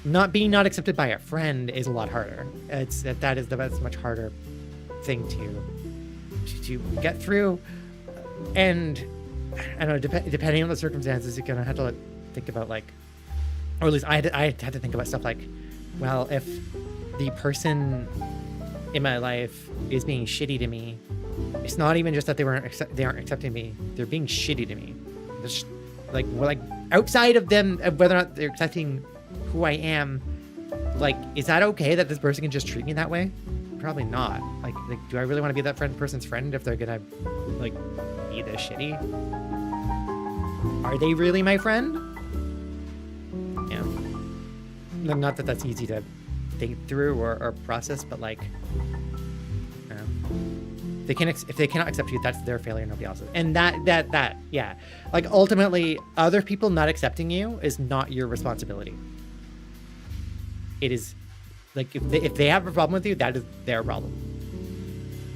Not being not accepted by a friend is a lot harder. That's a much harder thing to get through. And I don't know, depending on the circumstances, you're gonna have to think about, like, or at least I had to think about stuff like, well, if the person in my life is being shitty to me, it's not even just that they aren't accepting me, they're being shitty to me. Just like outside of them, whether or not they're accepting who I am, like, is that okay that this person can just treat me that way? Probably not. Like do I really want to be that person's friend if they're gonna like be this shitty? Are they really my friend? Yeah. Not that that's easy to think through or process, but like, if they cannot accept you, that's their failure, nobody else's. And that yeah, like, ultimately other people not accepting you is not your responsibility. It is, like, if they have a problem with you, that is their problem.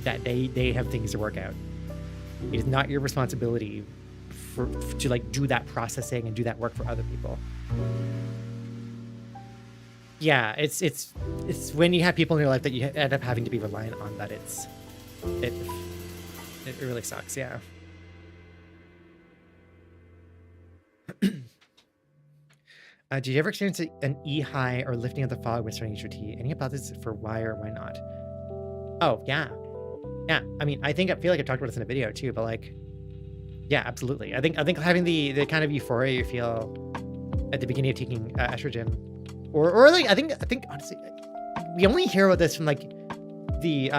That they have things to work out. It is not your responsibility to like do that processing and do that work for other people. Yeah, it's when you have people in your life that you end up having to be reliant on, that it really sucks. Yeah. Did you ever experience an E-high or lifting of the fog when starting HRT? Any hypothesis for why or why not? Oh, yeah. Yeah, I mean, I feel like I talked about this in a video too, but like, yeah, absolutely. I think having the kind of euphoria you feel at the beginning of taking estrogen, or like, I think honestly, we only hear about this from like the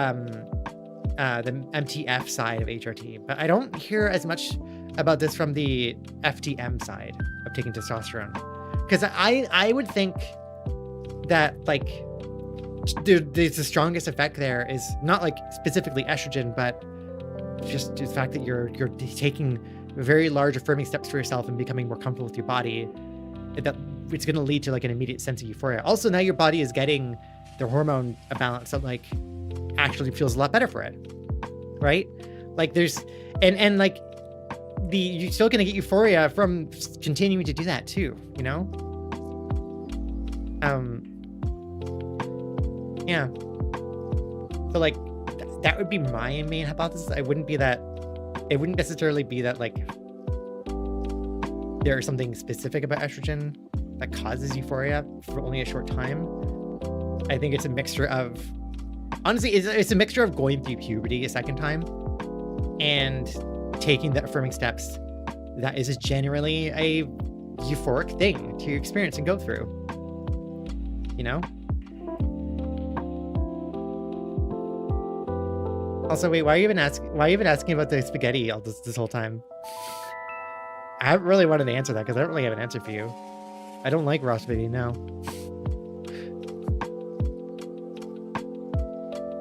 MTF side of HRT, but I don't hear as much about this from the FTM side of taking testosterone. Because I would think that, like, the strongest effect there is not like specifically estrogen, but just the fact that you're taking very large affirming steps for yourself and becoming more comfortable with your body, that it's going to lead to like an immediate sense of euphoria. Also, now your body is getting the hormone balance that like actually feels a lot better for it, right? Like there's and like you're still going to get euphoria from continuing to do that too, you know? Yeah. So like that would be my main hypothesis. It wouldn't necessarily be that like there's something specific about estrogen that causes euphoria for only a short time. I think it's a mixture of honestly, it's a mixture of going through puberty a second time and taking the affirming steps. That is generally a euphoric thing to experience and go through. You know? Also, wait, why are you even asking about the spaghetti all this whole time? I haven't really wanted to answer that because I don't really have an answer for you. I don't like raw spaghetti, no.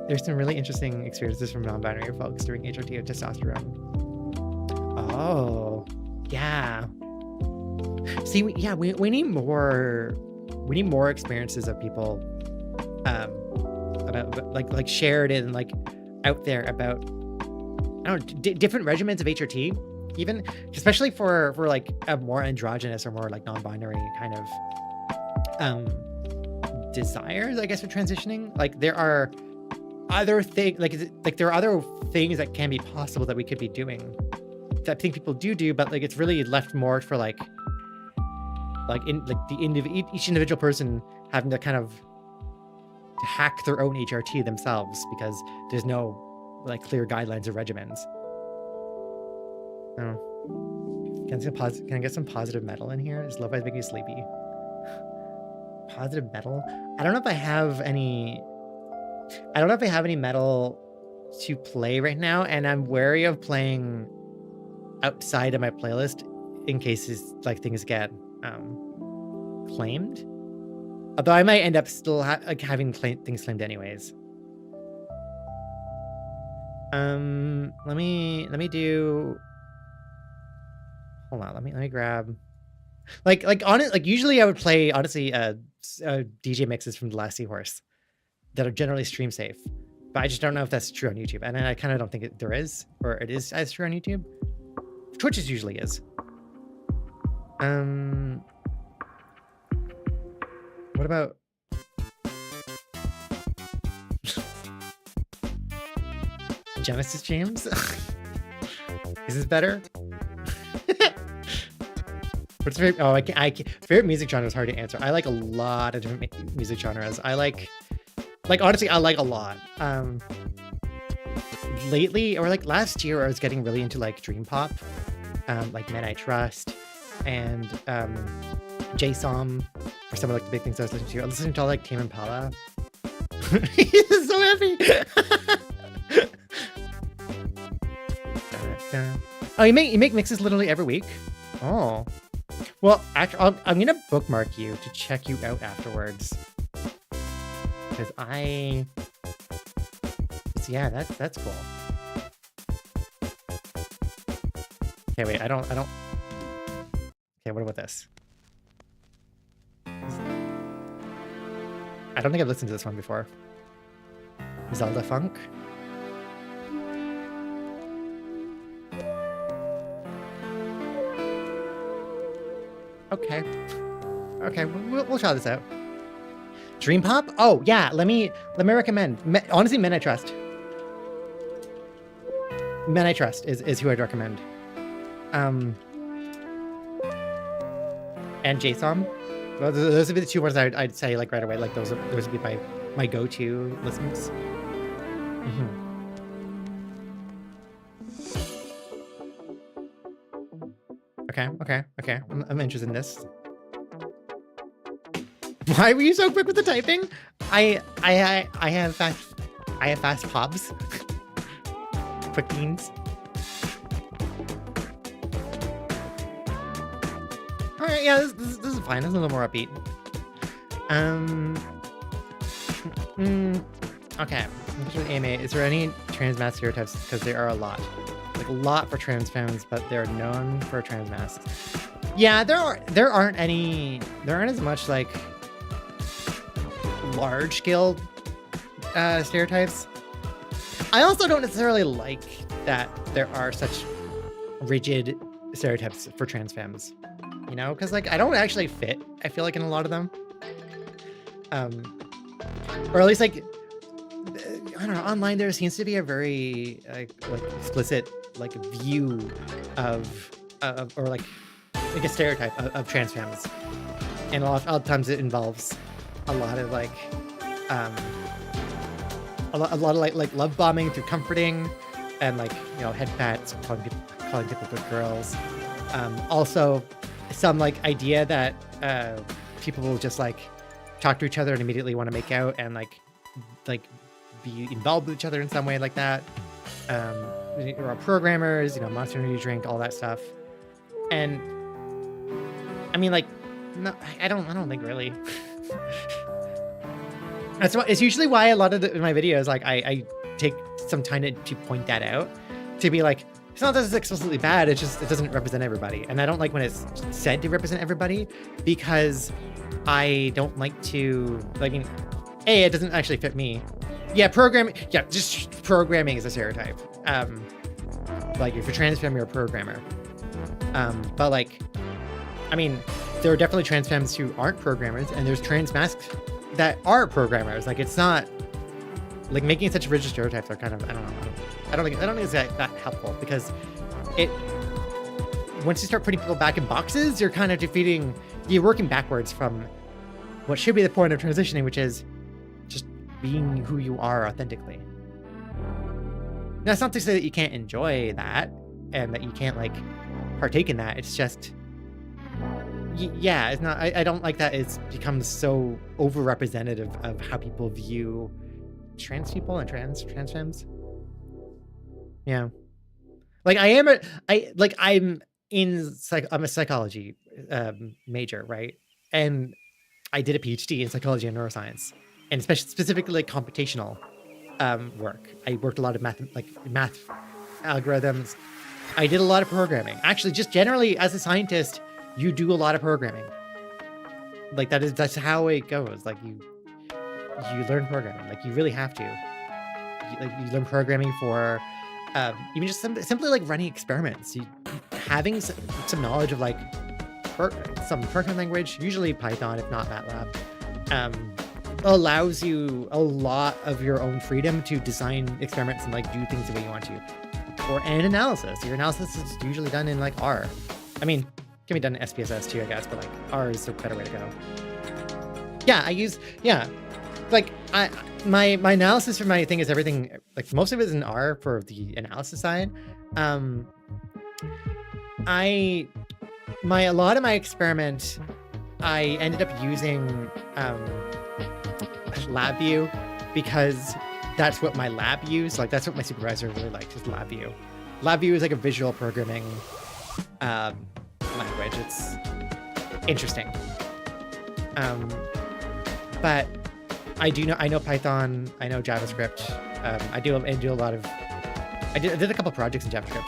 There's some really interesting experiences from non-binary folks during HRT and testosterone. Oh, yeah. See, we need more experiences of people about like shared and like out there about, I don't know, different regimens of HRT, even especially for like a more androgynous or more like non-binary kind of desires, I guess, for transitioning. Like there are other things, like there are other things that can be possible that we could be doing that I think people do, but like it's really left more for each individual person having to kind of hack their own HRT themselves because there's no like clear guidelines or regimens. Oh, can I get some positive metal in here? Is Love making you sleepy? Positive metal? I don't know if I have any metal to play right now, and I'm wary of playing outside of my playlist in case like things get claimed. Although I might end up still having things claimed anyways. Let me do. Hold on. Let me grab. Usually I would play honestly DJ mixes from The Last Seahorse that are generally stream safe, but I just don't know if that's true on YouTube, and I kind of don't think there is, or it is as true on YouTube. Twitch usually is. What about Genesis James? Is this better? What's favorite? Oh, favorite music genre is hard to answer. I like a lot of different music genres. I like honestly, I like a lot. Lately, or like last year, I was getting really into like dream pop, like Men I Trust, and J-Som were some of like the big things I was listening to. I was listening to all like Tame Impala. He's so happy. Oh, you make mixes literally every week? Oh. Well, actually, I'm gonna bookmark you to check you out afterwards. Because yeah, that's cool. Okay, wait, I don't. Okay, what about this? I don't think I've listened to this one before. Zelda Funk. Okay, we'll try this out. Dream pop? Oh yeah, let me recommend. Honestly, Men I Trust. Men I Trust is who I'd recommend. And J-Som. Well, those would be the two ones I'd say like right away. Like those would be my go-to listens. Okay. I'm interested in this. Why were you so quick with the typing? I have fast pops. Quick beans. All right, yeah, this is fine. This is a little more upbeat. Okay. AMA, is there any trans mask stereotypes? Because there are a lot. Like a lot for trans femmes, but they're known for trans masks. Yeah, there aren't as much like large scale stereotypes. I also don't necessarily like that there are such rigid stereotypes for trans femmes, you know, because like I don't actually fit, I feel like, in a lot of them, or at least like I don't know, online there seems to be a very like explicit like view of or like a stereotype of trans femmes, and a lot of times it involves a lot of like a lot of like love bombing through comforting, and like head pats, calling people good girls. Also, some like idea that people will just like talk to each other and immediately want to make out and like be involved with each other in some way like that. Or programmers, Monster Energy drink, all that stuff. And I mean, like, no, I don't think really. It's usually why a lot of my videos, like, I take some time to point that out, to be like, it's not that it's explicitly bad, it's just it doesn't represent everybody. And I don't like when it's said to represent everybody, because I don't like to, I mean, it doesn't actually fit me. Yeah, just programming is a stereotype. Like, if you're trans femme, you're a programmer. But like, I mean, there are definitely trans femmes who aren't programmers, and there's trans masks that are programmers. Like, it's not like making such rigid stereotypes are kind of, I don't think it's that helpful, because once you start putting people back in boxes, you're kind of you're working backwards from what should be the point of transitioning, which is just being who you are authentically. That's not to say that you can't enjoy that and that you can't like partake in that. It's just, yeah, it's not. I don't like that it's become so over-representative of how people view trans people and trans femmes. Yeah, like I'm a psychology major, right? And I did a PhD in psychology and neuroscience, and specifically like computational work. I worked a lot of math algorithms. I did a lot of programming. Actually, just generally as a scientist, you do a lot of programming. Like that's how it goes. Like you learn programming. Like you really have to. You learn programming for even just simply like running experiments. Having some knowledge of like some programming language, usually Python, if not MATLAB, allows you a lot of your own freedom to design experiments and like do things the way you want to. And analysis. Your analysis is usually done in like R. I mean, it can be done in SPSS too, I guess, but like R is a better way to go. Yeah, like my analysis for my thing is everything, like most of it is in R for the analysis side. A lot of my experiment, I ended up using LabVIEW, because that's what my lab used. Like that's what my supervisor really liked, is LabVIEW. LabVIEW is like a visual programming language. It's interesting. But I know Python, I know JavaScript. I do a lot of, I did a couple projects in JavaScript.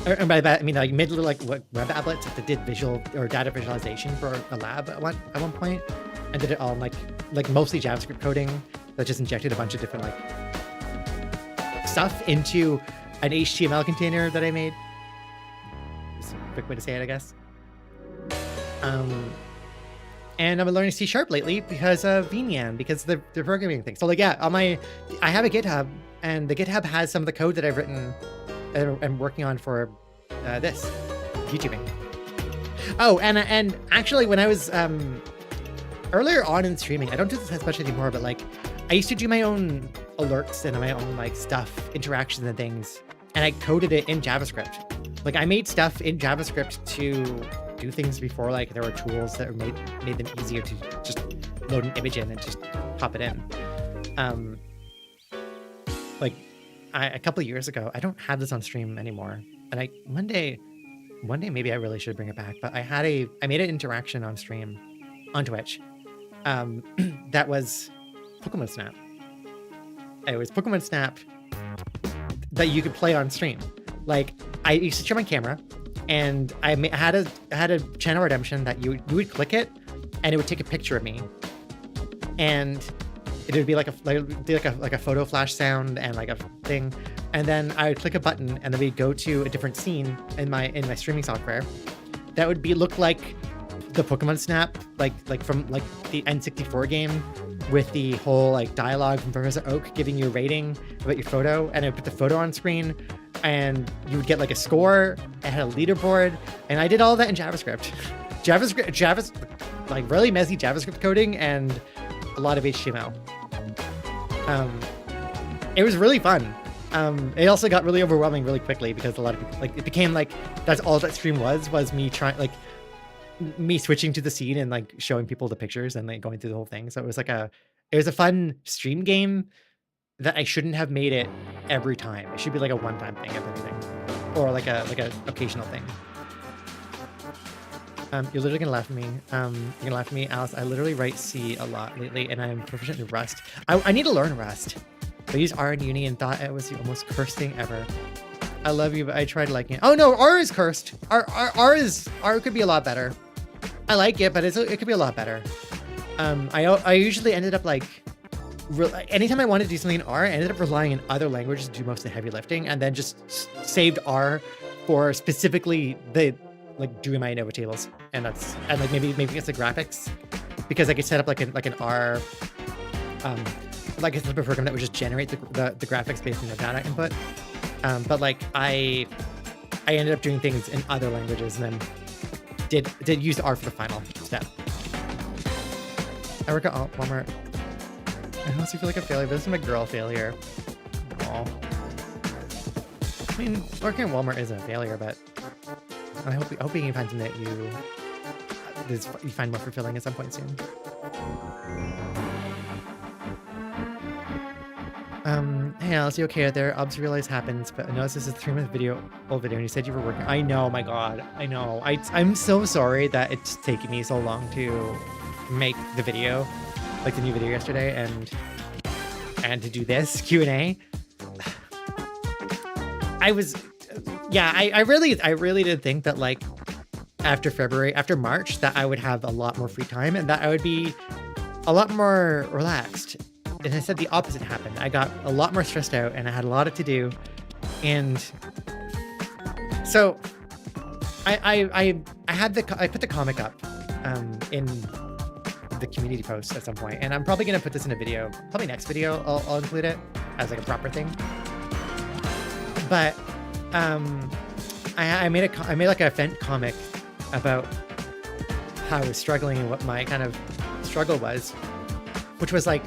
And by that I mean I made little like web applets that did visual or data visualization for a lab at one point, and did it all in like mostly JavaScript coding that just injected a bunch of different like stuff into an HTML container that I made. It's a quick way to say it, I guess. And I've been learning C# lately because of VNyan, because the programming thing. So like, yeah, I have a GitHub, and the GitHub has some of the code that I've written and I'm working on for this YouTubing. Oh, and actually when I was earlier on in streaming, I don't do this as much anymore, but like I used to do my own alerts and my own like stuff, interactions and things, and I coded it in JavaScript. Like I made stuff in JavaScript to do things before like there were tools that made them easier to just load an image in and just pop it in. Like a couple of years ago, I don't have this on stream anymore, and one day maybe I really should bring it back, but I made an interaction on stream on Twitch that was Pokemon Snap. It was Pokemon Snap that you could play on stream. Like I used to turn my camera, and I had a channel redemption that you would click it, and it would take a picture of me, and it would be like a photo flash sound and like a thing, and then I would click a button, and then we'd go to a different scene in my streaming software that would look like the Pokemon Snap, like from like the N64 game, with the whole like dialogue from Professor Oak giving you a rating about your photo, and I would put the photo on screen, and you would get like a score. It had a leaderboard, and I did all that in JavaScript. JavaScript, like really messy JavaScript coding, and a lot of HTML. It was really fun. It also got really overwhelming really quickly because a lot of people, like, it became like that's all that stream was me trying, like, me switching to the scene and like showing people the pictures and like going through the whole thing. So it was a fun stream game that I shouldn't have made it every time. It should be like a one-time thing, if anything, or like a occasional thing. You're literally gonna laugh at me. You're gonna laugh at me, Alice. I literally write C a lot lately, and I'm proficient in Rust. I need to learn Rust. I used R in uni and thought it was the most cursed thing ever. I love you, but I tried liking it. Oh no, R is cursed. R could be a lot better. I like it, but it could be a lot better. I usually ended up like, anytime I wanted to do something in R, I ended up relying on other languages to do most of the heavy lifting, and then just saved R for specifically the like doing my ANOVA tables, and like maybe it's the graphics, because I could set up like an R, like a type of program that would just generate the graphics based on the data input. But like I ended up doing things in other languages, and then did use R for the final step. I work at Walmart. I honestly feel like a failure, but this is my girl failure. Aw. I mean, working at Walmart isn't a failure, but I hope you can find something that you find more fulfilling at some point soon. Hey Alice, you okay out there? Obs realize happens, but I noticed this is a 3-month old video, and you said you were working. I know, my God, I know. I'm so sorry that it's taken me so long to make the video, like the new video yesterday, and to do this Q&A. I really did think that like after March, that I would have a lot more free time and that I would be a lot more relaxed. And instead the opposite happened. I got a lot more stressed out and I had a lot to do. And so I put the comic up in the community post at some point, and I'm probably gonna put this in a video. Probably next video I'll include it as like a proper thing. But I made like a vent comic about how I was struggling and what my kind of struggle was, which was like,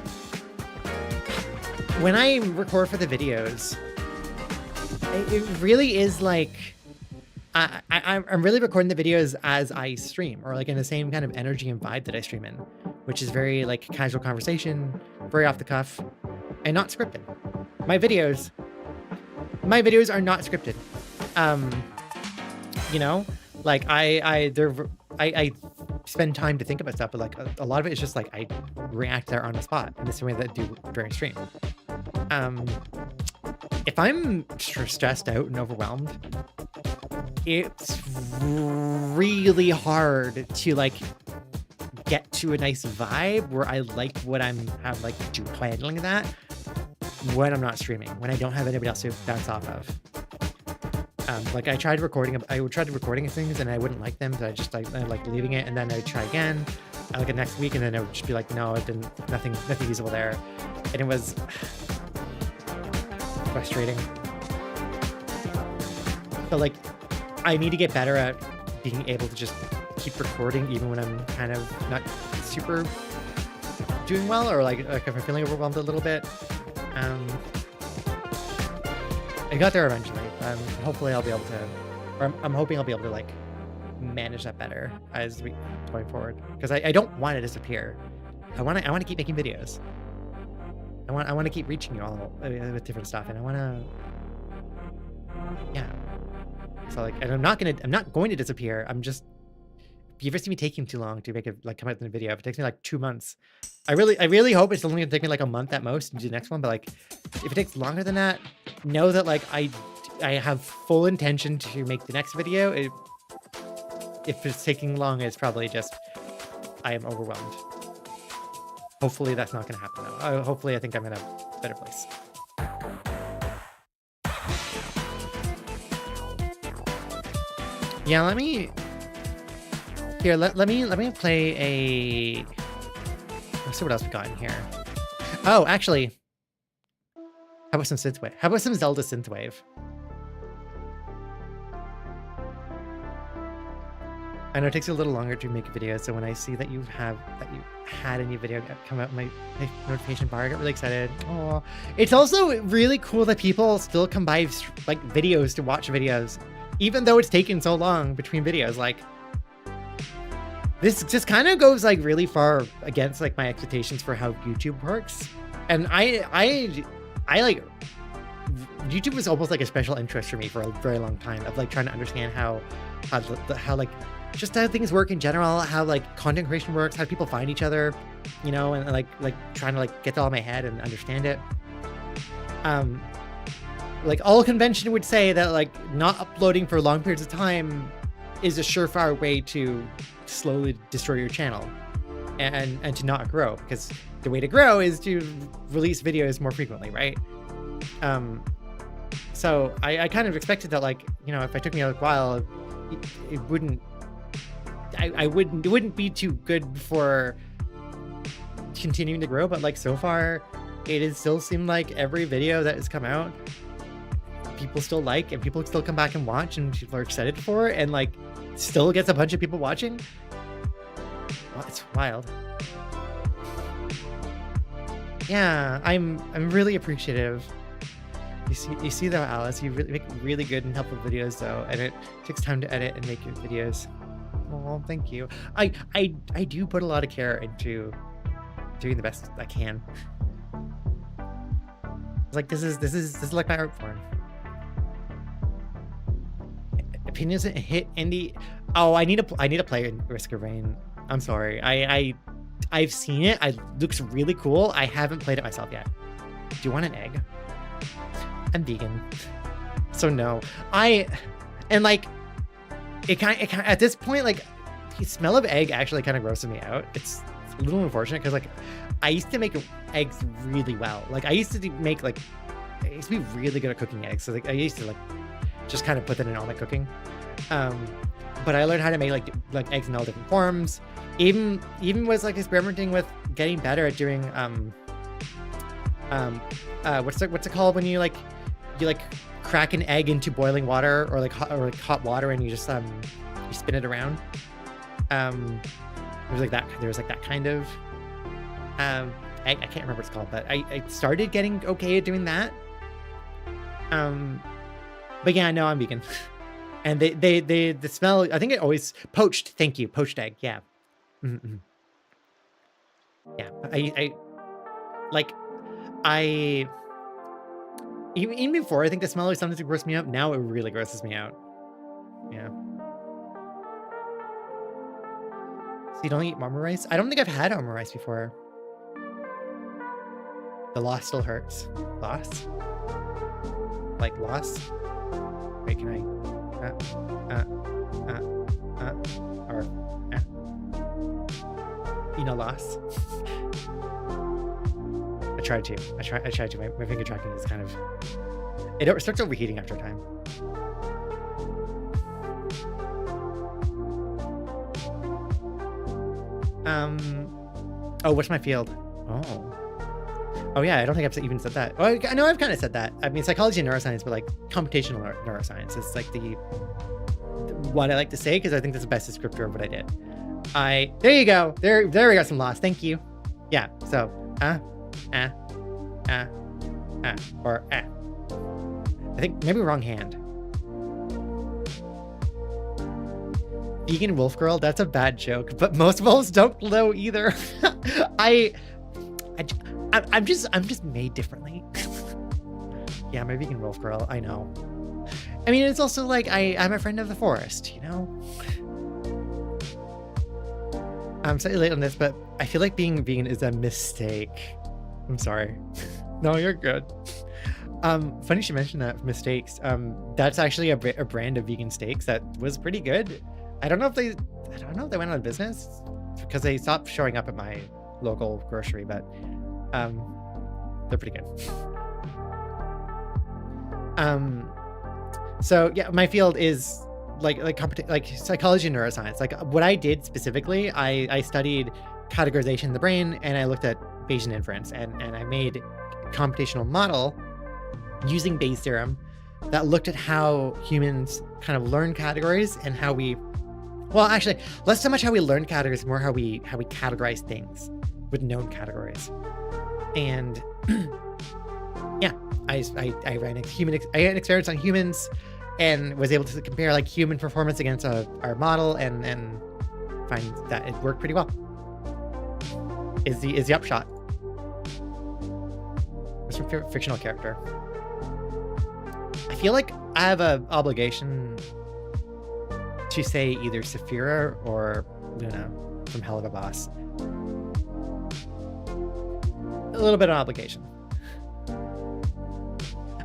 when I record for the videos, it really is like I'm really recording the videos as I stream, or like in the same kind of energy and vibe that I stream in, which is very like casual conversation, very off the cuff, and not scripted. My videos are not scripted. You know, like I spend time to think about stuff, but like a lot of it is just like I react there on the spot in the same way that I do during stream. If I'm stressed out and overwhelmed, it's really hard to like get to a nice vibe where I like what have like do handling that when I'm not streaming, when I don't have anybody else to bounce off of. Like I would try to recording things and I wouldn't like them, so I like leaving it, and then I'd try again like the next week, and then I would just be like, no, it didn't, nothing usable there. And it was frustrating. But like I need to get better at being able to just keep recording even when I'm kind of not super doing well, or like if I'm feeling overwhelmed a little bit. I got there eventually. Hopefully I'll be able to, or I'm hoping I'll be able to like manage that better as we going forward, because I don't want to disappear. I want to keep making videos. I want to keep reaching you all with different stuff, and I want to, yeah. So like, and I'm not going to disappear. I'm just, if you ever see me taking too long to make it like come out in a video, if it takes me like 2 months, I really hope it's only gonna take me like a month at most to do the next one. But like, if it takes longer than that, know that like I have full intention to make the next video. If it's taking long, it's probably just I am overwhelmed. Hopefully that's not gonna happen though. Hopefully I think I'm in a better place. Yeah, let me play a, let's see what else we got in here. Oh, actually, how about some synthwave? How about some Zelda synthwave? I know it takes you a little longer to make a video, so when I see that you had a new video come out in my notification bar, I get really excited. Oh, it's also really cool that people still come by like videos to watch videos, even though it's taken so long between videos. Like, this just kind of goes like really far against like my expectations for how YouTube works, and I like YouTube was almost like a special interest for me for a very long time of like trying to understand how like just how things work in general, how like content creation works, how people find each other, you know, and like trying to like get that all in my head and understand it. Like all convention would say that like not uploading for long periods of time is a surefire way to slowly destroy your channel and to not grow, because the way to grow is to release videos more frequently, right? So I kind of expected that, like, you know, if it took me a while, it wouldn't be too good for continuing to grow. But like so far, it has still seemed like every video that has come out, people still like, and people still come back and watch, and people are excited for it, and like still gets a bunch of people watching. Well, it's wild. Yeah, I'm really appreciative. You see though, Alice, you really make really good and helpful videos though, and it takes time to edit and make your videos. Oh, thank you. I do put a lot of care into doing the best I can. Like this is like my art form. Opinions hit indie. Oh, I need to play in Risk of Rain. I'm sorry. I've seen it. It looks really cool. I haven't played it myself yet. Do you want an egg? I'm vegan, so no. And like it kind of at this point, like the smell of egg actually kind of grosses me out. It's a little unfortunate because like I used to make eggs really well. Like I used to make like I used to be really good at cooking eggs. So like I used to like just kind of put that in all my cooking. But I learned how to make like eggs in all different forms. Even was like experimenting with getting better at doing what's it called when you crack an egg into boiling water or like hot water and you just you spin it around. There was like that kind of egg. I can't remember what it's called, but I started getting okay at doing that. But yeah, no, I'm vegan. And the smell, I think it always poached. Thank you, poached egg. Yeah. Mm-mm. Yeah, even before, I think the smell was something that grossed me out. Now it really grosses me out. Yeah. So you don't eat mama rice? I don't think I've had mama rice before. The loss still hurts. Loss? Like loss? Wait, can I? You know, loss. I tried to. My finger tracking is kind of. It starts overheating after a time. Oh, what's my field? Oh yeah, I don't think I've even said that. Oh, I know I've kind of said that. I mean, psychology and neuroscience, but like computational neuroscience is like what I like to say because I think that's the best descriptor of what I did. There you go. There we got some loss. Thank you. Yeah. So or I think maybe wrong hand. Vegan wolf girl. That's a bad joke, but most wolves don't glow either. I'm just made differently. Yeah, I'm a vegan wolf girl. I know. I mean, it's also like I'm a friend of the forest, you know? I'm slightly late on this, but I feel like being vegan is a mistake. I'm sorry. No, you're good. Funny you should mention that, mistakes. That's actually a brand of vegan steaks that was pretty good. I don't know if they went out of business because they stopped showing up at my local grocery, but they're pretty good. So yeah, my field is like psychology and neuroscience. Like what I did specifically, I studied categorization in the brain, and I looked at Bayesian inference, and I made a computational model using Bayes' theorem that looked at how humans kind of learn categories and how we Well, actually, less so much how we learn categories, more how we categorize things with known categories. And yeah, I ran experiments on humans and was able to compare like human performance against our model and find that it worked pretty well. Is the upshot. What's your favorite fictional character? I feel like I have an obligation to say either Saphira or Luna from Hell of a Boss. A little bit of obligation.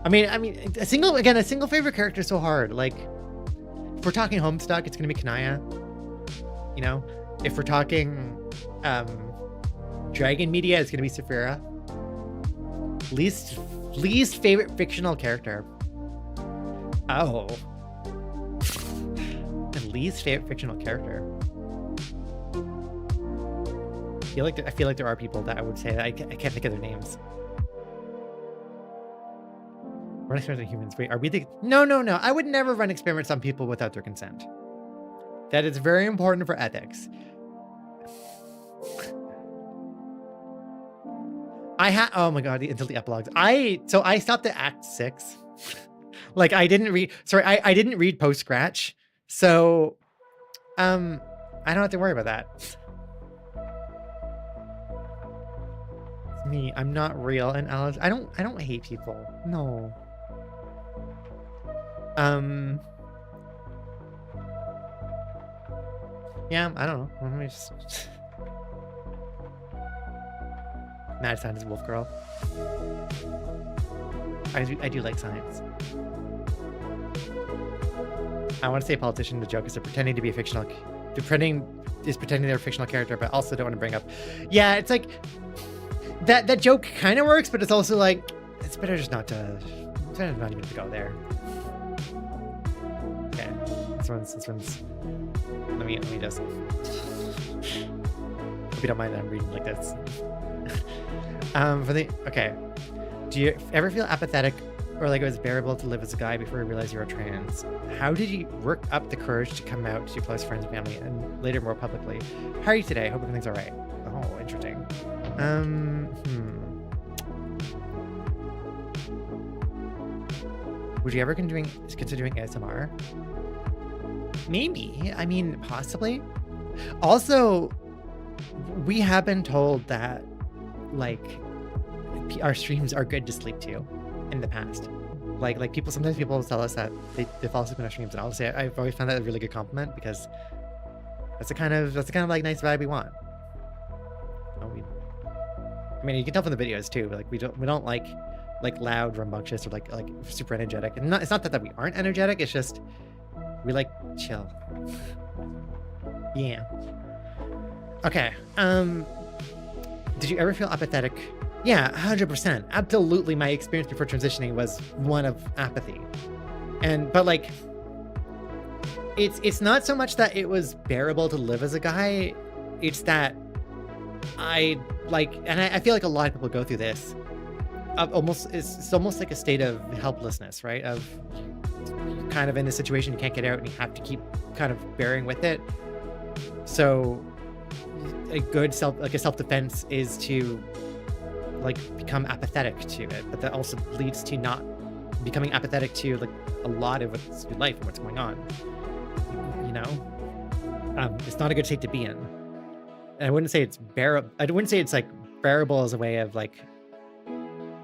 I mean, a single favorite character is so hard. Like, if we're talking Homestuck, it's gonna be Kanaya. You know, if we're talking Dragon Media, it's gonna be Saphira. Least favorite fictional character. Oh. Least favorite fictional character. I feel like there are people that I would say that I can't think of their names. Run experiments on humans. Wait, are we the... No. I would never run experiments on people without their consent. That is very important for ethics. Oh my god, until the epilogues. I stopped at Act 6. Like I didn't read post scratch. So I don't have to worry about that. It's me. I'm not real, and Alice. I don't hate people. No. Yeah, I don't know. Let me just Mad Scientist Wolf Girl. I do like science. I want to say a politician. The joke is they're pretending to be a fictional, pretending they're a fictional character, but also don't want to bring up. Yeah, it's like that joke kind of works, but it's also like it's better just not to. It's better not even to go there. Okay, this one's. Let me just. If you don't mind, I'm reading like this. Okay. Do you ever feel apathetic or like it was bearable to live as a guy before you realized you were trans? How did you work up the courage to come out to your close friends and family and later more publicly? How are you today? Hope everything's all right. Oh, interesting. Would you ever consider doing ASMR? Maybe. I mean, possibly. Also, we have been told that like our streams are good to sleep to in the past. Like sometimes people tell us that they fall asleep in our streams, and I'll say I've always found that a really good compliment because that's the kind of like nice vibe we want. I mean, you can tell from the videos too. Like we don't like loud, rambunctious, or like super energetic. And it's not that we aren't energetic. It's just we like chill. Yeah. Okay. Did you ever feel apathetic? Yeah, 100%. Absolutely, my experience before transitioning was one of apathy. But like, it's not so much that it was bearable to live as a guy. It's that I feel like a lot of people go through this. It's almost like a state of helplessness, right? Of you're kind of in this situation, you can't get out, and you have to keep kind of bearing with it. So a good self-defense is to like become apathetic to it, but that also leads to not becoming apathetic to like a lot of what's your life and what's going on. You know, it's not a good state to be in. And I wouldn't say it's bearable. I wouldn't say it's like bearable as a way of like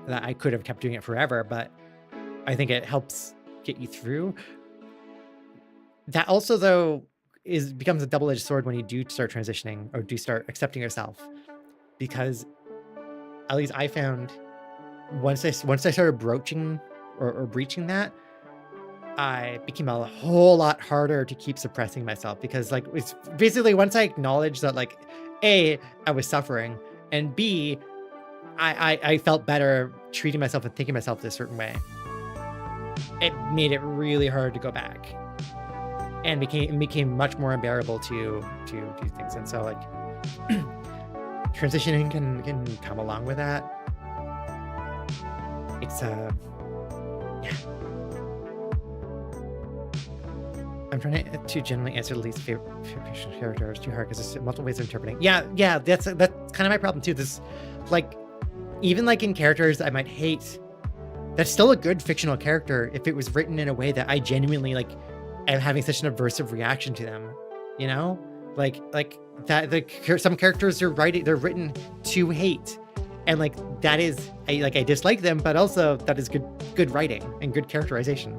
that I could have kept doing it forever, but I think it helps get you through. That also though becomes a double-edged sword when you do start transitioning or do start accepting yourself, because at least I found once I started broaching or breaching that, I became a whole lot harder to keep suppressing myself, because like it's basically once I acknowledged that like A, I was suffering, and B, I felt better treating myself and thinking myself this certain way, it made it really hard to go back, and became much more unbearable to do things. And so like transitioning can come along with that. It's yeah. I'm trying to generally answer the least favorite character. It's too hard because there's multiple ways of interpreting. Yeah, that's kind of my problem too. This, like, even like in characters I might hate, that's still a good fictional character if it was written in a way that I genuinely like am having such an aversive reaction to them. You know, like that. Some characters they're written to hate, and like that is I dislike them, but also that is good writing and good characterization.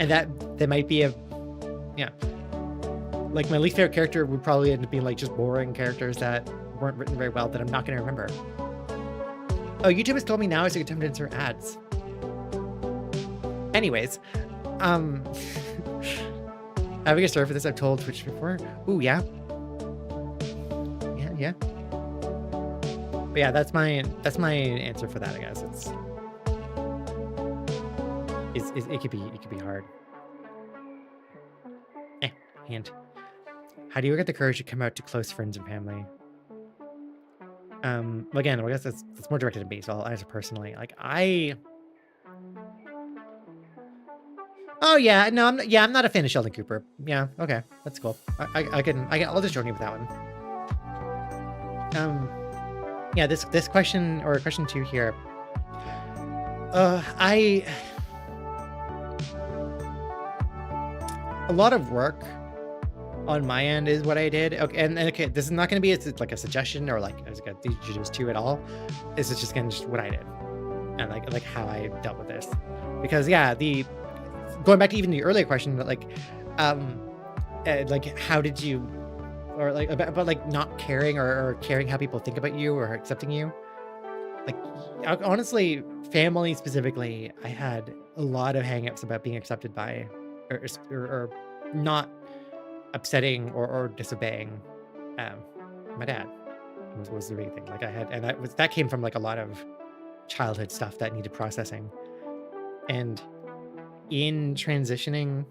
And that might be like my least favorite character would probably end up being like just boring characters that weren't written very well that I'm not going to remember. Oh, YouTube has told me now is a good time to insert ads. Anyways, having a story for this, I've told Twitch before. Ooh, yeah. Yeah. But yeah, that's my answer for that, I guess. It could be hard. Hand. How do you get the courage to come out to close friends and family? Again, I guess it's more directed at me, so I'll answer personally. Like oh yeah, no, I'm not a fan of Sheldon Cooper. Yeah, okay, that's cool. I'll just join you with that one. Yeah, this question or question 2 here. A lot of work on my end is what I did. Okay, and okay, this is not going to be like a suggestion or like I was gonna teach you this too at all. This is just gonna just what I did and like how I dealt with this. Because yeah, going back to even the earlier question, like how did you, or like about like not caring or caring how people think about you or accepting you. Like honestly, family specifically, I had a lot of hangups about being accepted by or not upsetting or disobeying my dad was the big thing. Like I had, and that came from like a lot of childhood stuff that needed processing. And in transitioning,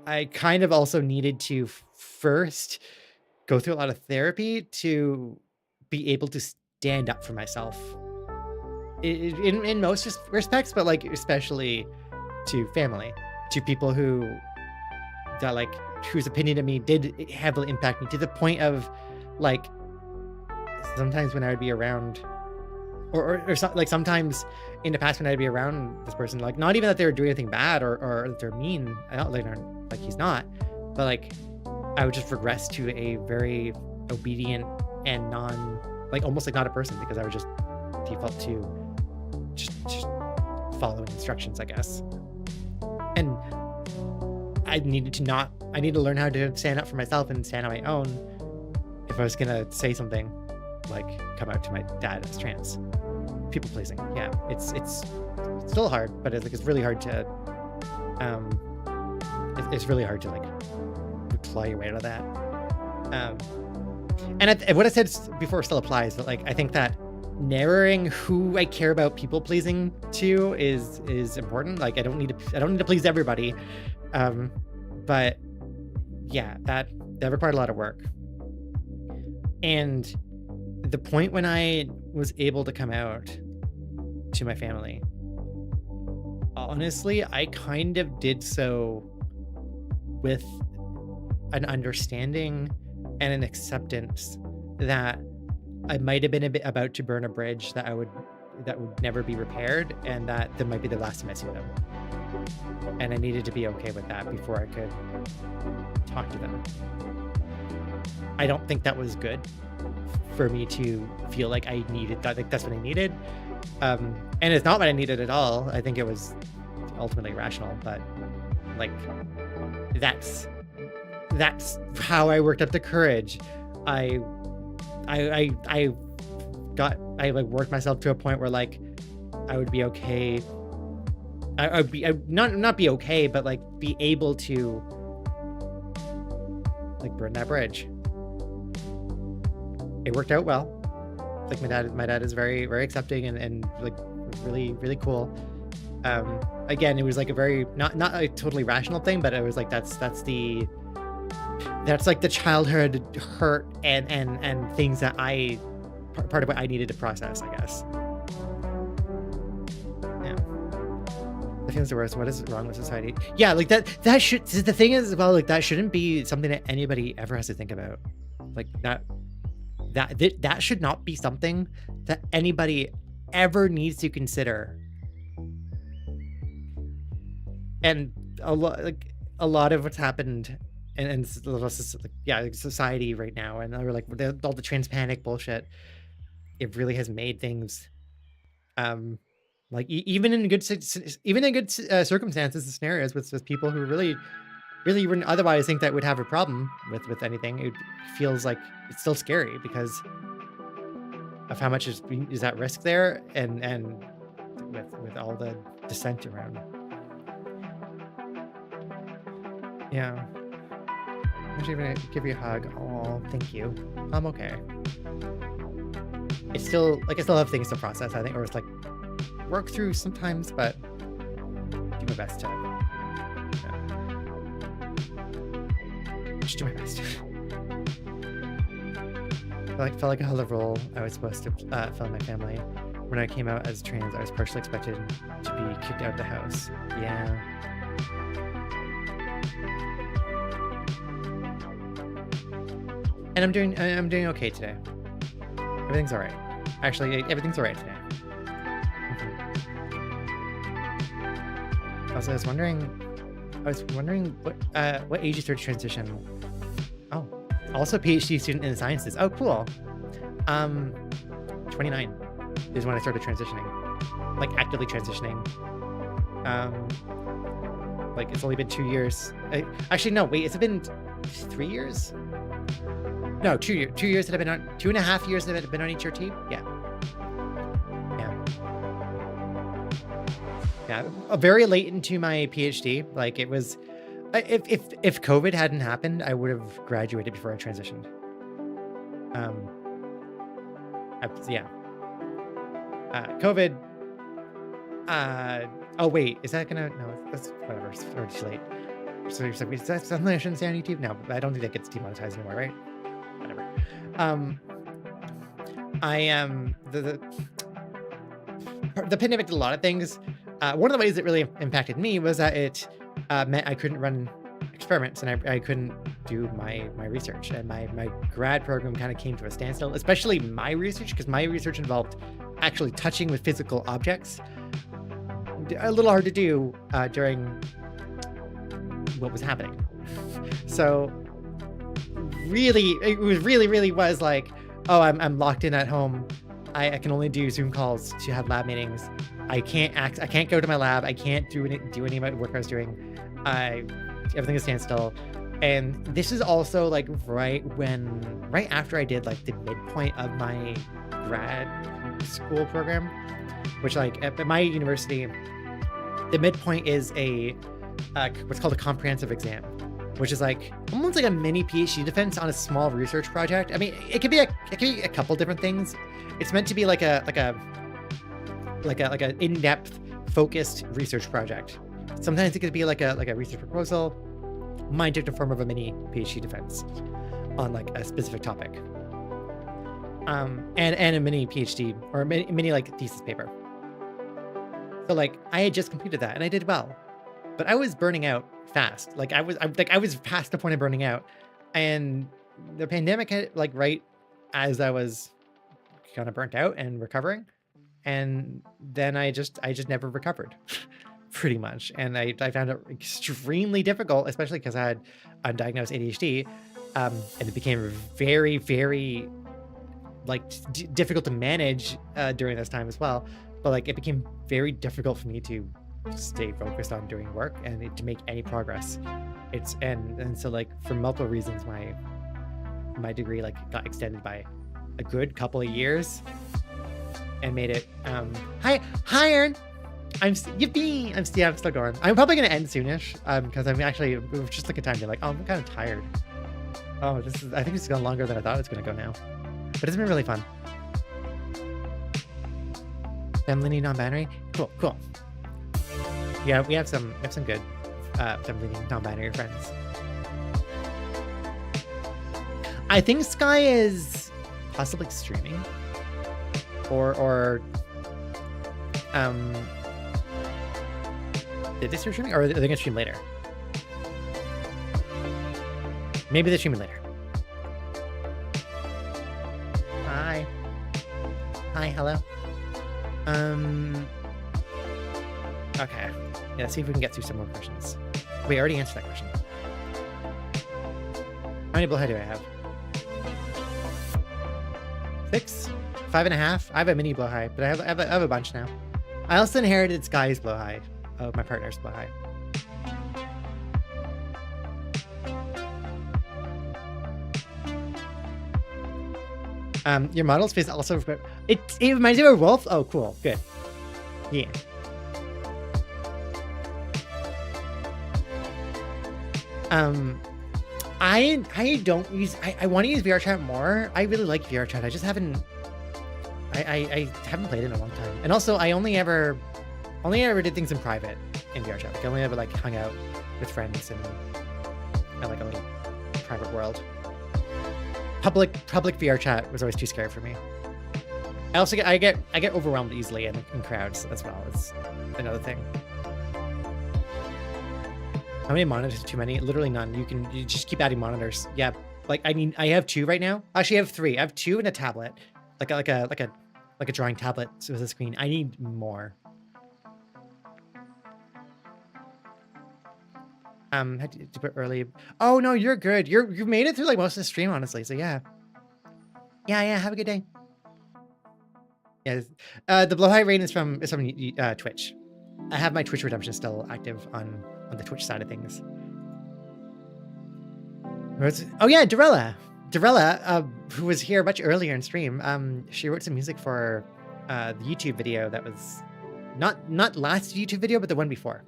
I kind of also needed to first go through a lot of therapy to be able to stand up for myself in most respects, but like especially to family, to people whose opinion of me did heavily impact me to the point of like sometimes when I would be around or sometimes in the past when I'd be around this person, like not even that they were doing anything bad or that they're mean. I don't like he's not, but like I would just regress to a very obedient and almost like not a person, because I would just default to just following instructions, I guess. And I needed to learn how to stand up for myself and stand on my own if I was gonna say something like come out to my dad as trans. People pleasing, yeah, it's still hard, but it's really hard to it's really hard to like claw your way out of that. And what I said before still applies, but like I think that narrowing who I care about people pleasing to is important. Like I don't need to please everybody, but yeah, that required a lot of work. And the point when I was able to come out to my family, honestly, I kind of did so with an understanding and an acceptance that I might have been about to burn a bridge that would never be repaired, and that might be the last time I see them. And I needed to be okay with that before I could talk to them. I don't think that was good for me to feel like I needed that. Like that's what I needed. And it's not what I needed at all. I think it was ultimately rational, but like that's how I worked up the courage. I worked myself to a point where like I would be okay. I'd not be okay, but like be able to like burn that bridge. It worked out well. Like my dad is very, very accepting and like really, really cool. Again, it was like a very not a totally rational thing, but it was like that's like the childhood hurt and things that part of what I needed to process, I guess. Yeah. The feelings the worst. What is wrong with society? Yeah, like that should, the thing is, well, like that shouldn't be something that anybody ever has to think about. Like that should not be something that anybody ever needs to consider. And a lot of what's happened and society right now, and we're like all the trans-panic bullshit, it really has made things like even in good circumstances and scenarios with people who really wouldn't otherwise think that would have a problem with anything, it feels like it's still scary because of how much is at risk there, and with all the dissent around. Yeah. I'm actually gonna give you a hug. Oh, thank you. I'm okay. It's still like I still have things to process, I think, or it's like work through sometimes, but do my best to. Yeah. Just do my best. Felt like I held a role I was supposed to fill in my family. When I came out as trans, I was partially expected to be kicked out of the house. Yeah. And I'm doing okay today. Everything's all right. Actually, everything's all right today. Also, I was wondering what age you started to transition. Oh, also PhD student in the sciences. Oh, cool. 29 is when I started transitioning, like actively transitioning. Like it's only been 2 years. Actually, no, wait, it's been 3 years? No, 2 years. 2 years that I've been on, 2.5 years that I've been on HRT. Yeah, very late into my PhD. Like it was, if COVID hadn't happened, I would have graduated before I transitioned. COVID. Oh wait, is that gonna? No, that's whatever. It's already too late. So you're like, is that something I shouldn't say on YouTube? No, I don't think that gets demonetized anymore, right? Whatever. I am the pandemic did a lot of things. One of the ways it really impacted me was that it meant I couldn't run experiments and I couldn't do my research, and my grad program kind of came to a standstill, especially my research, because my research involved actually touching with physical objects. A little hard to do during what was happening. So really, it really was like, oh, I'm locked in at home. I can only do Zoom calls to have lab meetings. I can't go to my lab. I can't do any of my work I was doing. Everything is standstill. And this is also like right after I did like the midpoint of my grad school program, which like at my university, the midpoint is what's called a comprehensive exam, which is like almost like a mini PhD defense on a small research project. I mean, it could be a couple different things. It's meant to be like a in-depth focused research project. Sometimes it could be like a research proposal. Mine took the form of a mini PhD defense on like a specific topic. And a mini PhD or a mini like thesis paper. So like I had just completed that and I did well, but I was burning out fast. Like I was past the point of burning out, and the pandemic hit like right as I was kind of burnt out and recovering, and then I just never recovered. Pretty much. And I found it extremely difficult, especially because I had undiagnosed ADHD, and it became very, very like difficult to manage during this time as well. But like it became very difficult for me to stay focused on doing work and to make any progress. And so like for multiple reasons, my degree like got extended by a good couple of years and made it hi Aaron. I'm still going. I'm probably gonna end soonish because I'm actually, it was just like a time to like, oh, I'm kind of tired. Oh, I think it's gone longer than I thought it was gonna go now, but it's been really fun. Femini non-binary, cool. Yeah, we have some good femini non-binary friends. I think Sky is possibly streaming Did they start streaming, or are they gonna stream later? Maybe they're streaming later. Hi. Hi, hello. Okay. Yeah, let's see if we can get through some more questions. We already answered that question. How many blowhide do I have? 6? 5.5? I have a mini blowhide, but I have a bunch now. I also inherited Sky's blowhide. Oh, my partner's blowhide. Your model's face also... It reminds me of a wolf? Oh, cool. Good. Yeah. I don't use... I want to use VRChat more. I really like VRChat. I just haven't... I haven't played it in a long time. And also, I only ever did things in private in VRChat. Like, I only ever, like, hung out with friends and like, a little private world. Public VRChat was always too scary for me. I also get overwhelmed easily in crowds as well. It's another thing. How many monitors? Too many? Literally none. You just keep adding monitors. Yeah, like I have 2 right now. Actually, I have 3. I have 2 and a tablet, like a drawing tablet with a screen. I need more. Had to do it early. Oh no, you're good. You've made it through like most of the stream, honestly. So yeah. Yeah. Have a good day. Yeah. The blowhide rain is from Twitch. I have my Twitch redemption still active on the Twitch side of things. Oh yeah, Dorella, who was here much earlier in stream. She wrote some music for the YouTube video that was not last YouTube video, but the one before.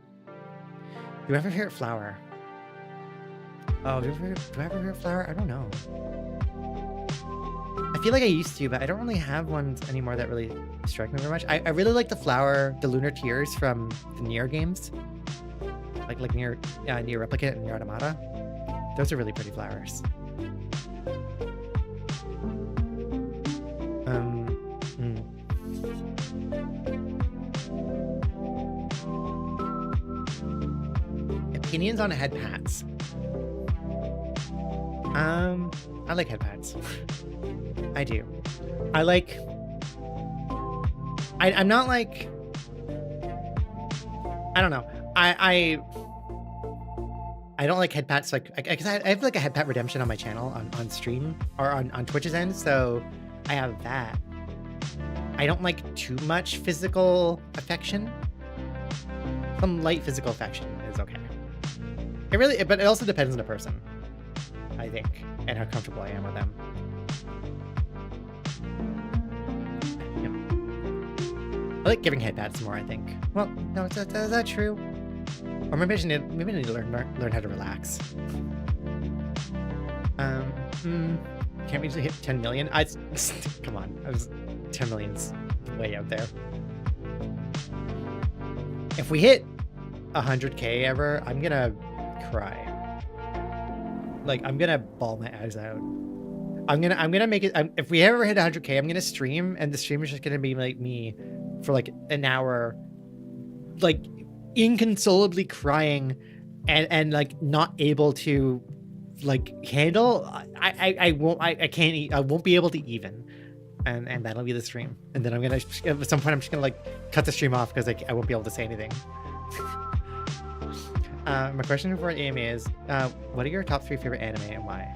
Do you ever hear flower? Oh, do I ever hear flower? I don't know. I feel like I used to, but I don't really have ones anymore that really strike me very much. I really like the flower, the lunar tears from the Nier games. Like Nier Replicant and Nier Automata. Those are really pretty flowers. Opinions on head pads. I like head pads. I do. I'm not like... I don't know. I don't like head pads, like, because I have like a head pat redemption on my channel on stream or on Twitch's end, so I have that. I don't like too much physical affection. Some light physical affection is okay. But it also depends on the person, I think, and how comfortable I am with them. Yeah. I like giving head pats more, I think. Well, no, is that true? Or maybe I need to learn how to relax. Can't we just hit 10 million? Come on, 10 million's way out there. If we hit 100K ever, I'm gonna cry. Like, I'm gonna bawl my eyes out. I'm gonna make it. If we ever hit 100K, I'm gonna stream, and the stream is just gonna be like me for like an hour, like inconsolably crying, and like not able to like handle. I won't be able to even, and that'll be the stream. And then I'm gonna at some point I'm just gonna like cut the stream off because I won't be able to say anything. My question for AMA is, what are your top 3 favorite anime and why?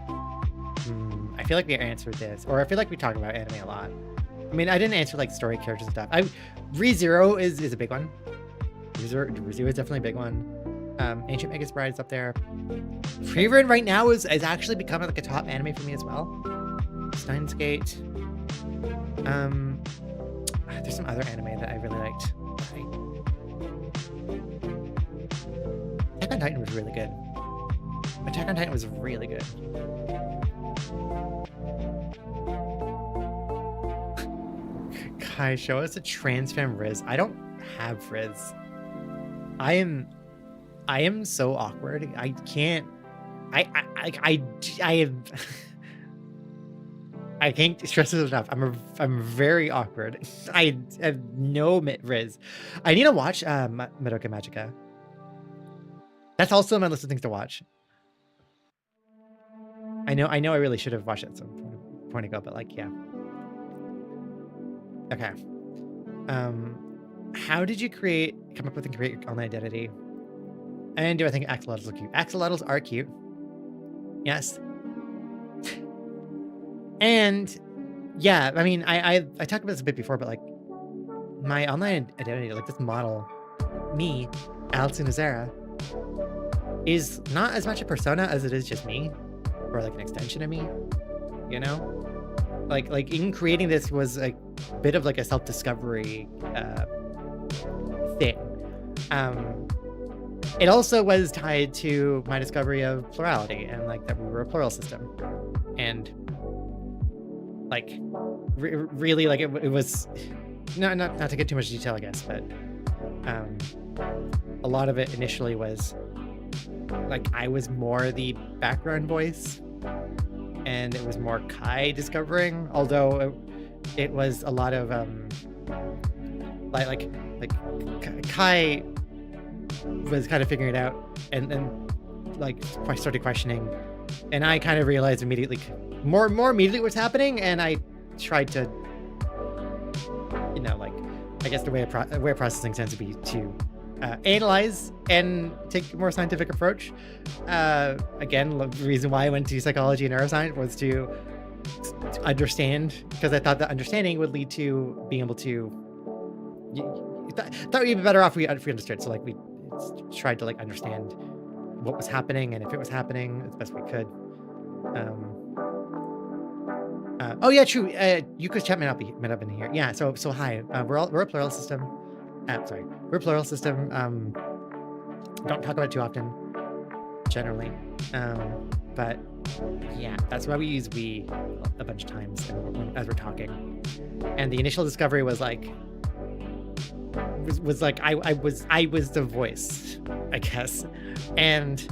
I feel like we answered this, or I feel like we talk about anime a lot. I mean, I didn't answer like story characters and stuff. ReZero is a big one. ReZero is definitely a big one. Ancient Magus Bride is up there. Favorite right now is actually becoming like a top anime for me as well. Steins Gate. There's some other anime that I really liked. Attack on Titan was really good. Attack on Titan was really good. Kai, show us a trans femme Riz. I don't have Riz. I am so awkward. I can't. I can't stress this enough. I'm very awkward. I have no Riz. I need to watch Madoka Magica. That's also on my list of things to watch. I know I really should have watched it some point ago, but like, yeah. Okay. How did you come up with and create your online identity? And do I think axolotls look cute? Axolotls are cute. Yes. And yeah, I mean, I talked about this a bit before, but like my online identity, like this model, me, Alex Lunazera, is not as much a persona as it is just me, or like an extension of me, you know? Like in creating this was a bit of like a self-discovery thing. It also was tied to my discovery of plurality and like that we were a plural system, and like really like it was not to get too much detail, I guess, but a lot of it initially was like I was more the background voice, and it was more Kai discovering, although it was a lot of like Kai was kind of figuring it out, and like I started questioning, and I kind of realized immediately more immediately what's happening, and I tried to, you know, like I guess the way of processing tends to be to analyze and take a more scientific approach. Again, the reason why I went to psychology and neuroscience was to understand, because I thought that understanding would lead to being able to. Thought we'd be better off if we understood. So like we tried to like understand what was happening and if it was happening as best we could. Oh yeah, true. Yuka's chat might not been here. Yeah. So hi. We're a plural system. Sorry, we're a plural system. Don't talk about it too often, generally. But yeah, that's why we use we a bunch of times as we're talking. And the initial discovery was like I was the voice, I guess, and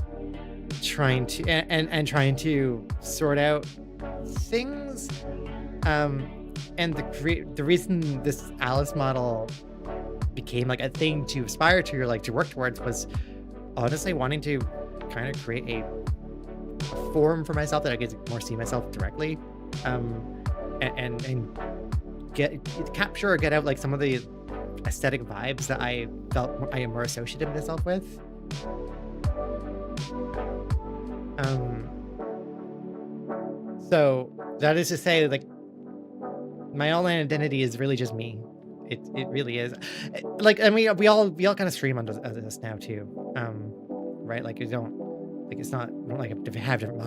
trying to sort out things. And the reason this Alice model became like a thing to aspire to, or like to work towards, was honestly wanting to kind of create a form for myself that I could more see myself directly, and capture or get out like some of the aesthetic vibes that I felt I am more associated myself with. So that is to say, like, my online identity is really just me. It really is. Like, and we all kind of stream on this now too, right? Like, you don't like, it's not, we don't like to have different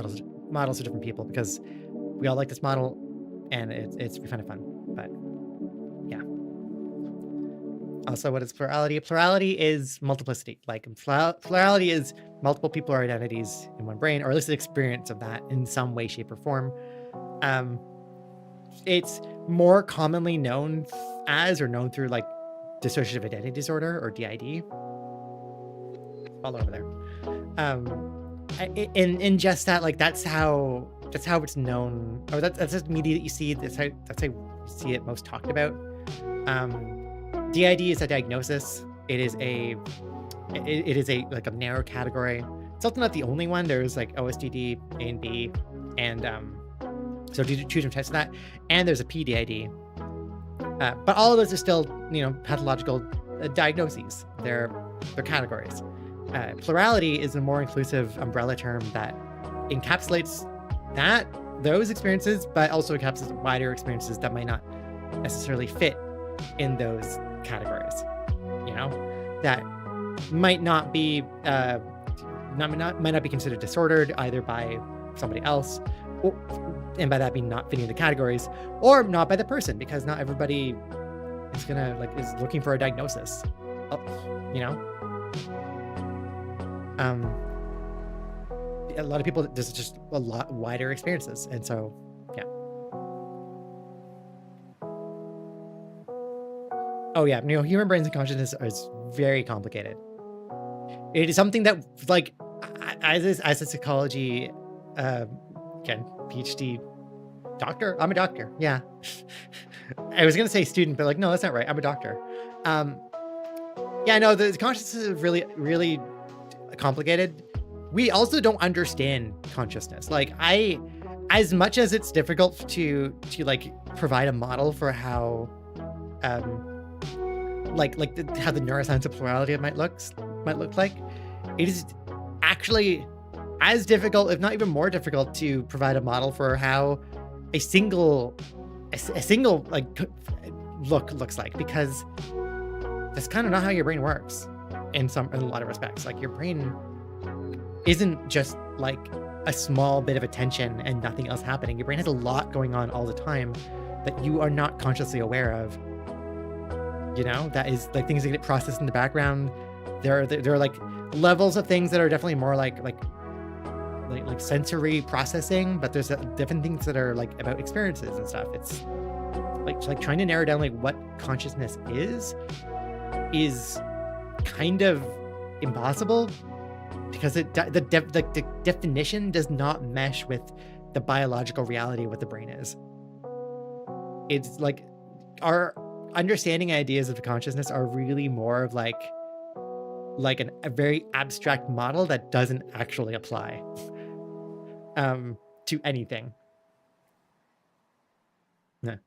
models of different people, because we all like this model, and it's kind of fun. But yeah. Also, what is plurality? Plurality is multiplicity. Like, plurality is multiple people or identities in one brain, or at least the experience of that in some way, shape, or form. It's more commonly known as, or known through, like, dissociative identity disorder, or DID. All over there. In just that, like, that's how it's known, or that's just media that you see. That's how you see it most talked about. DID is a diagnosis. It is a like a narrow category. It's also not the only one. There's like OSDD, A and B, and so two different types of that. And there's a PDID. But all of those are still, you know, pathological diagnoses. They're categories. Plurality is a more inclusive umbrella term that encapsulates those experiences, but also encapsulates wider experiences that might not necessarily fit in those categories. You know, that might not be might not be considered disordered either by somebody else, and by that being not fitting the categories, or not by the person, because not everybody is is looking for a diagnosis. You know, a lot of people, there's just a lot wider experiences, and so yeah. Oh yeah, you know, human brains and consciousness is very complicated. It is something that, like, as a psychology, again, PhD doctor. I'm a doctor. Yeah. I was gonna say student, but like, no, that's not right. I'm a doctor. Yeah, no, the consciousness is really, really complicated, we also don't understand consciousness. Like as much as it's difficult to like provide a model for how how the neuroscience of plurality might look like, it is actually as difficult, if not even more difficult, to provide a model for how a single like look looks like, because that's kind of not how your brain works in a lot of respects. Like your brain isn't just like a small bit of attention and nothing else happening. Your brain has a lot going on all the time that you are not consciously aware of. You know, that is like things that get processed in the background. There are like levels of things that are definitely more like sensory processing, but there's different things that are like about experiences and stuff. It's like trying to narrow down like what consciousness is kind of impossible, because the definition does not mesh with the biological reality of what the brain is. It's like our understanding ideas of consciousness are really more of like a very abstract model that doesn't actually apply to anything. No.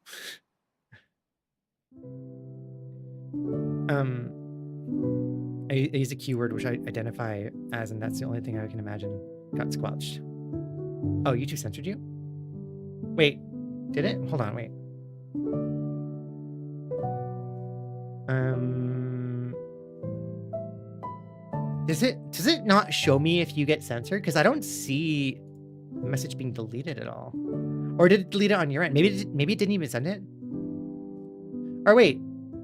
I use a keyword which I identify as, and that's the only thing I can imagine got squelched. Oh, YouTube censored you? Wait, did it? Hold on, wait. Does it not show me if you get censored? Because I don't see the message being deleted at all. Or did it delete it on your end? Maybe it didn't even send it. Or wait.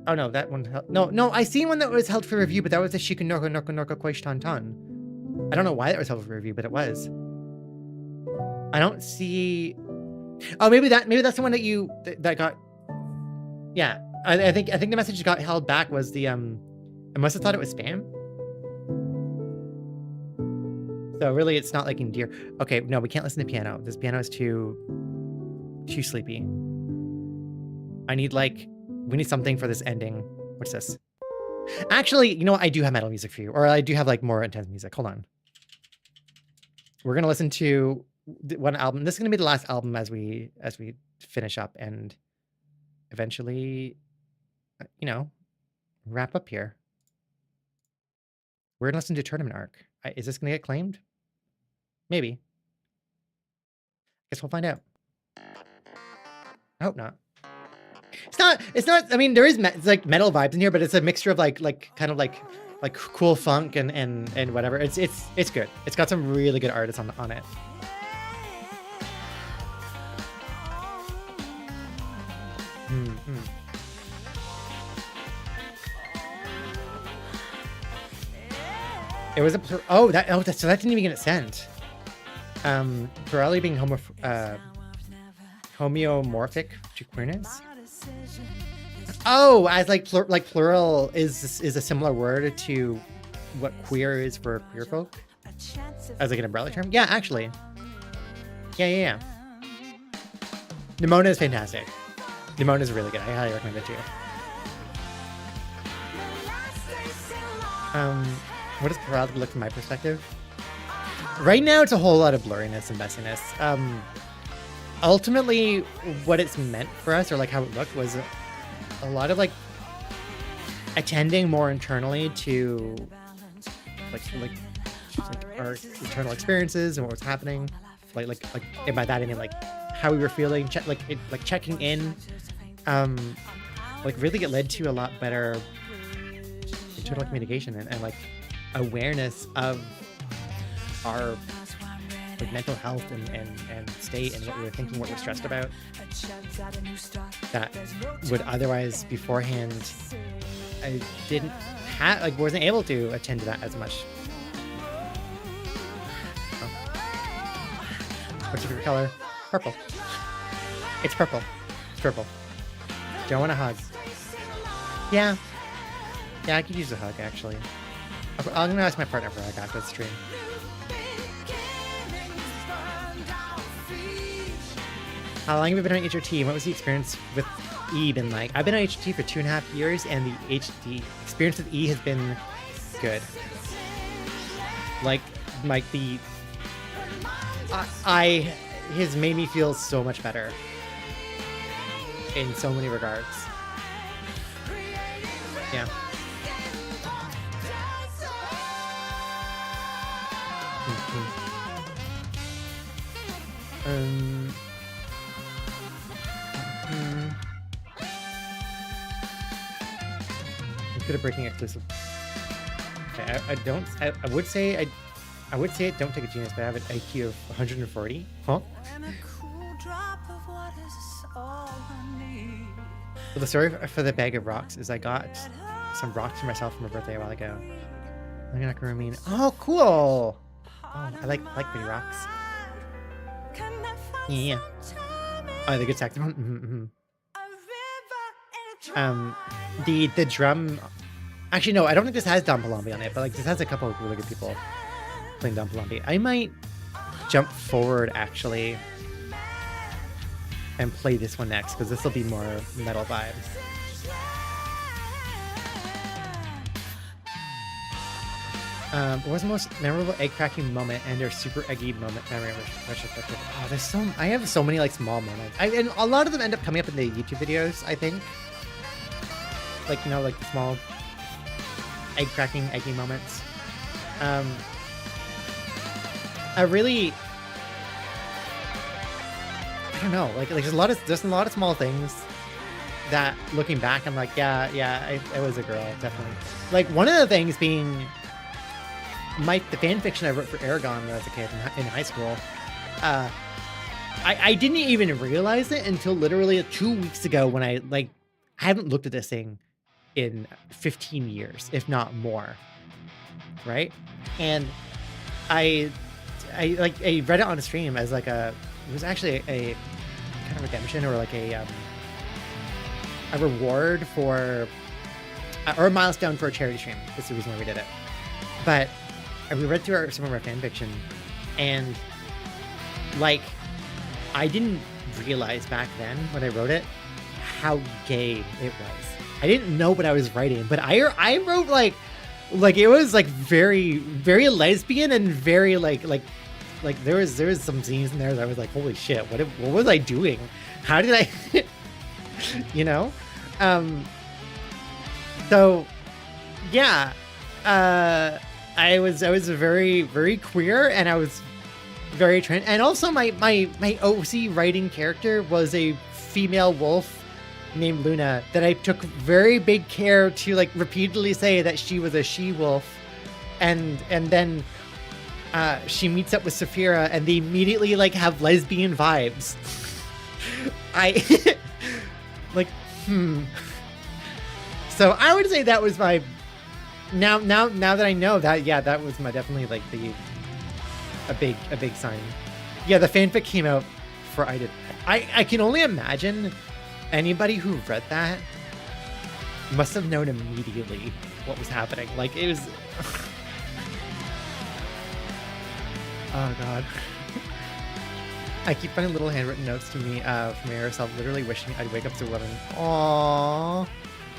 Oh no, that one. No, I seen one that was held for review, but that was the Shikunoko Noko Noko Koishtantan. I don't know why that was held for review, but it was. I don't see. Oh, maybe that's the one that got. Yeah, I think the message that got held back was the I must have thought it was spam. So really, it's not like Endear. Okay, no, we can't listen to piano. This piano is too sleepy. We need something for this ending. What's this? Actually, you know what? I do have metal music for you, or I do have like more intense music. Hold on. We're gonna listen to one album. This is gonna be the last album as we finish up and eventually, wrap up here. We're gonna listen to Tournament Arc. Is this gonna get claimed? Maybe. Guess we'll find out. I hope not. It's not. I mean, there is it's like metal vibes in here, but it's a mixture of like kind of like cool funk and whatever. It's good. It's got some really good artists on it. It was so that didn't even get it sent. Plurality being homeomorphic to queerness. Oh, as like plural is a similar word to what queer is for queer folk, as like an umbrella term. Yeah, actually. Yeah. Nimona is fantastic. Nimona is really good. I highly recommend it too. What does plurality look from my perspective? Right now, it's a whole lot of blurriness and messiness. Ultimately, what it's meant for us, or like how it looked, was a lot of like attending more internally to like our internal experiences and what was happening. Like, and by that I mean like how we were feeling, checking in. Really it led to a lot better internal communication and like awareness of our like mental health and state and what we were thinking, what we're stressed about, that would otherwise beforehand I didn't have, wasn't able to attend to that as much. What's your favorite color? Purple. It's purple. It's purple. Do I want a hug? Yeah, I could use a hug actually. I'm gonna ask my partner for a hug after the stream. How long have you been on HRT? What was the experience with E been like? I've been on HRT for 2.5 years, and the experience with E has been good. Like the his made me feel so much better in so many regards. Yeah. Let's get a breaking exclusive. Okay, I would say it don't take a genius, but I have an IQ of 140. Huh? Well, the story for the bag of rocks is I got some rocks for myself for my birthday a while ago. I'm not gonna mean. Oh, cool! Oh, I like pretty rocks. Yeah. Oh, the good saxophone. The drum. Actually, no, I don't think this has Don Palombi on it, but like this has a couple of really good people playing Don Palombi. I might jump forward actually and play this one next because this will be more metal vibes. What was the most memorable egg cracking moment and their super eggy moment memory? Oh, there's so I have so many like small moments. And a lot of them end up coming up in the YouTube videos, I think. Like, you know, like the small egg cracking eggy moments. I don't know, like there's a lot of small things that looking back I'm like, yeah, it was a girl, definitely. Like one of the things being the fan fiction I wrote for Aragon when I was a kid in high school. I didn't even realize it until literally 2 weeks ago when I haven't looked at this thing in 15 years, if not more. Right? And I read it on a stream as like it was actually a kind of redemption or like a reward for or a milestone for a charity stream. That's the reason why we did it. But we read through some of our fan fiction, and like I didn't realize back then when I wrote it how gay it was. I didn't know what I was writing, but I wrote like it was like very, very lesbian and very like there was some scenes in there that I was like, holy shit, what was I doing? How did I you know? So yeah, I was very, very queer, and I was very trans. And also my OC writing character was a female wolf named Luna that I took very big care to like repeatedly say that she was a she-wolf, and then she meets up with Saphira and they immediately like have lesbian vibes. So I would say that was my now that I know that, yeah, that was my definitely like a big sign. Yeah, the fanfic came out for I can only imagine anybody who read that must have known immediately what was happening. Like it was oh god. I keep finding little handwritten notes to me from herself, literally wishing I'd wake up to 11. Aww.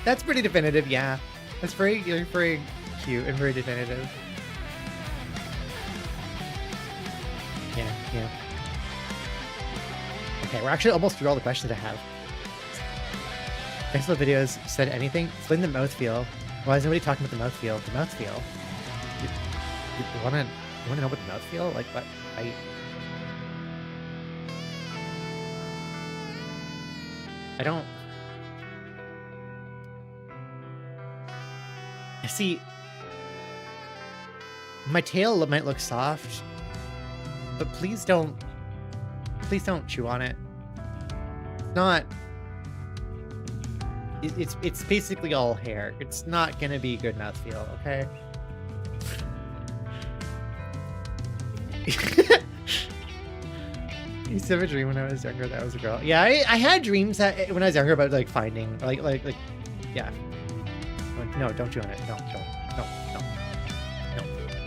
That's pretty definitive, yeah. That's very cute and very definitive. Yeah. Okay, we're actually almost through all the questions I have. Next little videos said anything? Explain the mouthfeel. Why is nobody talking about the mouthfeel? The mouthfeel? You wanna know what the mouthfeel? Like what? I don't... See, my tail might look soft, but please don't chew on it. It's not... It's basically all hair. It's not gonna be good mouthfeel, okay? I used to have a dream when I was younger that I was a girl. Yeah, I had dreams that when I was younger about like finding like yeah. No, don't chew on it.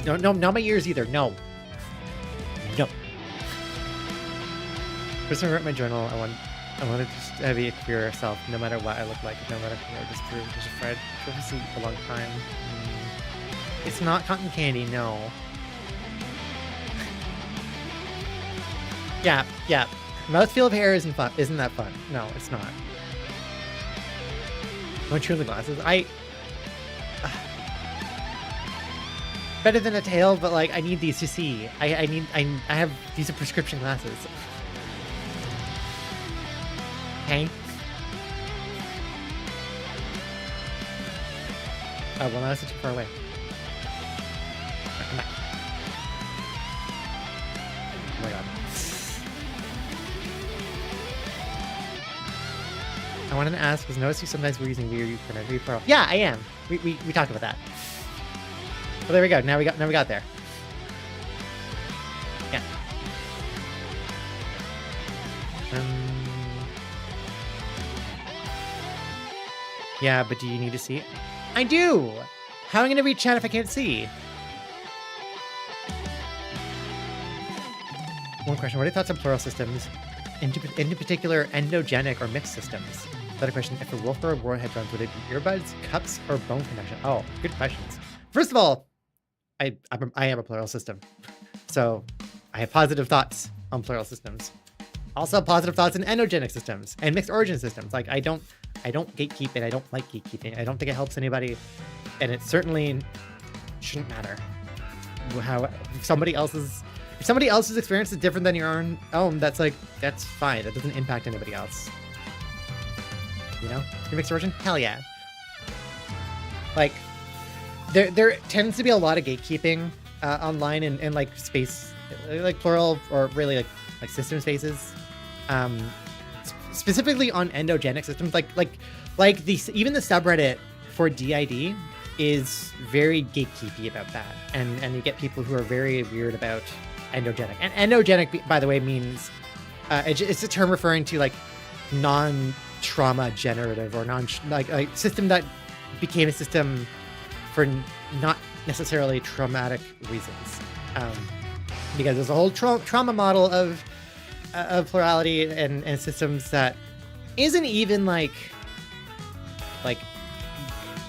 No, not my ears either. No. First time I wrote my journal, I wanted to just have a queer self, no matter what I look like, no matter what, just afraid for a long time. It's not cotton candy, no. Yeah, yeah. Mouthfeel of hair isn't fun. Isn't that fun? No, it's not. Don't chew the glasses. Better than a tail, but like I need these to see. I have these are prescription glasses. Okay. Oh well, now it's too far away. Right, come back. Oh my god. I wanted to ask, because notice you sometimes we're using weird for yeah, I am. We talked about that. Well, there we go. Now we got there. Yeah. Yeah, but do you need to see it? I do! How am I going to read chat if I can't see? One question. What are your thoughts on plural systems? In particular, endogenic or mixed systems? Another question. If a wolf or a boar headphones, would it be earbuds, cups, or bone connection? Oh, good questions. First of all, I have a plural system. So I have positive thoughts on plural systems. Also positive thoughts in endogenic systems and mixed origin systems. Like I don't gatekeep it. I don't like gatekeeping. I don't think it helps anybody. And it certainly shouldn't matter how if somebody else's experience is different than your own, that's fine. That doesn't impact anybody else. You know? Your mixed origin? Hell yeah. Like there tends to be a lot of gatekeeping online in like space, like plural or really like system spaces, specifically on endogenic systems. Like even the subreddit for DID is very gatekeepy about that, and you get people who are very weird about endogenic. And endogenic, by the way, means it's a term referring to like non-trauma generative or like system that became a system for not necessarily traumatic reasons, because there's a whole trauma model of plurality and systems that isn't even like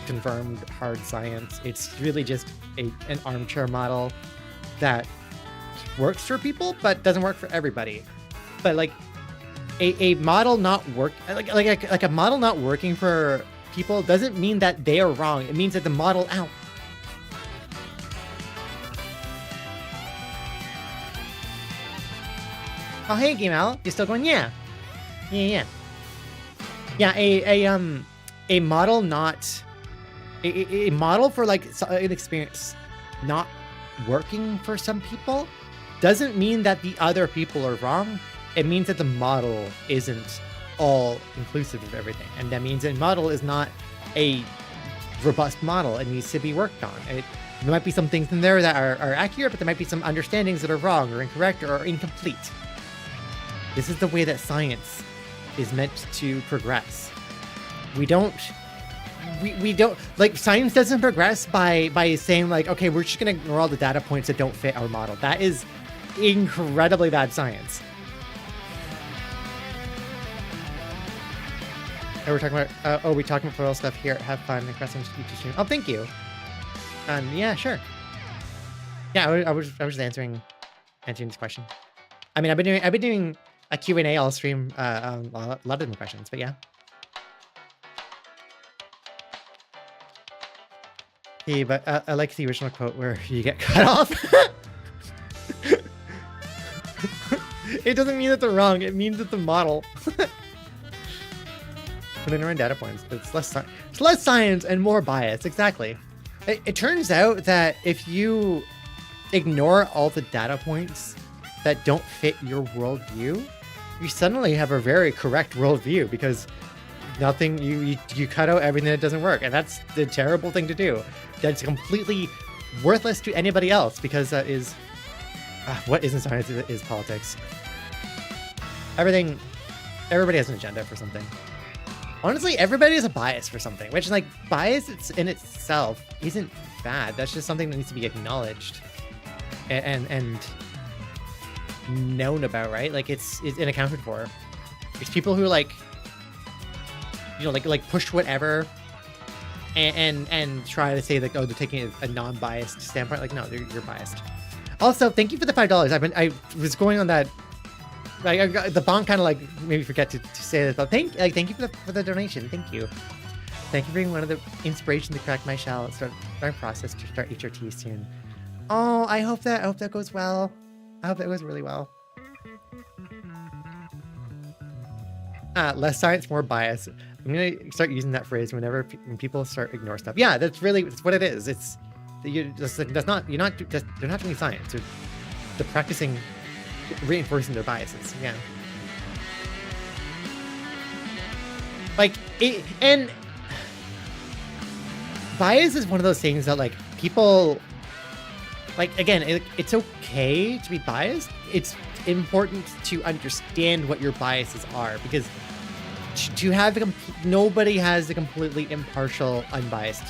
confirmed hard science. It's really just an armchair model that works for people but doesn't work for everybody. But like a model not like a model not working for people doesn't mean that they are wrong. It means that the model out. Oh hey, Game Out, you still going? Yeah. A model not a model for like an experience not working for some people doesn't mean that the other people are wrong. It means that the model isn't all inclusive of everything, and that means a model is not a robust model. It needs to be worked on. There might be some things in there that are accurate, but there might be some understandings that are wrong or incorrect or incomplete. This is the way that science is meant to progress. We don't like, science doesn't progress by saying like, okay, we're just gonna ignore all the data points that don't fit our model. That is incredibly bad science. Oh, we're talking about, we talking about plural stuff here. Have fun. Impressive YouTube stream. Oh, thank you. Yeah, sure. Yeah, I was just answering this question. I mean, I've been doing a Q&A all stream, a lot of different questions, but yeah. Hey, but I like the original quote where you get cut off. It doesn't mean that they're wrong. It means that the model. When they run data points, it's less science and more bias. Exactly. It turns out that if you ignore all the data points that don't fit your worldview, you suddenly have a very correct worldview, because nothing you cut out everything that doesn't work, and that's the terrible thing to do. That's completely worthless to anybody else, because that is what isn't science is politics. Everybody has an agenda for something. Honestly, everybody has a bias for something, which, like, bias in itself isn't bad. That's just something that needs to be acknowledged and known about, right? Like, it's accounted for. It's people who like push whatever and try to say like, oh, they're taking a non-biased standpoint. Like, no, you're biased. Also, thank you for the $5. I was going on that The bong kind of like made me forget to say that. But thank you for the donation. Thank you. Thank you for being one of the inspiration to crack my shell. Start my process to start HRT soon. Oh, I hope that goes well. I hope that goes really well. Less science, more bias. I'm gonna start using that phrase when people start ignore stuff. Yeah, that's what it is. It's you're not doing science. They're practicing reinforcing their biases. Yeah. And bias is one of those things that like people again, it's okay to be biased. It's important to understand what your biases are, because to have nobody has a completely impartial, unbiased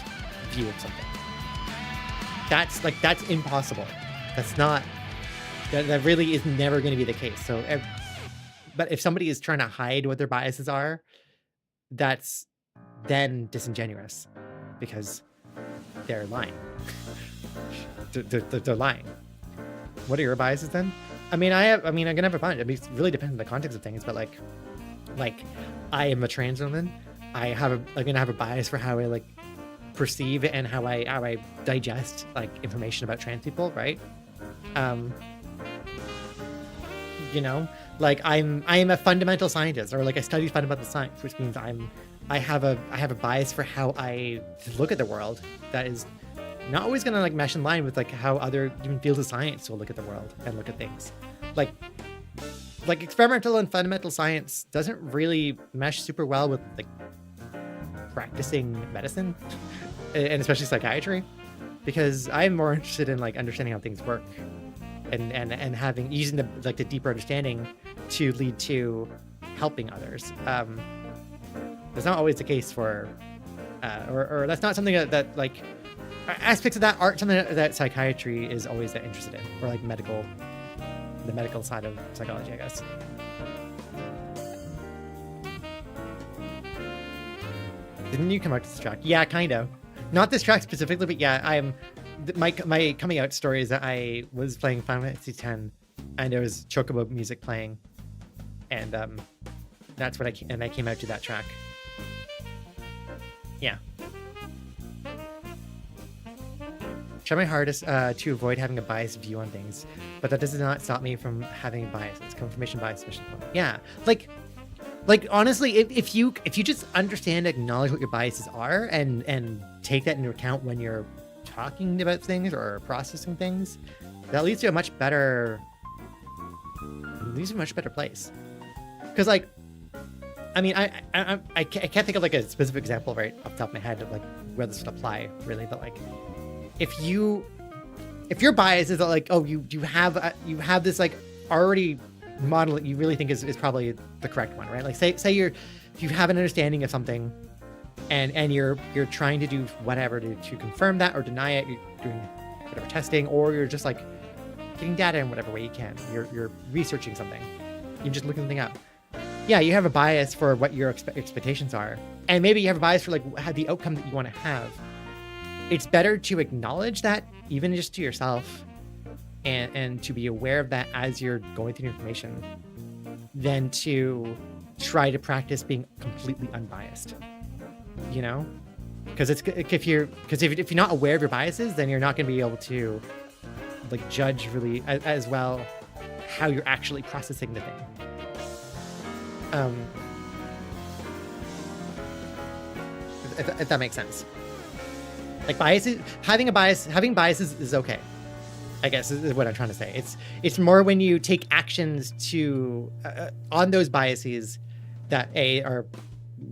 view of something. That's impossible. That really is never going to be the case. So, but if somebody is trying to hide what their biases are, that's then disingenuous, because they're lying. They're lying. What are your biases then? I'm gonna have a bunch. I mean, it really depends on the context of things, but like I am a trans woman. I'm gonna have a bias for how I perceive and how I digest information about trans people, right? I am a fundamental scientist, or I study fundamental science, which means I have a bias for how I look at the world that is not always gonna mesh in line with how other even fields of science will look at the world and look at things. Like experimental and fundamental science doesn't really mesh super well with practicing medicine, and especially psychiatry, because I'm more interested in understanding how things work and using the deeper understanding to lead to helping others. That's not always the case for or that's not something that aspects of that aren't something that psychiatry is always that interested in, or the medical side of psychology, I guess. Didn't you come out to this track? Yeah, kind of. Not this track specifically, but yeah, my coming out story is that I was playing Final Fantasy X, and there was Chocobo music playing, and that's what I came out to that track. Yeah. Try my hardest to avoid having a biased view on things, but that does not stop me from having biases. Confirmation bias, mission point. Yeah, honestly, if you just understand, acknowledge what your biases are, and take that into account when you're talking about things or processing things, that leads to a much better place. Because I can't think of a specific example right off the top of my head of where this would apply really, but if your bias is that you have this already model that you really think is probably the correct one, right? Say if you have an understanding of something and you're trying to do whatever to confirm that or deny it, you're doing whatever testing, or you're just getting data in whatever way you can. You're researching something. You're just looking something up. Yeah, you have a bias for what your expectations are, and maybe you have a bias for how the outcome that you want to have. It's better to acknowledge that, even just to yourself, and to be aware of that as you're going through the information, than to try to practice being completely unbiased. Because if you're not aware of your biases, then you're not going to be able to judge really as well how you're actually processing the thing. If that makes sense. Having biases is okay, I guess, is what I'm trying to say. It's more when you take actions to on those biases that are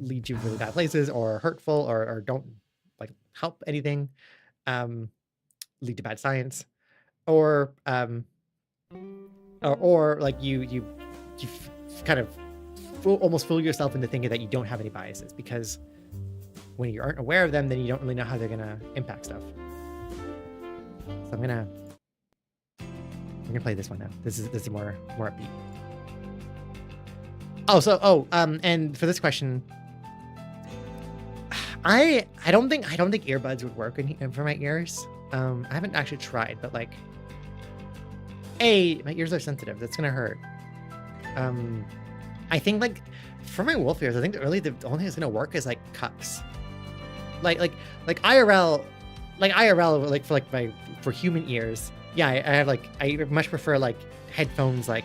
lead you really bad places, or hurtful, or don't help anything, lead to bad science, or you kind of almost fool yourself into thinking that you don't have any biases, because when you aren't aware of them, then you don't really know how they're gonna impact stuff. So I'm gonna play this one now. This is more upbeat. And for this question, I don't think earbuds would work for my ears. I haven't actually tried, but my ears are sensitive. That's gonna hurt. I think like for my wolf ears, I think really the only thing that's gonna work is like cups. Like IRL, like for human ears. Yeah, I have like I much prefer like headphones, like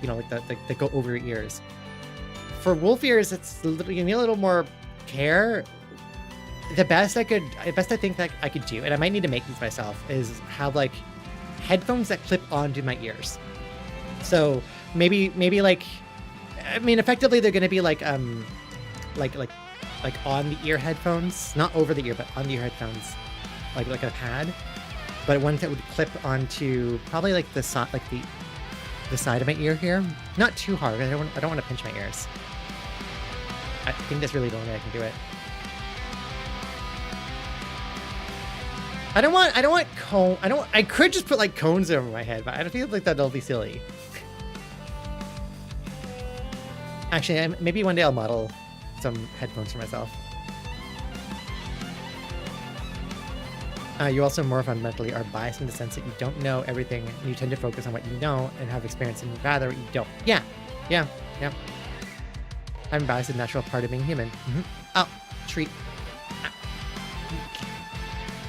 you know, like that go over your ears. For wolf ears, it's you need a little more care. The best I think that I could do, and I might need to make these myself, is have like headphones that clip onto my ears. So maybe like, I mean, effectively they're gonna be like on the ear headphones, not over the ear, but on the ear headphones, like a pad, but ones that would clip onto probably like the side, like the side of my ear here, not too hard. I don't want to pinch my ears. I think that's really the only way I can do it. I could just put like cones over my head, but I don't feel like that'll be silly. Actually, maybe one day I'll model some headphones for myself. You also more fundamentally are biased in the sense that you don't know everything, and you tend to focus on what you know and have experience in rather what you don't. Yeah. I'm biased, a natural part of being human. Oh, treat.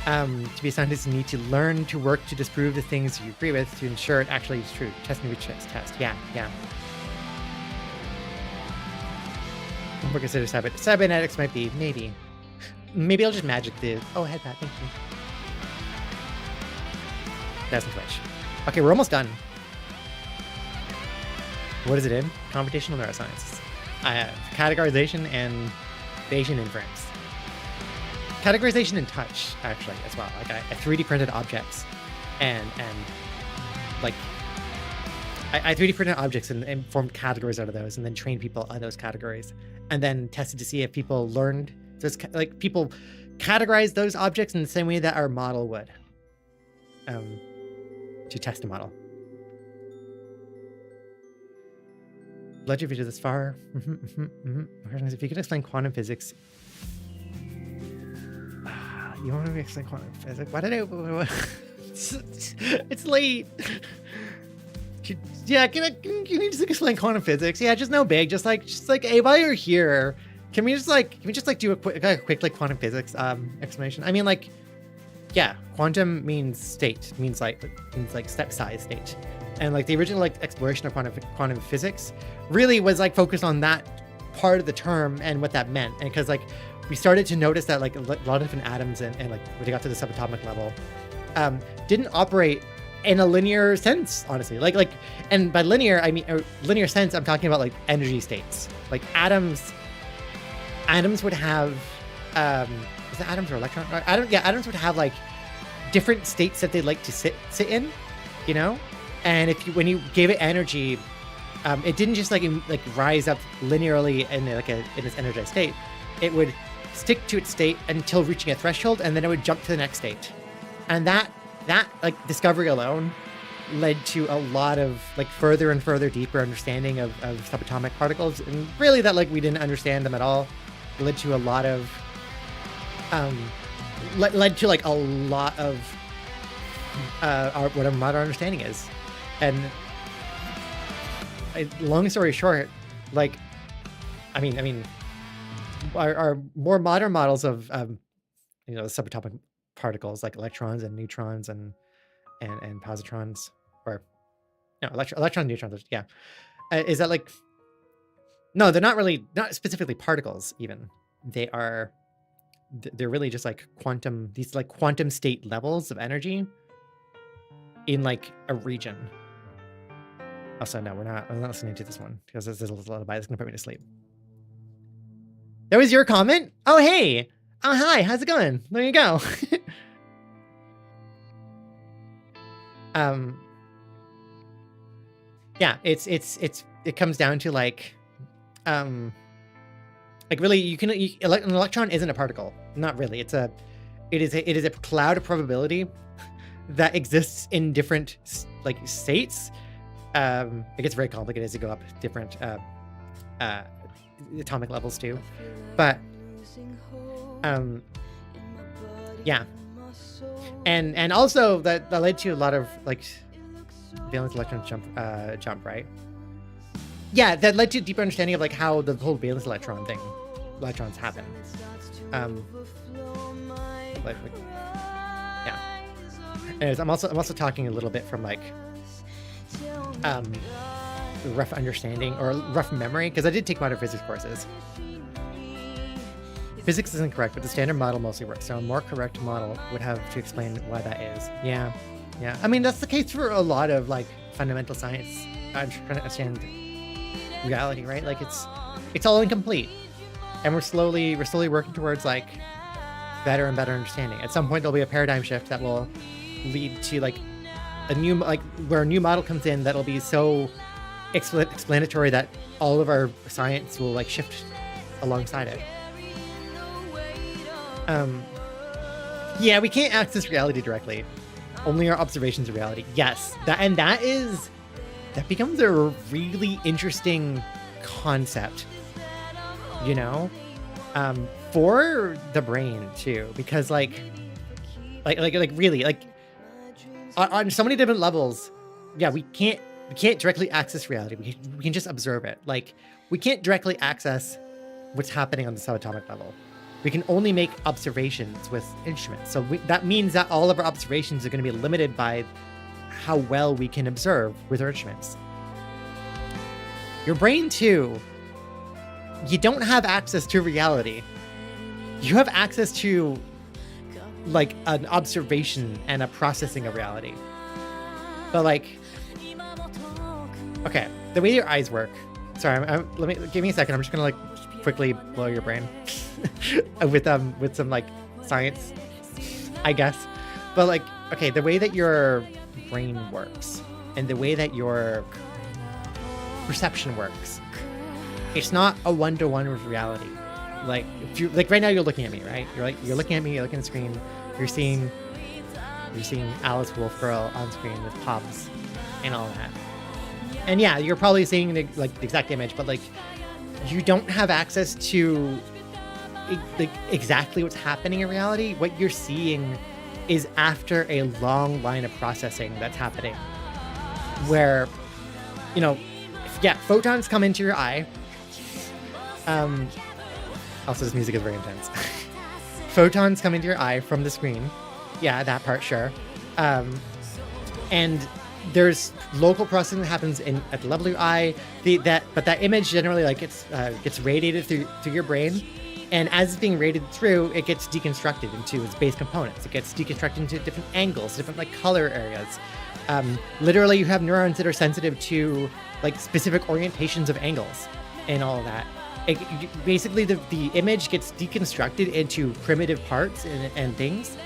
To be a scientist, you need to learn to work to disprove the things you agree with to ensure it actually is true. Test me test. Yeah. We'll consider cybernetics might be, maybe. Maybe I'll just magic the... Oh, head pat, thank you. That's the Twitch. Okay, we're almost done. What is it in? Computational neuroscience. Categorization and Bayesian inference. Categorization and touch, actually, as well. Like I 3D printed objects and like I 3D printed objects and formed categories out of those, and then trained people on those categories, and then tested to see if people learned. So it's like people categorize those objects in the same way that our model would, to test a model. Glad you video this far. If you could explain quantum physics. You want to explain quantum physics? Why did I? It's late. Yeah, can you just explain quantum physics? Yeah, just no big. Just like, hey, while you're here, can we just do a quick like quantum physics explanation? I mean, like, yeah, quantum means state, means like step size state, and like the original like exploration of quantum physics really was like focused on that part of the term and what that meant, and because like we started to notice that like a lot of different atoms and like when they got to the subatomic level, didn't operate in a linear sense, honestly. Like, and by linear, I mean linear sense. I'm talking about like energy states. Like atoms would have, is it atoms or electrons? Atoms would have like different states that they like to sit in, you know. And when you gave it energy, it didn't just like rise up linearly in its energized state. It would stick to its state until reaching a threshold, and then it would jump to the next state. And that like discovery alone led to a lot of like further and further deeper understanding of subatomic particles, and really that like we didn't understand them at all. It led to a lot of led to like a lot of what our modern understanding is. And long story short, like I mean our more modern models of subatomic particles like electrons and neutrons and positrons, or no, electrons, neutrons, yeah, is that like, no, they're not specifically particles even. They're really just like these like quantum state levels of energy in like a region. Also, no, I'm not listening to this one because there's a lullaby that's gonna put me to sleep. That was your comment? Oh, hey. Oh, hi. How's it going? There you go. Yeah, it comes down to like really an electron isn't a particle. Not really. It is a cloud of probability that exists in different like states. It gets very complicated as you go up different atomic levels too, but yeah, and also that led to a lot of like valence electron jump, right? Yeah, that led to a deeper understanding of like how the whole valence electrons happen. Like, yeah. Anyways, I'm also talking a little bit from like rough understanding or rough memory, because I did take modern physics courses. Physics isn't correct, but the standard model mostly works, so a more correct model would have to explain why that is. Yeah. I mean, that's the case for a lot of like fundamental science. I'm trying to understand reality, right? Like it's all incomplete, and we're slowly working towards like better and better understanding. At some point, there'll be a paradigm shift that will lead to like a new, like where a new model comes in that'll be so explanatory that all of our science will like shift alongside it. Yeah, we can't access reality directly. Only our observations of reality. Yes, that becomes a really interesting concept, you know, for the brain too, because like really, like on so many different levels. Yeah, we can't directly access reality. We can just observe it. Like we can't directly access what's happening on the subatomic level. We can only make observations with instruments. So that means that all of our observations are going to be limited by how well we can observe with our instruments. Your brain too, you don't have access to reality. You have access to like an observation and a processing of reality. But like, okay, the way your eyes work. Sorry, give me a second. I'm just gonna like quickly blow your brain with some like science, I guess. But like, okay, the way that your brain works and the way that your perception works, it's not a one-to-one with reality. Like if you like right now, you're looking at me, right? You're looking at me, you're looking at the screen, you're seeing Alice Wolf Girl on screen with pops and all that. And yeah, you're probably seeing the exact image, but like you don't have access to like exactly what's happening in reality. What you're seeing is after a long line of processing that's happening, where, you know, photons come into your eye. Also, this music is very intense. Photons come into your eye from the screen. Yeah, that part, sure. And there's local processing that happens at the level of your eye. But that image generally like gets radiated through your brain, and as it's being radiated through, it gets deconstructed into its base components. It gets deconstructed into different angles, different like color areas. Literally, you have neurons that are sensitive to like specific orientations of angles and all of that. Basically, the image gets deconstructed into primitive parts and things,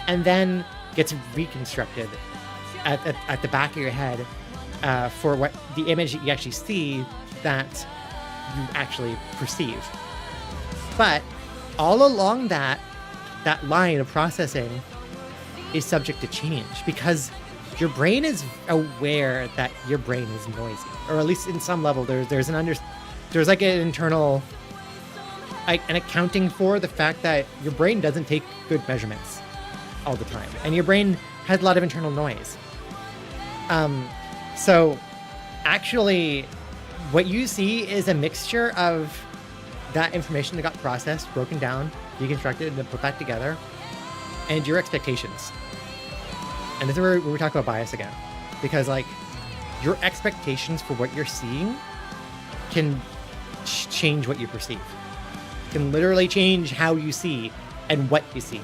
and then gets reconstructed at the back of your head for what the image that you actually see that you actually perceive. But all along that line of processing is subject to change, because your brain is aware that your brain is noisy, or at least in some level there's like an internal an accounting for the fact that your brain doesn't take good measurements all the time, and your brain has a lot of internal noise. So actually what you see is a mixture of that information that got processed, broken down, deconstructed, and then put back together, and your expectations. And this is where we talk about bias again, because like your expectations for what you're seeing can change what you perceive, can literally change how you see and what you see.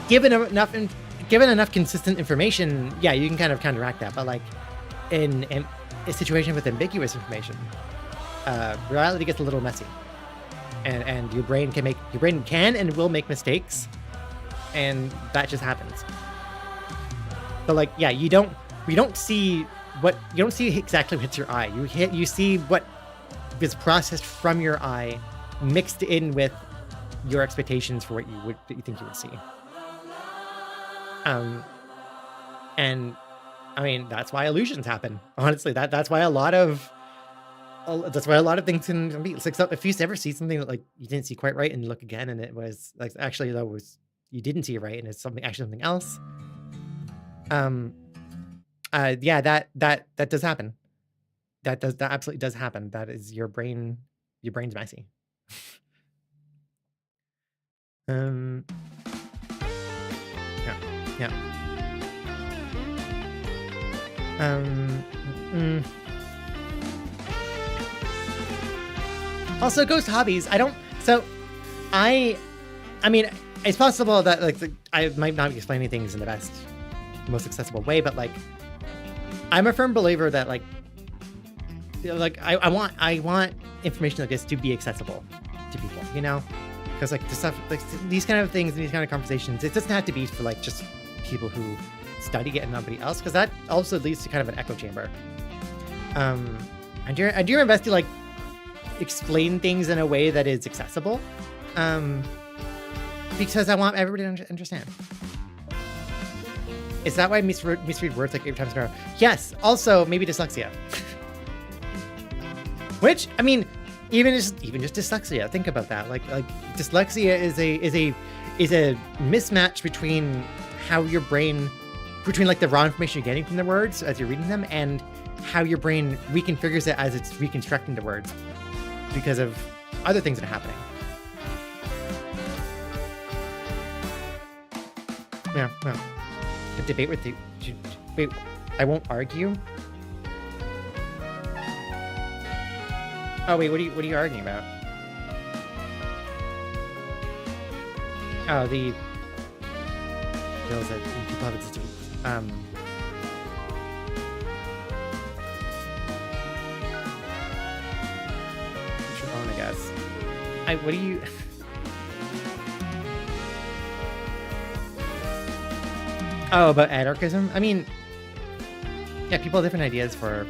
Given enough consistent information, yeah, you can kind of counteract that. But like in a situation with ambiguous information, reality gets a little messy, and your brain can and will make mistakes, and that just happens. But like, yeah, you don't see exactly what's your eye. You see what is processed from your eye, mixed in with your expectations for what you think you would see. And I mean, that's why illusions happen. Honestly, that's why a lot of things can be. It's like, if you ever see something that like you didn't see quite right and you look again, and it was like actually you didn't see it right, and it's something else. Yeah, that does happen. That absolutely does happen. That is your brain's messy. Yeah. Yeah. Mm. Also, ghost hobbies. I mean, it's possible that like I might not be explaining things in the best, most accessible way, but like, I'm a firm believer that like I want information like this to be accessible to people, you know, because like the stuff like these kind of things and these kind of conversations, it doesn't have to be for like just people who study it and nobody else, because that also leads to kind of an echo chamber. I do my best to like explain things in a way that is accessible, because I want everybody to understand. Is that why I misread words like 8 times in a row? Yes. Also, maybe dyslexia. Which, I mean, even just dyslexia. Think about that. Like dyslexia is a mismatch between how your brain, between like the raw information you're getting from the words as you're reading them, and how your brain reconfigures it as it's reconstructing the words because of other things that are happening. Yeah. No. A debate with the. Wait, I won't argue. Oh wait, what are you arguing about? Oh, the bills that people have existed. Your own, I guess. What do you? Oh, about anarchism? I mean, yeah, people have different ideas for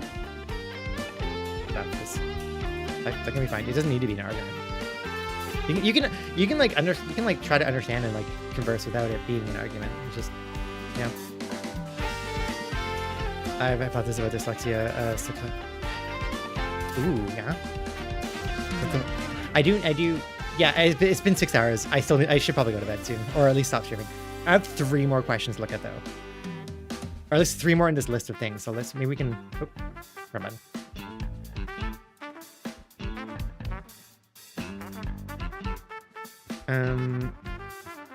that. That can be fine. It doesn't need to be an argument. You can like try to understand and like converse without it being an argument. It's just, you know. I've hypothesized about dyslexia. Ooh, yeah. I do. Yeah, it's been 6 hours. I should probably go to bed soon, or at least stop streaming. I have 3 more questions to look at though, or at least 3 more in this list of things. So maybe we can. Oh, never mind.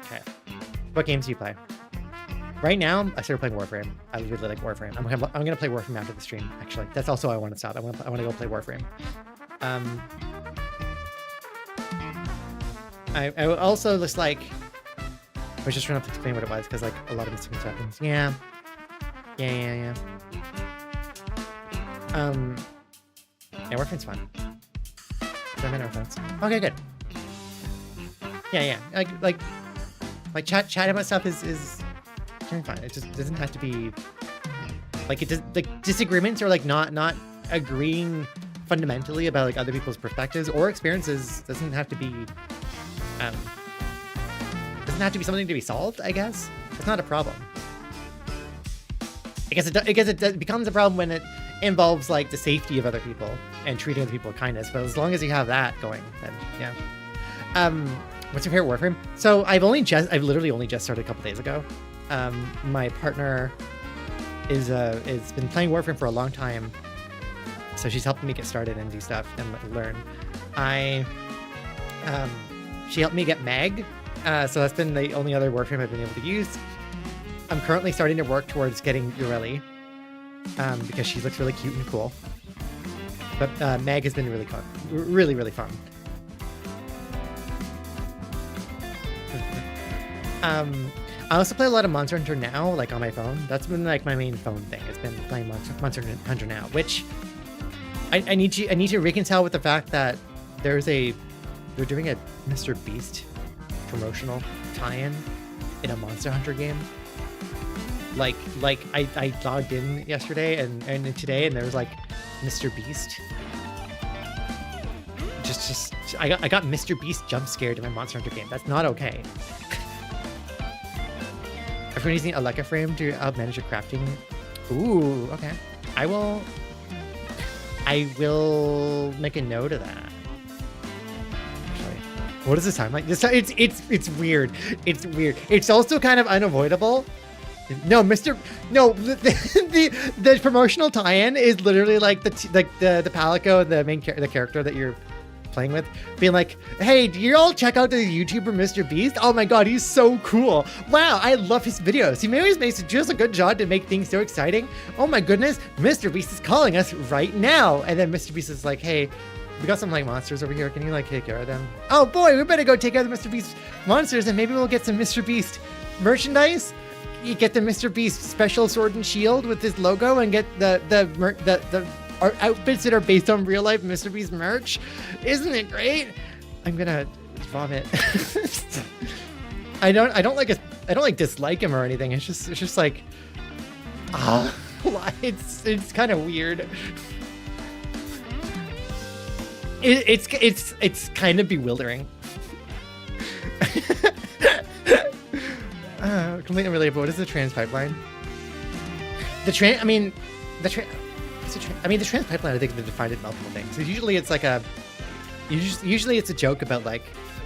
Okay. What games do you play? Right now, I started playing Warframe. I really like Warframe. I'm gonna play Warframe after the stream. Actually, that's also why I want to stop. I want to go play Warframe. I also just like. I was just trying to explain what it was because like a lot of misconceptions. Yeah. Yeah, Warframe's fun. Okay, good. Yeah. Like chat about stuff is fine. It just doesn't have to be like it does. Like disagreements or like not agreeing fundamentally about like other people's perspectives or experiences doesn't have to be something to be solved. I guess it's not a problem. I guess it becomes a problem when it involves like the safety of other people and treating other people with kindness. But as long as you have that going, then yeah. What's your favorite Warframe? So I've literally only just started a couple days ago. My partner is been playing Warframe for a long time, so she's helping me get started and do stuff and learn. She helped me get Mag, so that's been the only other Warframe I've been able to use. I'm currently starting to work towards getting Ureli, because she looks really cute and cool. But Mag has been really fun, really fun. I also play a lot of Monster Hunter now, like on my phone. That's been like my main phone thing. It's been playing Monster Hunter now, which I need to reconcile with the fact that they're doing a Mr. Beast promotional tie-in in a Monster Hunter game. Like I logged in yesterday and today, and there was like Mr. Beast. Just I got Mr. Beast jump scared in my Monster Hunter game. That's not okay. Everyone using Aleka frame to manage your crafting. Ooh, okay. I will make a note of that. Actually, what is this time like? This time it's weird. It's weird. It's also kind of unavoidable No, the promotional tie-in is literally like the Palico, the character that you're playing with, being like, hey, do you all check out the YouTuber Mr. Beast? Oh my god, he's so cool. Wow, I love his videos. He always makes just a good job to make things so exciting. Oh my goodness, Mr. Beast is calling us right now. And then Mr. Beast is like, hey, we got some like monsters over here. Can you like take care of them? Oh boy, we better go take care of the Mr. Beast monsters and maybe we'll get some Mr. Beast merchandise. You get the Mr. Beast special sword and shield with his logo and get the outfits that are based on real life Mr. Beast merch. Isn't it great? I'm gonna vomit. I don't like dislike him or anything. It's just like it's kind of weird. It's kind of bewildering. Completely unrelated, but what is the trans pipeline? The trans pipeline, I think they defined it multiple things. So usually it's like usually it's a joke about like,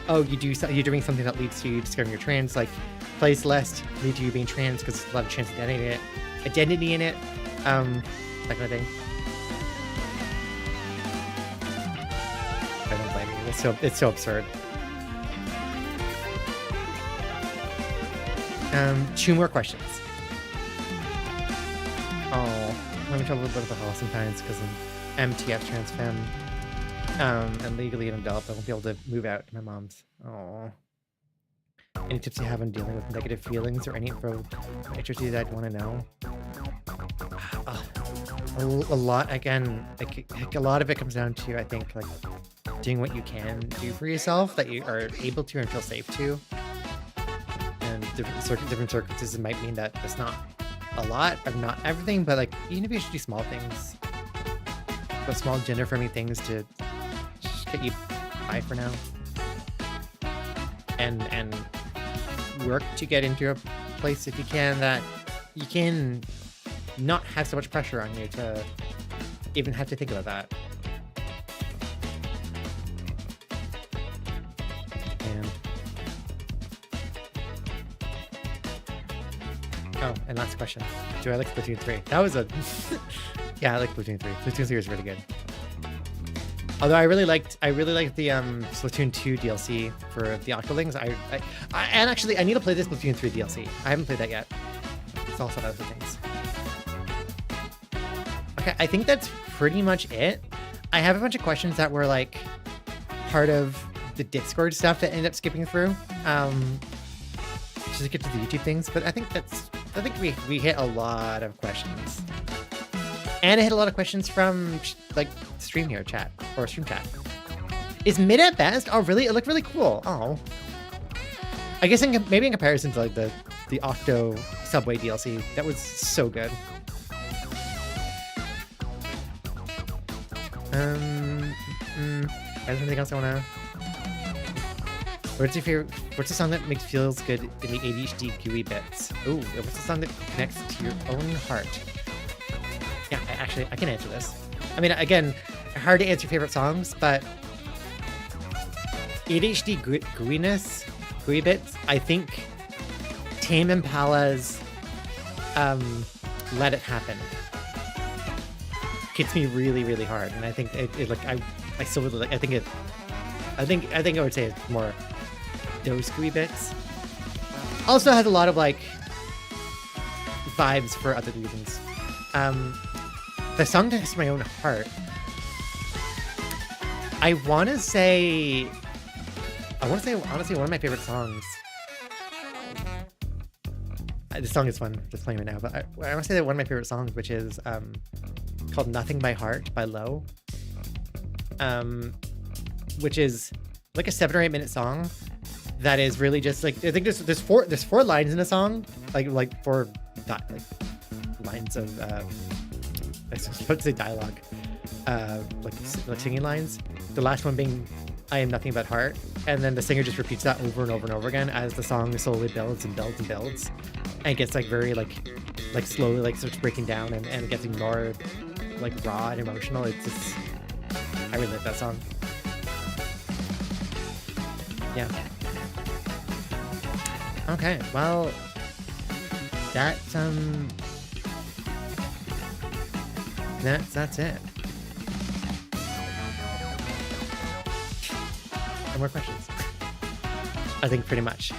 oh, you're doing something that leads to you discovering you're trans, like plays less lead to you being trans because there's a lot of trans identity in it, that kind of thing. I don't blame you. It's so absurd. 2 more questions. Oh, I'm having trouble with the hall sometimes because I'm MTF trans femme. And legally an adult, I won't be able to move out to my mom's. Oh. Any tips you have on dealing with negative feelings or any info interested that I'd want to know? A lot, again, like a lot of it comes down to, I think, like doing what you can do for yourself that you are able to and feel safe to. And different circumstances might mean that it's not a lot or not everything, but like even if you should do small things, but small gender friendly things to just get you by for now, and work to get into a place if you can that you can not have so much pressure on you to even have to think about that. Oh, and last question. Do I like Splatoon 3? That was a... Yeah, I like Splatoon 3. Splatoon 3 is really good. Although I really liked the Splatoon 2 DLC for the Octolings. And actually, I need to play this Splatoon 3 DLC. I haven't played that yet. It's also other things. Okay, I think that's pretty much it. I have a bunch of questions that were like part of the Discord stuff that ended up skipping through. Just to get to the YouTube things, but I think we hit a lot of questions. And I hit a lot of questions from like stream chat. Is mid at best? Oh really? It looked really cool. Oh. I guess maybe in comparison to like the Octo Subway DLC, that was so good. Is there anything else I wanna... What's the song that feels good in the ADHD gooey bits? Ooh, what's the song that connects to your own heart? Yeah, I can answer this. I mean, again, hard to answer favorite songs, but ADHD gooey bits, I think Tame Impala's Let It Happen hits me really, really hard, and I think I still really like. I think I would say it's more those gooey bits. Also has a lot of like vibes for other reasons. The song that has my own heart, I want to say honestly one of my favorite songs. This song is fun just playing right now, but I want to say that one of my favorite songs, which is called Nothing by Heart by Low, which is like a 7 or 8 minute song that is really just like, I think there's 4 lines in a song, like 4 lines of I was supposed to say dialogue, like singing lines. The last one being I am nothing but heart, and then the singer just repeats that over and over and over again as the song slowly builds and builds and builds, and it gets like very like slowly like starts breaking down and it gets more like raw and emotional. It's just, I really like that song. Yeah. Okay, well, that's it. No more questions. I think pretty much.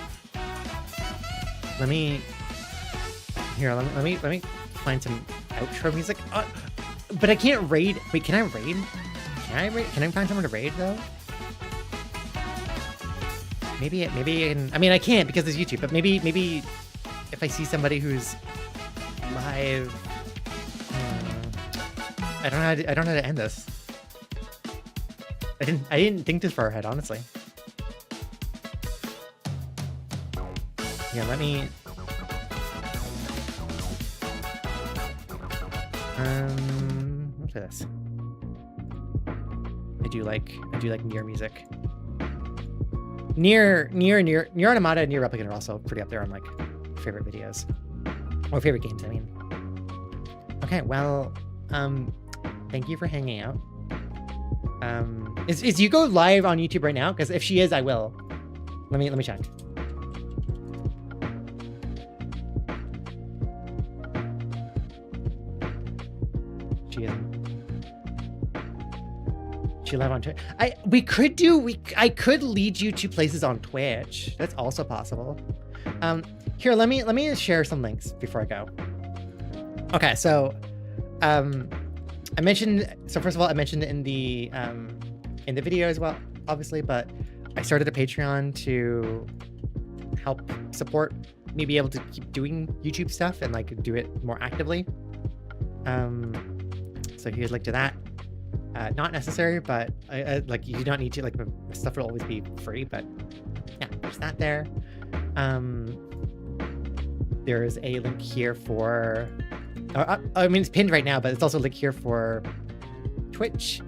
Let me find some outro music. But I can't raid. Wait, can I raid? Can I find someone to raid though? Maybe I can. I mean, I can't because it's YouTube. But maybe if I see somebody who's live, I don't know how to end this. I didn't think this far ahead, honestly. Yeah, let me. What's this? I do like Nier music. Nier Automata and Nier Replicant are also pretty up there on like favorite videos or favorite games. I mean. Okay, well, thank you for hanging out. Is Yuko live on YouTube right now? Because if she is, I will. Let me check. She isn't. She live on Twitch. I could lead you to places on Twitch. That's also possible. Here, let me share some links before I go. Okay, so I mentioned, so first of all, I mentioned it in the video as well, obviously, but I started a Patreon to help support me be able to keep doing YouTube stuff and like do it more actively. So here's a link to that. Not necessary, but I like, you do not need to, like, stuff will always be free, but yeah, there's that there. There's a link here for, I mean, it's pinned right now, but it's also a link here for Twitch.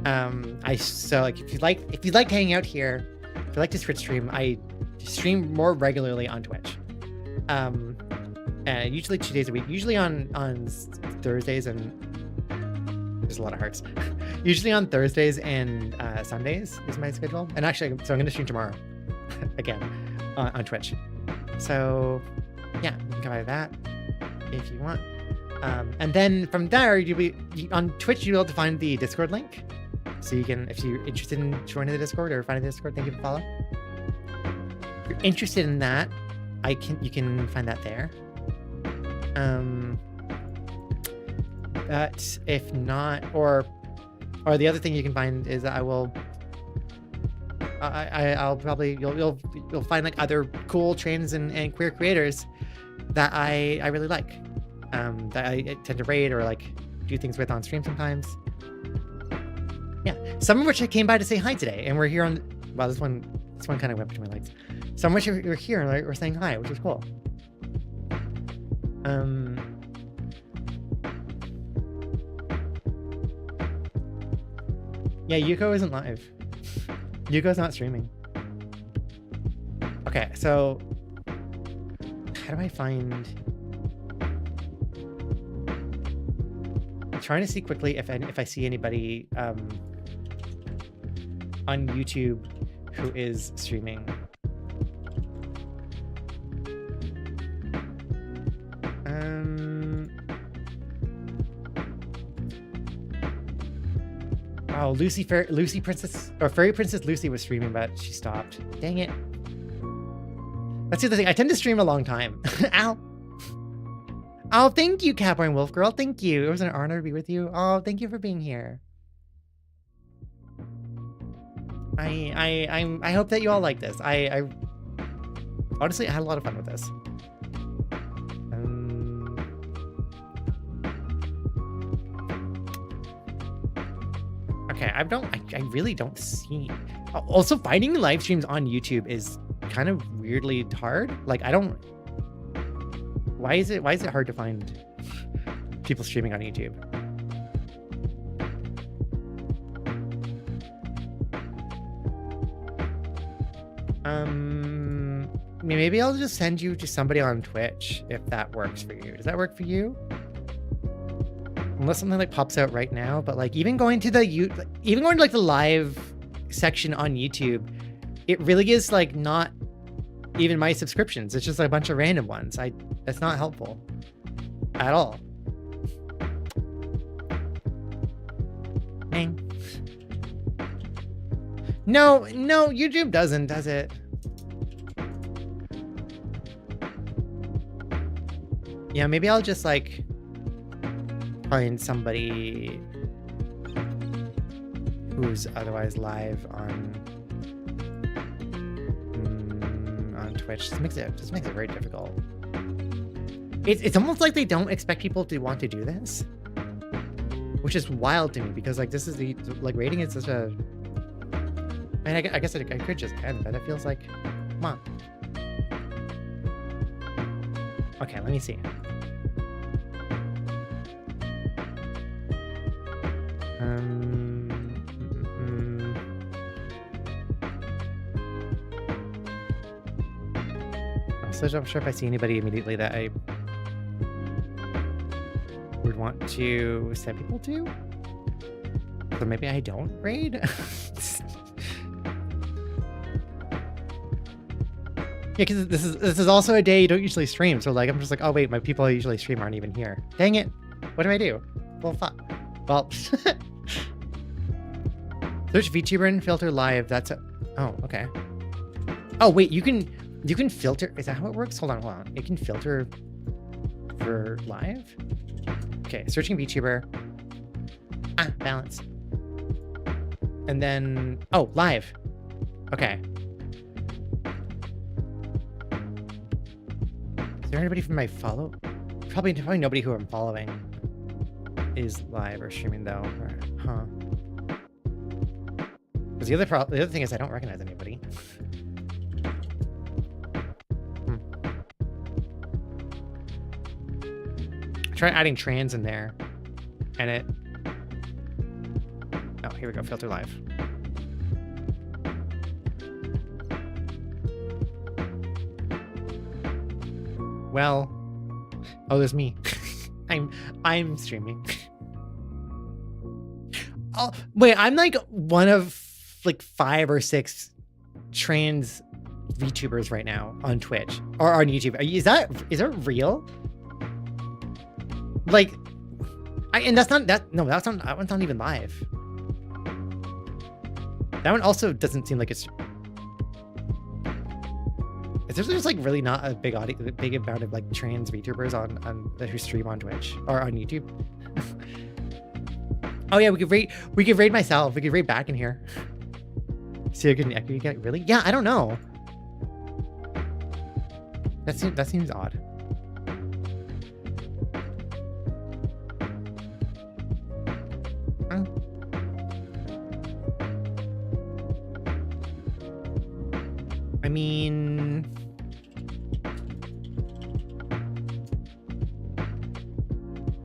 So like, if you'd like hanging out here, if you like to Twitch stream, I stream more regularly on Twitch. Usually 2 days a week, usually on Thursdays, and there's a lot of hearts. Usually on Thursdays and Sundays is my schedule. And actually, so I'm going to stream tomorrow again on Twitch. So yeah, you can come by that if you want. And then from there, on Twitch, you'll be able to find the Discord link. So you can, if you're interested in joining the Discord or finding the Discord, thank you for following. If you're interested in that, you can find that there. But if not, or the other thing you can find is that I'll probably, you'll find like other cool trans and queer creators that I really like, that I tend to raid or like do things with on stream sometimes. Yeah, some of which I came by to say hi today, and we're here on, well, this one kind of went between my legs. Some of which we're here and we're saying hi, which is cool. Yeah, Yuko isn't live. Yuko's not streaming. Okay, so how do I find? I'm trying to see quickly if I see anybody on YouTube who is streaming. Oh, Lucy Princess, or Fairy Princess Lucy was streaming, but she stopped. Dang it. That's the other thing. I tend to stream a long time. Ow. Oh, thank you, Catborn Wolf Girl. Thank you. It was an honor to be with you. Oh, thank you for being here. I hope that you all like this. I honestly, I had a lot of fun with this. Okay, I really don't see. Also, finding live streams on YouTube is kind of weirdly hard. Like, I don't. Why is it hard to find people streaming on YouTube? Maybe I'll just send you to somebody on Twitch if that works for you. Does that work for you? Unless something like pops out right now, but like even going to like the live section on YouTube, it really is like not, even my subscriptions. It's just a bunch of random ones. That's not helpful at all. Dang. No, YouTube doesn't, does it? Yeah, maybe I'll just like find somebody who's otherwise live on Twitch. This makes it very difficult. It's almost like they don't expect people to want to do this, which is wild to me because like this is the like rating is such a. I mean, I guess I could just end, but it feels like, come on. Okay, let me see. So I'm sure if I see anybody immediately that I would want to send people to, so maybe I don't raid. Yeah, because this is also a day you don't usually stream, so like I'm just like, oh wait, my people I usually stream aren't even here. Dang it! What do I do? Well, fuck. Well, search VTuber and filter live. That's a. Oh, okay. Oh wait, you can filter. Is that how it works? Hold on. It can filter for live. Okay, searching VTuber. Balance. And then live. Okay. Is there anybody from my follow? Probably nobody who I'm following is live or streaming though. Huh. Because the other thing is I don't recognize anybody. Try adding trans in there, and it. Oh, here we go. Filter live. Well, there's me. I'm streaming. Oh wait, I'm like one of like 5 or 6 trans VTubers right now on Twitch or on YouTube. Is that real? Like, that one's not even live. That one also doesn't seem like it's. There's just like really not a big amount of like trans VTubers on who stream on Twitch or on YouTube. Oh yeah, we could raid myself. We could raid back in here. See, really? Yeah, I don't know. That seems odd. I mean,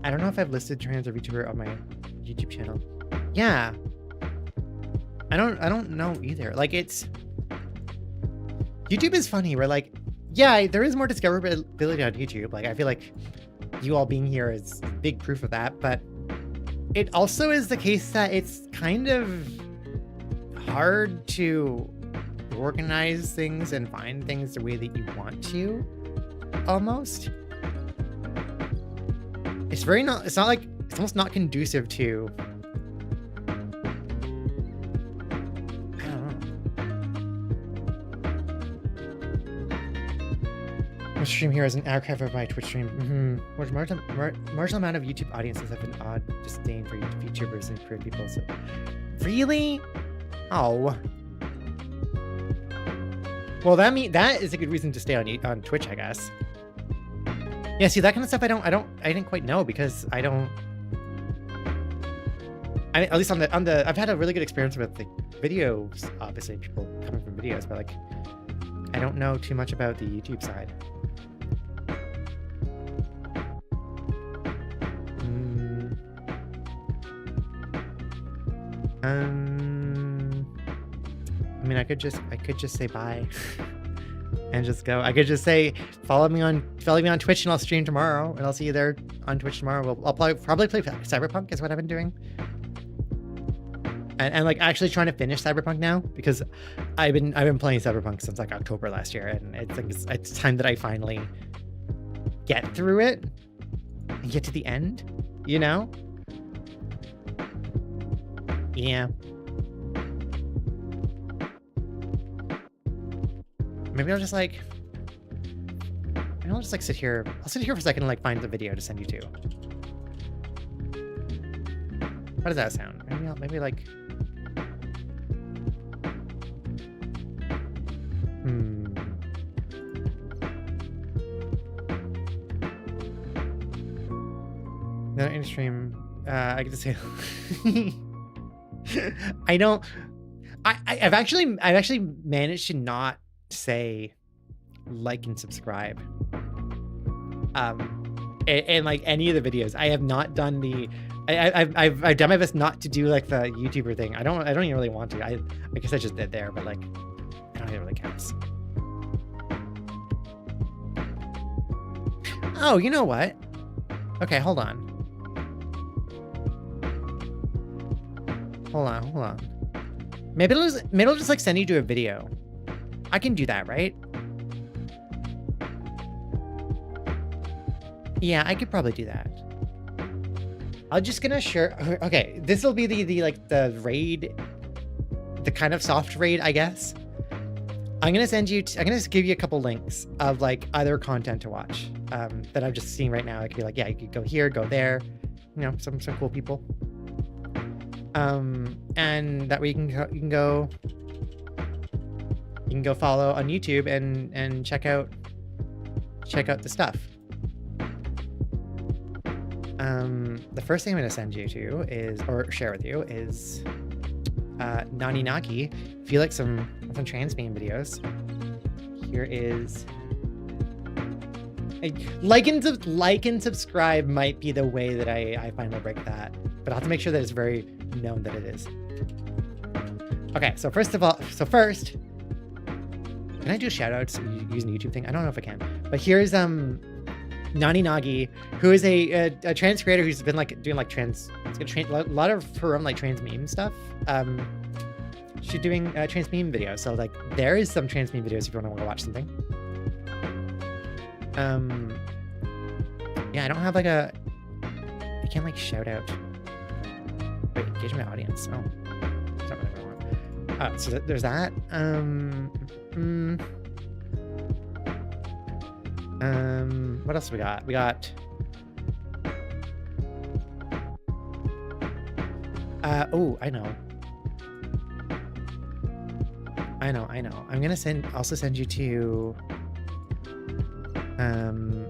I don't know if I've listed trans or VTuber on my YouTube channel. Yeah. I don't know either. Like YouTube is funny. We're like, yeah, there is more discoverability on YouTube. Like I feel like you all being here is big proof of that, but it also is the case that it's kind of hard to organize things and find things the way that you want to, almost. It's almost not conducive to, I don't know. My stream here is an archive of my Twitch stream. Marginal amount of YouTube audiences have an odd disdain for VTubers and queer people. So, really? Oh. Well, that is a good reason to stay on Twitch, I guess. Yeah, see that kind of stuff. I didn't quite know because at least on the I've had a really good experience with the videos. Obviously, people coming from videos, but like I don't know too much about the YouTube side. I mean, I could just say bye and just go. I could just say follow me on Twitch and I'll stream tomorrow and I'll see you there on Twitch tomorrow. I'll probably play Cyberpunk is what I've been doing. and like actually trying to finish Cyberpunk now, because I've been playing Cyberpunk since like October last year, and it's time that I finally get through it and get to the end, you know? Yeah. Maybe I'll just like sit here. I'll sit here for a second and like find the video to send you to. How does that sound? Maybe like. No, in stream. I get to say. I don't. I've actually managed to not say like and subscribe. And like any of the videos, I have not done the. I've done my best not to do like the YouTuber thing. I don't even really want to. I guess I just did there, but like I don't think it really counts. Oh, you know what? Okay, hold on. Hold on. Maybe it'll just like send you to a video. I can do that, right? Yeah, I could probably do that. I'm just gonna share. Okay, this will be the like the raid, the kind of soft raid, I guess. I'm gonna send you. I'm gonna give you a couple links of like other content to watch that I'm just seeing right now. I could be like, yeah, you could go here, go there. You know, some cool people. And that way you can go follow on YouTube and check out the stuff. The first thing I'm going to send you to is, or share with you, is Nani Naki. If you like some trans meme videos, here is like and subscribe might be the way that I finally break that, but I'll have to make sure that it's very known that it is. Okay, so first, can I do shout outs using the YouTube thing? I don't know if I can, but here's Nani Nagi, who is a trans creator who's been like doing like a lot of her own like trans meme stuff. She's doing trans meme videos, so like there is some trans meme videos if you want to watch something. Yeah, I don't have like I can't like shout out. Wait, engage my audience. Oh, that's not what I want. So there's that. What else we got? We got. Oh, I know. I'm gonna also send you to. I'm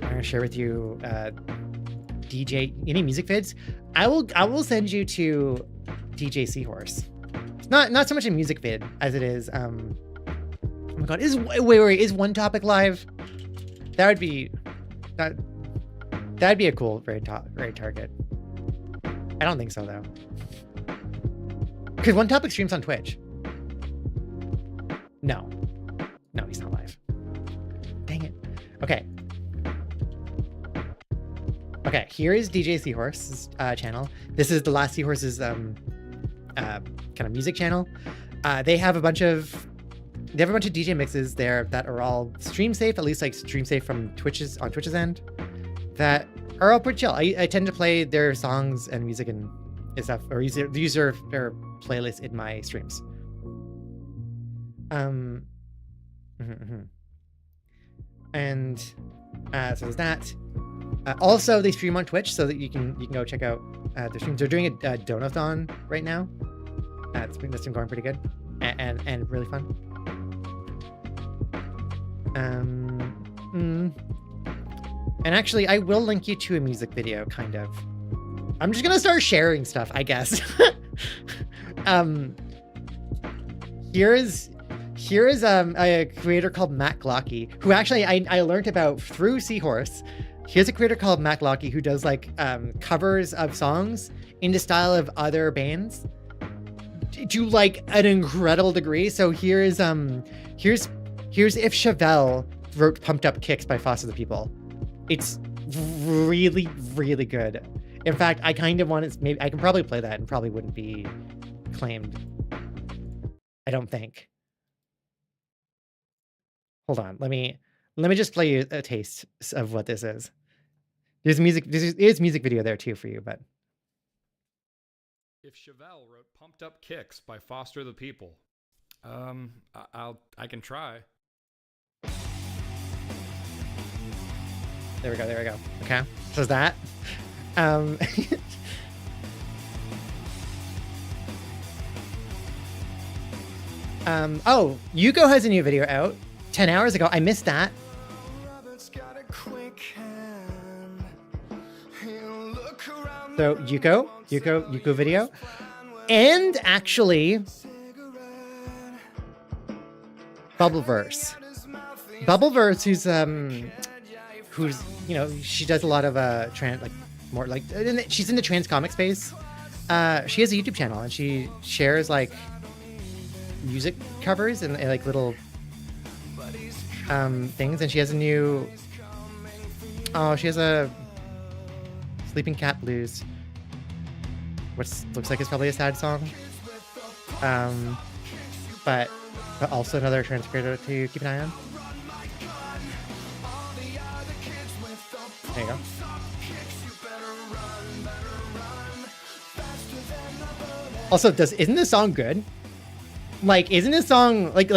gonna share with you DJ any music vids. I will send you to DJ Seahorse. It's not so much a music vid as it is oh my god, is One Topic live? That'd be a cool raid target. I don't think so though. Because One Topic streams on Twitch. No, he's not live. Dang it. Okay, here is DJ Seahorse's channel. This is the last Seahorse's kind of music channel. They have a bunch of DJ mixes there that are all stream safe, at least like stream safe from Twitch's end, that are all pretty chill. I tend to play their songs and music and stuff, or use their playlist in my streams. And so there's that. Also, they stream on Twitch, so that you can go check out their streams. They're doing a donathon right now. That's been going pretty good and really fun. And actually, I will link you to a music video, kind of. I'm just gonna start sharing stuff, I guess. Here is a creator called Matt Glocky, who actually I learned about through Seahorse. Here's a creator called Matt Glocky who does like covers of songs in the style of other bands to like an incredible degree. So here's if Chevelle wrote "Pumped Up Kicks" by Foster the People. It's really, really good. In fact, I kind of want to, maybe I can probably play that and probably wouldn't be claimed. I don't think. Hold on, let me just play you a taste of what this is. There's music, is music video there too for you, but. If Chevelle wrote Pumped Up Kicks by Foster the People, I can try. There we go. Okay, so that. Oh, Yuko has a new video out 10 hours ago. I missed that. So Yuko video. And actually Bubbleverse, who's you know, she does a lot of trans, like more like she's in the trans comic space. She has a YouTube channel and she shares like music covers and like little things, and she has a new she has a Sleeping Cat Blues, which looks like it's probably a sad song, but also another trans creator to keep an eye on. There you go. Also, isn't this song good? Like, isn't this song like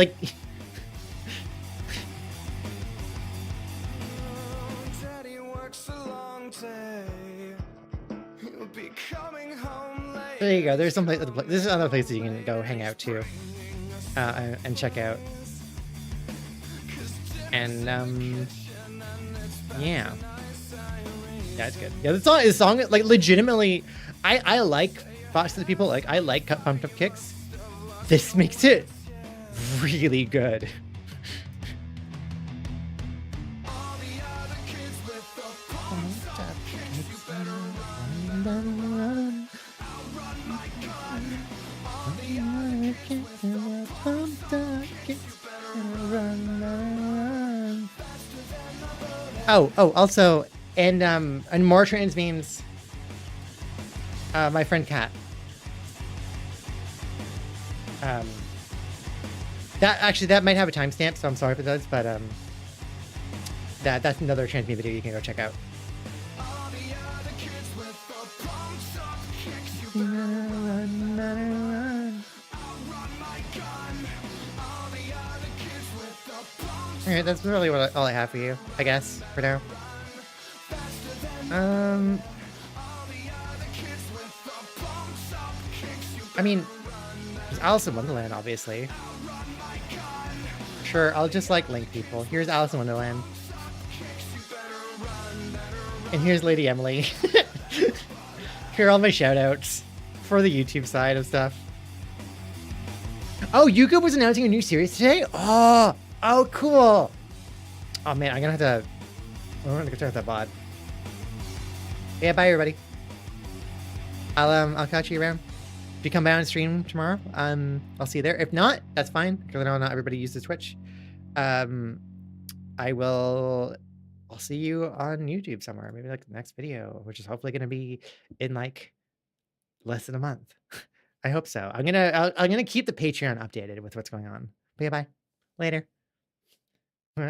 There you go. There's some place. This is another place that you can go hang out too, and check out. And yeah, it's good. Yeah, the song like legitimately. I like Foster the People. Like I like Pumped Up Kicks. This makes it really good. Oh, also, and more trans memes. My friend Kat. That might have a timestamp, so I'm sorry if it does, but that's another trans meme video you can go check out. Alright, that's really all I have for you, I guess, for now. I mean, there's Alice in Wonderland, obviously. Sure, I'll just like link people. Here's Alice in Wonderland. And here's Lady Emily. Here are all my shoutouts for the YouTube side of stuff. Oh, Yuko was announcing a new series today? Oh, cool. Oh man, I'm gonna go check out that bot. Yeah, bye everybody. I'll catch you around. If you come by on stream tomorrow, I'll see you there. If not, that's fine, because I know not everybody uses Twitch. I'll see you on YouTube somewhere, maybe like the next video, which is hopefully gonna be in like less than a month. I hope so. I'm gonna keep the Patreon updated with what's going on. But yeah, bye. Later.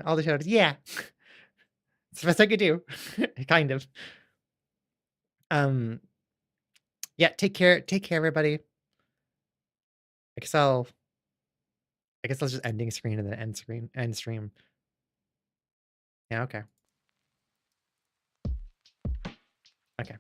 All the shoutouts. Yeah. It's the best I could do. Kind of. Yeah, take care, everybody. I guess I'll just ending screen and then end stream. Yeah, okay. Okay.